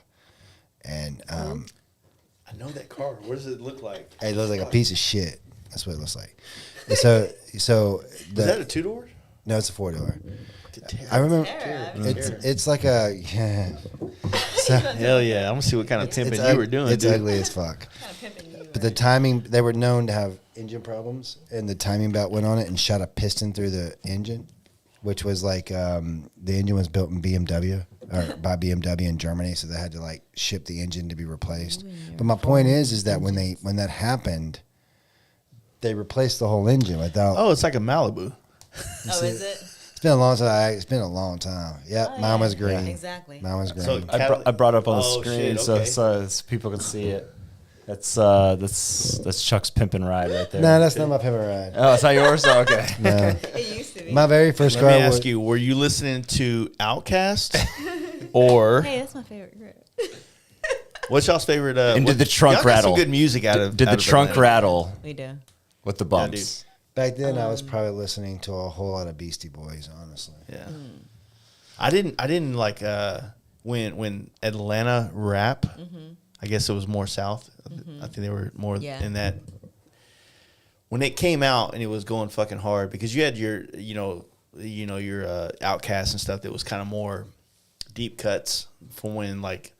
and I know that car. What does it look like? it looks like a piece of shit. That's what it looks like. And so Is that a two-door? no, it's a 4-door. I remember it's like a Hell yeah. I'm going to see what kind of pimping you were doing, It's dude. ugly as fuck. Kind of pimping you. But the timing, they were known to have engine problems, and the timing belt went on it and shot a piston through the engine, which was like the engine was built in BMW or by BMW in Germany, so they had to like ship the engine to be replaced. But my point is that when that happened, they replaced the whole engine without. Oh, it's like a Malibu. Oh, is it? It's been a long time. It's been a long time. Yep, Oh, mine yeah. was green. Exactly. Mine was green. So- I brought up on the Oh, screen shit, okay. so people can see it. That's Chuck's pimping ride right there. No, that's not my favorite ride. Oh, it's not yours? Oh, okay. No, It used to be. my very first Let car me was. ask you, were you listening to Outkast or Hey, that's my favorite group. what's y'all's favorite? And did the trunk y'all got rattle? Some good music out of Did out the of trunk Atlanta. rattle We do. with the bumps? Back then, I was probably listening to a whole lot of Beastie Boys, honestly. Yeah. I didn't like when Atlanta rap. I guess it was more south. I think they were more Yeah. in that. When it came out and it was going fucking hard because you had your your Outcast and stuff that was kind of more deep cuts from when like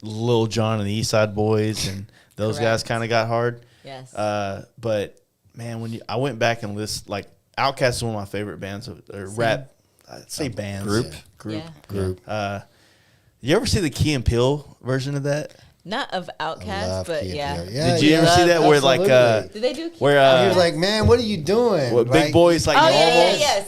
Lil Jon and the East Side Boys and those guys Correct. kind of got hard. Yes. But man, I went back and listened, like Outkast is one of my favorite bands or rap. I'd say bands Group. group. Yeah. Group. You ever see the Key and Peele version of that? Not of Outkast, love but Key yeah. Peele. Yeah, Did you ever yeah, see that where like absolutely. Did they do? where He was like, man, what are you doing? what, Right? Big Boy's like Oh normal,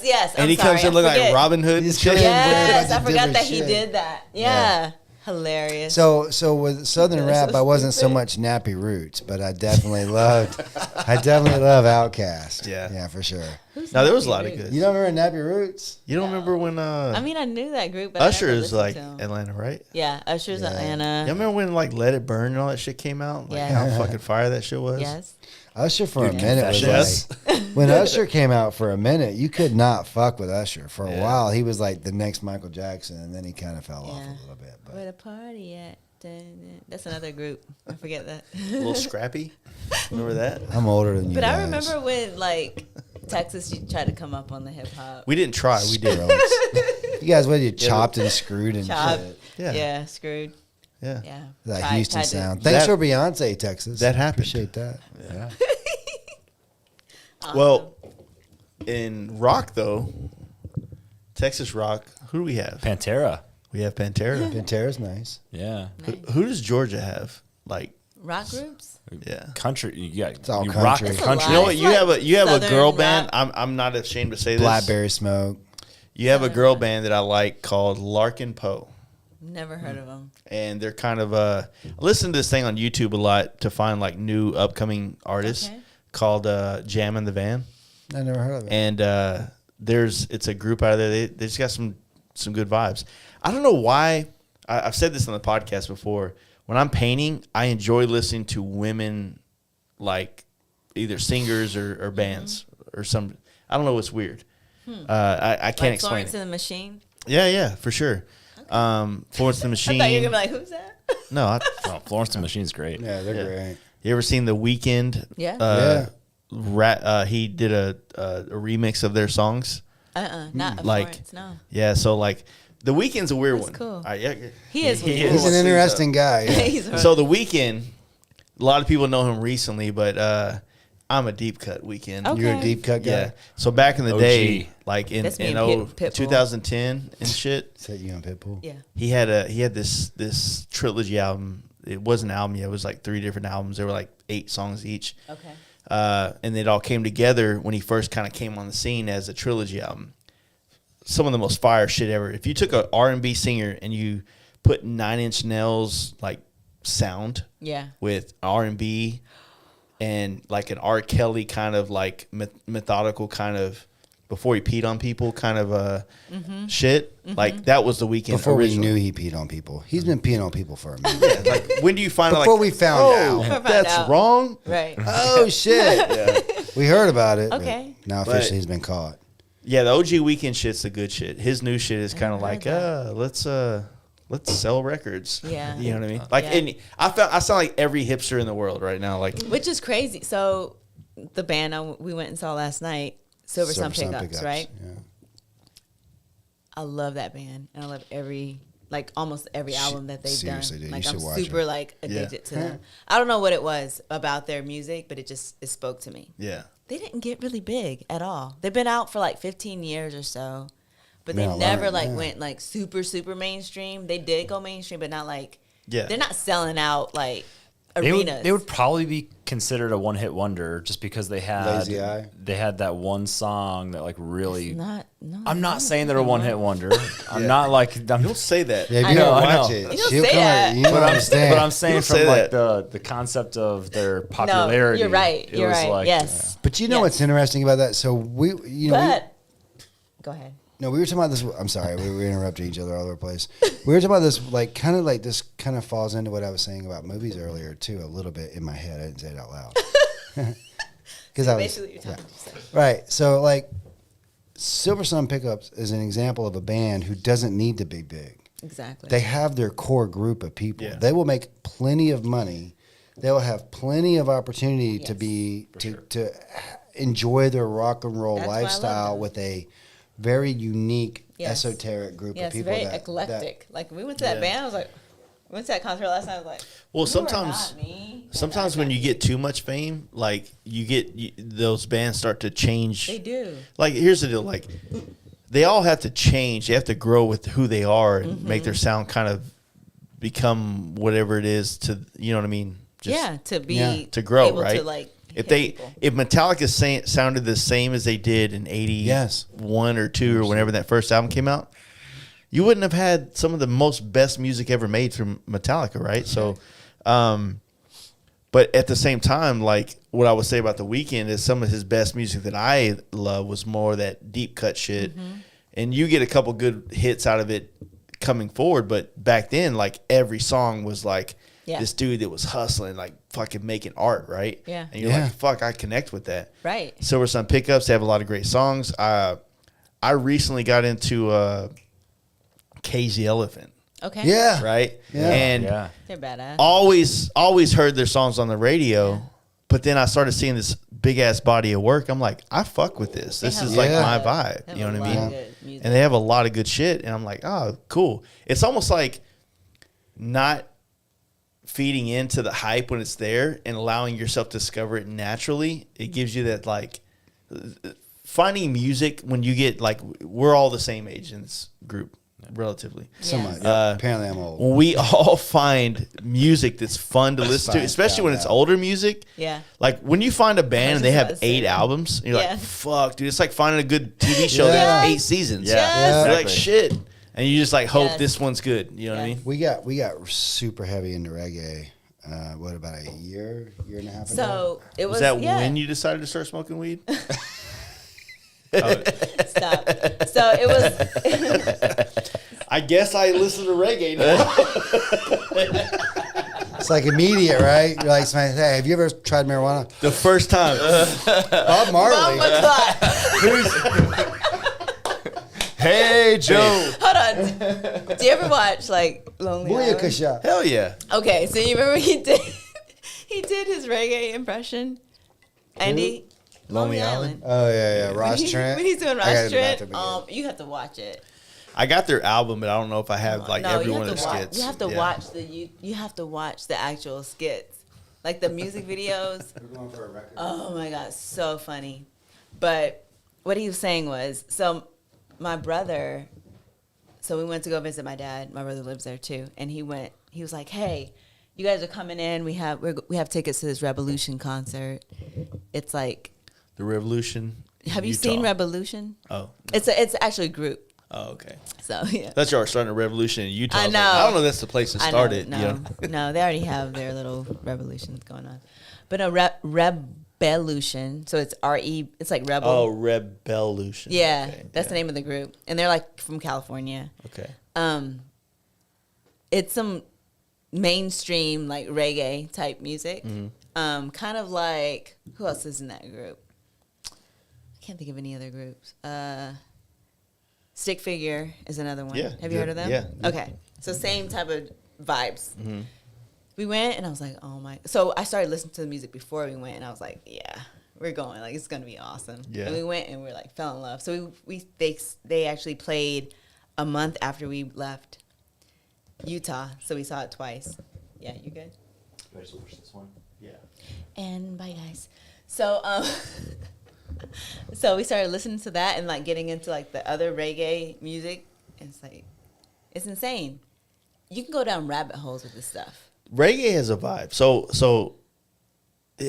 yes. and he comes in looking like Robin Hood. He's and shit. killing Yes, Bunch I of forgot different that he shit. did that. Yeah, hilarious. So with Southern That's rap, so I wasn't so stupid. much Nappy Roots, but I definitely love Outkast. Yeah. Yeah, for sure. No, there was a lot of good. You don't remember Nappy Roots? You don't remember when I mean, I knew that group, but Usher I never is like listened to 'em. Atlanta, right? Yeah, Usher's Yeah. Atlanta. You remember when like Let It Burn and all that shit came out? Like Yeah. how fucking fire that shit was. Yes. Usher for a minute was Yes. like, when Usher came out for a minute, you could not fuck with Usher. For a Yeah. while, he was like the next Michael Jackson, and then he kind of fell off Yeah. a little bit. But Where the party at? That's another group. I forget that. A little scrappy. Remember that? I'm older than you But guys. I remember when like Texas tried to come up on the hip hop. We didn't try. We did. You guys, what, you chopped and screwed and Chop. shit. Yeah. Yeah, screwed. Yeah. Yeah. That Tried- Houston tried to- sound. Thanks That- for Beyonce, Texas. that happened. Appreciate that. Yeah. Well, in rock though, Texas rock. Who do we have? Pantera. We have Pantera. Pantera's nice. Yeah. Who does Georgia have? Like, Rock groups? yeah. Country. Yeah. It's all you country. rock the It's a country. lot. You know what? It's You have a like you have a Southern girl rock. band. I'm not ashamed to say this. Blackberry Smoke. You have a girl band that I like called Larkin Poe. Never heard of them. And they're kind of I listen to this thing on YouTube a lot to find like new upcoming artists Okay. called Jam in the Van. I never heard of it. And it's a group out of there. They just got some good vibes. I don't know why. I've said this on the podcast before. When I'm painting, I enjoy listening to women, like either singers or bands or some. I don't know. It's weird. I can't Like explain Florence it. and the Machine? Yeah, for sure. Florence and the Machine. I thought you were going to be like, who's that? No, Oh, Florence and the Machine's great. Yeah, they're Yeah. great. you ever seen The Weeknd? Yeah. He did a remix of their songs. Not of Like- Florence, no. Yeah, so like The Weeknd's a weird That's one. cool. Yeah. He is weird. He's an interesting guy. Yeah. He's So The Weeknd, a lot of people know him recently, but I'm a deep cut Weeknd. Okay. You're a deep cut guy. Yeah. So back in the OG. day, like in That's me and Pitbull. 2010 and shit, Is that you on Pitbull? Yeah. he had this trilogy album. It wasn't an album yet. It was like 3 different albums. There were like 8 songs each. Okay. And it all came together when he first kind of came on the scene as a trilogy album. Some of the most fire shit ever. If you took a R&B singer and you put 9 Inch Nails like sound Yeah. with R&B and like an R. Kelly kind of like methodical kind of before he peed on people kind of shit, like that was The Weeknd Before original. we knew he peed on people. He's been peeing on people for a minute. Like when do you find out Before like, we found oh, out. that's out. wrong? Right. Oh, shit. We heard about it. but Okay. Now But- officially he's been caught. Yeah, the OG Weeknd shit's the good shit. His new shit is kind of heard like, that. let's sell records. Yeah. You know what I mean? Like, Yeah. and I sound like every hipster in the world right now. Like, Which is crazy. So the band we went and saw last night, Silver Sun Pickups, right? Yeah. I love that band, and I love almost every album that they've Seriously, done. dude, Like you I'm should watch super it. like addicted to them. I don't know what it was about their music, but it spoke to me. yeah. They didn't get really big at all. They've been out for like 15 years or so, but Been they a never lot, yeah. went like super mainstream. They did go mainstream, but not like Yeah. they're not selling out like They arenas. would probably be considered a one-hit wonder just because they had Lazy Eye? they had that one song that like really. no, I'm not saying they're a one-hit wonder. I'm not like. I'm, Don't say that. Yeah, if I you know, don't I watch know. it, You don't she'll say come that. at you. Don't understand. But I'm saying Don't from say like that. the concept of their popularity. No, you're right. it You're was right. like, yes. But you know Yes. what's interesting about that? So we Go ahead. we were talking about this. I'm sorry, we were interrupting each other all over the place. We were talking about this, like, this kind of falls into what I was saying about movies earlier too, a little bit in my head. I didn't say it out loud. Because Basically, you're talking to yourself. right. So, like, Silver Sun Pickups is an example of a band who doesn't need to be big. Exactly. They have their core group of people. Yeah. They will make plenty of money. They will have plenty of opportunity to Yes. be to enjoy their rock and roll That's why I love lifestyle them. with a very unique, Yes. esoteric group of Yes, people. very that, eclectic. Like we went to that band, I was like, we went to that concert last night. I was like, Well, you are sometimes- not me. Sometimes when you get too much fame, like those bands start to change. They do. Like, here's the deal. Like, they all have to change. They have to grow with who they are and make their sound kind of become whatever it is to, you know what I mean? To grow, able right? To like if hit people. if Metallica sounded the same as they did in 81 or 2 or whenever that first album came out, you wouldn't have had some of the most best music ever made from Metallica, right? So, but at the same time, like what I would say about The Weeknd is some of his best music that I love was more that deep cut shit. And you get a couple good hits out of it coming forward, but back then, like every song was like this dude that was hustling, like fucking making art, right? Yeah. And you're like, fuck, I connect with that. Right. Silver Sun Pickups, they have a lot of great songs. I recently got into Cage the Elephant. Okay. Yeah. Right? Yeah. And They're badass. always heard their songs on the radio, but then I started seeing this big ass body of work. I'm like, I fuck with this. This is like my vibe. You know what I mean? And they have a lot of good shit. And I'm like, oh, cool. It's almost like not feeding into the hype when it's there and allowing yourself to discover it naturally. It gives you that like finding music when you get like, we're all the same age in this group. Relatively. Somewhat. Apparently I'm old. When we all find music that's fun to listen to, especially when it's older music. Yeah. Like when you find a band and they have 8 that. albums, and you're Yeah. like, fuck, dude, it's like finding a good TV show that has 8 seasons. Yes. You're like, shit. And you just like hope Yes. this one's good. You know what I mean? We got super heavy into reggae. What, about a year and a half ago? So it was. Was that when you decided to start smoking weed? Stop. So it was. I guess I listen to reggae now. It's like immediate, right? You're like, hey, have you ever tried marijuana? The first time. Bob Marley. Hey, Joe. Hold on. Do you ever watch like Lonely Island? Booyakasha. Hell yeah. Okay, so you remember he did his reggae impression, Andy. Lonely Island? Oh, yeah. Ross Trent. When he's doing I gotta Ross do that Trent, again. you have to watch it. I got their album, but I don't know if I have like every one of their skits. You have to Yeah. watch you have to watch the actual skits, like the music videos. We're going for a record. Oh my god, so funny. But what he was saying was, so my brother, so we went to go visit my dad. My brother lives there too, and he was like, "Hey, you guys are coming in. We have tickets to this Revolution concert. It's like, The Revolution. have you Utah. seen Revolution? Oh. It's actually a group. Oh, okay. So yeah. That's y'all starting a revolution in Utah. I was know. Like, I don't know. That's the place to I start know, it. No, you know? no, they already have their little revolutions going on. But a Rebelution, so it's RE. It's like rebel. Oh, Rebelution. yeah, Okay, that's the name of the group, and they're like from California. Okay. It's some mainstream like reggae type music. Kind of like, who else is in that group? I can't think of any other groups. Stick Figure is another one. Yeah, Have you heard of them? yeah. Okay, so same type of vibes. We went and I was like, oh my. So I started listening to the music before we went, and I was like, yeah, we're going. Like, it's gonna be awesome. Yeah. And we went and we like fell in love. So they actually played a month after we left Utah. So we saw it twice. Yeah, you good? Yeah. And bye, guys. So so we started listening to that and like getting into like the other reggae music. And it's like, it's insane. You can go down rabbit holes with this stuff. Reggae has a vibe. So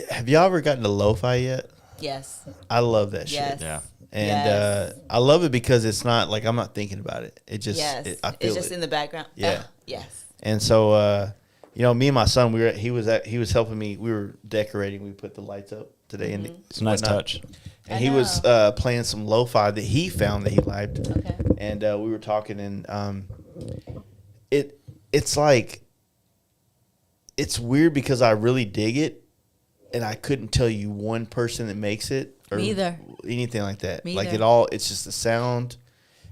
have y'all ever gotten to lo-fi yet? Yes. I love that Yes. shit. Yeah. And Yes. I love it because it's not like I'm not thinking about it. It just Yes. I feel It's just it. in the background. Yeah. Yes. And so you know, me and my son, he was helping me. We were decorating. We put the lights up today, and It's a nice whatnot. touch. And I he was playing some lo-fi that he found that he liked. Okay. And we were talking, and it's like, it's weird because I really dig it, and I couldn't tell you one person that makes it or Me either. anything like that. Me Like either. it all, it's just the sound,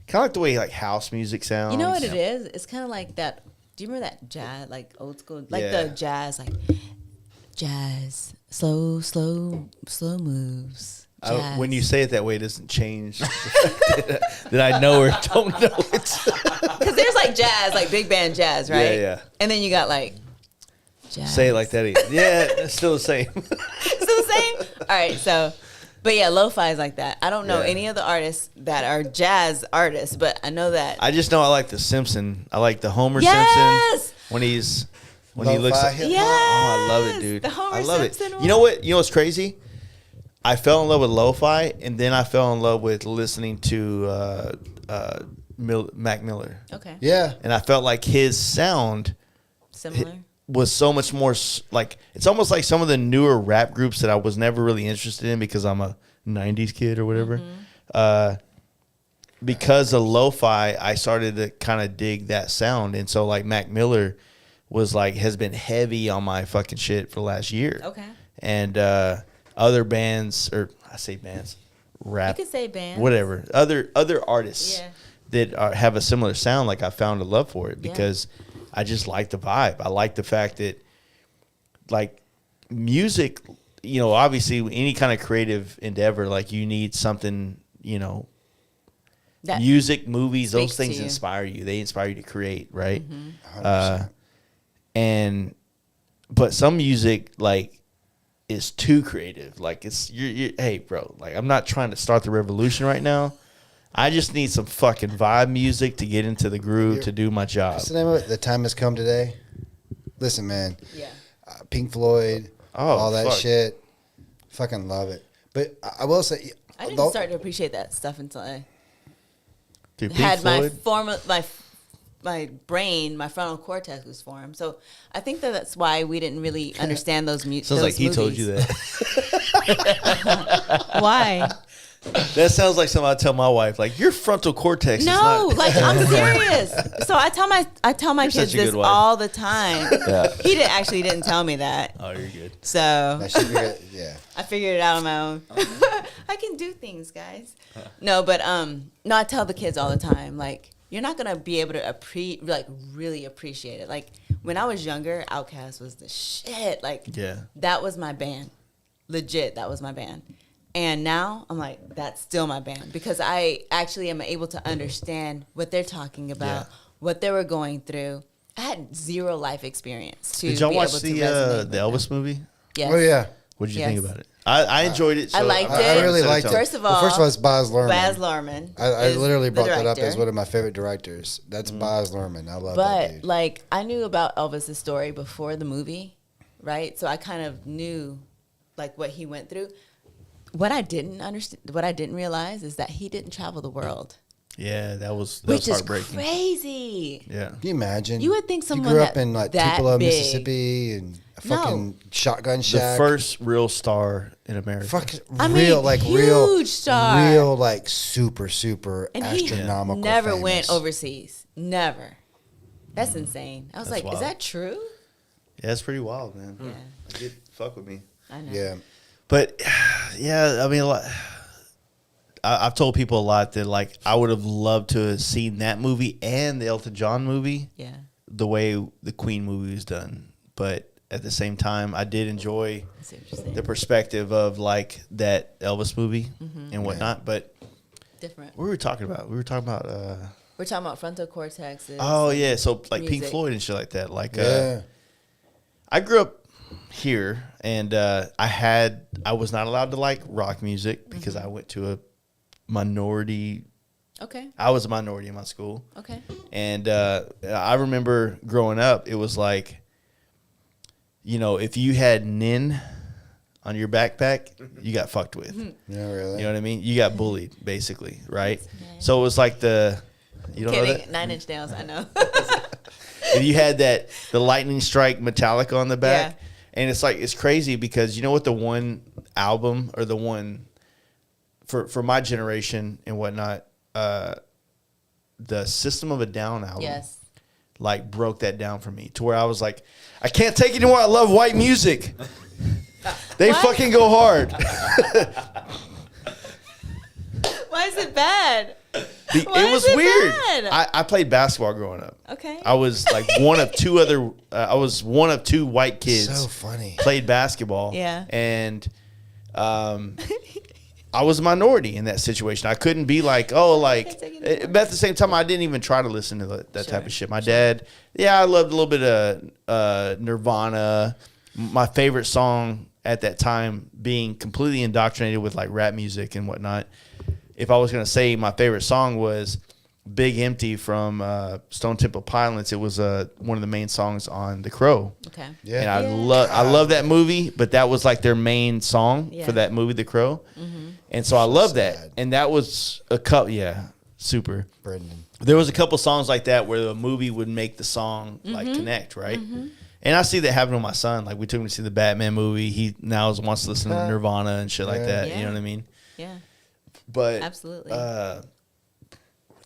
kind of like the way like house music sounds. You know what it is? It's kind of like that. Do you remember that jazz, like old school, like Yeah. the jazz, like jazz, slow moves. Jazz. When you say it that way, it doesn't change the fact that I know or don't know it. Because there's like jazz, like big band jazz, right? Yeah, yeah. And then you got like jazz. Say it like that again. Yeah, it's still the same. Still the same? All right, so, but yeah, lo-fi is like that. I don't know Yeah. any of the artists that are jazz artists, but I know that. I just know I like the Simpson. I like the Homer Yes! when he Lo-fi looks like, hip-hop. Yes. oh, I love it, dude. The Homer I love Simpson it. one. You know what? You know what's crazy? I fell in love with lo-fi, and then I fell in love with listening to Mac Miller. Okay. Yeah. And I felt like his sound Similar. was so much more like, it's almost like some of the newer rap groups that I was never really interested in because I'm a 90s kid or whatever. Because of lo-fi, I started to kind of dig that sound. And so like Mac Miller was like, has been heavy on my fucking shit for the last year. Okay. And other bands, or I say bands, rap, You could say bands. whatever, other artists Yeah. that have a similar sound, like I found a love for it because I just like the vibe. I like the fact that like music, you know, obviously any kind of creative endeavor, like you need something, you know, That music, movies, those speaks to things you. inspire you. They inspire you to create, right? 100%. But some music like is too creative. Like it's you're hey bro, like I'm not trying to start the revolution right now. I just need some fucking vibe music to get into the groove to do my job. What's the name of it? The Time Has Come Today. Listen, man. Yeah. Pink Floyd. all that fuck. shit. Fucking love it. But I will say, I didn't start to appreciate that stuff until I Dude, Pink had Floyd? my brain, my frontal cortex was formed. So I think that's why we didn't really understand those Sounds those like he movies. told you that. Why? That sounds like something I tell my wife. Like your frontal cortex is No, not. like I'm serious. So I tell my You're kids such a this good wife. all the time. Yeah. He didn't tell me that. Oh, you're good. So that should be it. Yeah. I figured it out on my own. I can do things, guys. No, but no, I tell the kids all the time, like, you're not gonna be able to really appreciate it. Like when I was younger, Outkast was the shit. Like Yeah. that was my band. Legit, that was my band. And now I'm like, that's still my band because I actually am able to understand what they're talking about, Yeah. what they were going through. I had zero life experience to Did y'all be watch able the to resonate with Elvis them. movie? Yes. Oh yeah. What did you Yes. think about it? I enjoyed it. I so liked I it. really liked it. First of all, well, first of all, it's Baz Luhrmann. Baz Luhrmann. I is literally the brought that up director. as one of my favorite directors. That's Baz Luhrmann. I love that But dude. like I knew about Elvis's story before the movie, right? So I kind of knew like what he went through. What I didn't understand, what I didn't realize is that he didn't travel the world, Yeah, that was which is heartbreaking. crazy. Yeah. Can you imagine? You would think someone you grew up that- in like that Tupelo, big. Mississippi, and a No. fucking shotgun The shack. first real star in America. fucking I mean, real, like huge star. real, like super And he astronomical. never famous. went overseas. Never. That's insane. I was That's like, wild. is that true? Yeah, it's pretty wild, man. Yeah, Fuck with me. I know. Yeah, But yeah, I mean, I've told people a lot that like I would have loved to have seen that movie and the Elton John movie Yeah. the way the Queen movie was done. But at the same time, I did enjoy I see what you're saying. the perspective of like that Elvis movie and whatnot. But Different. what were we talking about? We were talking about. We're talking about frontal cortexes. Oh yeah, so like Pink music. Floyd and shit like that. Like yeah. I grew up here, and I was not allowed to like rock music because I went to a minority. Okay. I was a minority in my school, Okay. and I remember growing up. It was like, you know, if you had Nin on your backpack, you got fucked with. Yeah, really. You know what I mean? You got bullied, basically, right? nice. So it was like you don't know Kidding. that? 9 Inch Nails. I know. If you had the lightning strike Metallica on the back, Yeah. and it's crazy because you know what the one album or the one for my generation and whatnot, the System of a Down album, Yes. like broke that down for me to where I was like, I can't take it anymore. I love white music. They What? fucking go hard. Why is it bad? Why It was is it weird. bad? I played basketball growing up. Okay. I was like one of two other. I was one of two white kids. So funny. Played basketball. Yeah. And I was a minority in that situation. I couldn't be like, oh, like. Can't take it anymore. But at the same time, I didn't even try to listen to that type Sure. of shit. My dad, yeah, I loved a little bit of Nirvana. My favorite song at that time, being completely indoctrinated with like rap music and whatnot. If I was gonna say my favorite song was Big Empty from Stone Temple Pilots. It was one of the main songs on The Crow. Okay. Yeah. And I love that movie, but that was like their main song for that movie, The Crow. Mm-hmm. And so I love that. sad. And that was a couple, super. Brendan. There was a couple songs like that where the movie would make the song like connect, right? And I see that happen with my son. Like we took him to see the Batman movie. He now wants to listen to Nirvana and shit like that. Yeah. You know what I mean? Yeah. But Absolutely.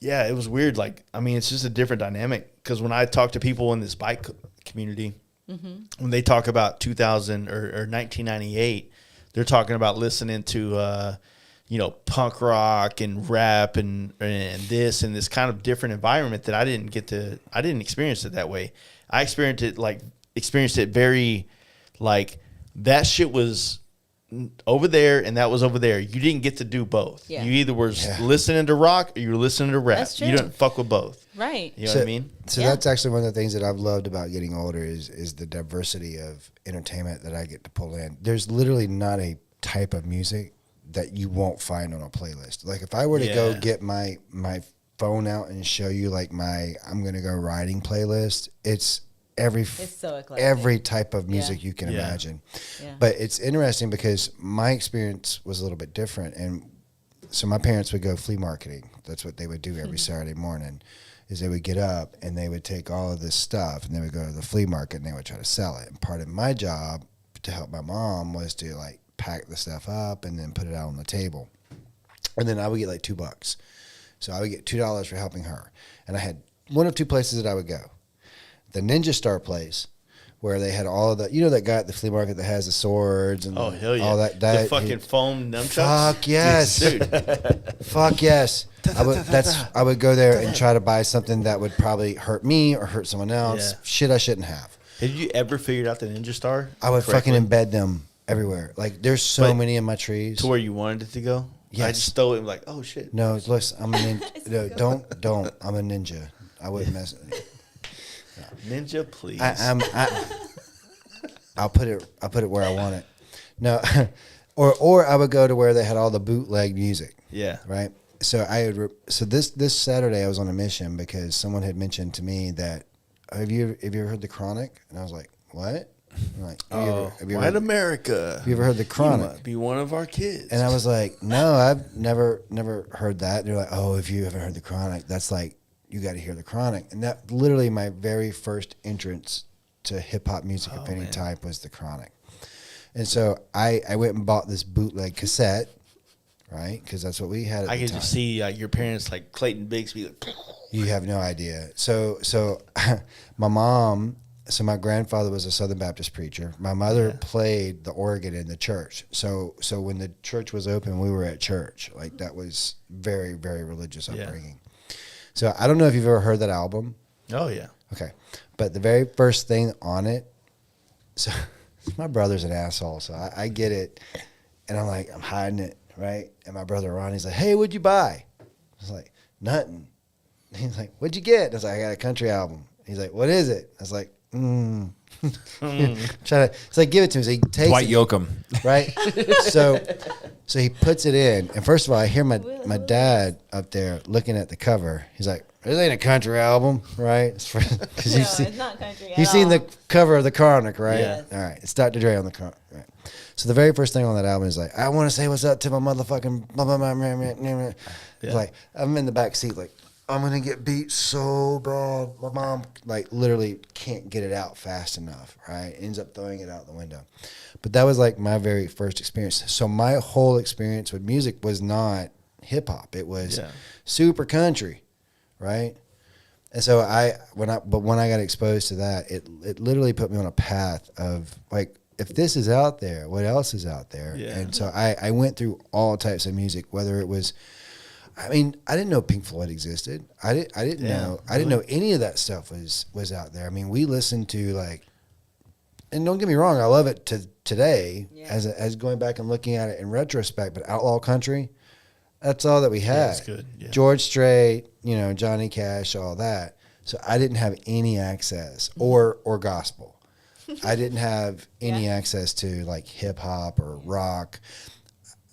yeah, it was weird. Like, I mean, it's just a different dynamic because when I talk to people in this bike community, when they talk about 2000 or 1998, they're talking about listening to, punk rock and rap and this and this kind of different environment that I didn't experience it that way. I experienced it very like that shit was over there and that was over there. You didn't get to do both. Yeah. You either were listening to rock or you were listening to rap. That's true. You didn't fuck with both. Right. You know what I mean? So Yeah. that's actually one of the things that I've loved about getting older is the diversity of entertainment that I get to pull in. There's literally not a type of music that you won't find on a playlist. Like if I were to go get my phone out and show you like my I'm gonna go riding playlist, it's so eclectic. every type of music Yeah. you can Yeah. imagine. Yeah. But it's interesting because my experience was a little bit different. And so my parents would go flea marketing. That's what they would do every Saturday morning is they would get up and they would take all of this stuff and they would go to the flea market and they would try to sell it. And part of my job to help my mom was to like pack the stuff up and then put it out on the table. And then I would get like $2. So I would get $2 for helping her. And I had one of two places that I would go. The Ninja Star place, where they had all of the, that guy at the flea market that has the swords and Oh, hell yeah. all that. The fucking foam nunchucks. Fuck yes, Dude. fuck yes. I would go there and try to buy something that would probably hurt me or hurt someone else. Yeah. Shit I shouldn't have. Have you ever figured out the Ninja Star? I would correctly? fucking embed them everywhere. Like there's so But many in my trees. To where you wanted it to go? I Yes. just stole it and like, oh shit. No, listen, I'm a ninja. No, don't. I'm a ninja. I wouldn't mess. Ninja, please. I'll put it where I want it. No, or I would go to where they had all the bootleg music. Yeah. Right. So this Saturday I was on a mission because someone had mentioned to me that have you ever heard the Chronic? And I was like, what? I'm like, have you White ever, America. have you ever heard the You Chronic? might be one of our kids. And I was like, no, I've never heard that. And they're like, oh, if you haven't heard the Chronic, that's like you got to hear the Chronic. And that literally my very first entrance to hip hop music of any type was the Chronic. And so I went and bought this bootleg cassette, right? Because that's what we had at I the could time. just see your parents like Clayton Bigsby. Like, You have no idea. So my mom, so my grandfather was a Southern Baptist preacher. My mother played the organ in the church. So when the church was open, we were at church. Like that was very, very religious upbringing. So I don't know if you've ever heard that album. oh yeah. Okay. But the very first thing on it, so my brother's an asshole, so I get it. And I'm hiding it, right? And my brother Ronnie's like, hey, what'd you buy? I was like, nothing. He's like, what'd you get? I was like, I got a country album. He's like, what is it? I was like, It's like, give it to me. So he takes Dwight it, Yoakam. right? so he puts it in. And first of all, I hear my dad up there looking at the cover. He's like, this ain't a country album, right? Because No, it's not country at you've seen all. the cover of the Chronic, right? Yeah. All right. It's Dr. Dre on the Chronic, right? So the very first thing on that album is like, I want to say what's up to my motherfucking blah, blah, blah, blah, blah, blah. Yeah. Like, I'm in the back seat like, I'm going to get beat so bad. My mom, like, literally can't get it out fast enough, right? Ends up throwing it out the window. But that was, like, my very first experience. So my whole experience with music was not hip-hop. It was super country, right? And so when I got exposed to that, it literally put me on a path of, like, if this is out there, what else is out there? Yeah. And so I went through all types of music, whether it was, I mean, I didn't know Pink Floyd existed. I didn't know any of that stuff was out there. I mean, we listened to, like, and don't get me wrong, I love it today as going back and looking at it in retrospect. But outlaw country, that's all that we had. that's good. Yeah. George Strait, Johnny Cash, all that. So I didn't have any access or gospel. I didn't have any access to, like, hip hop or rock.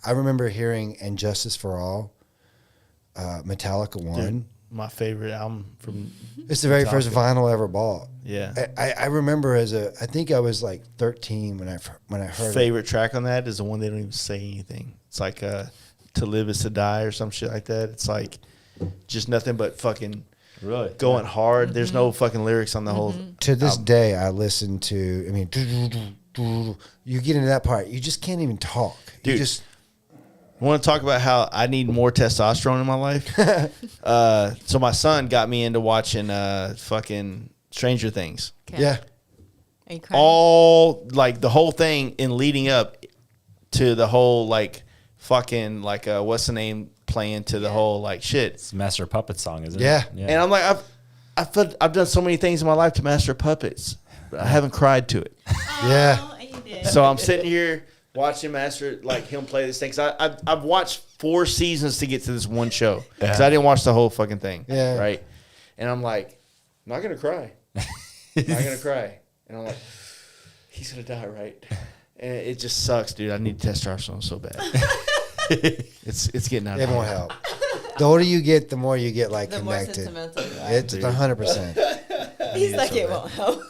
I remember hearing "And Justice for All." Metallica won. my favorite album from. It's the very Metallica. first vinyl I ever bought. Yeah. I remember I think I was like 13 when I heard it. Favorite track on that is the one they don't even say anything. It's like To Live Is to Die or some shit like that. It's like just nothing but fucking Really? going hard. There's no fucking lyrics on the whole. To this day, I listen to. I mean, you get into that part, you just can't even talk. You Dude. just I want to talk about how I need more testosterone in my life. So my son got me into watching fucking Stranger Things. Okay. yeah. Are you crying? All like the whole thing in leading up to the whole like fucking like what's the name playing to the whole like shit. It's a Master of Puppets song, isn't Yeah. it? And I'm like I've done so many things in my life to master puppets, but I haven't cried to it. Yeah. Oh, you did. So I'm sitting here watching master like him play this thing. Cause I've watched 4 seasons to get to this one show because I didn't watch the whole fucking thing. Yeah. Right. And I'm like, I'm not gonna cry. I'm not gonna cry. And I'm like, he's gonna die, right? And it just sucks, dude. I need testosterone so bad. it's getting out It of won't hand. help. The older you get, the more you get like The more connected. sentimental you are. It's 100%. He's like, it won't help.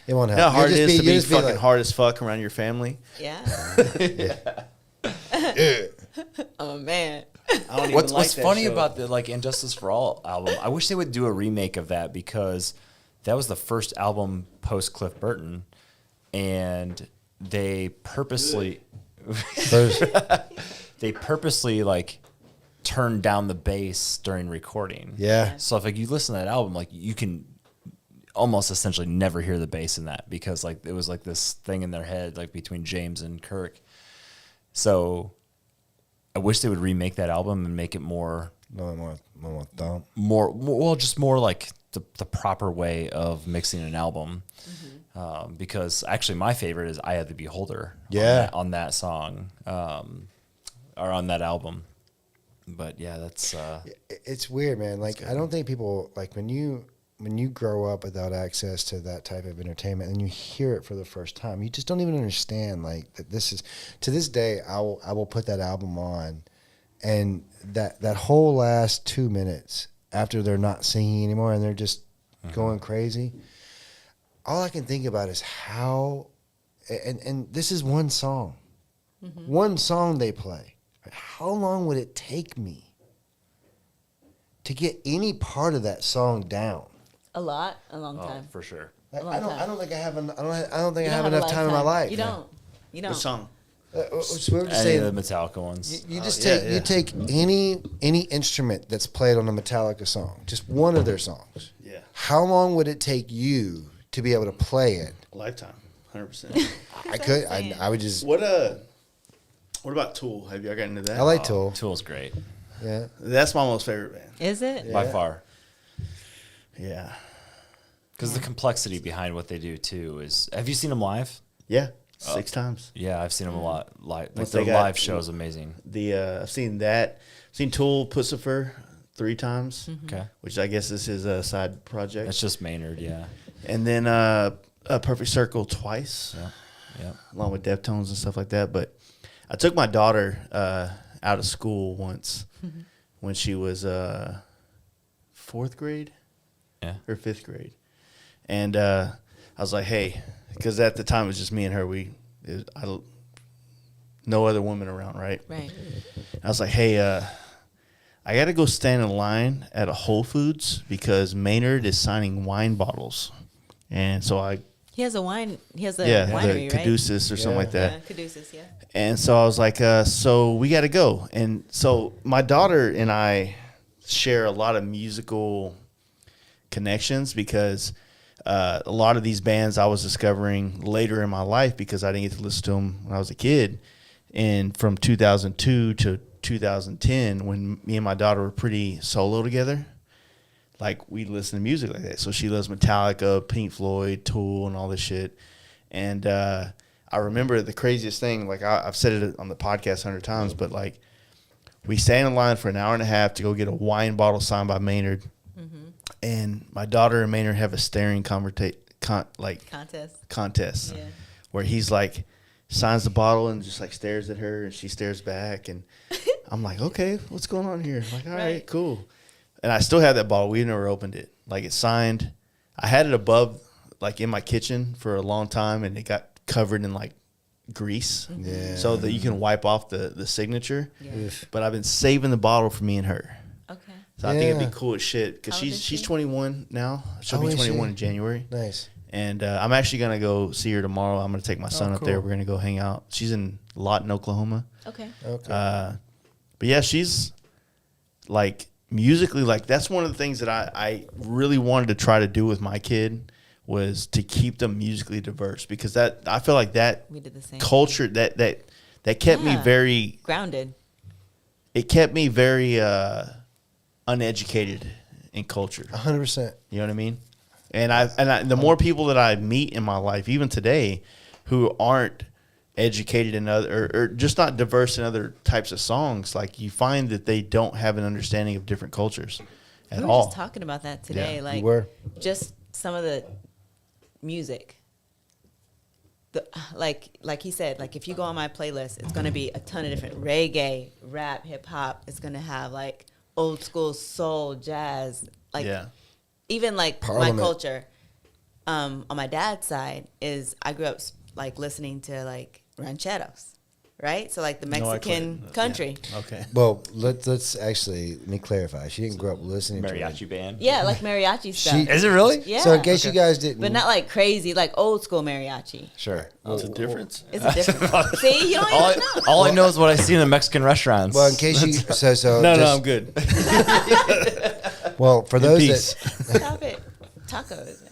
It won't You help. know how hard it You'll is just to be you'll just fucking like, hard as fuck around your family. Yeah. "Ugh." Oh, man. I don't even What's like that funny show. about the like Injustice for All album? I wish they would do a remake of that because that was the first album post Cliff Burton, and they purposely like turned down the bass during recording. Yeah. So if like you listen to that album, like you can almost essentially never hear the bass in that because like it was like this thing in their head like between James and Kirk. So I wish they would remake that album and make it more No more thump. well, just more like the proper way of mixing an album. Because actually my favorite is I Had the Beholder on that song or on that album. But yeah, that's It's weird, man. Like I don't think people like when you grow up without access to that type of entertainment and you hear it for the first time, you just don't even understand like that this is to this day I will put that album on and that whole last 2 minutes after they're not singing anymore and they're just going crazy. All I can think about is how and this is one song. One song they play. How long would it take me to get any part of that song down? A long time. for sure. Like, long I don't time. think I have I don't think You I have don't a enough time in my lifetime. life. You don't. You don't. What song? So we were just Any saying, of the Metallica ones. you just yeah, take yeah. you take any instrument that's played on a Metallica song, just one of their songs. Yeah. How long would it take you to be able to play it? Lifetime. 100%. I could. I would just. What about Tool? Have y'all gotten into that? I like Tool. Tool's great Yeah. That's my most favorite band. Is it? by Yeah. far. Yeah. Because the complexity behind what they do too is. Have you seen them live? Yeah. 6 times. Yeah, I've seen them a lot live. Like Once their they got- live show is amazing. I've seen that. I've seen Tool Pussifer 3 times, Okay, which I guess is his side project. that's just Maynard. Yeah, And then a Perfect Circle twice, yeah. along with Deftones and stuff like that. But I took my daughter out of school once when she was 4th grade Yeah. or 5th grade. And I was like, hey, because at the time it was just me and her. No other women around, right? Right. I was like, hey, I got to go stand in line at a Whole Foods because Maynard is signing wine bottles. And so He has a wine. He has a the winery, right? Caduceus or something like that. Yeah, Caduceus, yeah. And so I was like, so we got to go. And so my daughter and I share a lot of musical connections because a lot of these bands I was discovering later in my life because I didn't get to listen to them when I was a kid. And from 2002 to 2010, when me and my daughter were pretty solo together, like we'd listen to music like that. So she loves Metallica, Pink Floyd, Tool, and all this shit. And I remember the craziest thing, like I've said it on the podcast 100 times, but like we stand in line for an hour and a half to go get a wine bottle signed by Maynard. And my daughter and Maynard have a staring contest Yeah. where he's like signs the bottle and just like stares at her and she stares back and I'm like, okay, what's going on here? I'm like, all right, Right. cool. and I still have that bottle. We never opened it. Like, it's signed. I had it above, like, in my kitchen for a long time, and it got covered in, like, grease. Yeah. So that you can wipe off the signature. Yeah. But I've been saving the bottle for me and her. Okay. So I think it'd Yeah. be cool as shit because How old is she's she? 21 now. She'll Oh, be is 21 she? in January. Nice. And I'm actually going to go see her tomorrow. I'm going to take my son up there. cool. We're going to go hang out. She's in Lawton, Oklahoma. Okay. Okay. But yeah, she's like musically, like that's one of the things that I really wanted to try to do with my kid was to keep them musically diverse, because that I feel like that We did the same. culture that kept me Yeah. very, Grounded. it kept me very uneducated in culture. 100%. You know what I mean? And the more people that I meet in my life, even today, who aren't educated in other or just not diverse in other types of songs, like you find that they don't have an understanding of different cultures at We were all. just talking about that today. Yeah, like, were. just some of the music. Like he said, like if you go on my playlist, it's gonna be a ton of different reggae, rap, hip hop. It's gonna have like old school soul, jazz, like Yeah. even like Parliament. my culture. On my dad's side is I grew up like listening to like rancheros, right? So like the No, I Mexican couldn't. country. Yeah. Okay. Well, let's actually let me clarify. She didn't grow up listening to Mariachi it. band. Yeah, like mariachi stuff. Is it really? Yeah. So in case you guys didn't, But not like crazy, like old school mariachi. Sure. What's the difference? It's a different. See, you don't All even I, know. all I know is what I see in the Mexican restaurants. well, in case you so No, just, I'm good. Well, for In those peace. that Stop it. Tacos,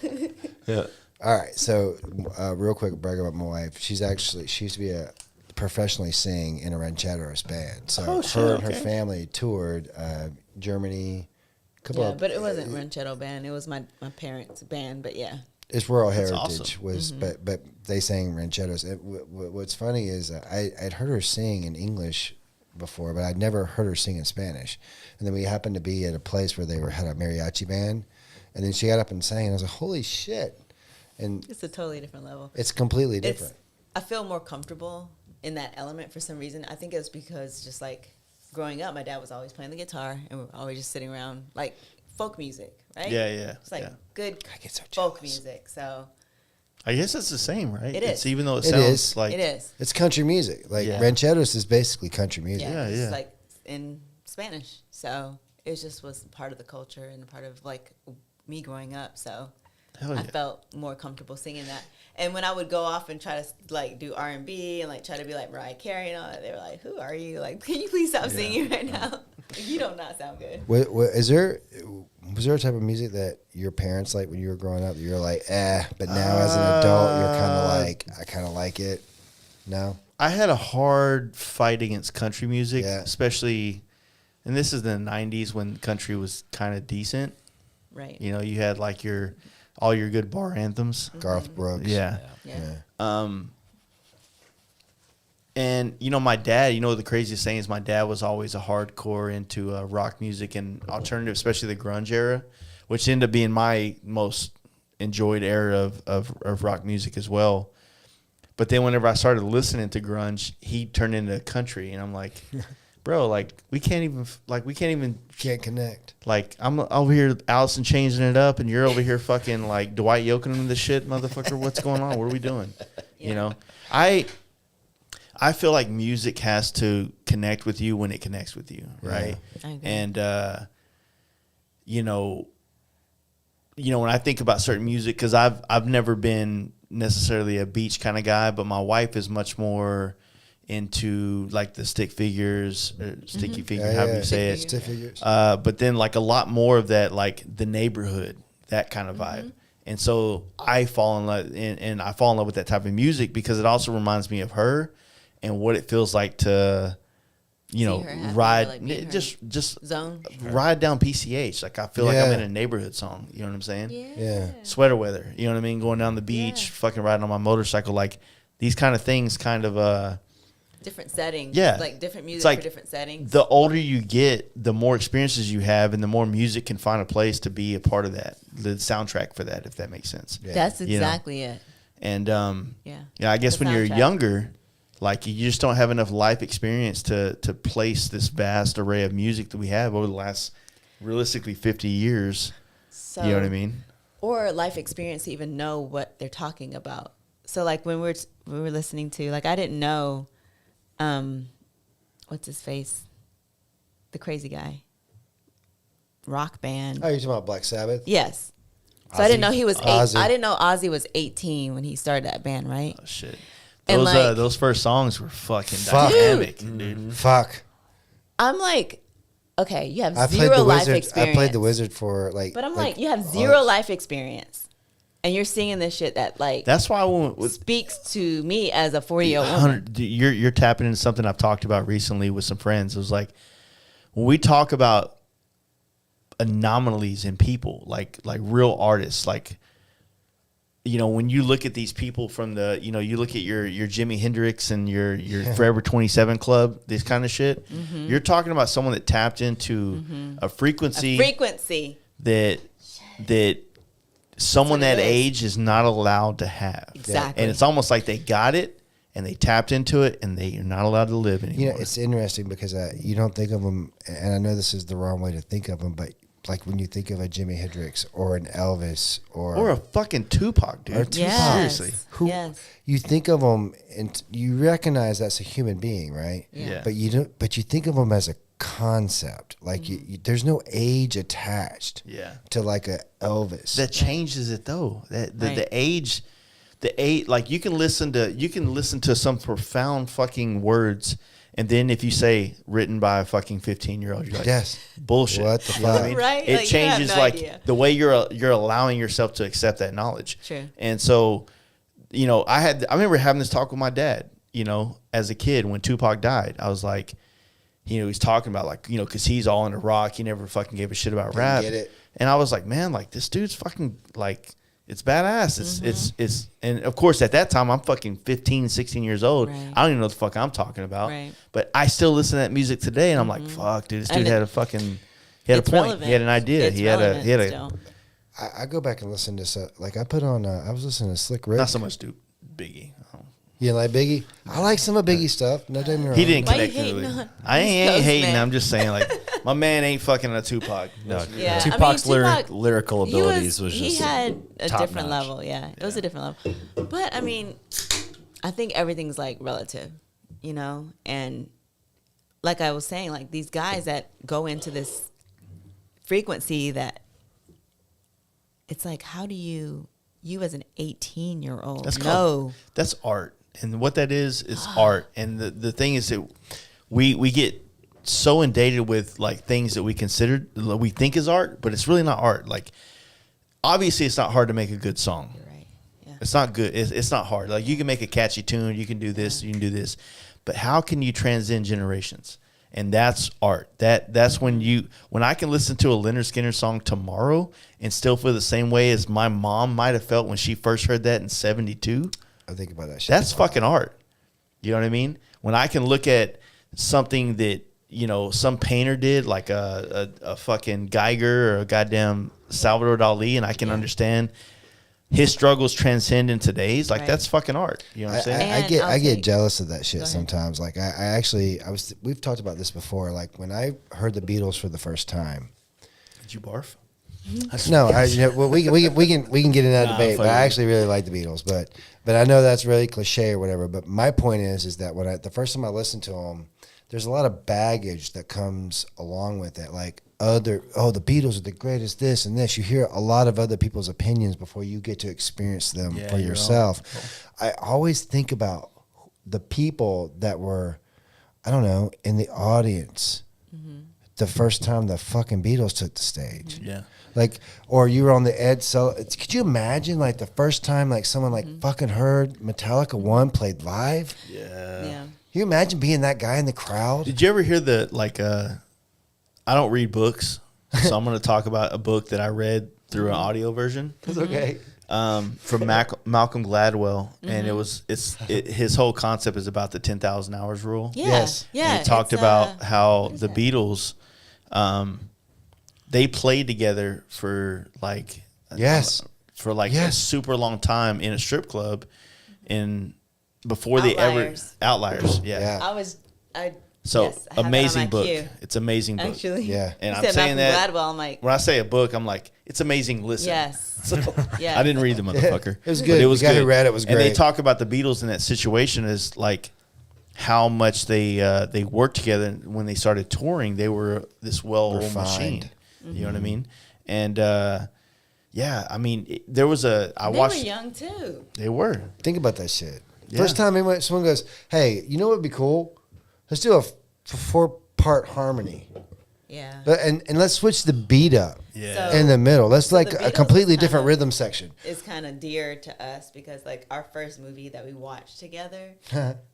man. yeah. all right, so real quick, brag about my wife. She used to be a professionally sing in a rancheros band. So Oh, shit, her and her okay. family toured Germany. Couple Yeah, of, but it wasn't ranchero band. It was my parents' band. But yeah, it's rural That's heritage awesome. was, but they sang rancheros. What's funny is I'd heard her sing in English before, but I'd never heard her sing in Spanish. And then we happened to be at a place where had a mariachi band, and then she got up and sang, and I was like, "Holy shit!" And it's a totally different level. it's completely different. I feel more comfortable in that element for some reason. I think it's because just like growing up, my dad was always playing the guitar, and we were always just sitting around like folk music, right? Yeah, yeah. It's like yeah. good I get so folk jealous. music. So I guess it's the same, right? It It's is. even though it It sounds is. like it is. It's country music. Like Yeah. rancheros is basically country music. Yeah, Yeah, it's yeah. like in Spanish. So it just was part of the culture and part of like me growing up. So Hell I yeah. felt more comfortable singing that. And when I would go off and try to like do R&B and like try to be like Mariah Carey and all that, they were like, "Who are you? Like, can you please stop singing right now? You don't not sound good." Was there a type of music that your parents liked when you were growing up that you were like, but now as an adult you're kind of like, I kind of like it? No? I had a hard fight against country music, Yeah. especially, and this is the 90s when country was kind of decent. Right. You know, you had like all your good bar anthems. Garth Brooks. Yeah. Yeah. And, you know, my dad, you know, the craziest thing is my dad was always a hardcore into rock music and alternative, especially the grunge era, which ended up being my most enjoyed era of rock music as well. But then whenever I started listening to grunge, he turned into country. And I'm like, bro, like, we can't even, Can't connect. like, I'm over here, Allison changing it up, and you're over here fucking, like, Dwight Yoakam the shit, motherfucker. What's going on? What are we doing? Yeah. You know? I feel like music has to connect with you when it connects with you, right? I agree. And, you know, when I think about certain music, because I've never been necessarily a beach kind of guy, but my wife is much more into like the stick figures, or sticky figure, however you say it. Stick figures. But then like a lot more of that, like the neighborhood, that kind of vibe. And so I fall in love, and I fall in love with that type of music because it also reminds me of her and what it feels like to, you know, her happy, ride, like, be in her just Zone. ride down PCH. Like I feel like I'm Yeah. in a neighborhood song. You know what I'm saying? Yeah. Sweater weather. You know what I mean? Going down the beach, Yeah. fucking riding on my motorcycle. Like these kind of things kind of, Different settings. Yeah. Like different music like for different settings. the older you get, the more experiences you have, and the more music can find a place to be a part of that, the soundtrack for that, if that makes sense. Yeah. That's You know. exactly it. And Yeah. I guess The when you're soundtrack. younger, Like, you just don't have enough life experience to place this vast array of music that we have over the last, realistically, 50 years. So, you know what I mean? Or life experience to even know what they're talking about. So, like, when we were listening to, like, I didn't know, what's his face? The crazy guy. Rock band. Oh, you're talking about Black Sabbath? Yes. So Ozzy? I didn't know he was Ozzy. I didn't know Ozzy was 18 when he started that band, right? Oh, shit. And, like, Those first songs were fucking Fuck. dynamic, dude. Fuck. I'm like, okay, you have I played zero the life wizard. experience. I played the wizard for like. But I'm like, you have zero life experience, and you're singing this shit that like That's why I went with speaks to me as a 40-year-old woman. 100. You're tapping into something I've talked about recently with some friends. It was like, when we talk about anomalies in people, like real artists, like, you know, when you look at these people from the, you know, you look at your Jimi Hendrix and your Forever 27 Club, this kind of shit. Mm-hmm. You're talking about someone that tapped into a frequency that someone That's that what it is. age is not allowed to have. Exactly. And it's almost like they got it and they tapped into it and they are not allowed to live anymore. You know, it's interesting because you don't think of them, and I know this is the wrong way to think of them, but like when you think of a Jimi Hendrix or an Elvis or a fucking Tupac, dude. Or Tupac. Yes. Seriously. Yes. you think of them and you recognize that's a human being, right? Yeah. But you don't. But you think of them as a concept. Like there's no age attached. Yeah. To like a Elvis. That changes it though. That the Right. age, like you can listen to some profound fucking words, and then if you say written by a fucking 15-year-old, you're like, Yes. bullshit. What the You know what I fuck? mean? Right? It Like, you have changes no like idea. the way you're allowing yourself to accept that knowledge. True. And so, you know, I remember having this talk with my dad. You know, as a kid when Tupac died, I was like, you know, he's talking about like, you know, because he's all into rock. He never fucking gave a shit about rap. get it. And I was like, man, like this dude's fucking like, it's badass. It's and of course at that time I'm fucking 15, 16 years old. Right. I don't even know what the fuck I'm talking about. Right. But I still listen to that music today and I'm like, fuck, dude, this dude And had a fucking, he had a It's point. relevant. He had an idea. It's He had a still. I go back and listen to some, like I put on. I was listening to Slick Rick. not so much dude Biggie. You like Biggie? I like some of Biggie's stuff. No, don't get me wrong. He didn't Why you connect hating really. on I ain't East Coast hating. man? I'm just saying, like, my man ain't fucking a Tupac. No, Yeah, Tupac's I mean, Tupac, lyrical abilities was he just had a top different notch. level. Yeah, it was a different level. But I mean, I think everything's like relative, you know. And like I was saying, like these guys that go into this frequency that it's like, how do you as an 18-year-old know? That's art. And what that is art. And the thing is that we get so inundated with like things that we think is art, but it's really not art. Like obviously it's not hard to make a good song. You're right. Yeah. It's not good. It's not hard. Like you can make a catchy tune, you can do this, you can do this. But how can you transcend generations? And that's art. That's when I can listen to a Leonard Skinner song tomorrow and still feel the same way as my mom might have felt when she first heard that in 72. I think about that shit. That's fucking art. You know what I mean? When I can look at something that, you know, some painter did, like a fucking Geiger or a goddamn Salvador Dali, and I can understand his struggles transcend in today's, like Right. that's fucking art. You know what I'm saying? And I I'll get take- jealous of that shit Go ahead. sometimes. Like we've talked about this before. Like when I heard the Beatles for the first time. Did you barf? No, well, we can get in that Nah, debate, but I fuck it. actually really like the Beatles. But I know that's really cliche or whatever. But my point is that when the first time I listened to them, there's a lot of baggage that comes along with it. Like the Beatles are the greatest, this and this. You hear a lot of other people's opinions before you get to experience them Yeah, for you're yourself. I always think about the people that were, I don't know, in the audience the first time the fucking Beatles took the stage. Yeah. Like, or you were on the Ed Sullivan. Could you imagine, like, the first time, like, someone, like, fucking heard Metallica 1 played live? Yeah. Yeah. Can you imagine being that guy in the crowd? Did you ever hear I don't read books, so I'm going to talk about a book that I read through an audio version. It's okay. From Malcolm Gladwell, and his whole concept is about the 10,000 hours rule. Yeah. Yes. Yeah. And he talked it's, about how what is the that? Beatles, they played together for like Yes. a super long time in a strip club in before they ever outliers. Yeah. Yeah. So yes, I have that on amazing my book. queue. It's amazing book. Actually, Yeah. And you I'm said saying that Gladwell, I'm like, when I say a book, I'm like, it's amazing. Listen. yes, So, yes. I didn't read the motherfucker. It was but good. It was The guy good. who read it was And they great. talk about the Beatles in that situation is like how much they worked together. And when they started touring, they were this well-oiled Refined. machine. You know what I mean? And yeah, I mean, there was They watched. were young too. They were. Think about that shit. Yeah. First time someone goes, "Hey, you know what would be cool? Let's do a 4-part harmony, Yeah. and let's switch the beat up Yeah. So- in the middle. Let's like the a Beatles completely is different kinda- rhythm section." It's kind of dear to us because like our first movie that we watched together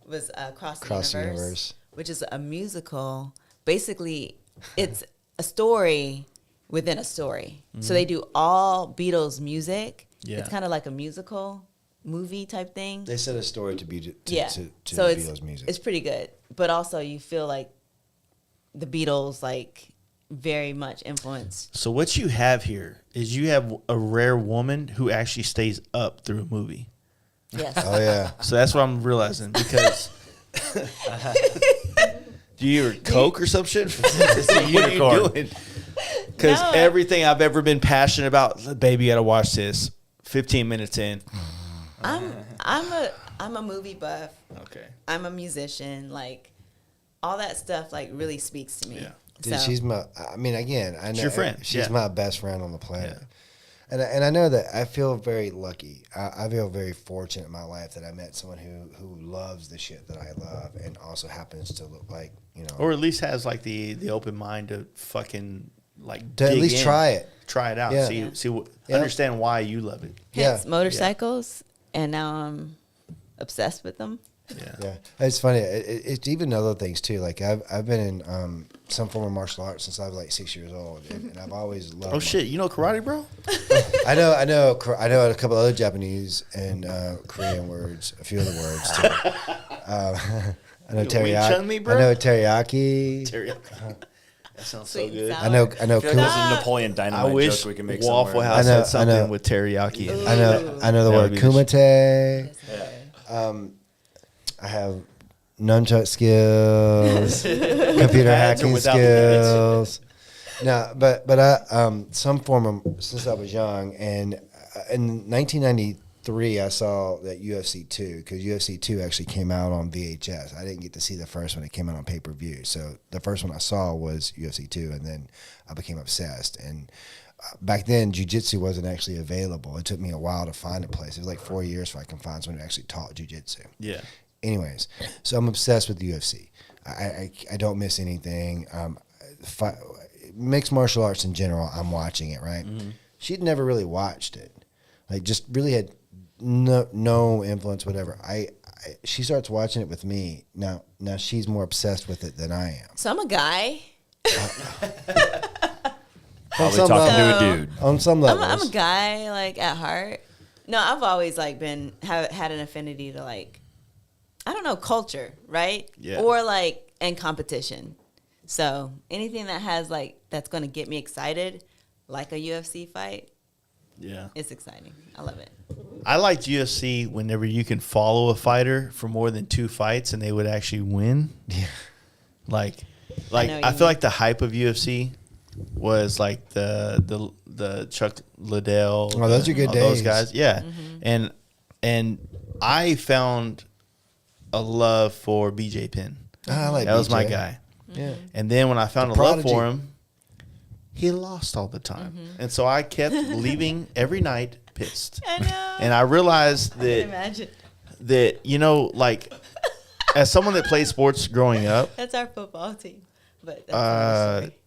was Cross Cross the the Universe, Universe. which is a musical. Basically, it's a story within a story. So they do all Beatles music. Yeah. It's kind of like a musical movie type thing. They set a story to be yeah. to So the it's Beatles music. it's pretty good, but also you feel like the Beatles like very much influenced. So what you have here is you have a rare woman who actually stays up through a movie. Yes. Oh yeah. So that's what I'm realizing because. Do you ever coke or some shit? What are you unicorn. doing? Because No. everything I've ever been passionate about, baby, you gotta watch this. 15 minutes in. I'm a movie buff. Okay. I'm a musician. Like all that stuff like really speaks to me. Yeah. Dude, So- she's my. I mean, again, I know your friend, She's yeah. my best friend on the planet, Yeah. and I know that I feel very lucky. I feel very fortunate in my life that I met someone who loves the shit that I love, and also happens to look like Or at least has like the open mind to fucking like to at dig least in. try it. Try it out. Yeah. See what, Yeah. understand why you love it. Hence Yeah. motorcycles, and now I'm obsessed with them. Yeah. Yeah, it's funny. It's even other things too. Like I've been in some form of martial arts since I was like 6 years old, and I've always loved. Oh shit, you know karate, bro? I know a couple other Japanese and Korean words, a few other words too. I know You gonna Wing Chun me, teriyaki. bro? I know teriyaki. Teriyaki. That sounds so Sweet and good. sour. I know I feel like kuma- there's a Napoleon I Dynamite wish joke we can make Waffle somewhere. House I know- had something I know. with teriyaki in it. I know the That word would be the kumite. Yes, I have nunchuck skills, computer Pads or hacking without the pads? skills. No, but I some form of since I was young, and in 1993 I saw that UFC 2 because UFC 2 actually came out on VHS. I didn't get to see the first one; it came out on pay-per-view. So the first one I saw was UFC 2, and then I became obsessed. And back then, Jiu Jitsu wasn't actually available. It took me a while to find a place. It was like 4 years before I can find someone who actually taught Jiu Jitsu. Yeah. Anyways, so I'm obsessed with UFC. I don't miss anything. Mixed martial arts in general, I'm watching it, right? Mm-hmm. She'd never really watched it. Like, just really had no influence, whatever. She starts watching it with me. Now she's more obsessed with it than I am. So I'm a guy. Probably some talking level- to a dude. On some levels. I'm a guy like at heart. No, I've always like had an affinity to like, I don't know, culture, right? Yeah. Or like and competition. So anything that has like that's going to get me excited, like a UFC fight, Yeah. it's exciting. I love it. I liked UFC whenever you can follow a fighter for more than 2 fights and they would actually win. Yeah. Like know what I you feel mean. like the hype of UFC was like the Chuck Liddell. Oh, those are good all those days. guys. Yeah. Mm-hmm. And I found a love for BJ Penn. I like That was my BJ. guy. Yeah. And then when I found a The love for prodigy. him, he lost all the time. Mm-hmm. And so I kept leaving every night pissed. I know. And I realized I can that imagine. like as someone that played sports growing up, That's our football team. But that's another story.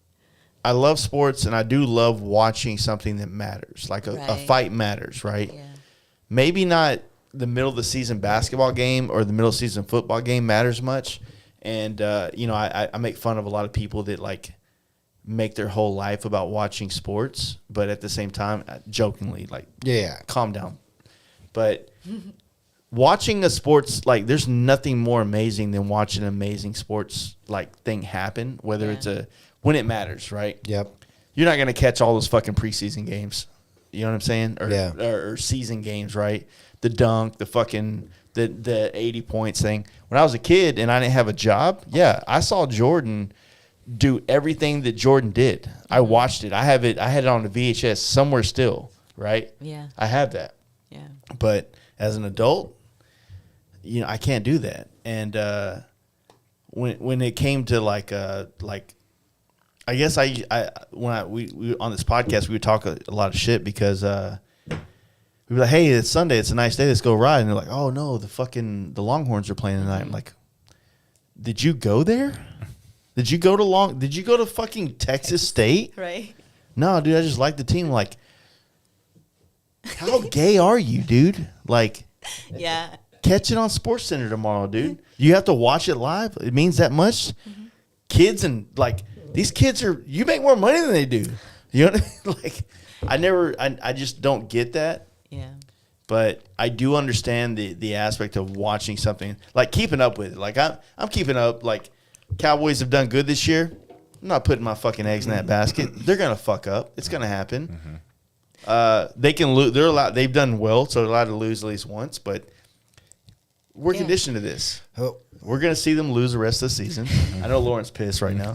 I love sports and I do love watching something that matters. Like a Right. fight matters, right? Yeah. Maybe not the middle of the season basketball game or the middle of the season football game matters much. And, I make fun of a lot of people that like make their whole life about watching sports, but at the same time, jokingly, like, Yeah. calm down. But watching a sports, like, there's nothing more amazing than watching an amazing sports, like, thing happen, whether Yeah. it's when it matters, right? Yep. You're not going to catch all those fucking preseason games. You know what I'm saying? Or, Yeah. or season games, right? The dunk, the fucking the 80 points thing. When I was a kid and I didn't have a job, yeah, I saw Jordan do everything that Jordan did. I watched it. I had it on the VHS somewhere still, right? Yeah. I have that. Yeah. But as an adult, I can't do that. And when it came to like I guess we on this podcast we would talk a lot of shit because we'd be like, hey, it's Sunday, it's a nice day, let's go ride. And they're like, oh no, the Longhorns are playing tonight. I'm like, did you go there? Did you go to fucking Texas State? Right. No, dude, I just like the team. Like, how gay are you, dude? Like, Yeah. catch it on SportsCenter tomorrow, dude. You have to watch it live. It means that much. Kids and like these kids you make more money than they do. You know, like I just don't get that. Yeah. But I do understand the aspect of watching something, like keeping up with it. Like I'm keeping up. Like Cowboys have done good this year. I'm not putting my fucking eggs in that basket. They're gonna fuck up. It's gonna happen. They can lose. They're allowed. They've done well, so they're allowed to lose at least once. But we're conditioned to this. Oh. We're gonna see them lose the rest of the season. I know Lauren's pissed right now.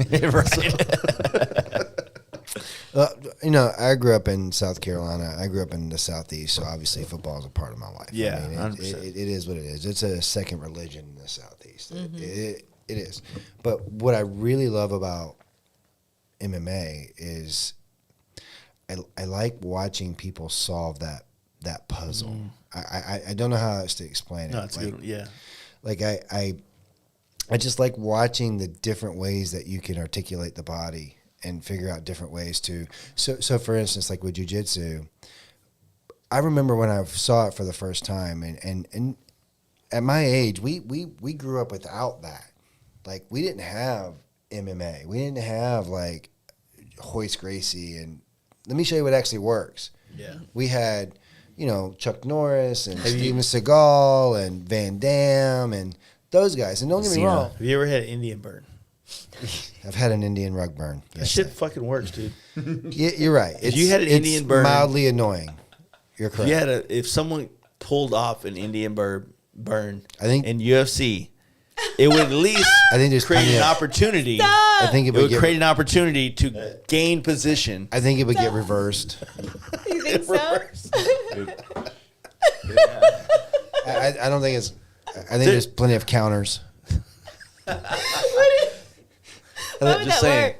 I grew up in South Carolina. I grew up in the Southeast, so obviously football is a part of my life. Yeah, I mean, 100%. it is what it is. It's a second religion in the Southeast. It is. But what I really love about MMA is I like watching people solve that puzzle. I don't know how else to explain it. No, it's like, good. Yeah. Like I just like watching the different ways that you can articulate the body and figure out different ways to. So for instance, like with Jiu Jitsu, I remember when I saw it for the first time, and at my age, we grew up without that. Like we didn't have MMA, we didn't have like Hoist Gracie, and let me show you what actually works. Yeah. We had, Chuck Norris and Steven Seagal and Van Damme and those guys. And don't get me wrong, Have you ever had an Indian burn? I've had an Indian rug burn. That shit fucking works, dude. You're right. If you had an Indian burn, mildly annoying. You're correct. If someone pulled off an Indian burn, I think in UFC, it would at least create an opportunity. I think It would create an opportunity to gain position. I think it would get reversed. You think so? I don't think it's. I think there's plenty of counters. Why would Just that saying. work?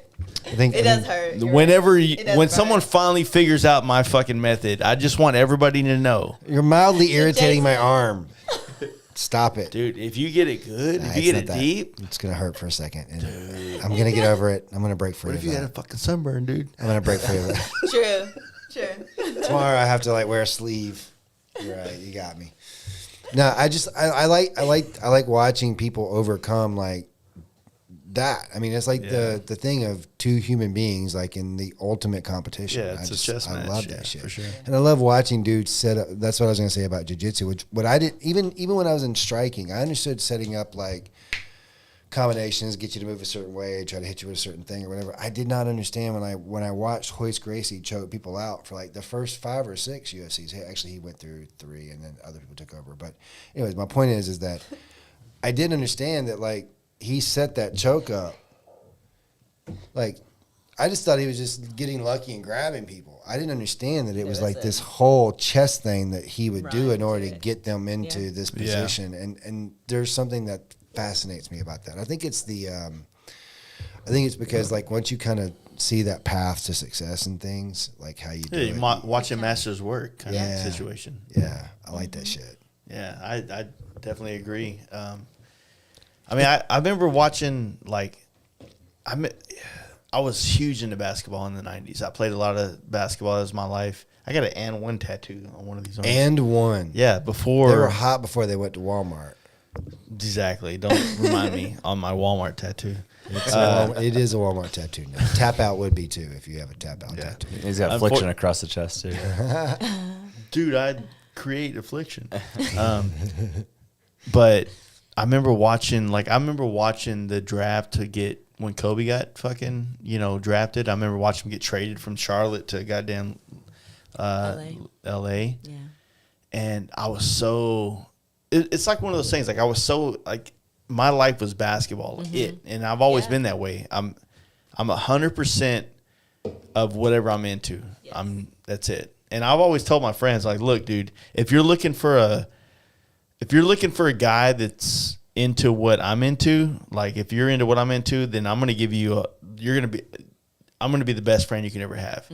I think It does hurt. You're Whenever right. It does when hurt. someone finally figures out my fucking method, I just want everybody to know, You're mildly irritating my arm. Stop it, dude. If you get it good, if Nah, you get it's it not that. deep, It's gonna hurt for a second, and I'm gonna get over it. I'm gonna break free. what if you had a fucking sunburn, dude? I'm gonna break free of it. True. Tomorrow I have to like wear a sleeve. You're right, you got me. No, I like watching people overcome like that. I mean, it's like the thing of two human beings like in the ultimate competition. Yeah, it's a chess match. I love Yeah, that shit for sure. and I love watching dudes set up. That's what I was gonna say about jiu-jitsu. Which what I did even when I was in striking, I understood setting up like combinations, get you to move a certain way, try to hit you with a certain thing or whatever. I did not understand when I watched Hoist Gracie choke people out for like the first 5 or 6 UFCs. Actually, he went through 3, and then other people took over. But anyways, my point is that I didn't understand that like he set that choke up. Like I just thought he was just getting lucky and grabbing people. I didn't understand that it was like this whole chess thing that he would do in order to get them into this position. And there's something that fascinates me about that. I think it's because like once you kind of see that path to success and things, like how you do it. Watching masters work kind of situation. Yeah, I like that shit. Yeah, I definitely agree. I mean, I remember watching like I was huge into basketball in the 90s. I played a lot of basketball as my life. I got an and one tattoo on one of these arms. And one. Yeah, before They were hot before they went to Walmart. Exactly. Don't remind me on my Walmart tattoo. It is a Walmart tattoo now. Tap out would be too if you have a tap out tattoo. He's got affliction across the chest too. Dude, I'd create affliction. But I remember watching the draft to get when Kobe got fucking, drafted. I remember watching him get traded from Charlotte to goddamn LA. Yeah. And I was so it's like one of those things. Like I was so like my life was basketball, and I've always been that way. I'm 100% of whatever I'm into. Yes. That's it. And I've always told my friends, like, look, dude, if you're looking for a guy that's into what I'm into, like if you're into what I'm into, then I'm gonna give you I'm gonna be the best friend you can ever have.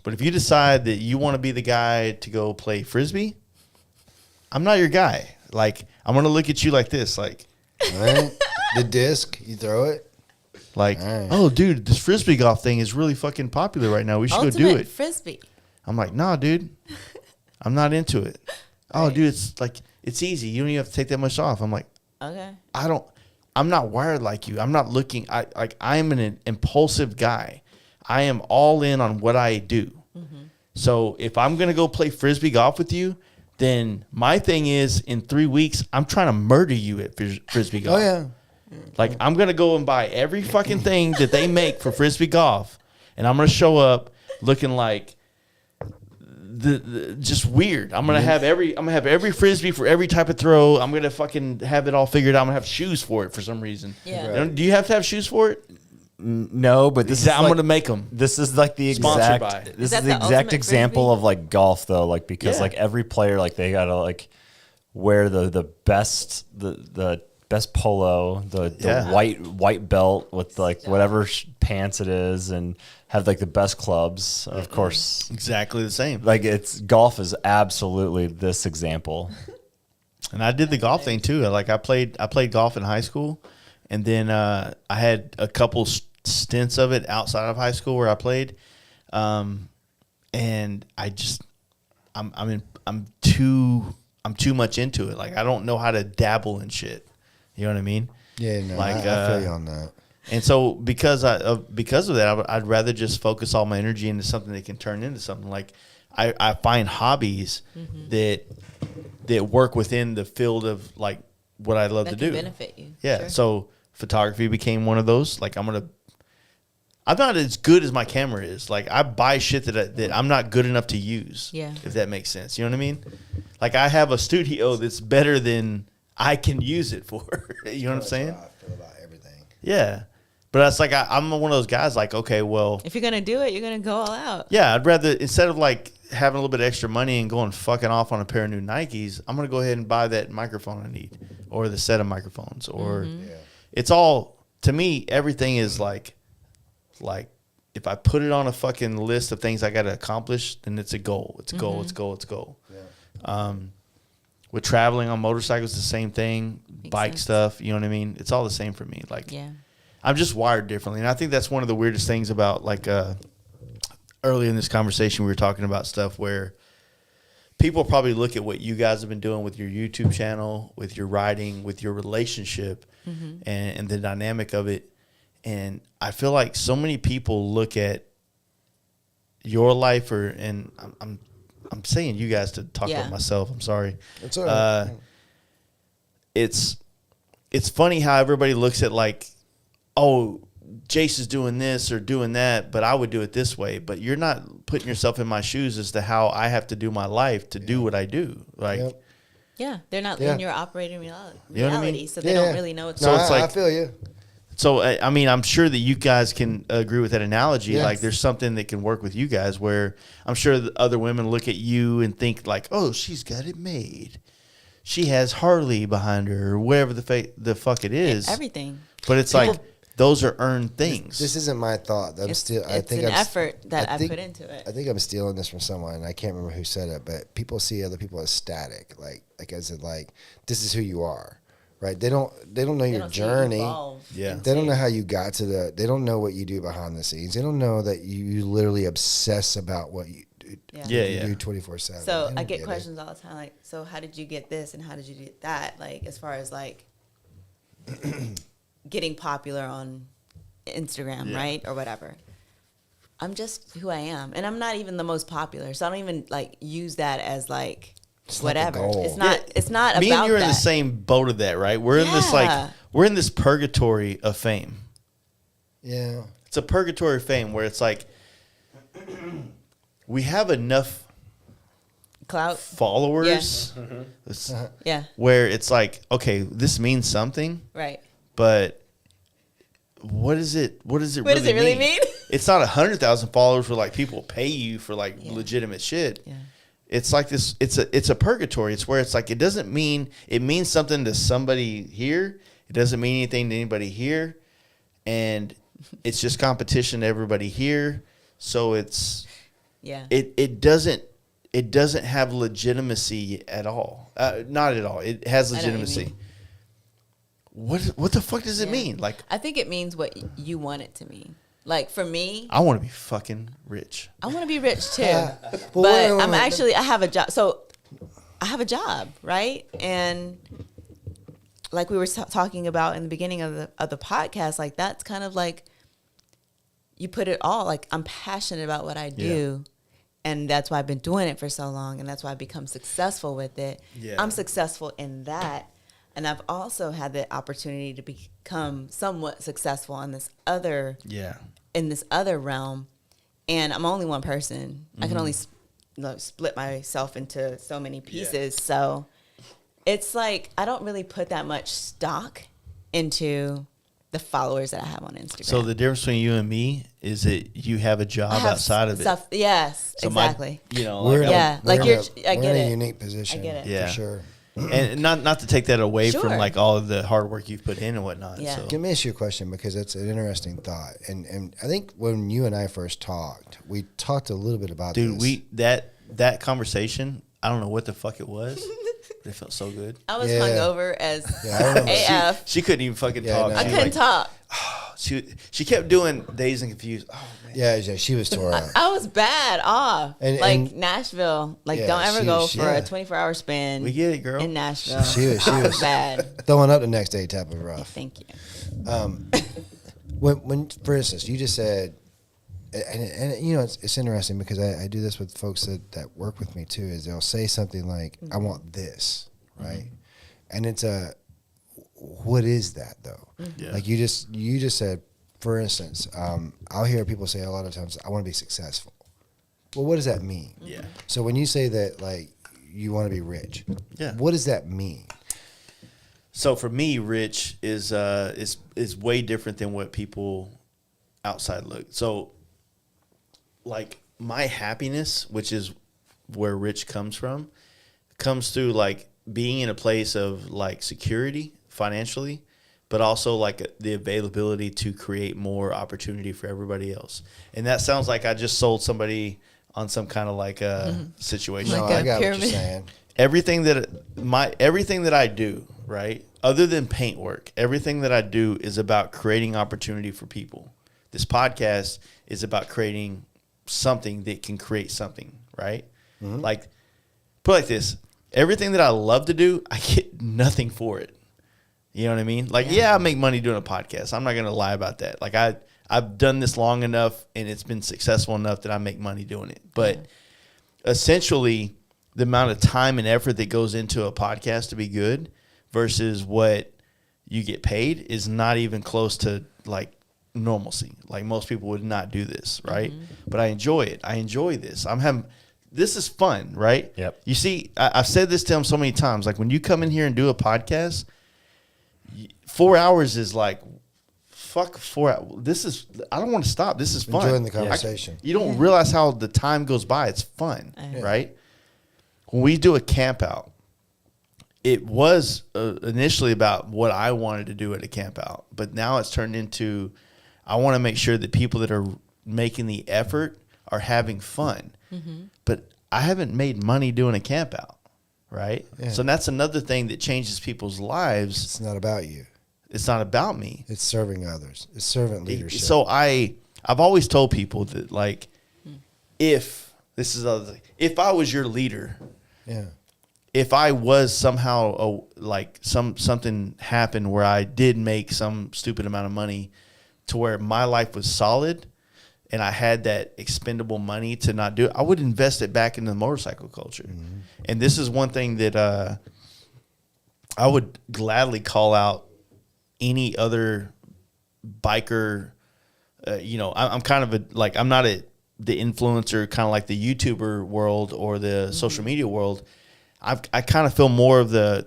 But if you decide that you want to be the guy to go play frisbee, I'm not your guy. Like I'm gonna look at you like this, like Right? The disc, you throw it. like, Right. oh, dude, this frisbee golf thing is really fucking popular right now. We should go do Ultimate it. Frisbee. I'm like, nah, dude, I'm not into it. Oh, dude, it's like it's easy. You don't even have to take that much off. I'm like, Okay. I'm not wired like you. I'm not looking. I'm an impulsive guy. I am all in on what I do. So if I'm gonna go play frisbee golf with you, then my thing is in 3 weeks I'm trying to murder you at frisbee golf. Oh yeah. Like I'm gonna go and buy every fucking thing that they make for frisbee golf, and I'm gonna show up looking like the just weird. I'm gonna have every frisbee for every type of throw. I'm gonna fucking have it all figured out. I'm gonna have shoes for it for some reason. Yeah. Right. Do you have to have shoes for it? No, but this is I'm like, gonna make them. This is like the Sponsored by. exact. Is This that is the the exact ultimate example frisbee? of like golf though, like because Yeah. like every player like they gotta like wear the best the best polo, the Yeah. white belt with like whatever pants it is, and have like the best clubs. Of course, Exactly the same. like it's golf is absolutely this example. And I did the golf thing too. Like I played golf in high school, and then I had a couple stints of it outside of high school where I played, and I'm too much into it. Like I don't know how to dabble in shit. You know what I mean? Yeah, no, Like, I feel you on that. And so because of that, I'd rather just focus all my energy into something that can turn into something. Like I find hobbies that work within the field of like what I love That to can do. benefit you. Yeah. Sure. So photography became one of those. Like I'm not as good as my camera is. Like I buy shit that I'm not good enough to use. Yeah. If that makes sense. You know what I mean? Like I have a studio that's better than I can use it for. You know what I'm saying? That's how I feel about everything. Yeah. But that's like I'm one of those guys like, okay, well, If you're gonna do it, you're gonna go all out. yeah, I'd rather instead of like having a little bit of extra money and going fucking off on a pair of new Nikes, I'm gonna go ahead and buy that microphone I need, or the set of microphones, or Yeah. it's all to me. Everything is like if I put it on a fucking list of things I got to accomplish, then it's a goal. It's a goal. It's a goal. It's a goal. Yeah. With traveling on motorcycles, the same thing. Bike sense. stuff, you know what I mean? It's all the same for me. Like Yeah. I'm just wired differently, and I think that's one of the weirdest things about like early in this conversation we were talking about stuff where people probably look at what you guys have been doing with your YouTube channel, with your writing, with your relationship, and the dynamic of it. And I feel like so many people look at your life, and I'm saying you guys to talk Yeah. about myself. I'm sorry. It's all right. It's funny how everybody looks at like, oh, Jace is doing this or doing that, but I would do it this way. But you're not putting yourself in my shoes as to how I have to do my life to do what I do. Like, Yep. Yeah. They're not Yeah. in your operating reality, You know what I mean? so they don't really know what's So No, it's I like- feel you. so I mean, I'm sure that you guys can agree with that analogy. Yes. Like, there's something that can work with you guys where I'm sure the other women look at you and think like, oh, she's got it made. She has Harley behind her, or whatever the fuck it is. everything. But it's like those are earned things. This isn't my thought. I It's think an I'm effort that I think- put into it. I think I'm stealing this from someone, and I can't remember who said it, but people see other people as static, like as in like this is who you are, right? They don't know They your don't see you journey. evolve Yeah. into- They don't know how you got to they don't know what you do behind the scenes. They don't know that you literally obsess about what you do. Yeah. You do 24/7. So They I don't get it. questions all the time, like, so how did you get this and how did you get that? Like, as far as like getting popular on Instagram, Yeah. right, or whatever. I'm just who I am, and I'm not even the most popular, so I don't even like use that as like It's not the whatever. goal. It's not. It's not Me about and you're that. in the same boat of that, right? We're in this Yeah. we're in this purgatory of fame. Yeah. It's a purgatory of fame where it's like we have enough clout. followers. Yeah. Where it's like, okay, this means something, Right. but what is it? What does it What does it really mean? It's not 100,000 followers where like people pay you for like legitimate shit. Yeah. It's like this. It's a purgatory. It's where it's like it doesn't mean it means something to somebody here. It doesn't mean anything to anybody here, and it's just competition to everybody here. So it's it doesn't have legitimacy at all. Not at all. It has legitimacy. What the fuck does it mean? Like, I think it means what you want it to mean. Like for me, I want to be fucking rich. I want to be rich too. Well, but wait. I have a job. So I have a job, right? And like we were talking about in the beginning of the podcast, like that's kind of like you put it all. Like I'm passionate about what I do. And that's why I've been doing it for so long. And that's why I've become successful with it. Yeah. I'm successful in that. And I've also had the opportunity to become somewhat successful in this other realm. And I'm only one person. I can only split myself into so many pieces. So it's like I don't really put that much stock into the followers that I have on Instagram. So the difference between you and me is that you have a job outside of it. Yes, so exactly. We're I get in a it. unique position. I get it. For sure. And not to take that away Sure. from like all of the hard work you've put in and whatnot. Yeah. So. Let me ask you a question because that's an interesting thought. And I think when you and I first talked, we talked a little bit about this. Dude, that conversation, I don't know what the fuck it was, but it felt so good. I was hungover as I remember. AF. She couldn't even fucking talk. no. I She couldn't like, talk. She kept doing Dazed and Confused. Oh man. Yeah, she was tore up. I was bad off. And Nashville. Like, Yeah, don't ever she- go she- for yeah. a 24-hour spin. We get it, girl. In Nashville. She was I was bad. throwing up the next day type of rough. Thank you. When for instance, you just said, and you know, it's interesting because I do this with folks that work with me too, is they'll say something like, I want this, right? And it's what is that though? Yeah. Like you just said, for instance, I'll hear people say a lot of times, I want to be successful. Well, what does that mean? Yeah. So when you say that, like, you want to be rich, what does that mean? So for me, rich is way different than what people outside look. So, like my happiness, which is where rich comes from, comes through like being in a place of like security financially, but also like the availability to create more opportunity for everybody else. And that sounds like I just sold somebody on some kind of like a situation. No, Like I a got what pyramid. you're saying. Everything that I do, right, other than paint work, everything that I do is about creating opportunity for people. This podcast is about creating something that can create something, right? Like, put it like this. Everything that I love to do, I get nothing for it. You know what I mean? Like, I make money doing a podcast. I'm not going to lie about that. Like, I've done this long enough, and it's been successful enough that I make money doing it. But essentially, the amount of time and effort that goes into a podcast to be good versus what you get paid is not even close to, like, normalcy. Like, most people would not do this, right? But I enjoy it. I enjoy this. This is fun, right? Yep. You see, I've said this to them so many times. Like, when you come in here and do a podcast, 4 hours is like, fuck 4 hours. I don't want to stop. This is fun. Enjoying the conversation. You don't realize how the time goes by. It's fun, right? When we do a camp out, it was initially about what I wanted to do at a camp out, but now it's turned into I want to make sure that people that are making the effort are having fun. But I haven't made money doing a camp out, right? Yeah. So that's another thing that changes people's lives. It's not about you. It's not about me. It's serving others. It's servant leadership. So I've always told people that, like, if I was your leader, if I was somehow something happened where I did make some stupid amount of money to where my life was solid and I had that expendable money to not do it, I would invest it back into the motorcycle culture. And this is one thing that I would gladly call out any other biker. I'm kind of I'm not influencer, kind of like the YouTuber world or the social media world, I kind of feel more of the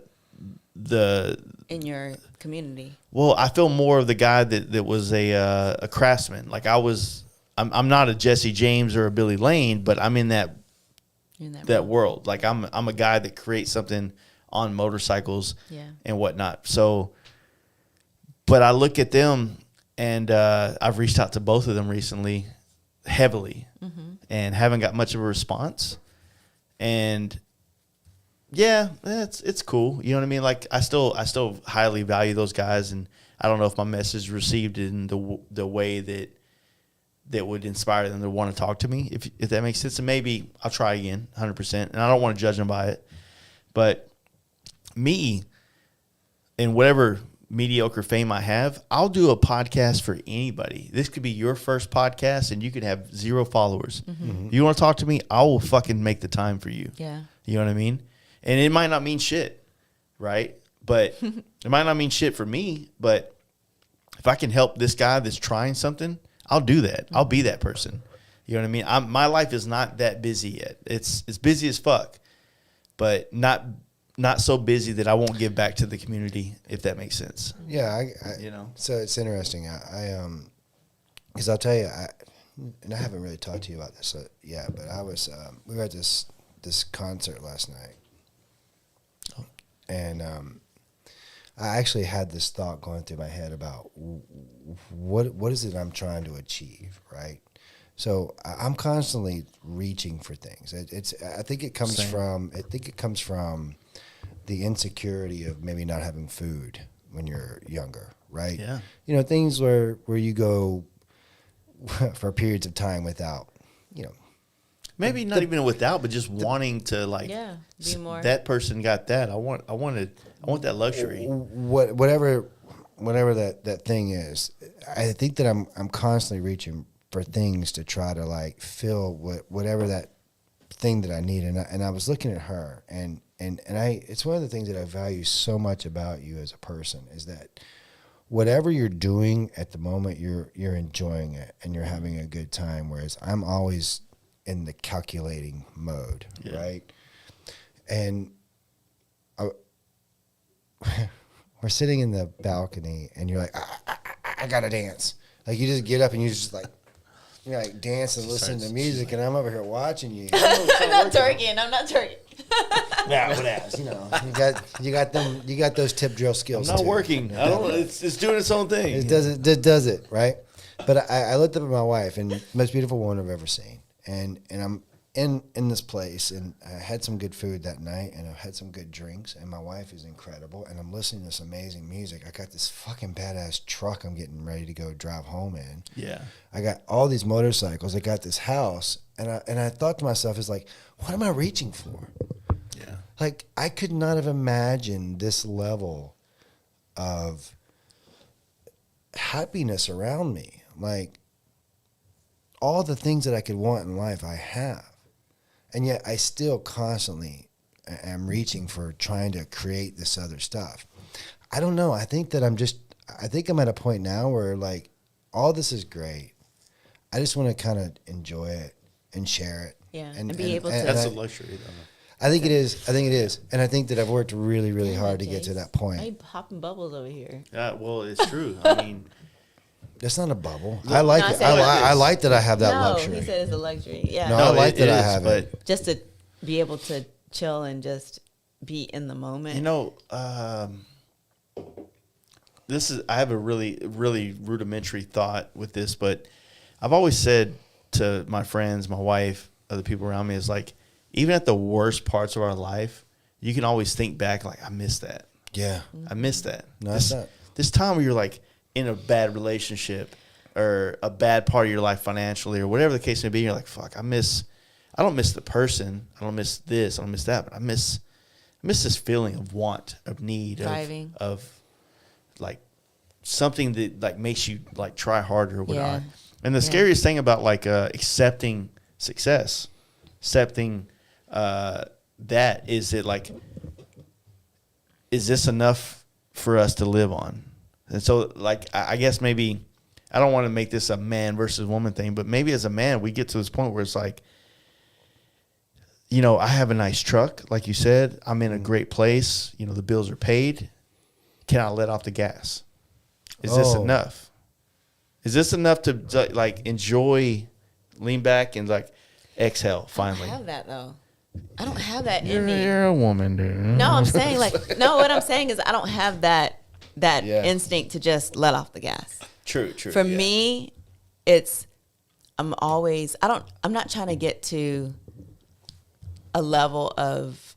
in your community. Well, I feel more of the guy that was a craftsman. Like I'm not a Jesse James or a Billy Lane, but I'm in that world. Like I'm a guy that creates something on motorcycles and whatnot. So, but I look at them, and I've reached out to both of them recently, heavily, and haven't got much of a response. And yeah, it's cool. You know what I mean? Like I still highly value those guys, and I don't know if my message received in the way that would inspire them to want to talk to me, if that makes sense. And maybe I'll try again, 100%. And I don't want to judge them by it, but me and whatever mediocre fame I have, I'll do a podcast for anybody. This could be your first podcast, and you could have 0 followers. You want to talk to me? I will fucking make the time for you. Yeah, you know what I mean? And it might not mean shit, right? But it might not mean shit for me, but if I can help this guy that's trying something, I'll do that. I'll be that person. You know what I mean? My life is not that busy yet. It's busy as fuck, but not so busy that I won't give back to the community, if that makes sense. Yeah, you know. So it's interesting. Because I'll tell you, and I haven't really talked to you about this yet, but I was we were at this concert last night. And I actually had this thought going through my head about what is it I'm trying to achieve, right? So I'm constantly reaching for things. I think it comes from the insecurity of maybe not having food when you're younger, right? Yeah. You know, things where you go for periods of time without, you know. Maybe not even without, but just wanting to be more. That person got that. I want that luxury. Whatever that thing is, I think that I'm constantly reaching for things to try to like fill whatever that thing that I need. And I was looking at her, and it's one of the things that I value so much about you as a person is that whatever you're doing at the moment, you're enjoying it and you're having a good time. Whereas I'm always in the calculating mode, right? And we're sitting in the balcony, and you're like, I gotta dance. Like you just get up and you just like, you're like dance and listen to music, and I'm over here watching you. I'm not twerking. Yeah, whatever. You know, you got those tip drill skills. I'm not too. working. I don't. It's doing its own thing. It does it right. But I looked up at my wife, and most beautiful woman I've ever seen. And I'm in this place, and I had some good food that night, and I've had some good drinks, and my wife is incredible, and I'm listening to this amazing music. I got this fucking badass truck I'm getting ready to go drive home in. Yeah. I got all these motorcycles. I got this house, and I thought to myself, is like, what am I reaching for? Yeah. Like, I could not have imagined this level of happiness around me. Like, all the things that I could want in life, I have. And yet I still constantly am reaching for trying to create this other stuff. I don't know. I think I'm at a point now where like all this is great. I just want to kind of enjoy it and share it. Yeah. And be able to. That's a luxury, though. I think it is. And I think that I've worked really, really hard to get to that point. I'm popping bubbles over here. Well, it's true. I mean, that's not a bubble. I like it. I like that I have that luxury. No, he said it's a luxury. Yeah. No, I like that I have it. Just to be able to chill and just be in the moment. You know, I have a really, really rudimentary thought with this, but I've always said to my friends, my wife, other people around me, is like, even at the worst parts of our life, you can always think back, like, I miss that. Yeah. I miss that. No, this time where you're like in a bad relationship or a bad part of your life financially or whatever the case may be, you're like, fuck, I don't miss the person. I don't miss this. I don't miss that. But I miss this feeling of want, of need, of like something that like makes you like try harder or whatnot. Yeah. And the scariest thing about like accepting success, accepting that is it like, is this enough for us to live on? And so like I guess maybe I don't want to make this a man versus woman thing, but maybe as a man, we get to this point where it's like, you know, I have a nice truck, like you said. I'm in a great place. You know, the bills are paid. Can I let off the gas? Is this enough? Is this enough to like enjoy, lean back and like exhale finally? I don't have that though. I don't have that in me. You're a woman, dude. No, I'm saying like no. What I'm saying is I don't have that instinct to just let off the gas. True. For me, I'm not trying to get to a level of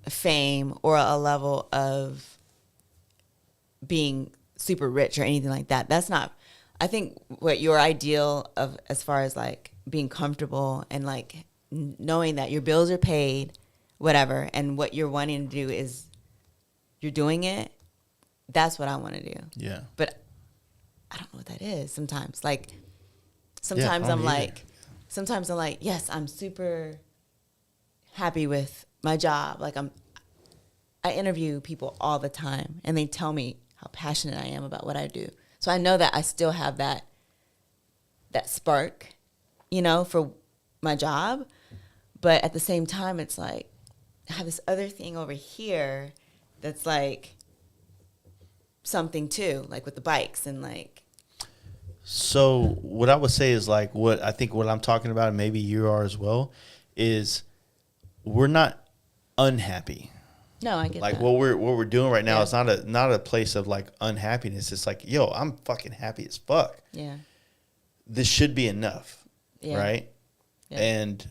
fame or a level of being super rich or anything like that. That's not, I think what your ideal of, as far as like being comfortable and like knowing that your bills are paid, whatever, and what you're wanting to do is you're doing it. That's what I want to do. Yeah. But I don't know what that is sometimes. Like, sometimes I'm like, yes, I'm super happy with my job. Like I interview people all the time and they tell me how passionate I am about what I do. So I know that I still have that spark, you know, for my job. But at the same time, it's like I have this other thing over here that's like something too, like with the bikes and like. So what I would say is like what I'm talking about, and maybe you are as well, is we're not unhappy. No, I get like that. what we're doing right now is not a place of like unhappiness. It's like, yo, I'm fucking happy as fuck. Yeah. This should be enough, right? Yeah. And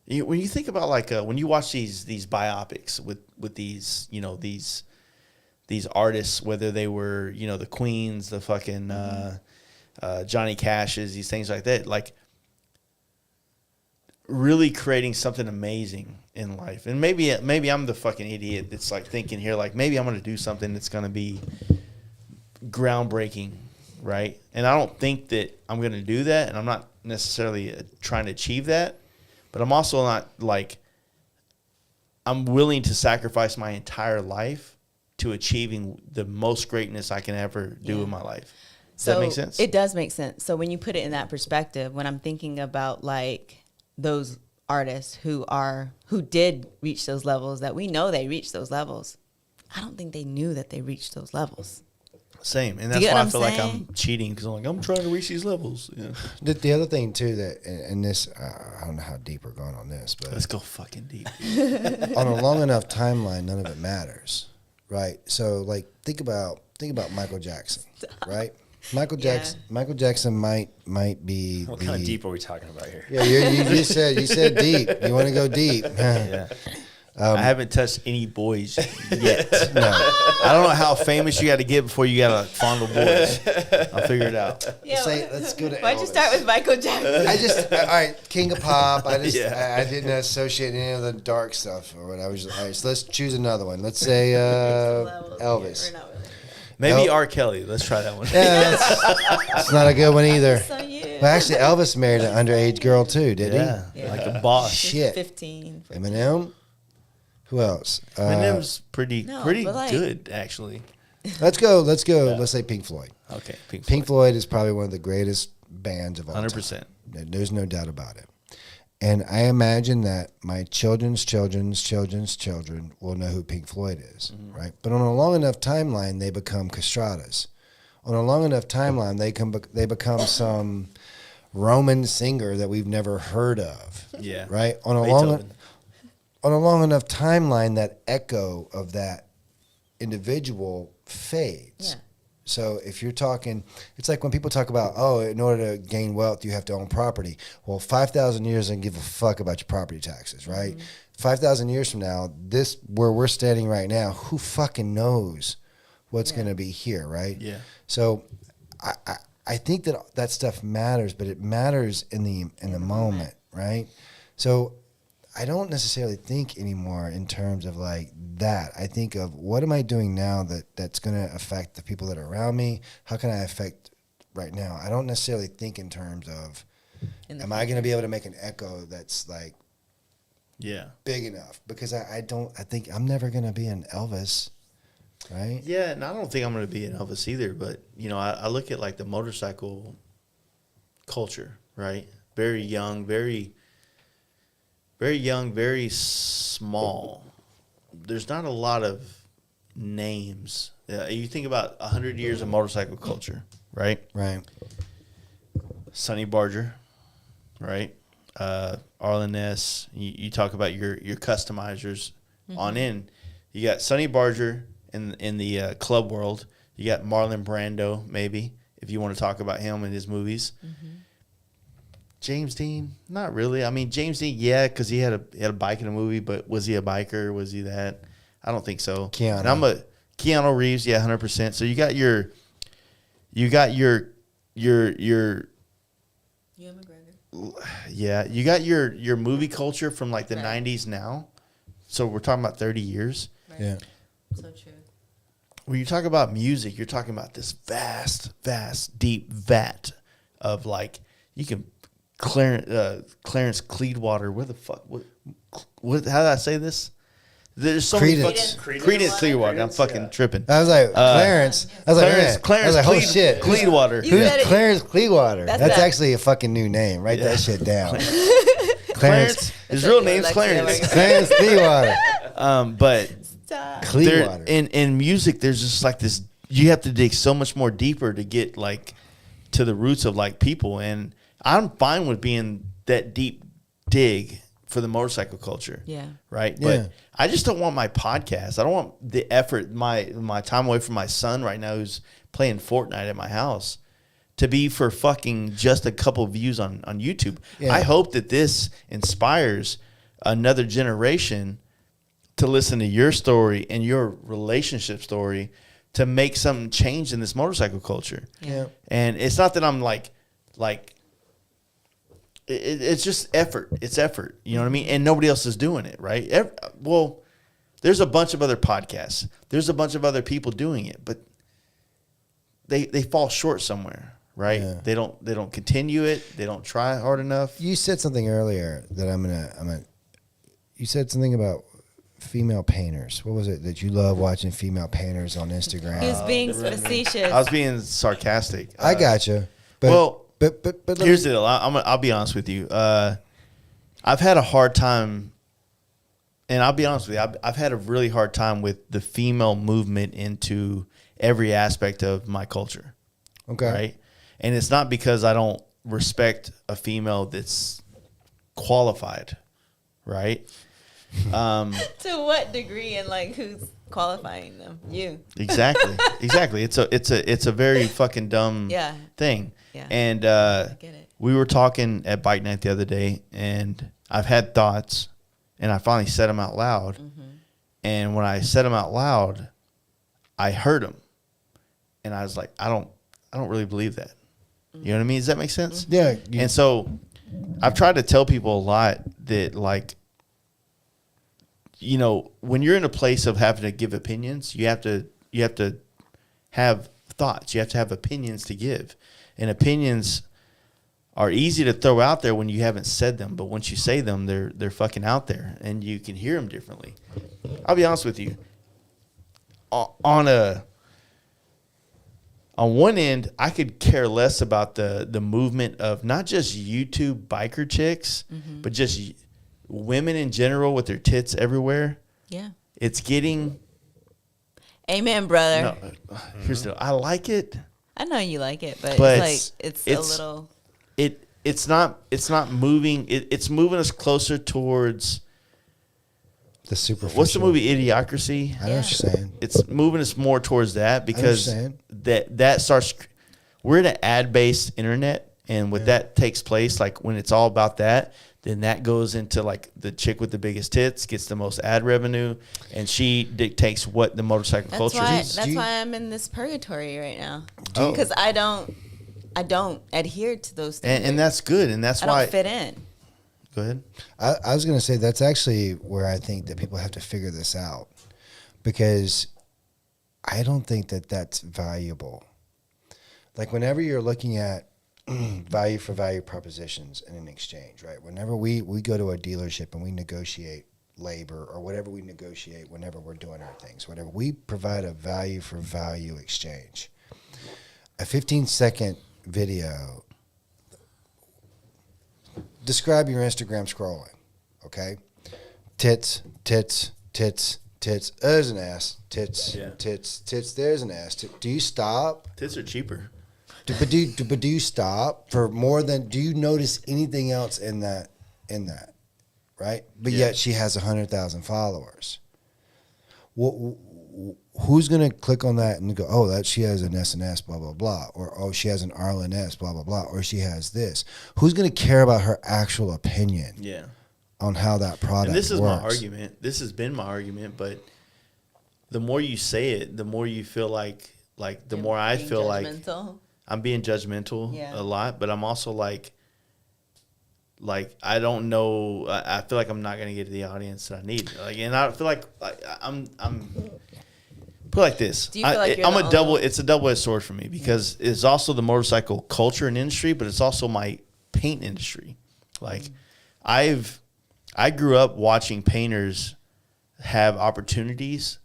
when you think about like when you watch these biopics with these, you know, these artists, whether they were, you know, the Queens, the fucking Johnny Cashes, these things like that, like really creating something amazing in life. And maybe I'm the fucking idiot that's like thinking here, like maybe I'm going to do something that's going to be groundbreaking, right? And I don't think that I'm going to do that, and I'm not necessarily trying to achieve that, but I'm also not like, I'm willing to sacrifice my entire life to achieving the most greatness I can ever do in my life. Does that make sense? It does make sense. So when you put it in that perspective, when I'm thinking about like those artists who did reach those levels, that we know they reached those levels, I don't think they knew that they reached those levels. Same. And that's why I feel like I'm cheating, because I'm like, I'm trying to reach these levels. Yeah. The other thing too, that and this, I don't know how deep we're going on this, but Let's go fucking deep. on a long enough timeline, none of it matters, right? So like think about Michael Jackson, right? Michael Jackson might be. What kind of deep are we talking about here? Yeah, you said deep. You want to go deep? Yeah. I haven't touched any boys yet. No, I don't know how famous you got to get before you got to fondle boys. I'll figure it out. Yeah, let's go to. Why'd you start with Michael Jackson? All right, King of Pop. I didn't associate any of the dark stuff or what. I was just, all right. So let's choose another one. Let's say Elvis. Yeah, Maybe R. Kelly. Let's try that one. Yeah, that's not a good one either. so you. Well, actually, Elvis married an underage girl too, didn't he? Yeah. Like a boss. Shit. 15. Eminem. Who else? Eminem's pretty like, good, actually. Let's go. Let's say Pink Floyd. Okay, Pink Floyd is probably one of the greatest bands of all 100%. time. There's no doubt about it. And I imagine that my children's children will know who Pink Floyd is, right? But on a long enough timeline, they become castratas. On a long enough timeline, they become some Roman singer that we've never heard of. Yeah. Right? On a long enough timeline, that echo of that individual fades. Yeah. So if you're talking, it's like when people talk about, oh, in order to gain wealth, you have to own property. Well, 5,000 years doesn't give a fuck about your property taxes, right? Mm-hmm. 5,000 years from now, this where we're standing right now, who fucking knows what's going to be here, right? Yeah. So I think that stuff matters, but it matters in the moment, right? So I don't necessarily think anymore in terms of like that. I think of what am I doing now that's going to affect the people that are around me? How can I affect right now? I don't necessarily think in terms of am I going to be able to make an echo that's like big enough? Because I think I'm never going to be an Elvis, right? Yeah, and I don't think I'm going to be a novice either. But I look at like the motorcycle culture, right? Very young, very young, very small. There's not a lot of names. You think about 100 years of motorcycle culture, right? Right. Sonny Barger, right? Arlen Ness. You talk about your customizers on in. You got Sonny Barger in the club world. You got Marlon Brando, maybe, if you want to talk about him and his movies. James Dean, not really. I mean, James Dean, yeah, because he had a bike in a movie, but was he a biker? Was he that? I don't think so. Keanu. And Keanu Reeves, yeah, 100%. So you got your Ewan McGregor. yeah, you got your movie culture from like the 90s now. So we're talking about 30 years. Right. Yeah. So true. When you talk about music, you're talking about this vast, deep vat of like, you can Clarence Clearwater. Where the fuck? What? How did I say this? There's so many fucking Credence Clearwater. I'm fucking tripping. I was like, Clarence. I was like, man. I was like, oh shit. Clearwater. Who's Clarence Clearwater? That's that. actually a fucking new name. Write that shit down. Clarence. His real name's Clarence. Clarence Clearwater. But Clearwater. in music, there's just like this. You have to dig so much more deeper to get like to the roots of like people, and I'm fine with being that deep dig for the motorcycle culture. Yeah. Right. Yeah. But I just don't want my podcast. I don't want the effort, my time away from my son right now who's playing Fortnite at my house to be for fucking just a couple views on YouTube. Yeah. I hope that this inspires another generation to listen to your story and your relationship story to make something change in this motorcycle culture. Yeah. And it's not that I'm like it's just effort. It's effort. You know what I mean? And nobody else is doing it, right? Well, there's a bunch of other podcasts. There's a bunch of other people doing it, but they fall short somewhere, right? Yeah. They don't continue it. They don't try hard enough. You said something earlier that I'm gonna. You said something about female painters. What was it that you love watching female painters on Instagram? He was being facetious. I was being sarcastic. I gotcha. But, well, but here's the deal. I'll be honest with you. I've had a hard time, and I'll be honest with you. I've had a really hard time with the female movement into every aspect of my culture. Okay. Right? And it's not because I don't respect a female that's qualified, right? To what degree and like who's qualifying them? You. Exactly. It's a very fucking dumb thing. Yeah. And I get it. we were talking at Bike Night the other day, and I've had thoughts, and I finally said them out loud. Mm-hmm. And when I said them out loud, I heard them, and I was like, I don't really believe that. You know what I mean? Does that make sense? Yeah. And so I've tried to tell people a lot that, like, you know, when you're in a place of having to give opinions, you have to have thoughts. You have to have opinions to give. And opinions are easy to throw out there when you haven't said them, but once you say them, they're fucking out there, and you can hear them differently. I'll be honest with you. On one end, I could care less about the movement of not just YouTube biker chicks, but just women in general with their tits everywhere. Yeah. It's getting... Amen, brother. No, here's the... I like it. I know you like it, but it's a little... It's not moving... It's moving us closer towards... The superficial. What's the movie Idiocracy? I know what you're saying. It's moving us more towards that because that starts... We're in an ad-based internet, and when that takes place, like when it's all about that, then that goes into like the chick with the biggest tits gets the most ad revenue, and she dictates what the motorcycle culture is. That's why I'm in this purgatory right now, because I don't adhere to those things, and that's good, and that's why I don't fit in. Go ahead. I was going to say that's actually where I think that people have to figure this out, because I don't think that that's valuable. Like whenever you're looking at value for value propositions in an exchange, right? Whenever we go to a dealership and we negotiate labor or whatever we negotiate whenever we're doing our things, whatever. We provide a value for value exchange. A 15-second video, describe your Instagram scrolling, okay? Tits, tits, tits, tits, there's an ass, tits, tits, tits, there's an ass. Do you stop? Tits are cheaper. But do you stop for more than, do you notice anything else in that, right? But yet she has 100,000 followers. Who's going to click on that and go, oh, that she has an S&S, blah, blah, blah, or oh, she has an RLNS, blah, blah, blah, or she has this. Who's going to care about her actual opinion? Yeah. On how that product and this is works. my argument. This has been my argument, but the more you say it, the more you feel like the more I feel judgmental. like I'm being judgmental a lot, but I'm also like I don't know. I feel like I'm not going to get to the audience that I need. Like, and I feel like I'm put it like this. Do you feel like I'm a double. It's a double-edged sword for me because it's also the motorcycle culture and industry, but it's also my paint industry. Like I grew up watching painters have opportunities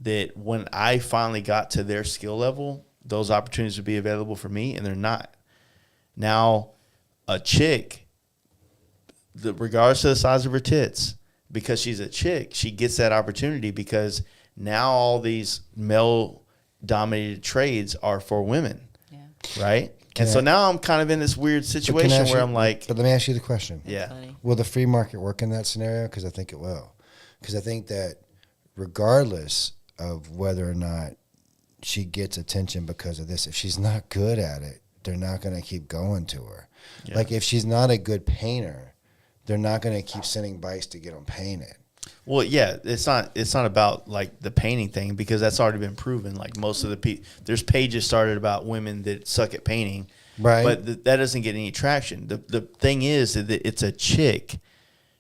that when I finally got to their skill level, those opportunities would be available for me, and they're not. Now, a chick, regardless of the size of her tits, because she's a chick, she gets that opportunity because now all these male-dominated trades are for women, right? So now I'm kind of in this weird situation where I'm like... But let me ask you the question. Yeah. Will the free market work in that scenario? Because I think it will. Because I think that regardless of whether or not she gets attention because of this, if she's not good at it, they're not going to keep going to her. Yeah. Like if she's not a good painter, they're not going to keep sending bikes to get them painted. Well, yeah, it's not about like the painting thing because that's already been proven. Like most of the there's pages started about women that suck at painting, right? But that doesn't get any traction. The thing is that it's a chick.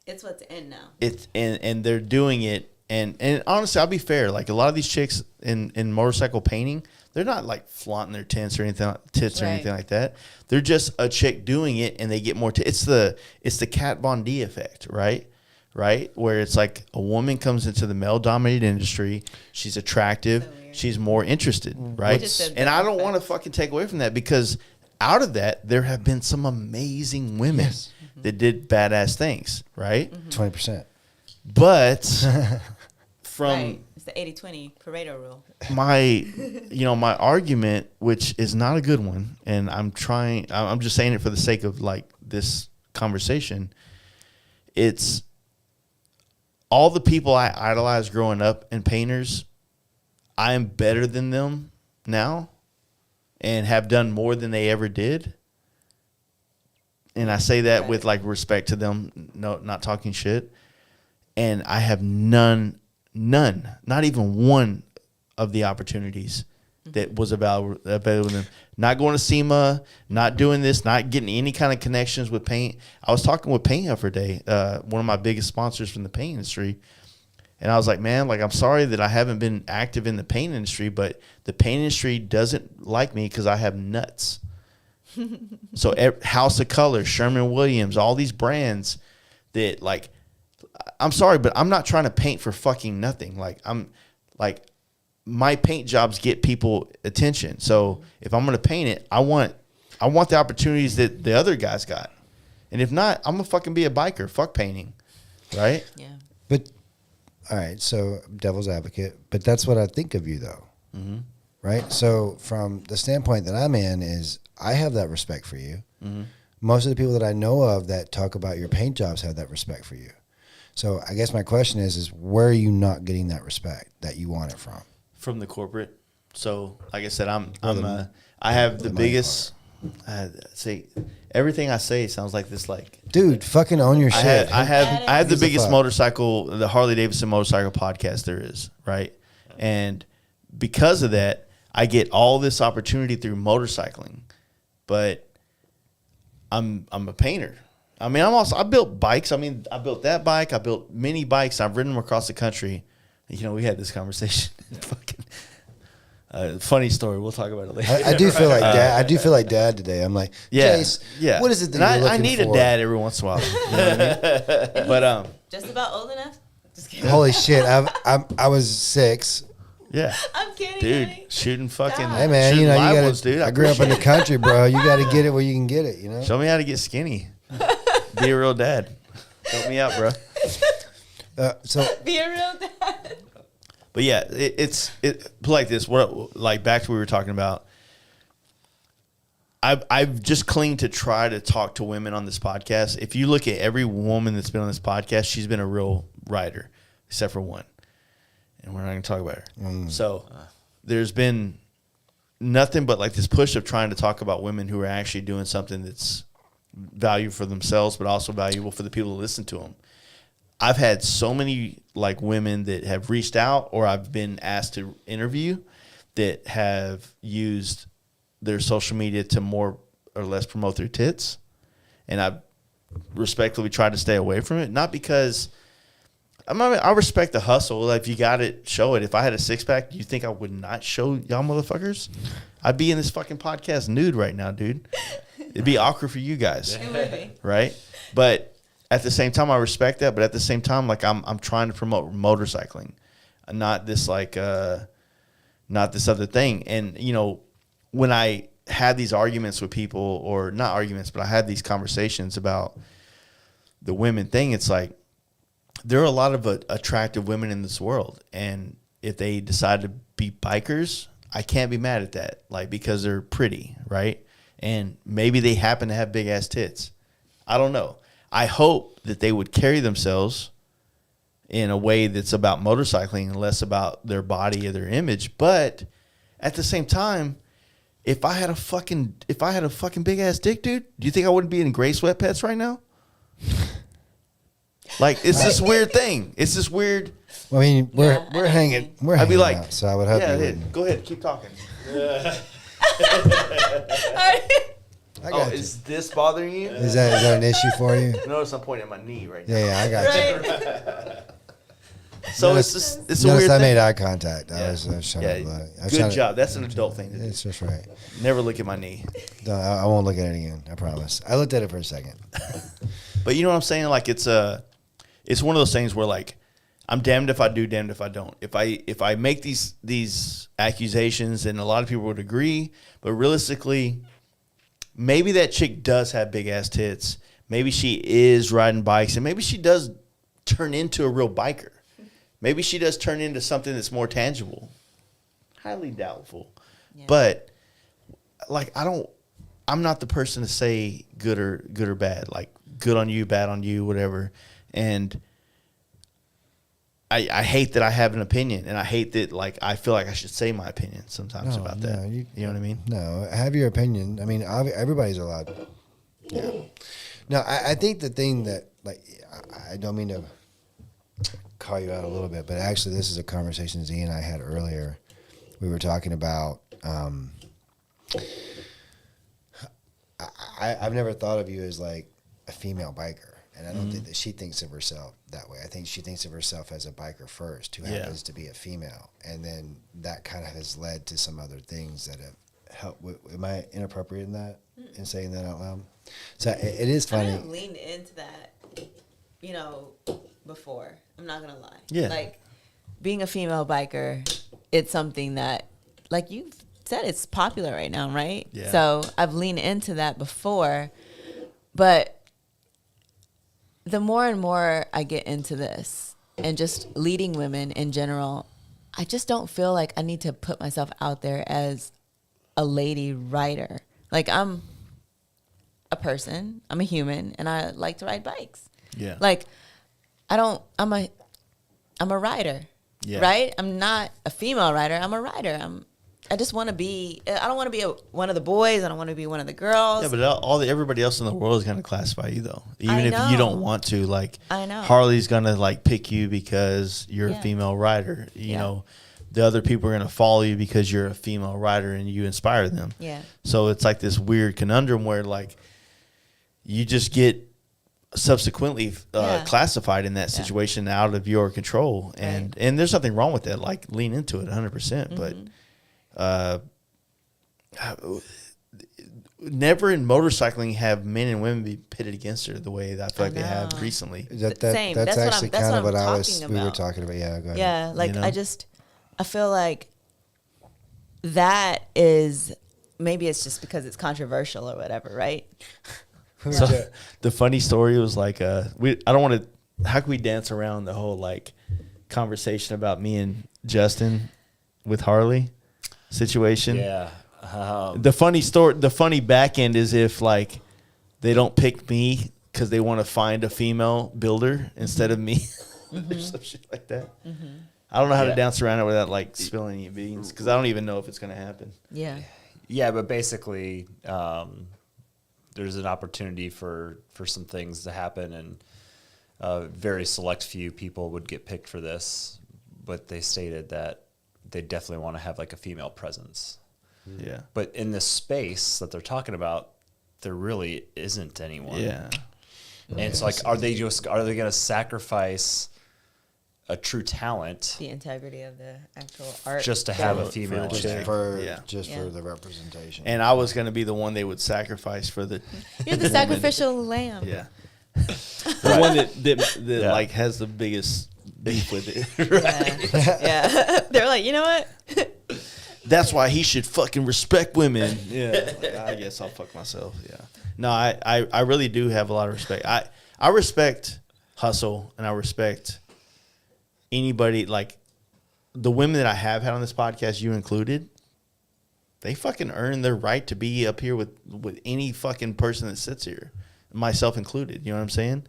It's what's in now. It's and they're doing it, and honestly, I'll be fair. Like a lot of these chicks in motorcycle painting, they're not like flaunting their tits or anything like that. They're just a chick doing it, and they get more. It's the Kat Von D effect, right? Right, where it's like a woman comes into the male-dominated industry, she's attractive, so she's more interested, right? And I don't want to fucking take away from that because out of that, there have been some amazing women that did badass things, right? 20%. But from it's the 80-20 Pareto rule. My argument, which is not a good one, and I'm just saying it for the sake of like this conversation, it's all the people I idolized growing up in painters, I am better than them now and have done more than they ever did. And I say that with like respect to them, not talking shit. And I have none, not even one of the opportunities that was available to them. Not going to SEMA, not doing this, not getting any kind of connections with paint. I was talking with Paint Heifer Day, one of my biggest sponsors from the paint industry. And I was like, man, like I'm sorry that I haven't been active in the paint industry, but the paint industry doesn't like me because I have nuts. So House of Color, Sherman-Williams, all these brands that like, I'm sorry, but I'm not trying to paint for fucking nothing. Like my paint jobs get people attention. So if I'm going to paint it, I want the opportunities that the other guys got. And if not, I'm going to fucking be a biker. Fuck painting. Right? Yeah. But, all right, so devil's advocate, but that's what I think of you though. Mm-hmm. Right? So from the standpoint that I'm in is I have that respect for you. Mm-hmm. Most of the people that I know of that talk about your paint jobs have that respect for you. So I guess my question is where are you not getting that respect that you want it from? From the corporate. So, like I said, I have the biggest. Say everything I say sounds like this. Like, dude, fucking own your shit. I have the biggest motorcycle, the Harley-Davidson motorcycle podcast there is, right? And because of that, I get all this opportunity through motorcycling. But I'm a painter. I mean, I built bikes. I mean, I built that bike. I built mini bikes. I've ridden them across the country. You know, we had this conversation. Fucking funny story. We'll talk about it later. I do feel like dad. I do feel like dad today. I'm like, Jace, what is it that you're looking for? I need a dad every once in a while. You know what I mean? But just about old enough. just kidding. Holy shit! I was 6. Yeah. I'm kidding. Dude, shooting fucking. God. Hey man, shooting you live gotta. ones, dude. I grew up in the country, bro. You got to get it where you can get it. You know. Show me how to get skinny. Be a real dad. Help me out, bro. So Be a real dad. But yeah, it's like this. Like back to what we were talking about. I've just clinged to try to talk to women on this podcast. If you look at every woman that's been on this podcast, she's been a real writer, except for one, and we're not going to talk about her. So there's been nothing but like this push of trying to talk about women who are actually doing something that's valuable for themselves, but also valuable for the people who listen to them. I've had so many like women that have reached out, or I've been asked to interview, that have used their social media to more or less promote their tits, and I respectfully try to stay away from it. Not because I respect the hustle. Like, if you got it, show it. If I had a 6-pack, you think I would not show y'all motherfuckers? I'd be in this fucking podcast nude right now, dude. It'd be awkward for you guys, It would be. right? But at the same time, I respect that. But at the same time, like I'm trying to promote motorcycling, not this like not this other thing. And you know, when I had these arguments with people, or not arguments, but I had these conversations about the women thing, it's like there are a lot of attractive women in this world, and if they decide to be bikers, I can't be mad at that, like, because they're pretty, right? And maybe they happen to have big ass tits. I don't know. I hope that they would carry themselves in a way that's about motorcycling and less about their body or their image. But at the same time, if I had a fucking big ass dick, dude, do you think I wouldn't be in gray sweatpants right now? Like, it's this weird thing. It's this weird. I mean, we're Yeah, hanging. We're I'd be hanging like, out, so I would hope yeah, you yeah, wouldn't. go ahead, keep talking. I got you. Is this bothering you? Is that an issue for you? Notice I'm pointing at my knee right now. Yeah, I got you. Right. So Notice- it's a Notice weird I thing. made eye contact. Yeah. I was trying Yeah, to. I was good trying to- job. That's an adult thing to do. It's just right. Never look at my knee. No, I won't look at it again. I promise. I looked at it for a second. But you know what I'm saying? Like, it's one of those things where, like, I'm damned if I do, damned if I don't. If I make these accusations, and a lot of people would agree, but realistically, maybe that chick does have big ass tits. Maybe she is riding bikes, and maybe she does turn into a real biker. Maybe she does turn into something that's more tangible. Highly doubtful. Yeah. But like, I'm not the person to say good or bad. Like, good on you, bad on you, whatever. And I hate that I have an opinion, and I hate that, like, I feel like I should say my opinion sometimes No, about no, that. You know what I mean? No, have your opinion. I mean, everybody's allowed. Yeah. No, I think the thing that, like, I don't mean to call you out a little bit, but actually this is a conversation Zee and I had earlier. We were talking about, I've never thought of you as like a female biker. And I don't think that she thinks of herself that way. I think she thinks of herself as a biker first, who happens to be a female. And then that kind of has led to some other things that have helped. Am I inappropriate in that, in saying that out loud? So it is funny. I've leaned into that, you know, before. I'm not going to lie. Yeah. Like, being a female biker, it's something that, like you've said, it's popular right now, right? Yeah. So I've leaned into that before. But the more and more I get into this and just leading women in general, I just don't feel like I need to put myself out there as a lady rider. Like, I'm a person, I'm a human, and I like to ride bikes. Yeah. Like, I'm a rider, Yeah. right? I'm not a female rider. I'm a rider. I just want to be. I don't want to be one of the boys. I don't want to be one of the girls. Yeah, but everybody else in the world is going to classify you, though. Even I if know. you don't want to. Like, I know. Harley's going to, like, pick you because you're a Yeah. female rider. You Yeah. know, the other people are going to follow you because you're a female rider and you inspire them. Yeah. So it's like this weird conundrum where, like, you just get subsequently Yeah. classified in that situation out of your control. And there's nothing wrong with that. Like, lean into it 100%. But never in motorcycling have men and women be pitted against her the way that I feel like they have know. recently. Same. That's That's what actually I'm- kind of that's what what I'm we were talking talking about. Yeah, go ahead. Yeah, like You know? I feel like that is, maybe it's just because it's controversial or whatever, right? So the funny story was like, I don't want to. How can we dance around the whole like conversation about me and Justin with Harley situation? Yeah. The funny story, the funny back end is if like they don't pick me because they want to find a female builder instead of me, or some shit like that. I don't know how to dance around it without like spilling any beans because I don't even know if it's gonna happen. Yeah. Yeah, but basically, there's an opportunity for some things to happen, and a very select few people would get picked for this, but they stated that they definitely want to have like a female presence. Yeah. But in this space that they're talking about, there really isn't anyone. Yeah. And it's like, are they going to sacrifice a true talent The integrity of the actual art. just to have a female just chick? for Yeah. for the representation. And I was gonna be the one they would sacrifice for the. You're the sacrificial lamb. Yeah. The one that Yeah. like has the biggest beef with it. Yeah. Yeah. They're like, you know what? That's why he should fucking respect women. Yeah. I guess I'll fuck myself. Yeah. No, I really do have a lot of respect. I respect hustle, and I respect anybody, like the women that I have had on this podcast, you included. They fucking earn their right to be up here with any fucking person that sits here, myself included. You know what I'm saying?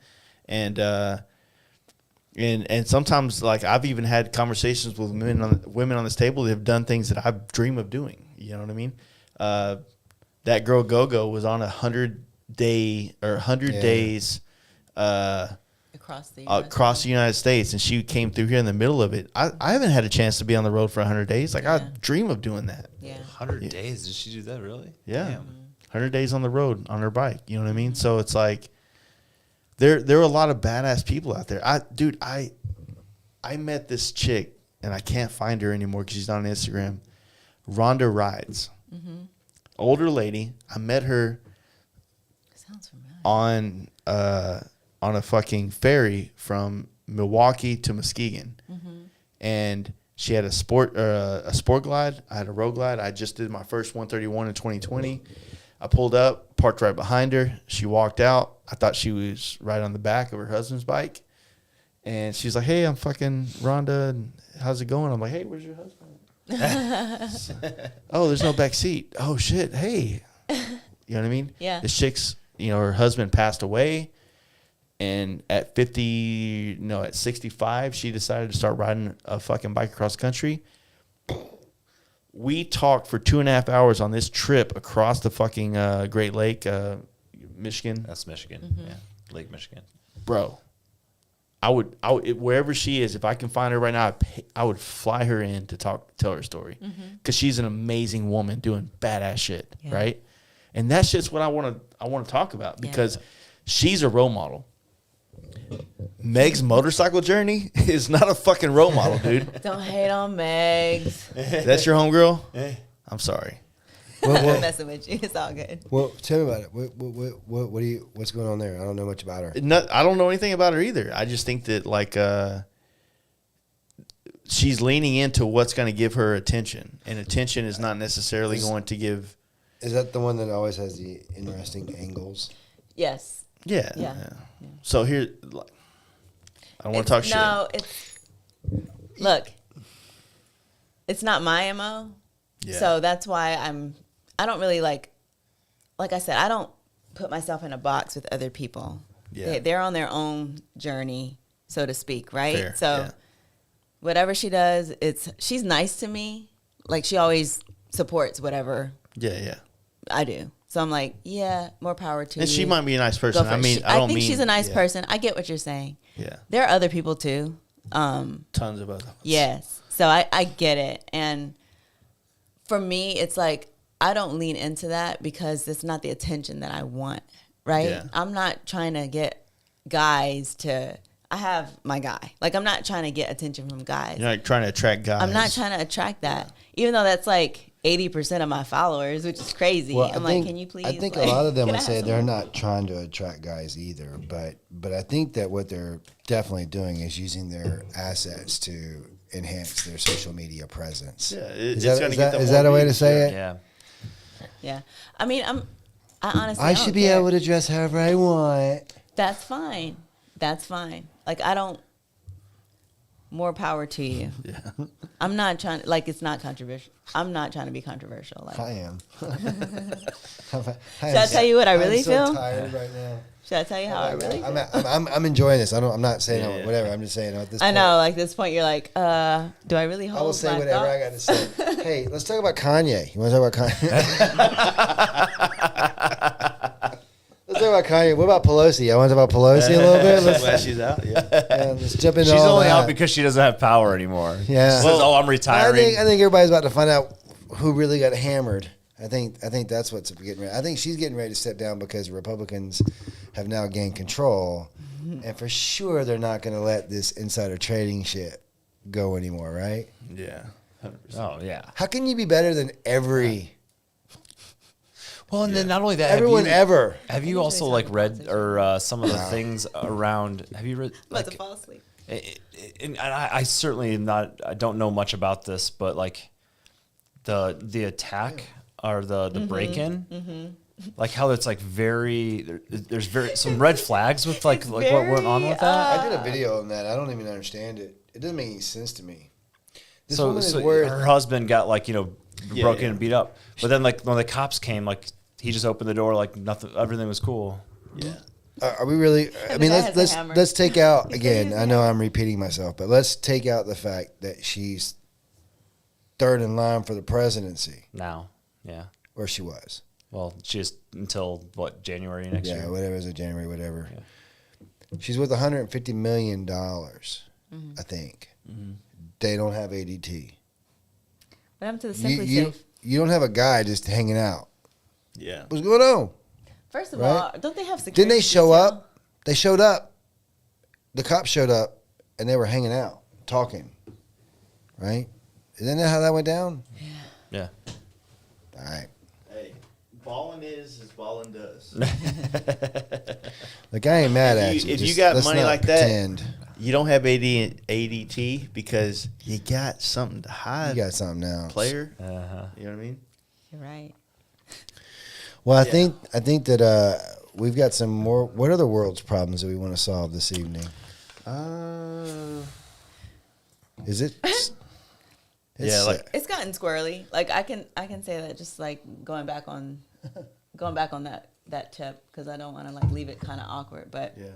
And sometimes, like, I've even had conversations with women on this table that have done things that I dream of doing. You know what I mean? That girl Gogo was on 100 days Across the across the United States, and she came through here in the middle of it. I haven't had a chance to be on the road for 100 days. Like, I Yeah. dream of doing that. Yeah. 100 days? Did she do that really? Yeah. Damn. 100 days on the road on her bike. You know what I mean? So it's like there are a lot of badass people out there. I met this chick, and I can't find her anymore because she's not on Instagram. Rhonda Rides. Older lady. I met her Sounds familiar. on a fucking ferry from Milwaukee to Muskegon. And she had a sport glide. I had a road glide. I just did my first 131 in 2020. I pulled up, parked right behind her. She walked out. I thought she was right on the back of her husband's bike. And she's like, "Hey, I'm fucking Rhonda. And how's it going?" I'm like, "Hey, where's your husband?" Oh, there's no back seat. Oh, shit. Hey. You know what I mean? Yeah. This chick's, her husband passed away. And at 65, she decided to start riding a fucking bike across the country. We talked for 2.5 hours on this trip across the fucking Great Lake, Michigan. That's Michigan. Yeah. Lake Michigan. Bro, I would wherever she is, if I can find her right now, I would fly her in to tell her story. Because she's an amazing woman doing badass shit, Yeah. right? And that's just what I want to talk about, because she's a role model. Meg's motorcycle journey is not a fucking role model, dude. Don't hate on Megs. That's your homegirl? I'm sorry. I'm messing with you. It's all good. Well, tell me about it. What's going on there? I don't know much about her. I don't know anything about her either. I just think that, like, she's leaning into what's going to give her attention, and attention is not necessarily going to give. Is that the one that always has the interesting angles? Yes. Yeah. Yeah. So here, I don't want to talk shit. No, look, it's not my MO. Yeah. So that's why I don't really like I said, I don't put myself in a box with other people. Yeah. They're on their own journey, so to speak, right? Fair, So yeah. whatever she does, she's nice to me. Like, she always supports whatever Yeah. I do. So I'm like, yeah, more power to you. And she might be a nice Go person. for it. I mean, I don't think mean she's a nice yeah. person. I get what you're saying. Yeah. There are other people too. Tons of other ones. Yes. So I get it. And for me, it's like, I don't lean into that because it's not the attention that I want, right? Yeah. I'm not trying to get guys I have my guy. Like, I'm not trying to get attention from guys. You're not trying to attract guys. I'm not trying to attract that. Even though that's like, 80% of my followers, which is crazy. Well, I'm like, can you please? I think like, a lot of them can I would have say some they're more? not trying to attract guys either, but I think that what they're definitely doing is using their assets to enhance their social media presence. Yeah, Is it's that, gonna is get that, them is more that a way to views, say yeah. it? Yeah. Yeah. I mean, I honestly, I don't should be care. able to dress however I want. That's fine. That's fine. Like, I don't. More power to you. Yeah. I'm not trying. Like, it's not controversial. I'm not trying to be controversial. Like, I am. should I tell you what I really I'm so feel? tired right now. Should I tell you how I really feel? I'm enjoying this. I'm not saying Yeah, yeah. whatever. I'm just saying at this I point, know. Like, this point, you're like, do I really hold I will say my whatever I got thoughts? to say. Hey, let's talk about Kanye. You want to talk about Kanye? Let's talk about Kanye. What about Pelosi? I want to talk about Pelosi a little bit. Let's, Glad she's out. Yeah. let's jump into She's all only that. out because she doesn't have power anymore. Yeah. She says, Well, I'm retiring. I think everybody's about to find out who really got hammered. I think that's what's getting ready. I think she's getting ready to step down because the Republicans have now gained control, and for sure they're not going to let this insider trading shit go anymore, right? Yeah. 100%. Oh, yeah. How can you be better than Well, and then not only that, everyone ever? Have you usually also talk like about read politics. or some of the things around? Have you read? I'm about to Like, fall asleep. and I certainly am not. I don't know much about this, but like the attack or the break-in, like how it's like there's very some red flags with like what went on with that. I did a video on that. I don't even understand it. It doesn't make any sense to me. This So, woman is so worth. her husband got like Yeah, broken yeah. and beat up, but then like when the cops came, like he just opened the door like nothing, everything was cool. Yeah. Are we really? I mean, guy has a let's hammer. let's take out He said he again. has a I know hammer. I'm repeating myself, but let's take out the fact that she's third in line for the presidency, Now, yeah. or she was. Well, she is until what, January next Yeah, year. whatever is it, January, whatever. Yeah. She's worth $150 million, Mm-hmm. I think. They don't have ADT. What happened to the You, Simply you, Safe? you don't have a guy just hanging out. Yeah. What's going on? First of Right? all, don't they have security? Didn't they show detail? up? They showed up. The cops showed up, and they were hanging out, talking. Right? Isn't that how that went down? Yeah. All right. Hey, balling is as balling does. Look, I ain't mad at If you- you. if you Just got let's money not like that, pretend You don't have ADT because you got something to hide. you got something else. player. Uh-huh. You know what I mean? You're right. Well, I Yeah. think that we've got some more. What other world's problems that we want to solve this evening? Is it? Yeah, like- It's gotten squirrely. Like I can say that just like going back on that tip because I don't want to like leave it kind of awkward, but Yeah.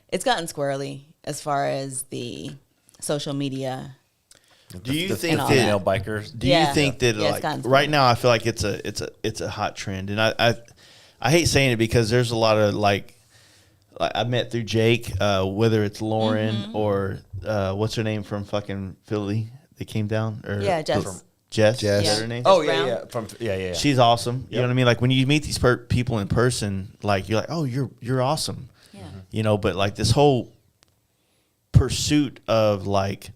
it's gotten squirrely as far as the social media. Do you The think all that? female bikers? Do Yeah. you think that Yeah, it's like gotten right now? I feel like it's a hot trend, and I hate saying it because there's a lot of like I met through Jake, whether it's Lauren Mm-hmm. or what's her name from fucking Philly that came down or Yeah, Jess. Jess. Jess. Is that Yeah. her name? Oh Brown? yeah. Yeah. She's awesome. You know Yep. what I mean? Like when you meet these people in person, like you're like, oh, you're awesome. Yeah. You know, but like this whole pursuit of like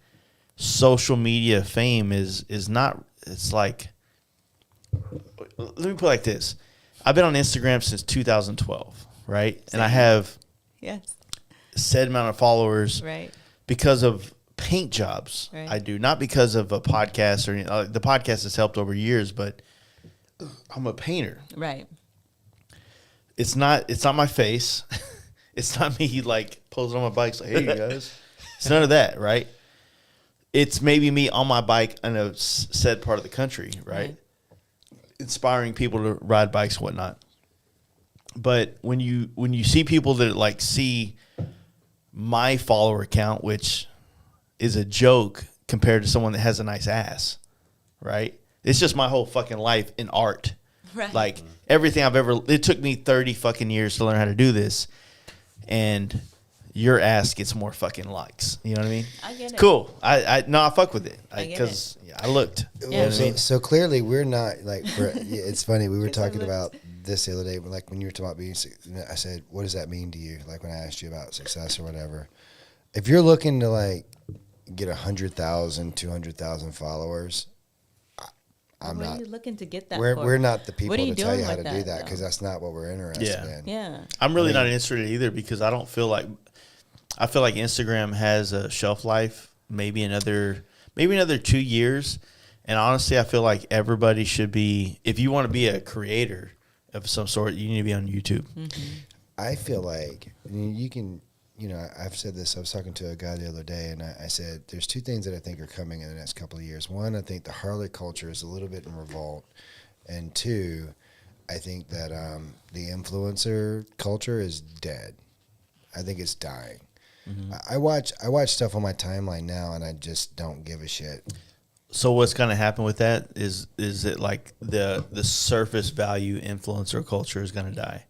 social media fame is not. It's like, let me put it like this: I've been on Instagram since 2012, right? And I have Yes. said amount of followers Right. because of paint jobs. Right. I do not because of a podcast or anything. The podcast has helped over years, but I'm a painter. Right. It's not my face. It's not me like posing on my bike like, hey, you guys. It's none of that, right? It's maybe me on my bike in a said part of the country, right? Inspiring people to ride bikes and whatnot. But when you see people that like see my follower count, which is a joke compared to someone that has a nice ass, right? It's just my whole fucking life in art. Right. Like everything it took me 30 fucking years to learn how to do this. And your ass gets more fucking likes. You know what I mean? I get it. Cool. I fuck with it. I get Because I looked. You know Yeah. what I mean? So clearly we're not like. It's funny. We were Because I talking looked. about this the other day. Like when you were talking about being. I said, "What does that mean to you?" Like when I asked you about success or whatever. If you're looking to like get 100,000, 200,000 followers, I'm What not. are you looking to get that We're for? we're not the people What are to you tell you doing how with to do that, that because though? that's not what we're interested Yeah. in. Yeah. I'm really not interested either because I feel like Instagram has a shelf life, maybe another 2 years. And honestly, I feel like everybody should be, if you want to be a creator of some sort, you need to be on YouTube. I feel like you can, I've said this. I was talking to a guy the other day, and I said there's two things that I think are coming in the next couple of years. One, I think the Harley culture is a little bit in revolt, and two, I think that the influencer culture is dead. I think it's dying. I watch stuff on my timeline now, and I just don't give a shit. So what's going to happen with that is it like the surface value influencer culture is going to die.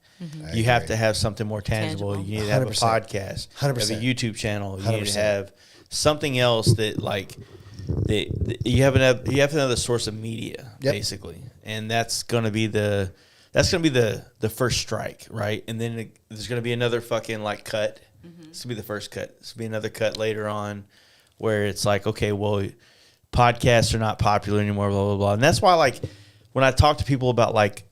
You have to have something more tangible. You need to have a 100%. podcast, 100%. have a YouTube channel. You need to 100%. have something else that like you have another source of media basically, and that's going to be the first strike, right? And then there's going to be another fucking like cut. This will be the first cut. This will be another cut later on, where it's like, okay, well, podcasts are not popular anymore, blah blah blah. And that's why, like, when I talk to people about like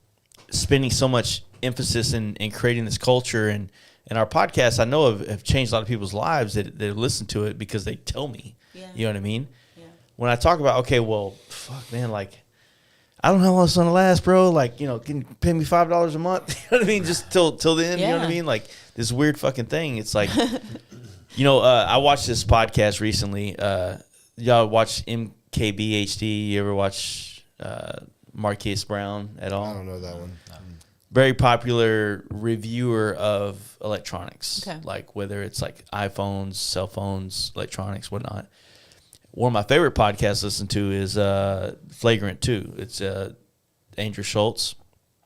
spending so much emphasis in creating this culture and our podcasts, I know have changed a lot of people's lives that listen to it because they tell me. Yeah. You know what I mean? Yeah. When I talk about, okay, well, fuck, man, like, I don't know how long it's gonna last, bro. Like, can you pay me $5 a month? You know what I mean? Just till the end. You know what I mean? Like this weird fucking thing. It's like, I watched this podcast recently. Y'all watch MKBHD? You ever watch Marquise Brown at all? I don't know that one. Very popular reviewer of electronics, Okay. like whether it's like iPhones, cell phones, electronics, whatnot. One of my favorite podcasts to listen to is Flagrant 2. It's Andrew Schultz,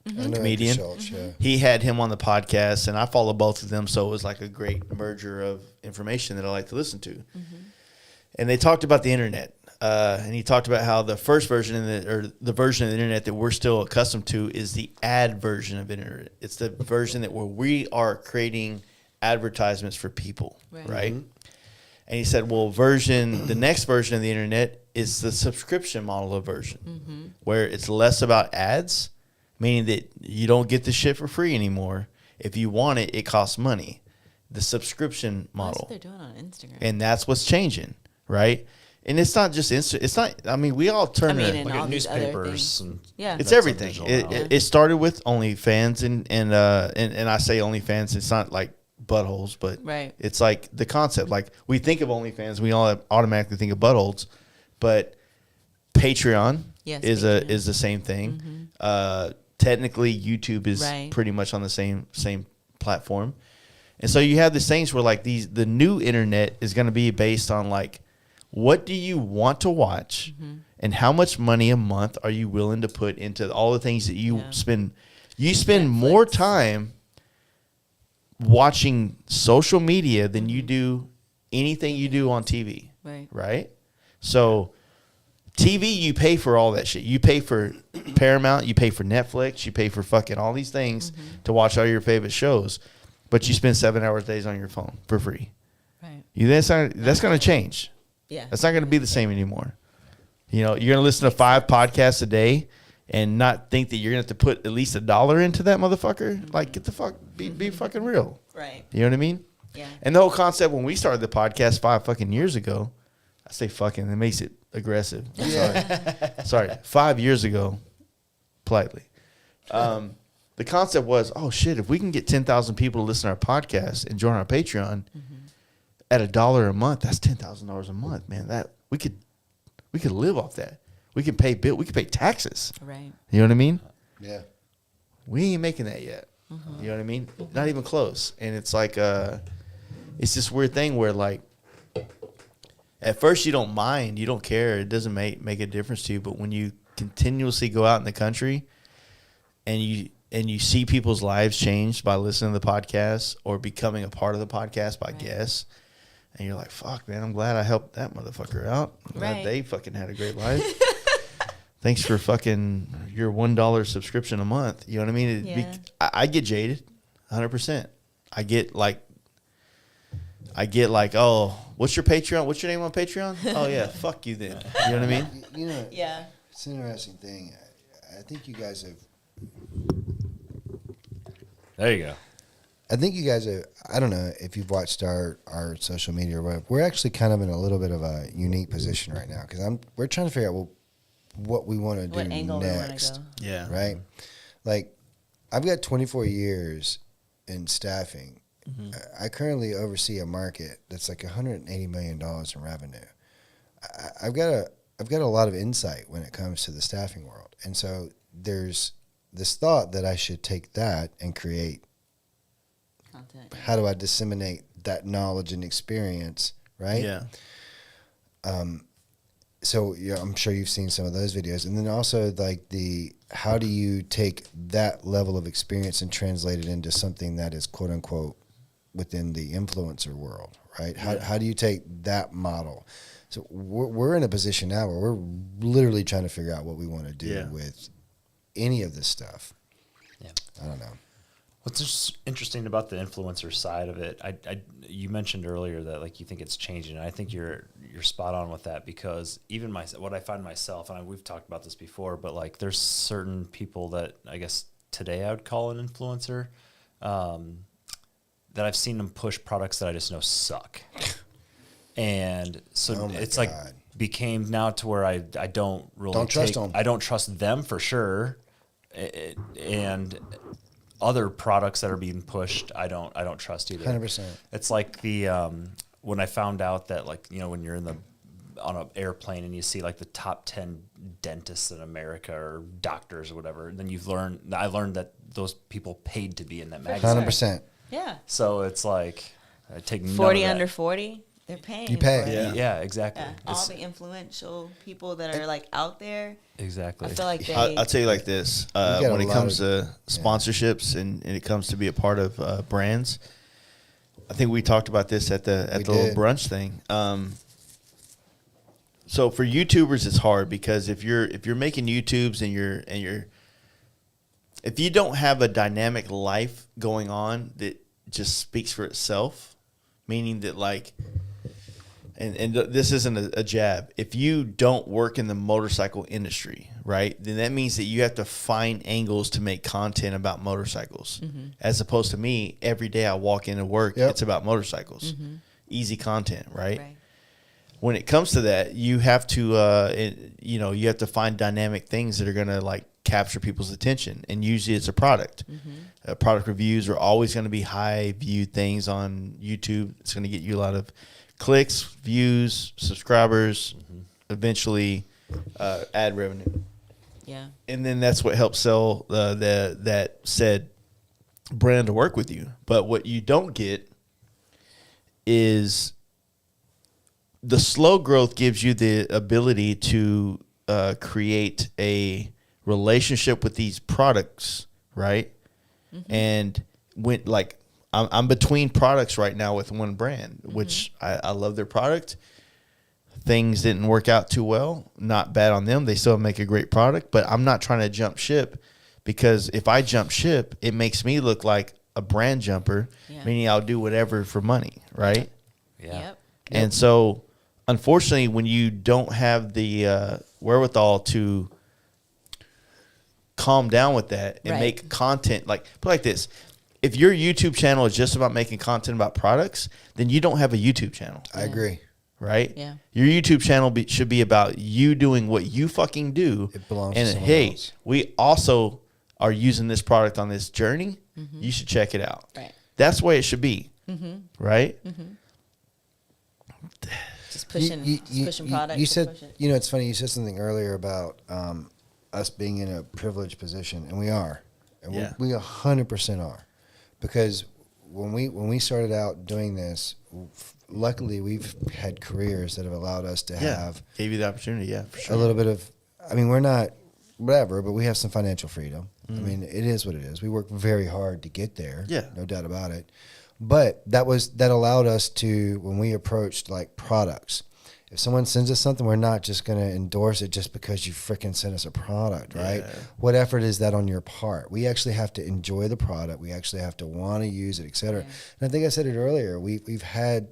I know comedian. Andy Schultz, yeah. He had him on the podcast, and I follow both of them, so it was like a great merger of information that I like to listen to. And they talked about the internet, and he talked about how the first version the version of the internet that we're still accustomed to is the ad version of internet. It's the version where we are creating advertisements for people, right? And he said, well, the next version of the internet is the subscription model of version, where it's less about ads, meaning that you don't get the shit for free anymore. If you want it, it costs money. The subscription model. That's what they're doing on Instagram. And that's what's changing, right? And it's not just it's not. I mean, we all turn and Like all at these other newspapers things. and Yeah. it's That's everything. on digital now. It started with OnlyFans, and I say OnlyFans. It's not like buttholes, but Right. it's like the concept. Like we think of OnlyFans, we all automatically think of buttholes, but Patreon Yes, is Patreon. is the same thing. Technically, YouTube is Right. pretty much on the same platform, and so you have these things where like the new internet is going to be based on like, what do you want to watch, and how much money a month are you willing to put into all the things that you Yeah. spend? You spend more Netflix. time watching social media than you do anything you do on TV. Right. Right? So TV, you pay for all that shit. You pay for Paramount, you pay for Netflix, you pay for fucking all these things to watch all your favorite shows, but you spend 7 hours days on your phone for free. Right. That's going to change. Yeah. That's not going to be the same anymore. You're going to listen to 5 podcasts a day and not think that you're going to have to put at least $1 into that motherfucker. Like, get the fuck, be fucking real. Right. You know what I mean? Yeah. And the whole concept when we started the podcast 5 fucking years ago, I say fucking, it makes it aggressive. I'm sorry. 5 years ago, politely. The concept was, oh shit, if we can get 10,000 people to listen to our podcast and join our Patreon at $1 a month, that's $10,000 a month, man. That we could live off that. We can pay we can pay taxes. Right. You know what I mean? Yeah. We ain't making that yet. You know what I mean? Not even close. And it's like it's this weird thing where like at first you don't mind, you don't care, it doesn't make a difference to you, but when you continuously go out in the country and you see people's lives changed by listening to the podcast or becoming a part of the podcast by guests, and you're like, fuck, man, I'm glad I helped that motherfucker out. I'm glad Right. they fucking had a great life. Thanks for fucking your $1 subscription a month. You know what I mean? Yeah. I get jaded, 100%. I get like, oh, what's your Patreon? What's your name on Patreon? Oh yeah, fuck you then. You know what I mean? You know, Yeah. It's an interesting thing. I think you guys have. There you go. I think you guys have. I don't know if you've watched our social media or whatever. We're actually kind of in a little bit of a unique position right now because we're trying to figure out what we want to do What angle we want next. to go. Yeah. Right. Like, I've got 24 years in staffing. I currently oversee a market that's like $180 million in revenue. I've got a lot of insight when it comes to the staffing world, and so there's this thought that I should take that and create. Content. How do I disseminate that knowledge and experience? Right. Yeah. So yeah, I'm sure you've seen some of those videos, and then also like how do you take that level of experience and translate it into something that is quote unquote within the influencer world, right? How do you take that model? So we're in a position now where we're literally trying to figure out what we want to do with any of this stuff. Yeah. I don't know. What's just interesting about the influencer side of it, you mentioned earlier that like you think it's changing, and I think you're spot on with that, because even what I find myself, and we've talked about this before, but like there's certain people that I guess today I would call an influencer, that I've seen them push products that I just know suck. And so it's like became now to where I don't really trust them. I don't trust them for sure. And other products that are being pushed, I don't trust either. 100%. It's like the when I found out that, like, you know, when you're on an airplane and you see like the top 10 dentists in America or doctors or whatever, and then I learned that those people paid to be in that magazine. 100%. Yeah. So it's like I take none of 40 that. under 40, they're paying. You pay. for it. Yeah, exactly. Yeah. All the influential people that are like out there, Exactly. I feel like they. I'll tell you like this: got when a it lot comes of- to sponsorships and it comes to be a part of brands, I think we talked about this at the little did. brunch thing. So for YouTubers, it's hard because if you're making YouTubes and if you don't have a dynamic life going on that just speaks for itself, meaning that like. And this isn't a jab. If you don't work in the motorcycle industry, right, then that means that you have to find angles to make content about motorcycles. As opposed to me, every day I walk into work, it's about motorcycles. Easy content, right? When it comes to that, you have to, you have to find dynamic things that are going to like capture people's attention. And usually it's a product. Product reviews are always going to be high viewed things on YouTube. It's going to get you a lot of clicks, views, subscribers, eventually ad revenue. Yeah. And then that's what helps sell that said brand to work with you. But what you don't get is the slow growth gives you the ability to create a relationship with these products, right? And when like I'm between products right now with one brand, which I love their product. Things didn't work out too well. Not bad on them. They still make a great product, but I'm not trying to jump ship, because if I jump ship, it makes me look like a brand jumper, meaning I'll do whatever for money, right? Yeah. Yep. And so, unfortunately, when you don't have the wherewithal to calm down with that and make content, like put it like this. If your YouTube channel is just about making content about products, then you don't have a YouTube channel. I agree. Right? Yeah. Your YouTube channel should be about you doing what you fucking do. It belongs and to someone hey, else. we also are using this product on this journey. You should check it out. Right. That's the way it should be. Right? Just pushing, pushing products. You to said, push it. you know, it's funny. You said something earlier about us being in a privileged position, and we are, and we 100% are, because when we started out doing this, luckily we've had careers that have allowed us to have Gave you the opportunity. Yeah, for sure. a little bit of. I mean, we're not whatever, but we have some financial freedom. I mean, it is what it is. We work very hard to get there. Yeah. No doubt about it. But that allowed us to, when we approached like products, if someone sends us something, we're not just going to endorse it just because you freaking sent us a product, right? Yeah. What effort is that on your part? We actually have to enjoy the product. We actually have to want to use it, et cetera. Yeah. And I think I said it earlier. We've had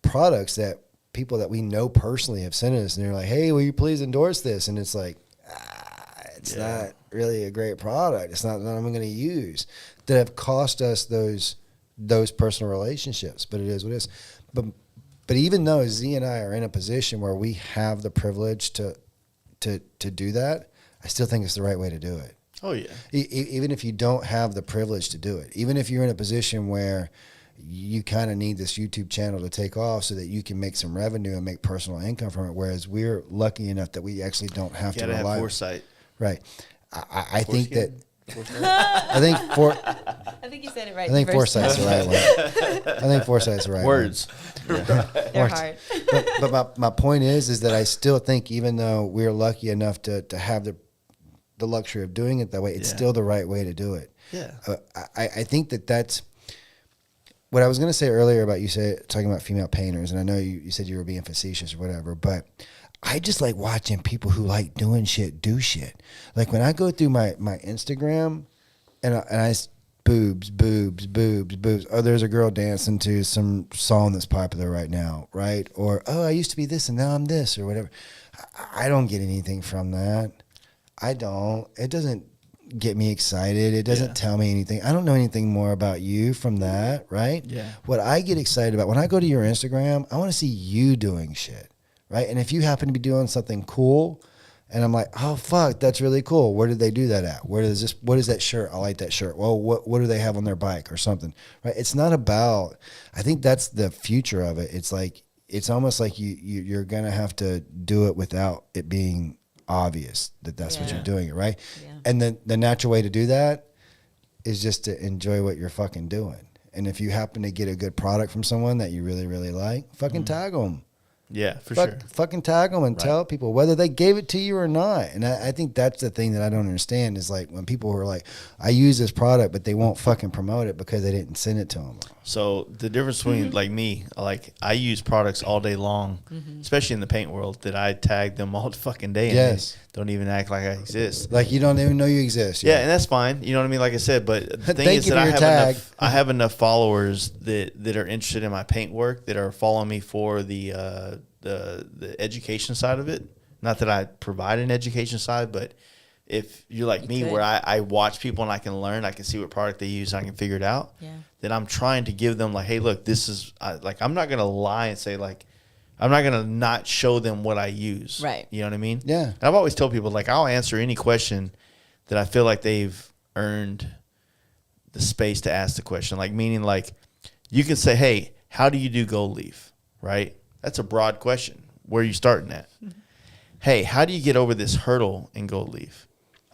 products that people that we know personally have sent us, and they're like, hey, will you please endorse this? And it's like, It's not really a great product. It's not that I'm going to use, that have cost us those personal relationships. But it is what it is. But even though Z and I are in a position where we have the privilege to do that, I still think it's the right way to do it. Oh yeah. Even if you don't have the privilege to do it, even if you're in a position where you kind of need this YouTube channel to take off so that you can make some revenue and make personal income from it, whereas we're lucky enough that we actually don't have to rely. Gotta have foresight. Right. I think that. I think you said it right. I think foresight's the right word. I think foresight's the right Words. word. They're hard. But my point is that I still think, even though we're lucky enough to have the luxury of doing it that way, it's still the right way to do it. Yeah. I think that's what I was going to say earlier about talking about female painters, and I know you said you were being facetious or whatever, but I just like watching people who like doing shit do shit. Like when I go through my Instagram and I boobs. Oh, there's a girl dancing to some song that's popular right now, right? Or, oh, I used to be this and now I'm this, or whatever. I don't get anything from that. I don't. It doesn't get me excited. It doesn't tell me anything. I don't know anything more about you from that, right? Yeah. What I get excited about, when I go to your Instagram, I want to see you doing shit. Right. And if you happen to be doing something cool and I'm like, oh, fuck, that's really cool. Where did they do that at? What is that shirt? I like that shirt. Well, what do they have on their bike or something? Right. It's not about, I think that's the future of it. It's like, it's almost like you're going to have to do it without it being obvious that that's what you're doing. Right. Yeah. And then the natural way to do that is just to enjoy what you're fucking doing. And if you happen to get a good product from someone that you really, really like, fucking tag them. Yeah, for sure. Fucking tag them and tell people whether they gave it to you or not. And I think that's the thing that I don't understand is like when people are like, I use this product, but they won't fucking promote it because they didn't send it to them. So the difference between like me, like I use products all day long, especially in the paint world, that I tag them all fucking day. And yes. Don't even act like I exist. Like you don't even know you exist. Yeah, and that's fine. You know what I mean? Like I said, but the thing is that I have enough followers that are interested in my paint work that are following me for the education side of it. Not that I provide an education side, but if you're like me, where I watch people and I can learn, I can see what product they use, and I can figure it out. Yeah. Then I'm trying to give them like, hey, look, this is like I'm not gonna lie and say like I'm not gonna not show them what I use. Right. You know what I mean? Yeah. And I've always told people like I'll answer any question that I feel like they've earned the space to ask the question. Like meaning like you can say, hey, how do you do gold leaf? Right? That's a broad question. Where are you starting at? Mm-hmm. Hey, how do you get over this hurdle in gold leaf?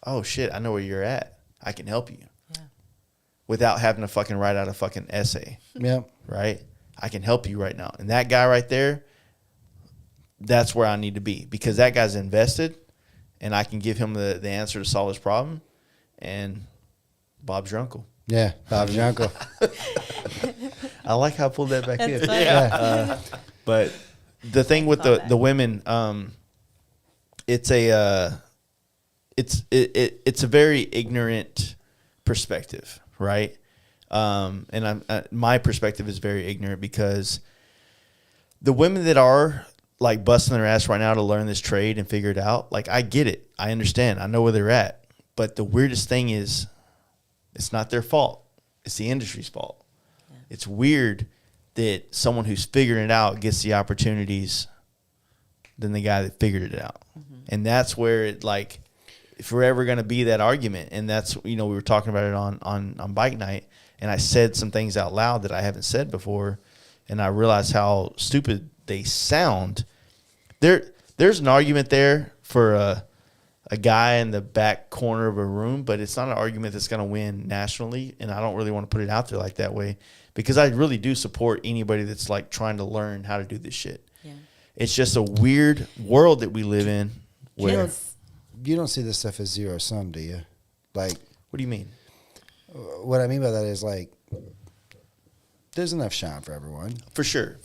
Oh shit, I know where you're at. I can help you. Yeah. Without having to fucking write out a fucking essay. Yeah. Right? I can help you right now. And that guy right there, that's where I need to be because that guy's invested and I can give him the answer to solve his problem. And Bob's your uncle. Yeah, Bob's your uncle. I like how I pulled that back in. Funny. Yeah. But the thing with the women, it's a very ignorant perspective, right? And my perspective is very ignorant because the women that are like busting their ass right now to learn this trade and figure it out, like I get it, I understand, I know where they're at. But the weirdest thing is, it's not their fault; it's the industry's fault. Yeah. It's weird that someone who's figuring it out gets the opportunities than the guy that figured it out. Mm-hmm. And that's where it like forever going to be that argument. And that's, we were talking about it on bike night and I said some things out loud that I haven't said before. And I realized how stupid they sound. There's an argument there for a guy in the back corner of a room, but it's not an argument that's going to win nationally. And I don't really want to put it out there like that way. Because I really do support anybody that's like trying to learn how to do this shit. Yeah. It's just a weird world that we live in. Where you don't see this stuff as zero sum, do you? Like, what do you mean? What I mean by that is like, there's enough shine for everyone. For sure.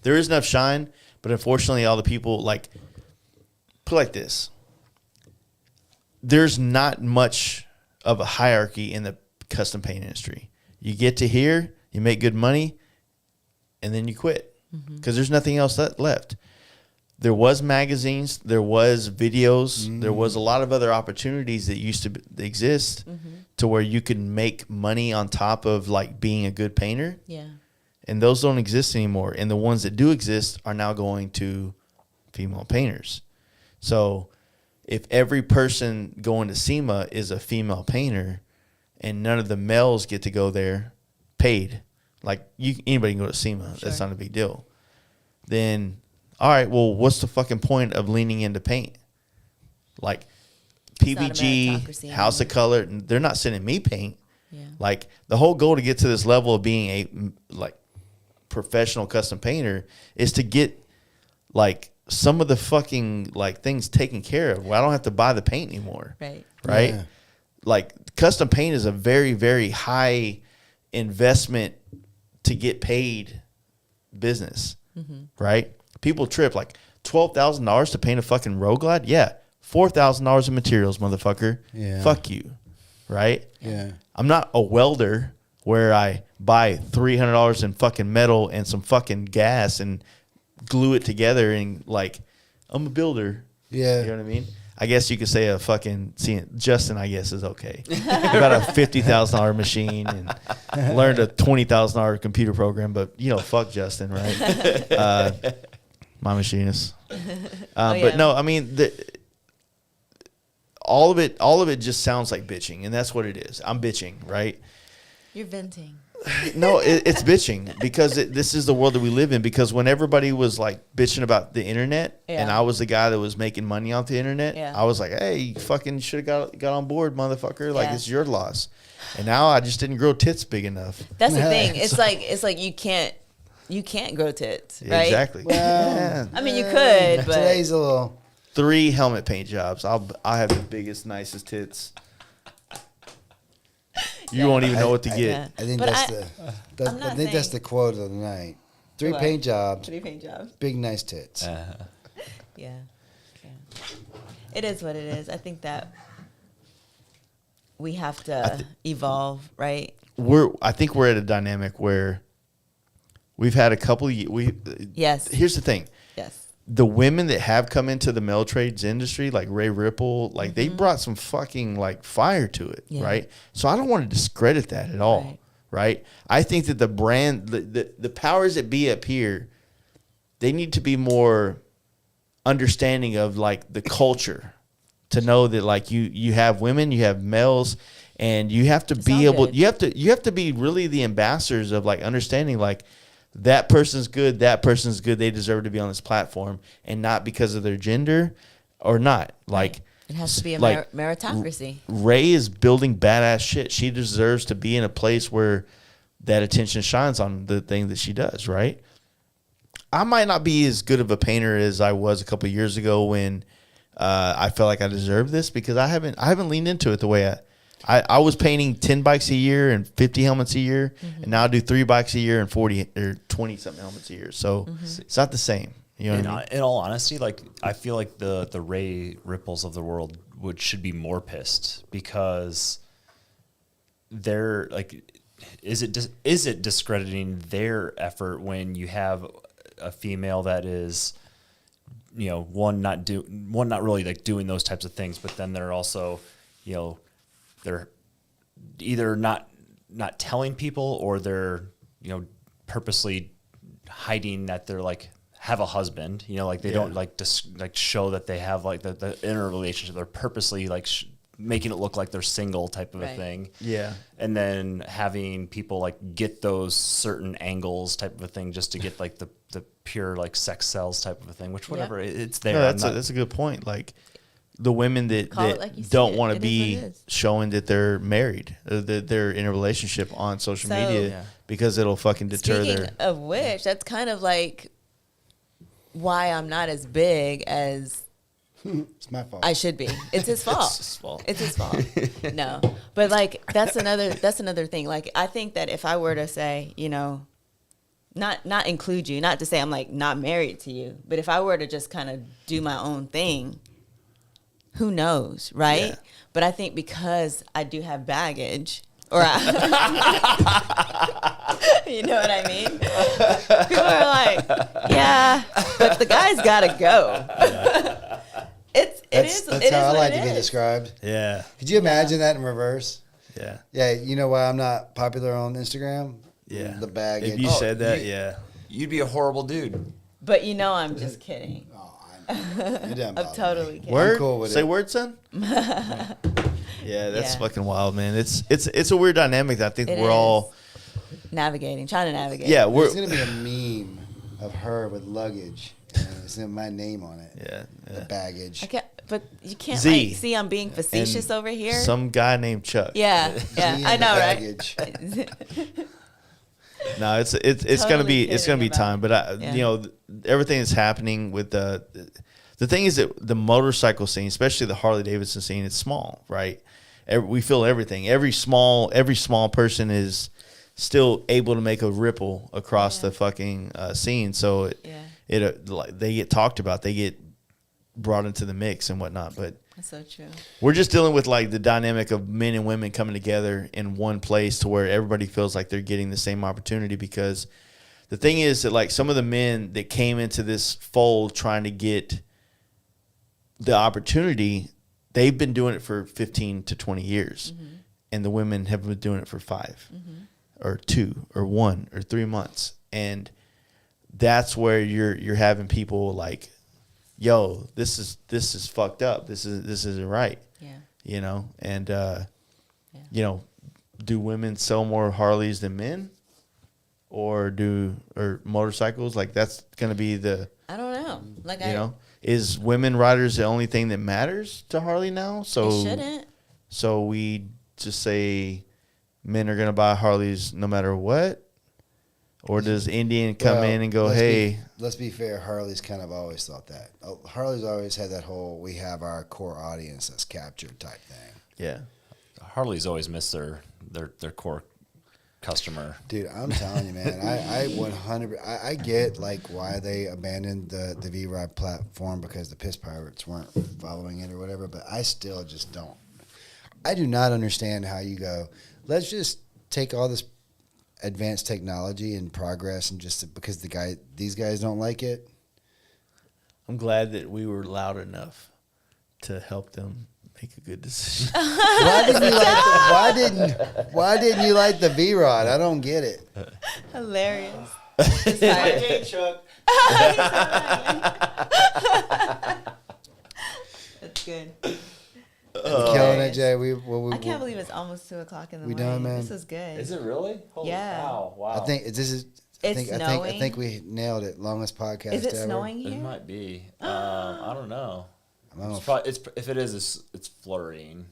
There is enough shine, but unfortunately, all the people like put it like this. There's not much of a hierarchy in the custom paint industry. You get to here. You make good money, and then you quit because there's nothing else left. there was magazines, there was videos, there was a lot of other opportunities that used to exist to where you could make money on top of like being a good painter. Yeah. And those don't exist anymore. And the ones that do exist are now going to female painters. So if every person going to SEMA is a female painter and none of the males get to go there paid, like anybody can go to SEMA, that's not a big deal. Then, all right, well, what's the fucking point of leaning into paint? Like PBG, House of Color, they're not sending me paint. Yeah. Like the whole goal to get to this level of being a like professional custom painter is to get like some of the fucking like things taken care of where I don't have to buy the paint anymore. Right. Right. Yeah. Like custom paint is a very, very high investment to get paid business. Right. People trip like $12,000 to paint a fucking Road Glide. Yeah. $4,000 in materials, motherfucker. Yeah. Fuck you. Right. Yeah. I'm not a welder where I buy $300 in fucking metal and some fucking gas and glue it together and like I'm a builder. Yeah. You know what I mean? I guess you could say a fucking Justin, I guess, is okay. He got a $50,000 machine and learned a $20,000 computer program, but you know, fuck Justin, right? My machinist. But no, I mean all of it just sounds like bitching, and that's what it is. I'm bitching, right? You're venting. No, it's bitching because this is the world that we live in. Because when everybody was like bitching about the internet, and I was the guy that was making money off the internet, I was like, "Hey, you fucking should have got on board, motherfucker! Like it's your loss." And now I just didn't grow tits big enough. That's the thing. It's like you can't grow tits, right? Exactly. Well, I mean, you could, but today's a little. 3 helmet paint jobs. I have the biggest, nicest tits. You won't even know what to get. I think But I think that's the quote of the night. 3 What? paint jobs, 3 paint jobs. big nice tits. Yeah. It is what it is. I think that we have to evolve, right? I think we're at a dynamic where we've had a couple of Yes. Here's the thing. Yes. The women that have come into the mail trades industry, like Ray Ripple, like they brought some fucking like fire to it, right? So I don't want to discredit that at all, right? I think that the brand, the powers that be up here, they need to be more understanding of like the culture, to know that like you have women, you have males, and you have to be able, you have to be really the ambassadors of like understanding like, that person's good, they deserve to be on this platform, and not because of their gender or not. Like it has to be a like, meritocracy. Ray is building badass shit. She deserves to be in a place where that attention shines on the thing that she does, right? I might not be as good of a painter as I was a couple of years ago when I felt like I deserved this, because I haven't leaned into it the way I was painting 10 bikes a year and 50 helmets a year, and now I do 3 bikes a year and 40 or 20 something helmets a year. So it's not the same. You know what I mean? In all honesty, like I feel like the Ray Ripples of the world should be more pissed, because they're like, is it discrediting their effort when you have a female that is, you know, one not really like doing those types of things, but then they're also, you know, they're either not telling people, or they're, you know, purposely hiding that they're like have a husband, you know, like they don't like like show that they have like the inner relationship. They're purposely like making it look like they're single type of a thing. Yeah. And then having people like get those certain angles type of a thing just to get like the pure like sex sells type of a thing, which whatever it's there. No, that's a good point. Like, the women that don't want to be showing that they're married, that they're in a relationship on social media, because it'll fucking deter Speaking of which, that's kind of like why I'm not as big as It's my fault. I should be. It's his fault. It's his fault. No, but like that's another thing. Like I think that if I were to say, you know, not include you, not to say I'm like not married to you, but if I were to just kind of do my own thing, who knows, right? Yeah. But I think because I do have baggage, Or you know what I mean? People are like, yeah, but the guy's got to go. That's how I like to be described. Yeah. Could you imagine that in reverse? Yeah. Yeah, you know why I'm not popular on Instagram? Yeah. The baggage. If you said that, yeah. You'd be a horrible dude. But you know I'm just kidding. Oh, it doesn't bother I'm totally me. kidding. Word? I'm cool with Say it. word, son? Yeah, that's Yeah. fucking wild, man. It's a weird dynamic that I think It we're is. all. Trying to navigate. Yeah, There's we're. going to be a meme of her with luggage. And it's got my name on it. Yeah. The baggage. I can't, but you can't Z. like, see I'm being facetious over here. Some guy named Chuck. Yeah, yeah, G I and the know, baggage. right? No, it's gonna Totally be kidding time, but Yeah. you know everything that's happening with the thing is that the motorcycle scene, especially the Harley Davidson scene, it's small, right? We feel everything. Every small person is still able to make a ripple across the fucking scene. So it like they get talked about, they get brought into the mix and whatnot. But That's so true. we're just dealing with like the dynamic of men and women coming together in one place to where everybody feels like they're getting the same opportunity. Because the thing is that like some of the men that came into this fold trying to get the opportunity, they've been doing it for 15 to 20 years. And the women have been doing it for 5 or 2 or 1 or 3 months. And that's where you're having people like, yo, this is fucked up. This isn't right. Yeah. You know, and you know, do women sell more Harleys than men, or motorcycles? Like that's gonna be the, I don't know. Like you know, is women riders the only thing that matters to Harley now? So it shouldn't. So we just say men are gonna buy Harleys no matter what. Or does Indian come in and go, hey? Let's be fair. Harley's kind of always thought that. Harley's always had that whole, we have our core audience that's captured type thing. Yeah. Harley's always missed their core customer. Dude, I'm telling you, man, I 100, I get like why they abandoned the V-Rod platform because the piss pirates weren't following it or whatever, but I still just don't. I do not understand how you go, let's just take all this advanced technology and progress and just because these guys don't like it. I'm glad that we were loud enough to help them make a good decision. Why didn't you like the V-Rod? I don't get it. Hilarious. Chuck. That's good. Killing it, Jay. I can't believe it's almost 2:00 in the We morning. done, man? This is good. Is it really? Holy Yeah. cow. Wow. I think this is. I It's think we nailed it. Longest podcast Is it ever. snowing It here? might be. I don't know. I don't know If it is, it's flurrying.